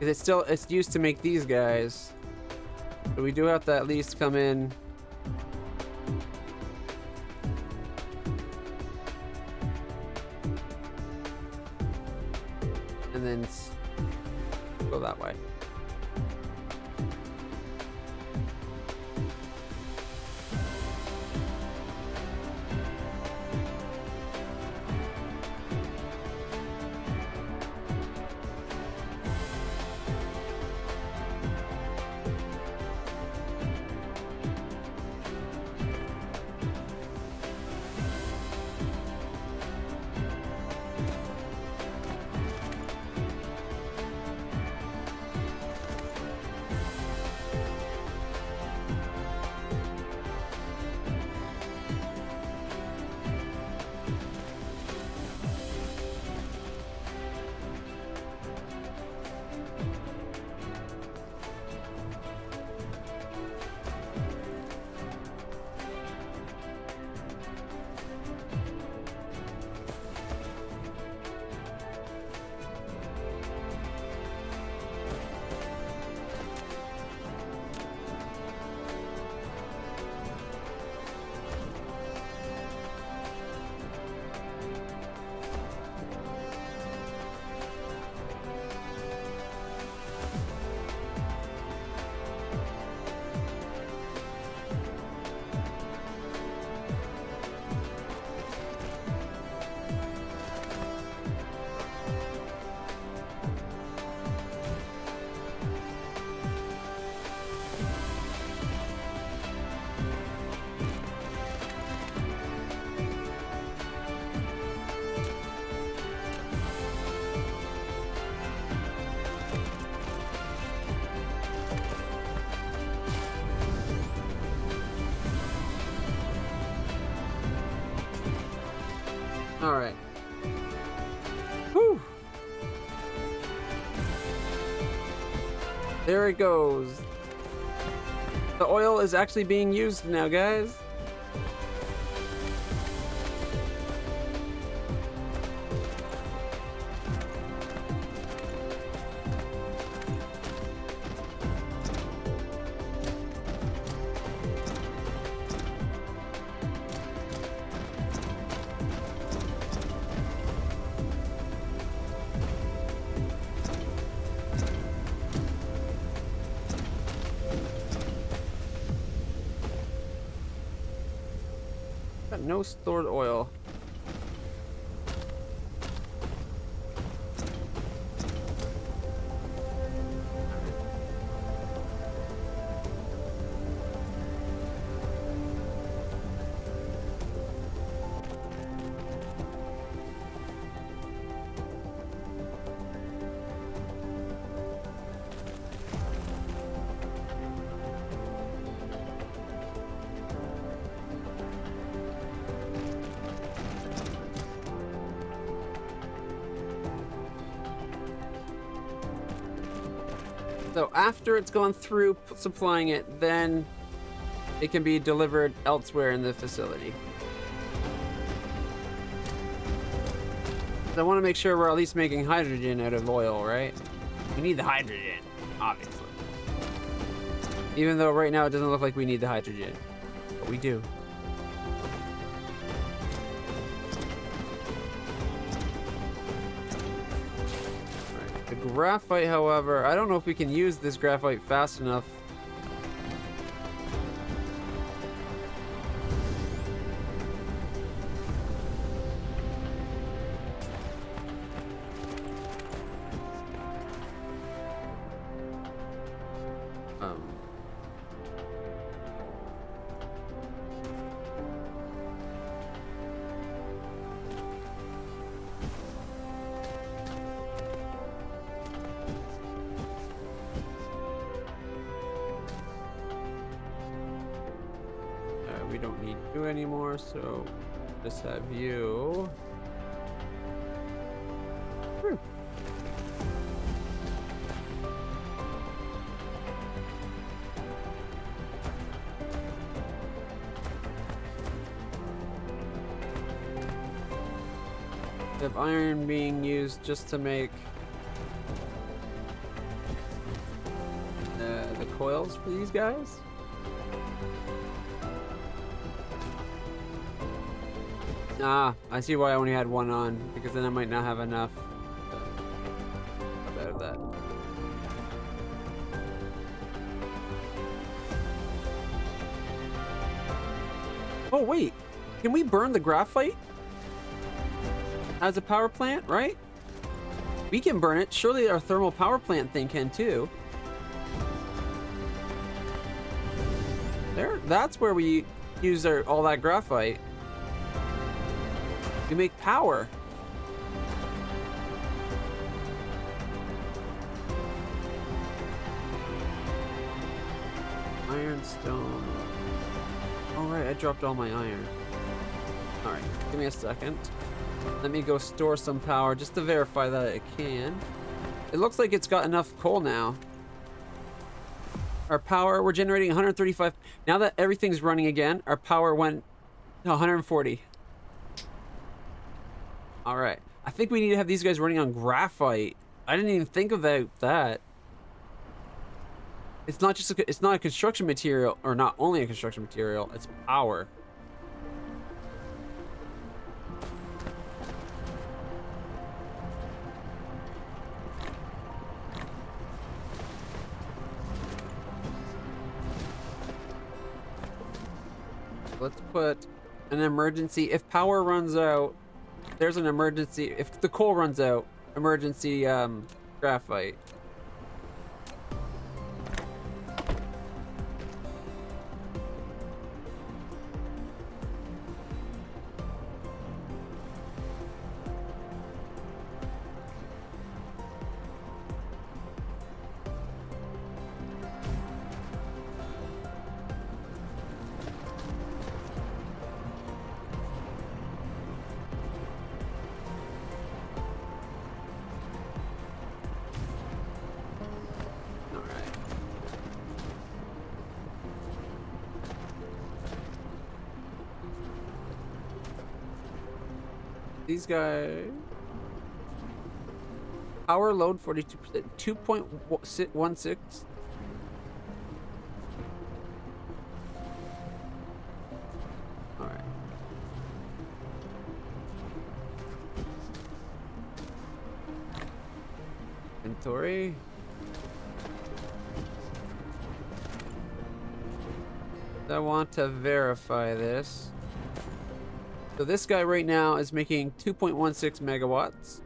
Speaker 1: It's used to make these guys. But we do have to at least come in. And then go that way. All right. Whew. There it goes. The oil is actually being used now, guys. Got no stored oil. So after it's gone through supplying it, then it can be delivered elsewhere in the facility. I want to make sure we're at least making hydrogen out of oil, right? We need the hydrogen, obviously. Even though right now it doesn't look like we need the hydrogen, but we do. The graphite, however, I don't know if we can use this graphite fast enough. We don't need you anymore, so just have you. Whew. We have iron being used just to make the coils for these guys. Ah, I see why I only had one on, because then I might not have enough out of that. Oh wait, can we burn the graphite as a power plant, right? We can burn it. Surely our thermal power plant thing can too. There, that's where we use all that graphite. We make power. Ironstone. All right, I dropped all my iron. All right, give me a second. Let me go store some power just to verify that it can. It looks like it's got enough coal now. Our power, we're generating 135. Now that everything's running again, our power went to 140. All right. I think we need to have these guys running on graphite. I didn't even think about that. It's not just it's not a construction material, or not only a construction material, it's power. Let's put an emergency. If power runs out, there's an emergency. If the coal runs out, emergency graphite. These guys. Power load 42%, 2.16. All right. Inventory. I want to verify this. So this guy right now is making 2.16 megawatts.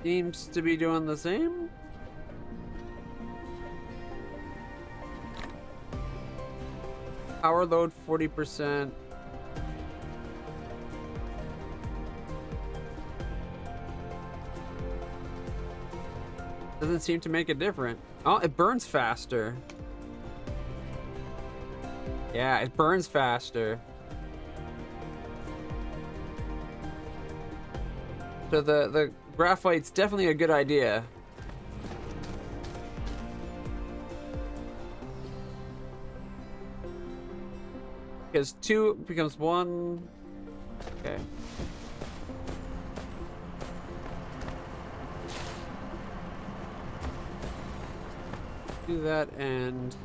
Speaker 1: Seems to be doing the same. Power load 40%. Doesn't seem to make a difference. Oh, it burns faster. Yeah, it burns faster. So the graphite's definitely a good idea. Because 2 becomes 1. Okay. Do that and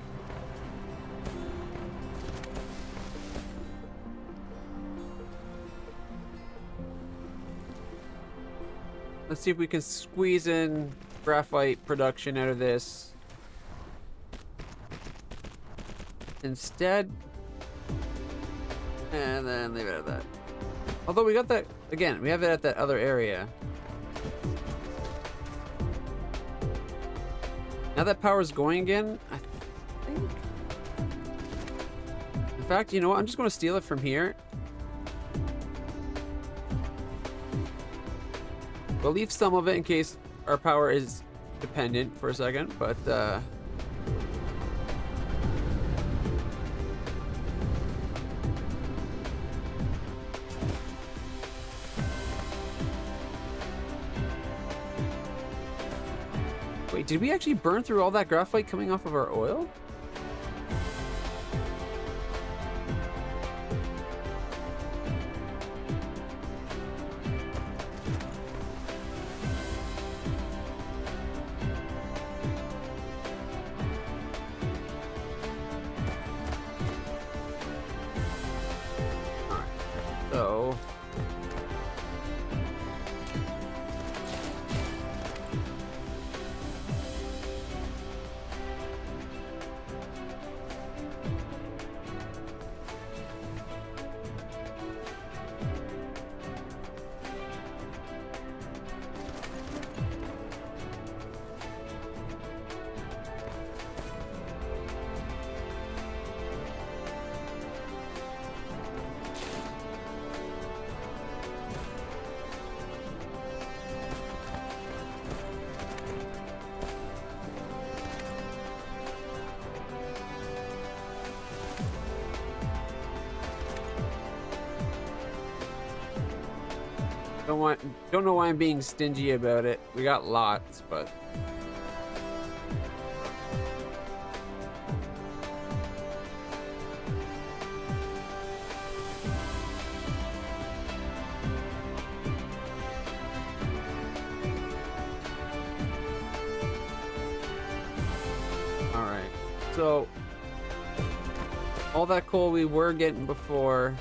Speaker 1: let's see if we can squeeze in graphite production out of this. Instead, and then leave it at that. Although we got that again, we have it at that other area. Now that power's going again, I think. In fact, you know what? I'm just going to steal it from here. We'll leave some of it in case our power is dependent for a second, but wait, did we actually burn through all that graphite coming off of our oil? So don't know why I'm being stingy about it. We got lots, but all right. So all that coal we were getting before.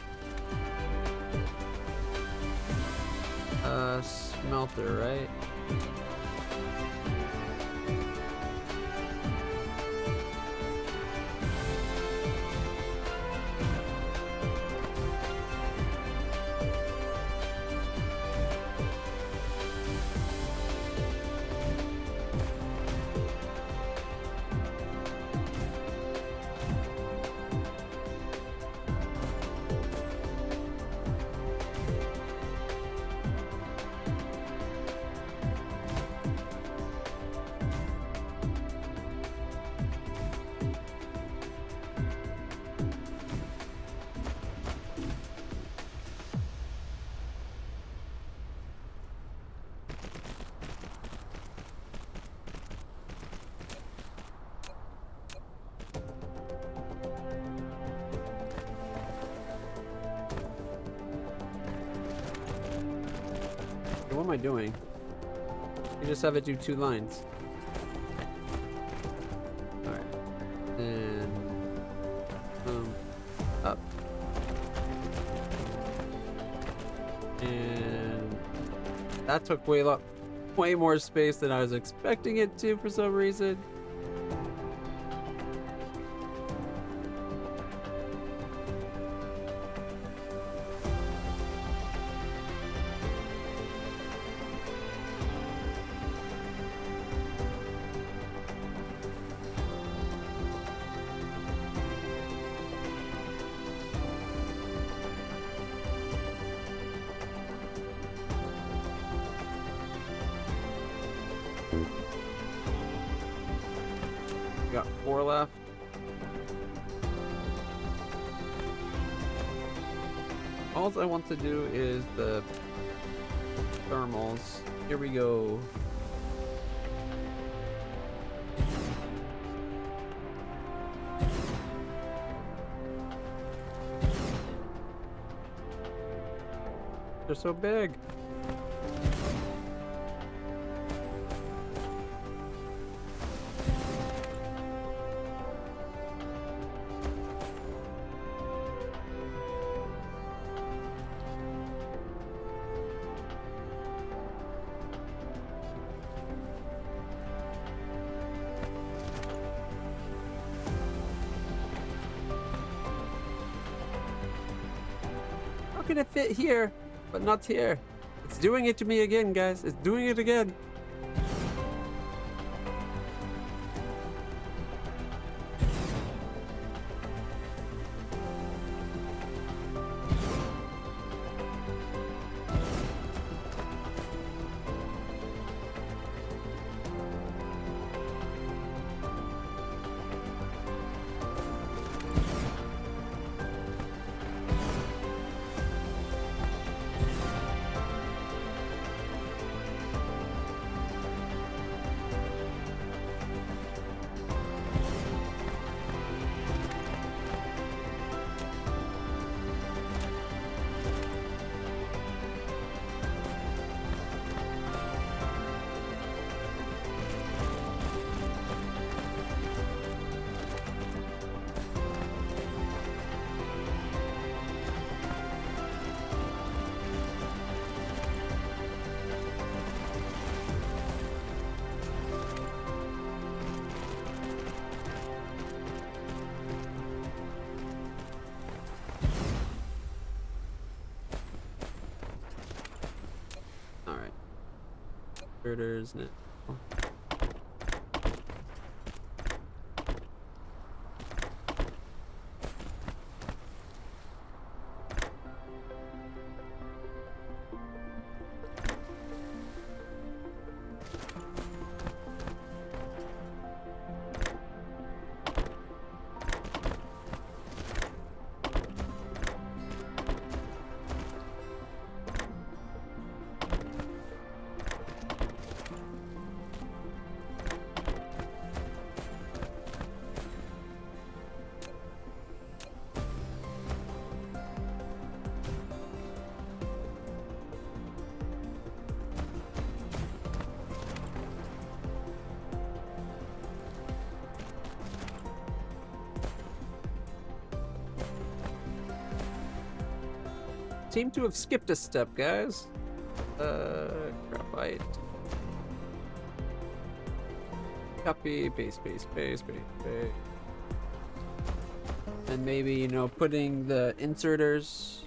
Speaker 1: Smelter, right? Okay, what am I doing? You just have it do 2 lines. Alright. Then up. And that took way more space than I was expecting it to for some reason. Got 4 left. All I want to do is the thermals. Here we go. They're so big. How can it fit here, but not here? It's doing it to me again, guys. It's doing it again. Girders, isn't it? Seem to have skipped a step, guys. Graphite. Copy, paste. And maybe, you know, putting the inserters.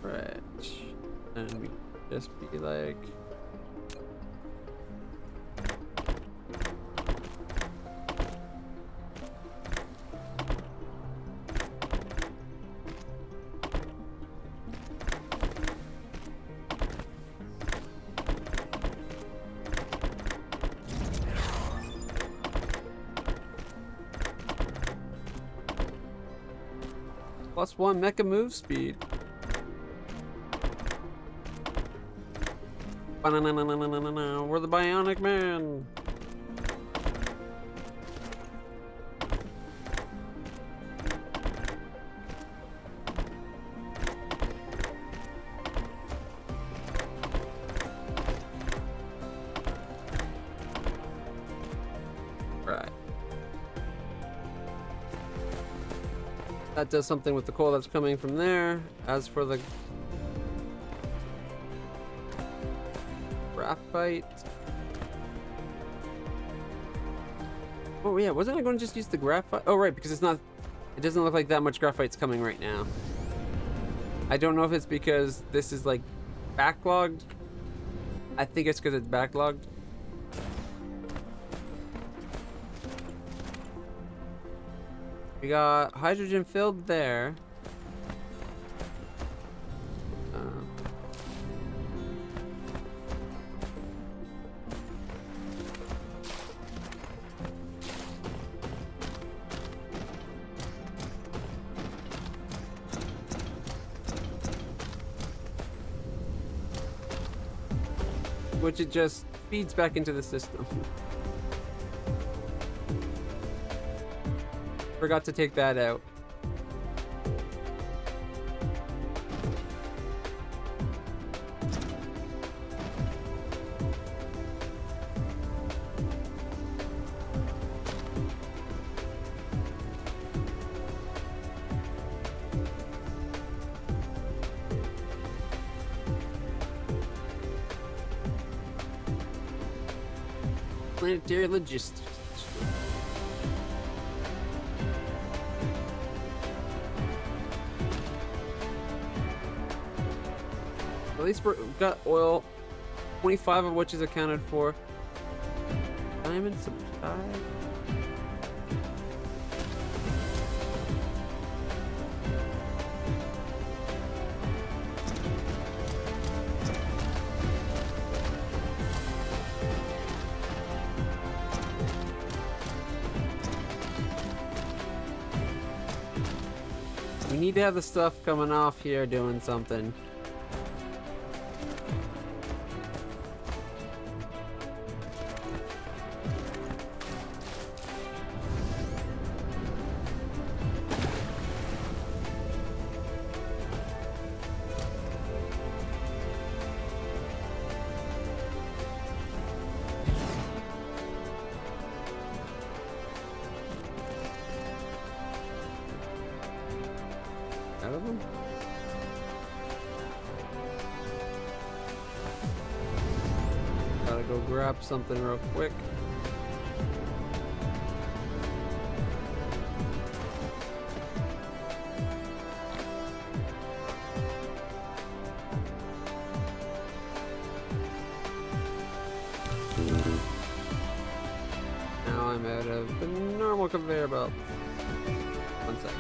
Speaker 1: Right. And we just be like... +1 mecha move speed. Ba-na-na-na-na-na-na-na. We're the Bionic Man. That does something with the coal that's coming from there. As for the graphite. Oh yeah, wasn't I going to just use the graphite? Oh right, because it's not, it doesn't look like that much graphite's coming right now. I don't know if it's because this is like backlogged. I think it's because it's backlogged. We got hydrogen filled there. Which it just feeds back into the system. Forgot to take that out. Planetary logistics. At least we've got oil, 25 of which is accounted for. Diamond supply. We need to have the stuff coming off here doing something. Out of them? Gotta go grab something real quick. Now I'm out of the normal conveyor belt. 1 second.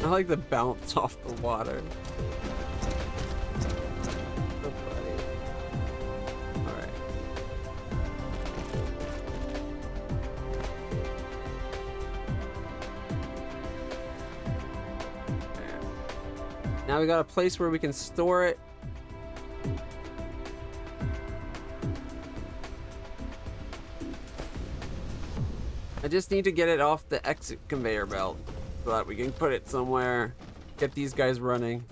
Speaker 1: I like the bounce off the water. So funny. Alright. Now we got a place where we can store it. I just need to get it off the exit conveyor belt so that we can put it somewhere, get these guys running.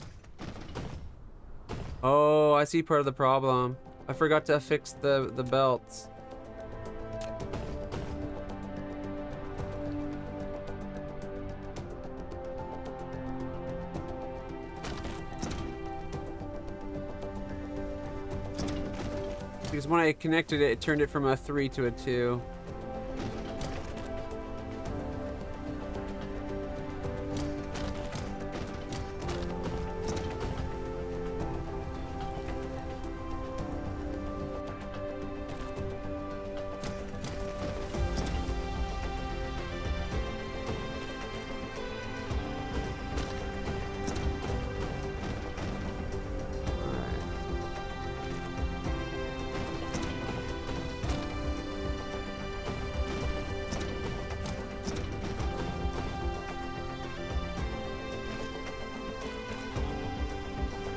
Speaker 1: Oh, I see part of the problem. I forgot to fix the belts. Because when I connected it, it turned it from a 3 to a 2.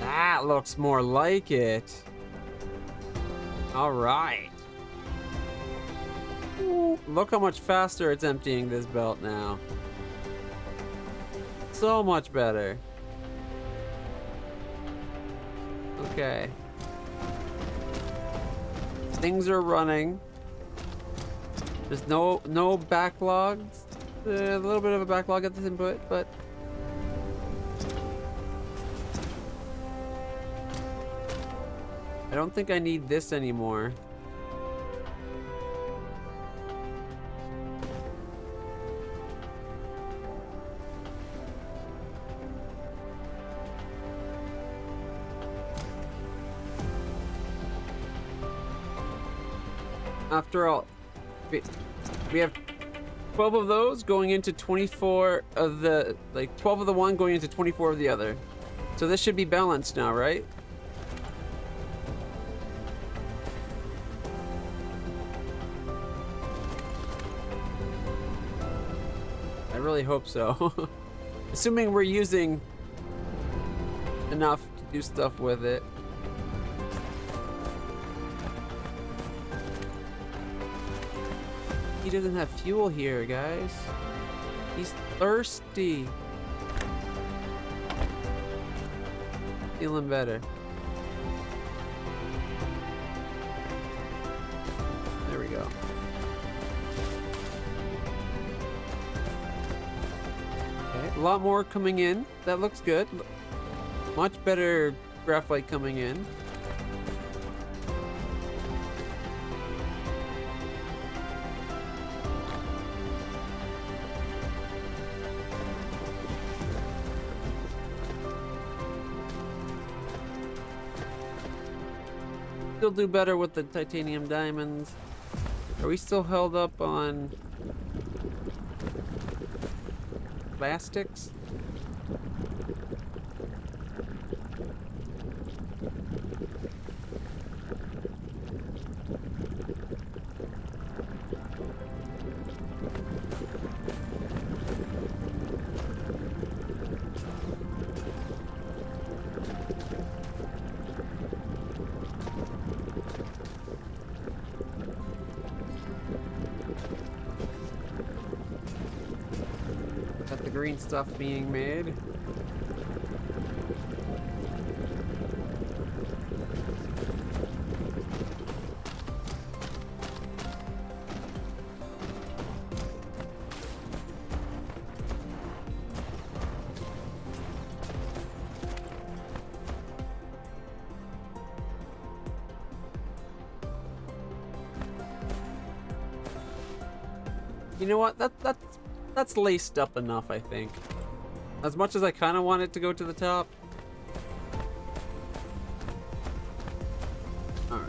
Speaker 1: That looks more like it. All right. Ooh, look how much faster it's emptying this belt now. So much better. Okay. Things are running. There's no backlogs. A little bit of a backlog at this input, but I don't think I need this anymore. After all, we have 12 of those going into 24 of the, like 12 of the one going into 24 of the other. So this should be balanced now, right? I really hope so. Assuming we're using enough to do stuff with it. He doesn't have fuel here, guys. He's thirsty. Feeling better. There we go. Okay, a lot more coming in. That looks good. Much better graphite coming in. Still do better with the titanium diamonds. Are we still held up on plastics? Got the green stuff being made. You know what? That's laced up enough, I think. As much as I kind of want it to go to the top. Alright.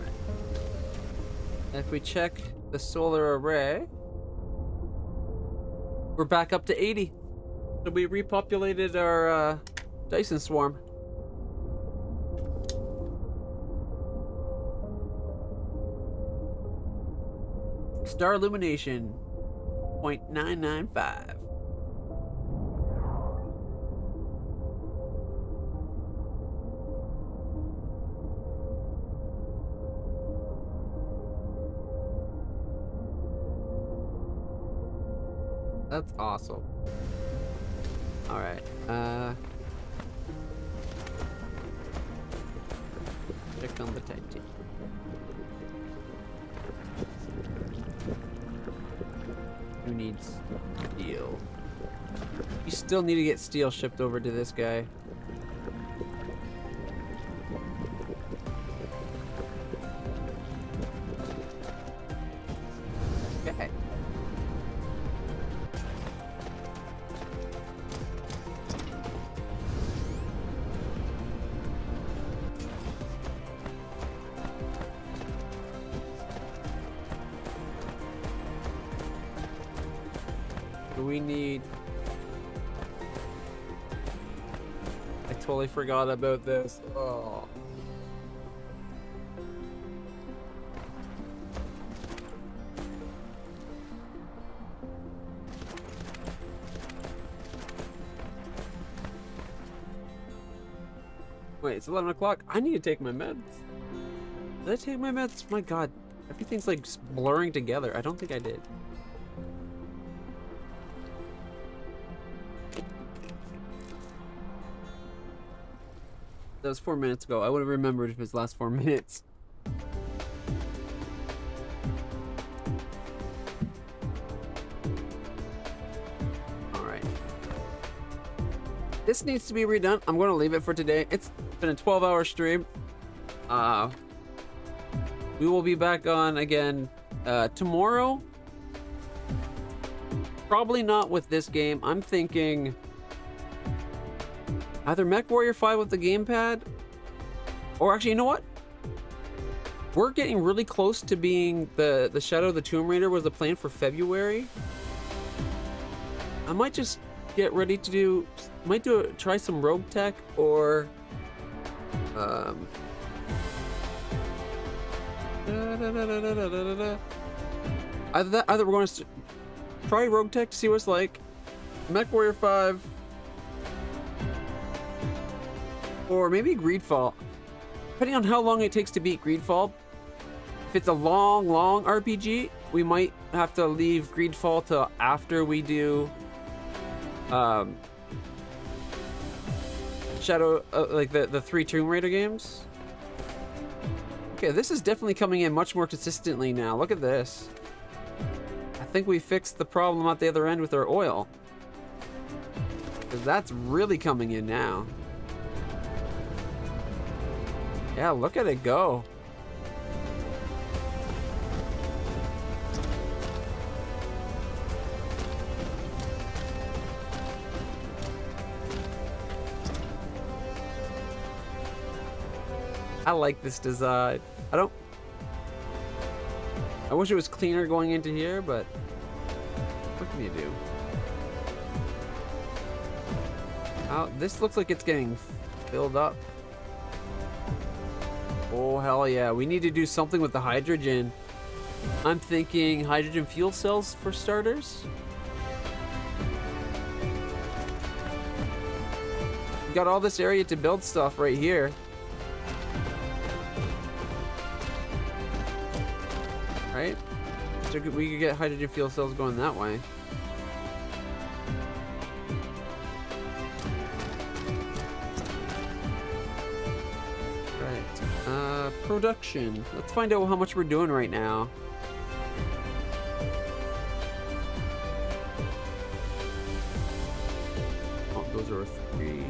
Speaker 1: If we check the solar array, we're back up to 80. So we repopulated our Dyson swarm. Star illumination. 0.995. That's awesome. All right. Check on the titanium. Who needs steel? You still need to get steel shipped over to this guy. Okay. We need... I totally forgot about this. Oh. Wait, it's 11 o'clock. I need to take my meds. Did I take my meds? My god. Everything's like blurring together. I don't think I did. That was 4 minutes ago. I would have remembered if it was the last 4 minutes. Alright. This needs to be redone. I'm going to leave it for today. It's been a 12-hour stream. We will be back on again tomorrow. Probably not with this game. I'm thinking either MechWarrior 5 with the gamepad, or actually, you know what? We're getting really close to being the Shadow of the Tomb Raider was the plan for February. I might just get ready to do, try some Rogue Tech or either we're going to try Rogue Tech to see what it's like, MechWarrior 5, or maybe Greedfall. Depending on how long it takes to beat Greedfall. If it's a long RPG, we might have to leave Greedfall till after we do Shadow, like the 3 Tomb Raider games. Okay, this is definitely coming in much more consistently now. Look at this. I think we fixed the problem at the other end with our oil. Because that's really coming in now. Yeah, look at it go. I like this design. I wish it was cleaner going into here, but what can you do? Oh, this looks like it's getting filled up. Oh, hell yeah. We need to do something with the hydrogen. I'm thinking hydrogen fuel cells for starters. We got all this area to build stuff right here. Right? So we could get hydrogen fuel cells going that way. Production. Let's find out how much we're doing right now. Oh, those are 3.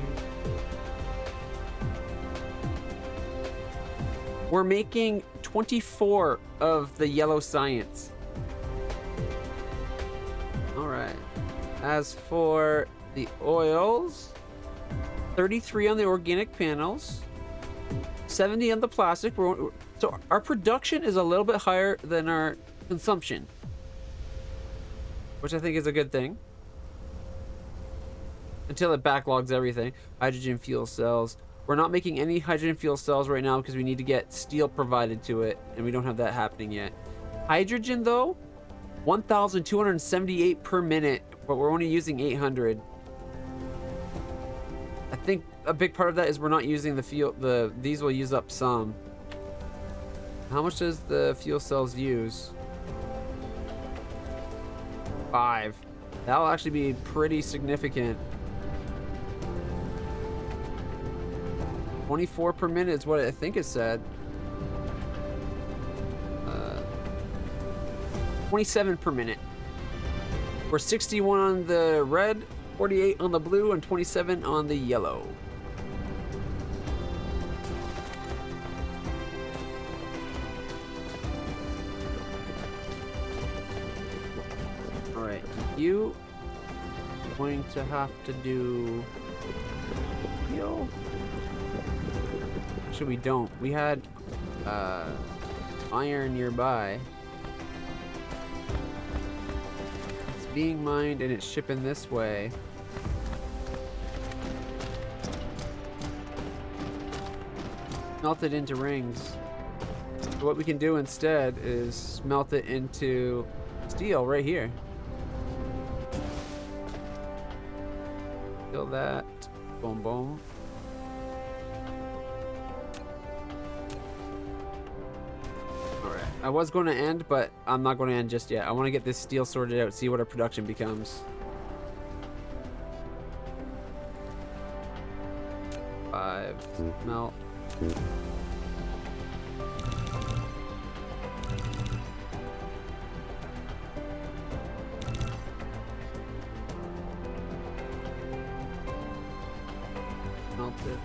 Speaker 1: We're making 24 of the yellow science. All right. As for the oils, 33 on the organic panels. 70 on the plastic. So our production is a little bit higher than our consumption, which I think is a good thing. Until it backlogs everything. Hydrogen fuel cells. We're not making any hydrogen fuel cells right now because we need to get steel provided to it, and we don't have that happening yet. Hydrogen though, 1,278 per minute, but we're only using 800. I think a big part of that is we're not using the fuel. These will use up some. How much does the fuel cells use? 5. That'll actually be pretty significant. 24 per minute is what I think it said. 27 per minute. We're 61 on the red, 48 on the blue, and 27 on the yellow. Alright, you are going to have to do heal. Actually, we don't. We had iron nearby. It's being mined and it's shipping this way. Melt it into rings. So what we can do instead is smelt it into steel right here. Kill that. Boom, boom. I was going to end, but I'm not going to end just yet. I want to get this steel sorted out, see what our production becomes. 5 melt. Smelt it.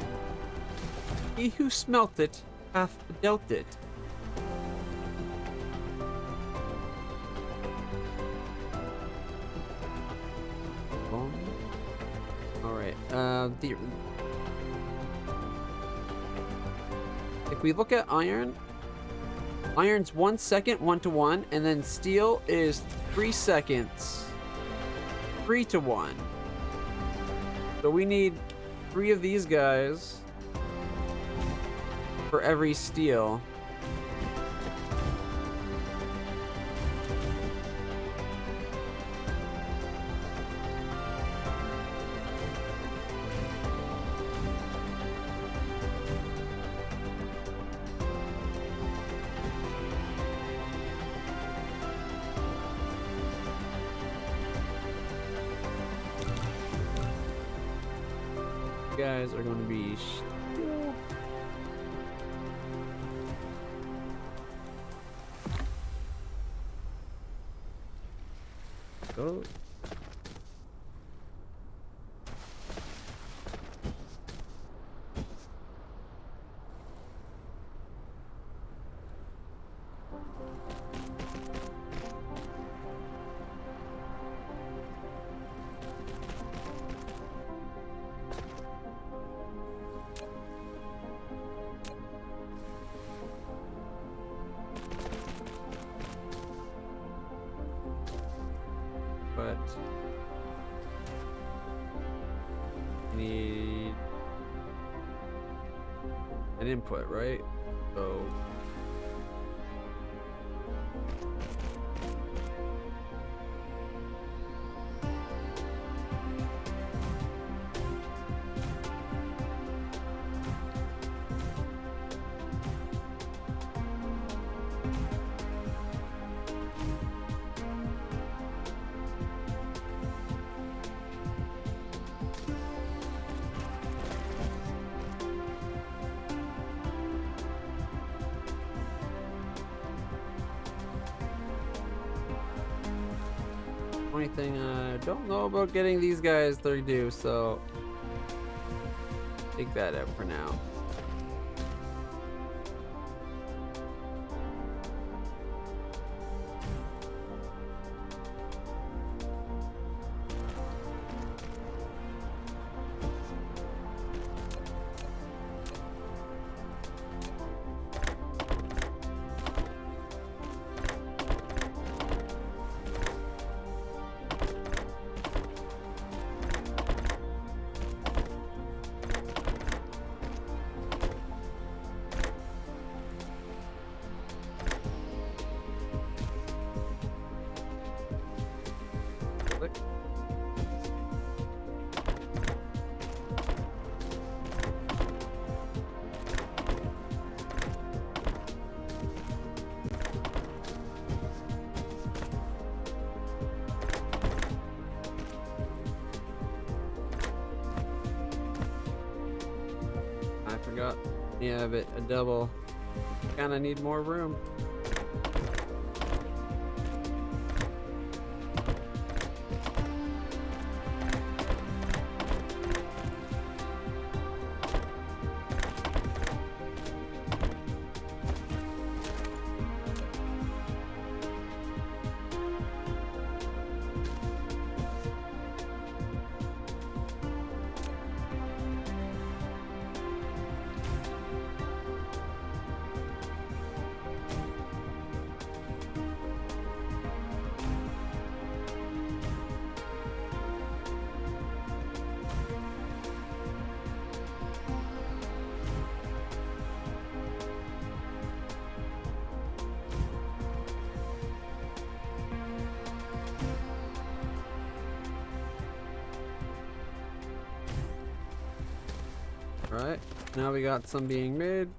Speaker 1: He who smelt it hath dealt it. Alright, if we look at iron, iron's 1 second, 1-to-1, and then steel is 3 seconds, 3-to-1. So we need 3 of these guys for every steel. Guys are going to be steel. Go. But need an input, right? So only thing I don't know about getting these guys their due, so take that out for now. Click. I forgot. Yeah, but a double. Kinda need more room. Alright, now we got some being made.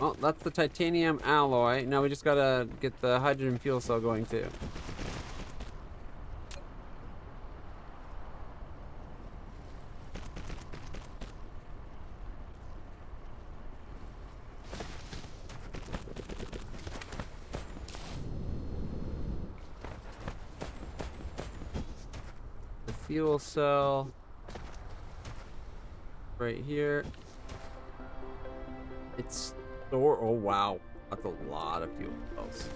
Speaker 1: Well, that's the titanium alloy. Now we just gotta get the hydrogen fuel cell going too. The fuel cell right here. It's store. Oh wow, that's a lot of fuel cells.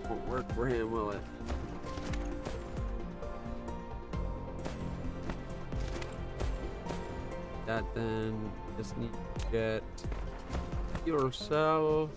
Speaker 1: Won't work for him, will it? That then just need to get fuel cell.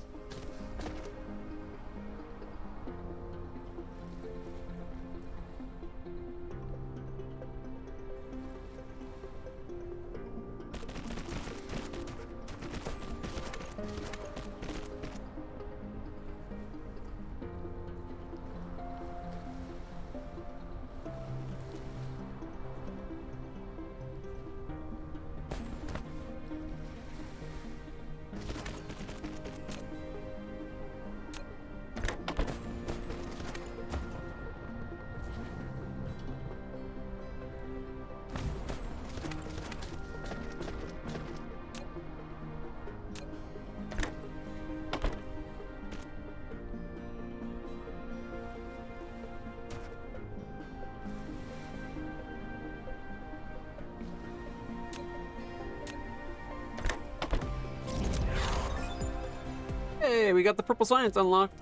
Speaker 1: Hey, we got the purple science unlocked.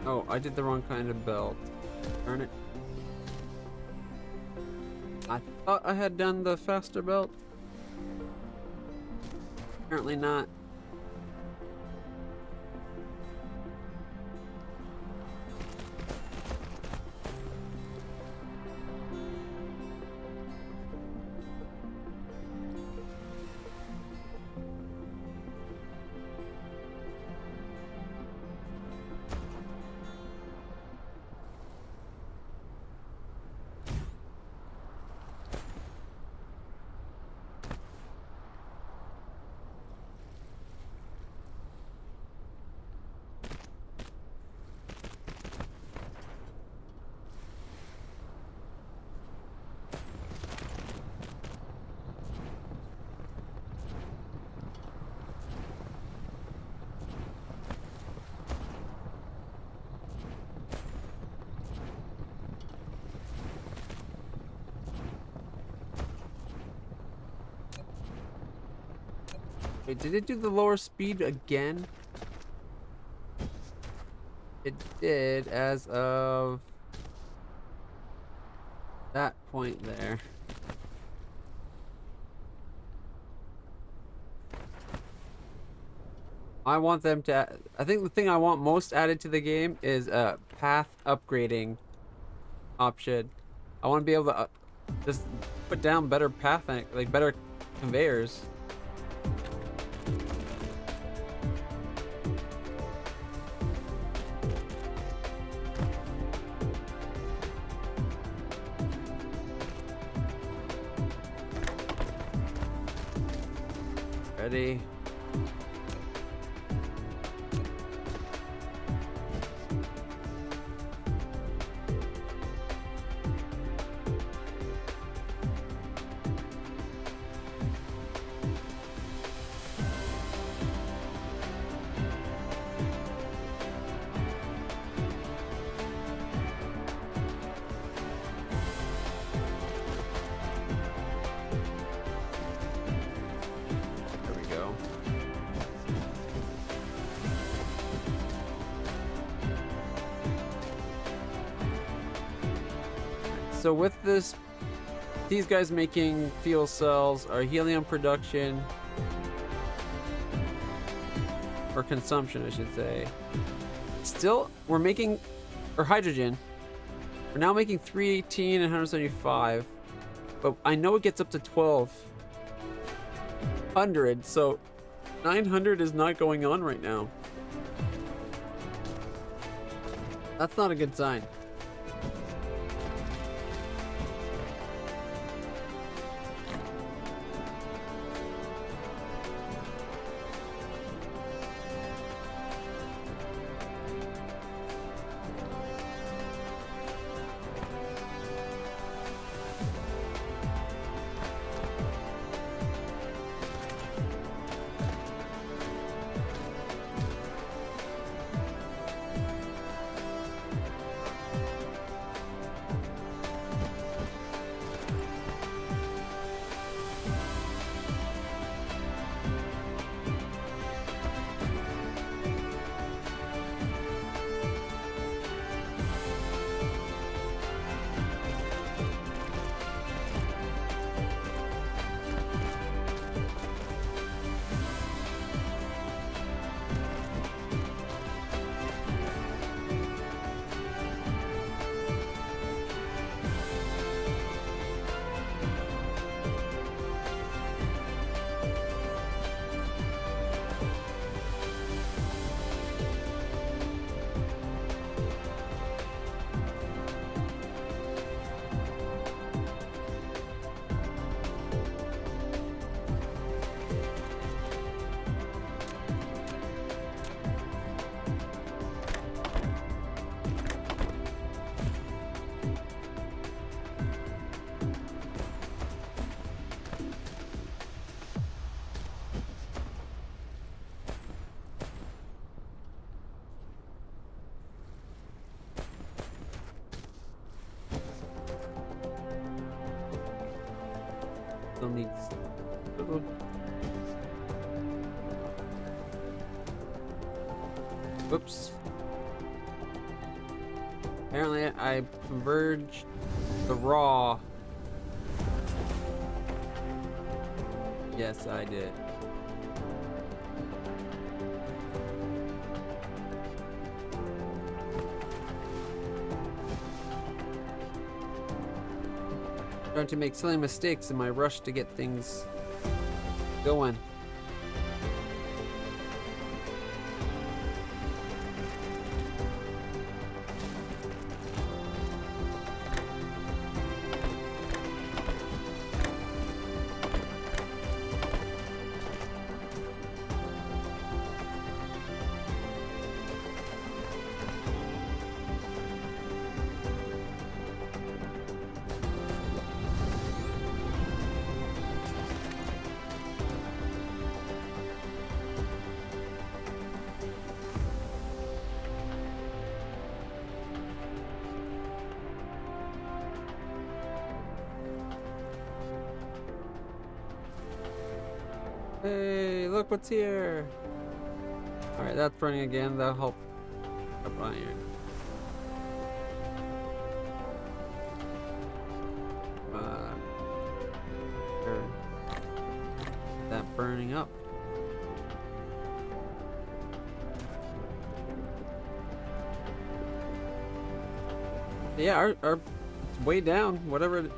Speaker 1: Oh, I did the wrong kind of belt. Darn it. I thought I had done the faster belt. Apparently not. Wait, did it do the lower speed again? It did as of that point there. I want them to, I think the thing I want most added to the game is a path upgrading option. I want to be able to just put down better path, like better conveyors. Ready? So with this, these guys making fuel cells, our helium production, or consumption, I should say. Still, we're making, or hydrogen. We're now making 318 and 175, but I know it gets up to 1200, so 900 is not going on right now. That's not a good sign. Still needs. Whoops. Apparently, I converged the raw. Yes, I did. Trying to make silly mistakes in my rush to get things going. Hey, look what's here. Alright, that's running again. That'll help up iron. That burning up. Yeah, our it's way down. Whatever.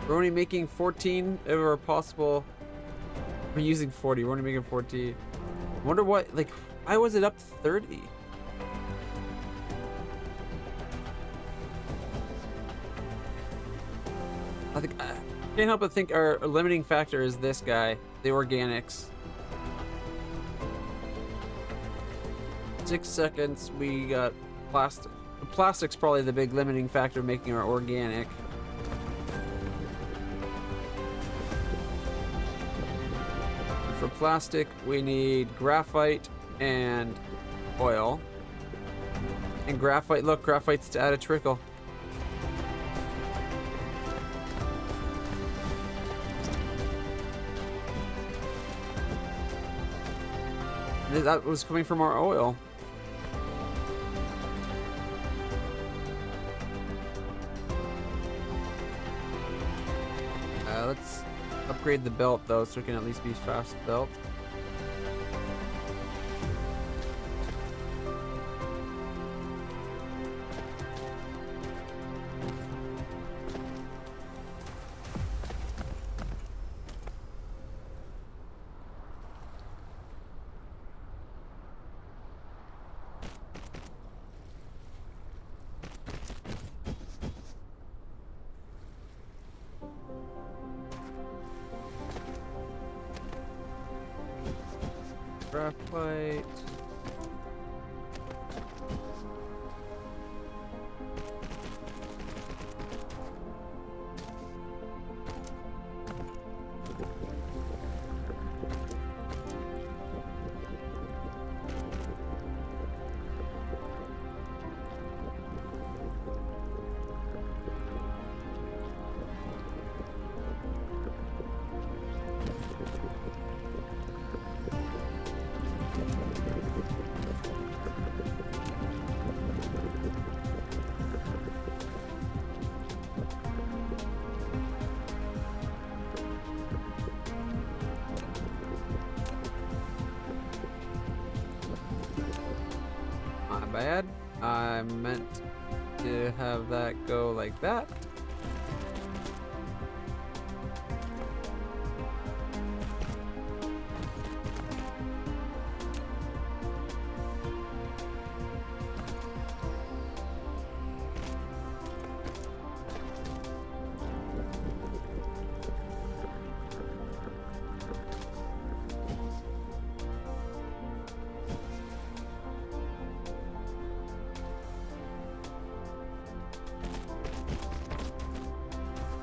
Speaker 1: We're only making 14 of our possible. We're using 40. We're only making 14. Wonder what, like, why was it up to 30? I think I can't help but think our limiting factor is this guy, the organics. 6 seconds. We got plastic. Plastic's probably the big limiting factor making our organic. For plastic, we need graphite and oil. And graphite, look, graphite's to add a trickle. That was coming from our oil. upgrade the belt though, so it can at least be fast belt. Graphite. My bad. I meant to have that go like that.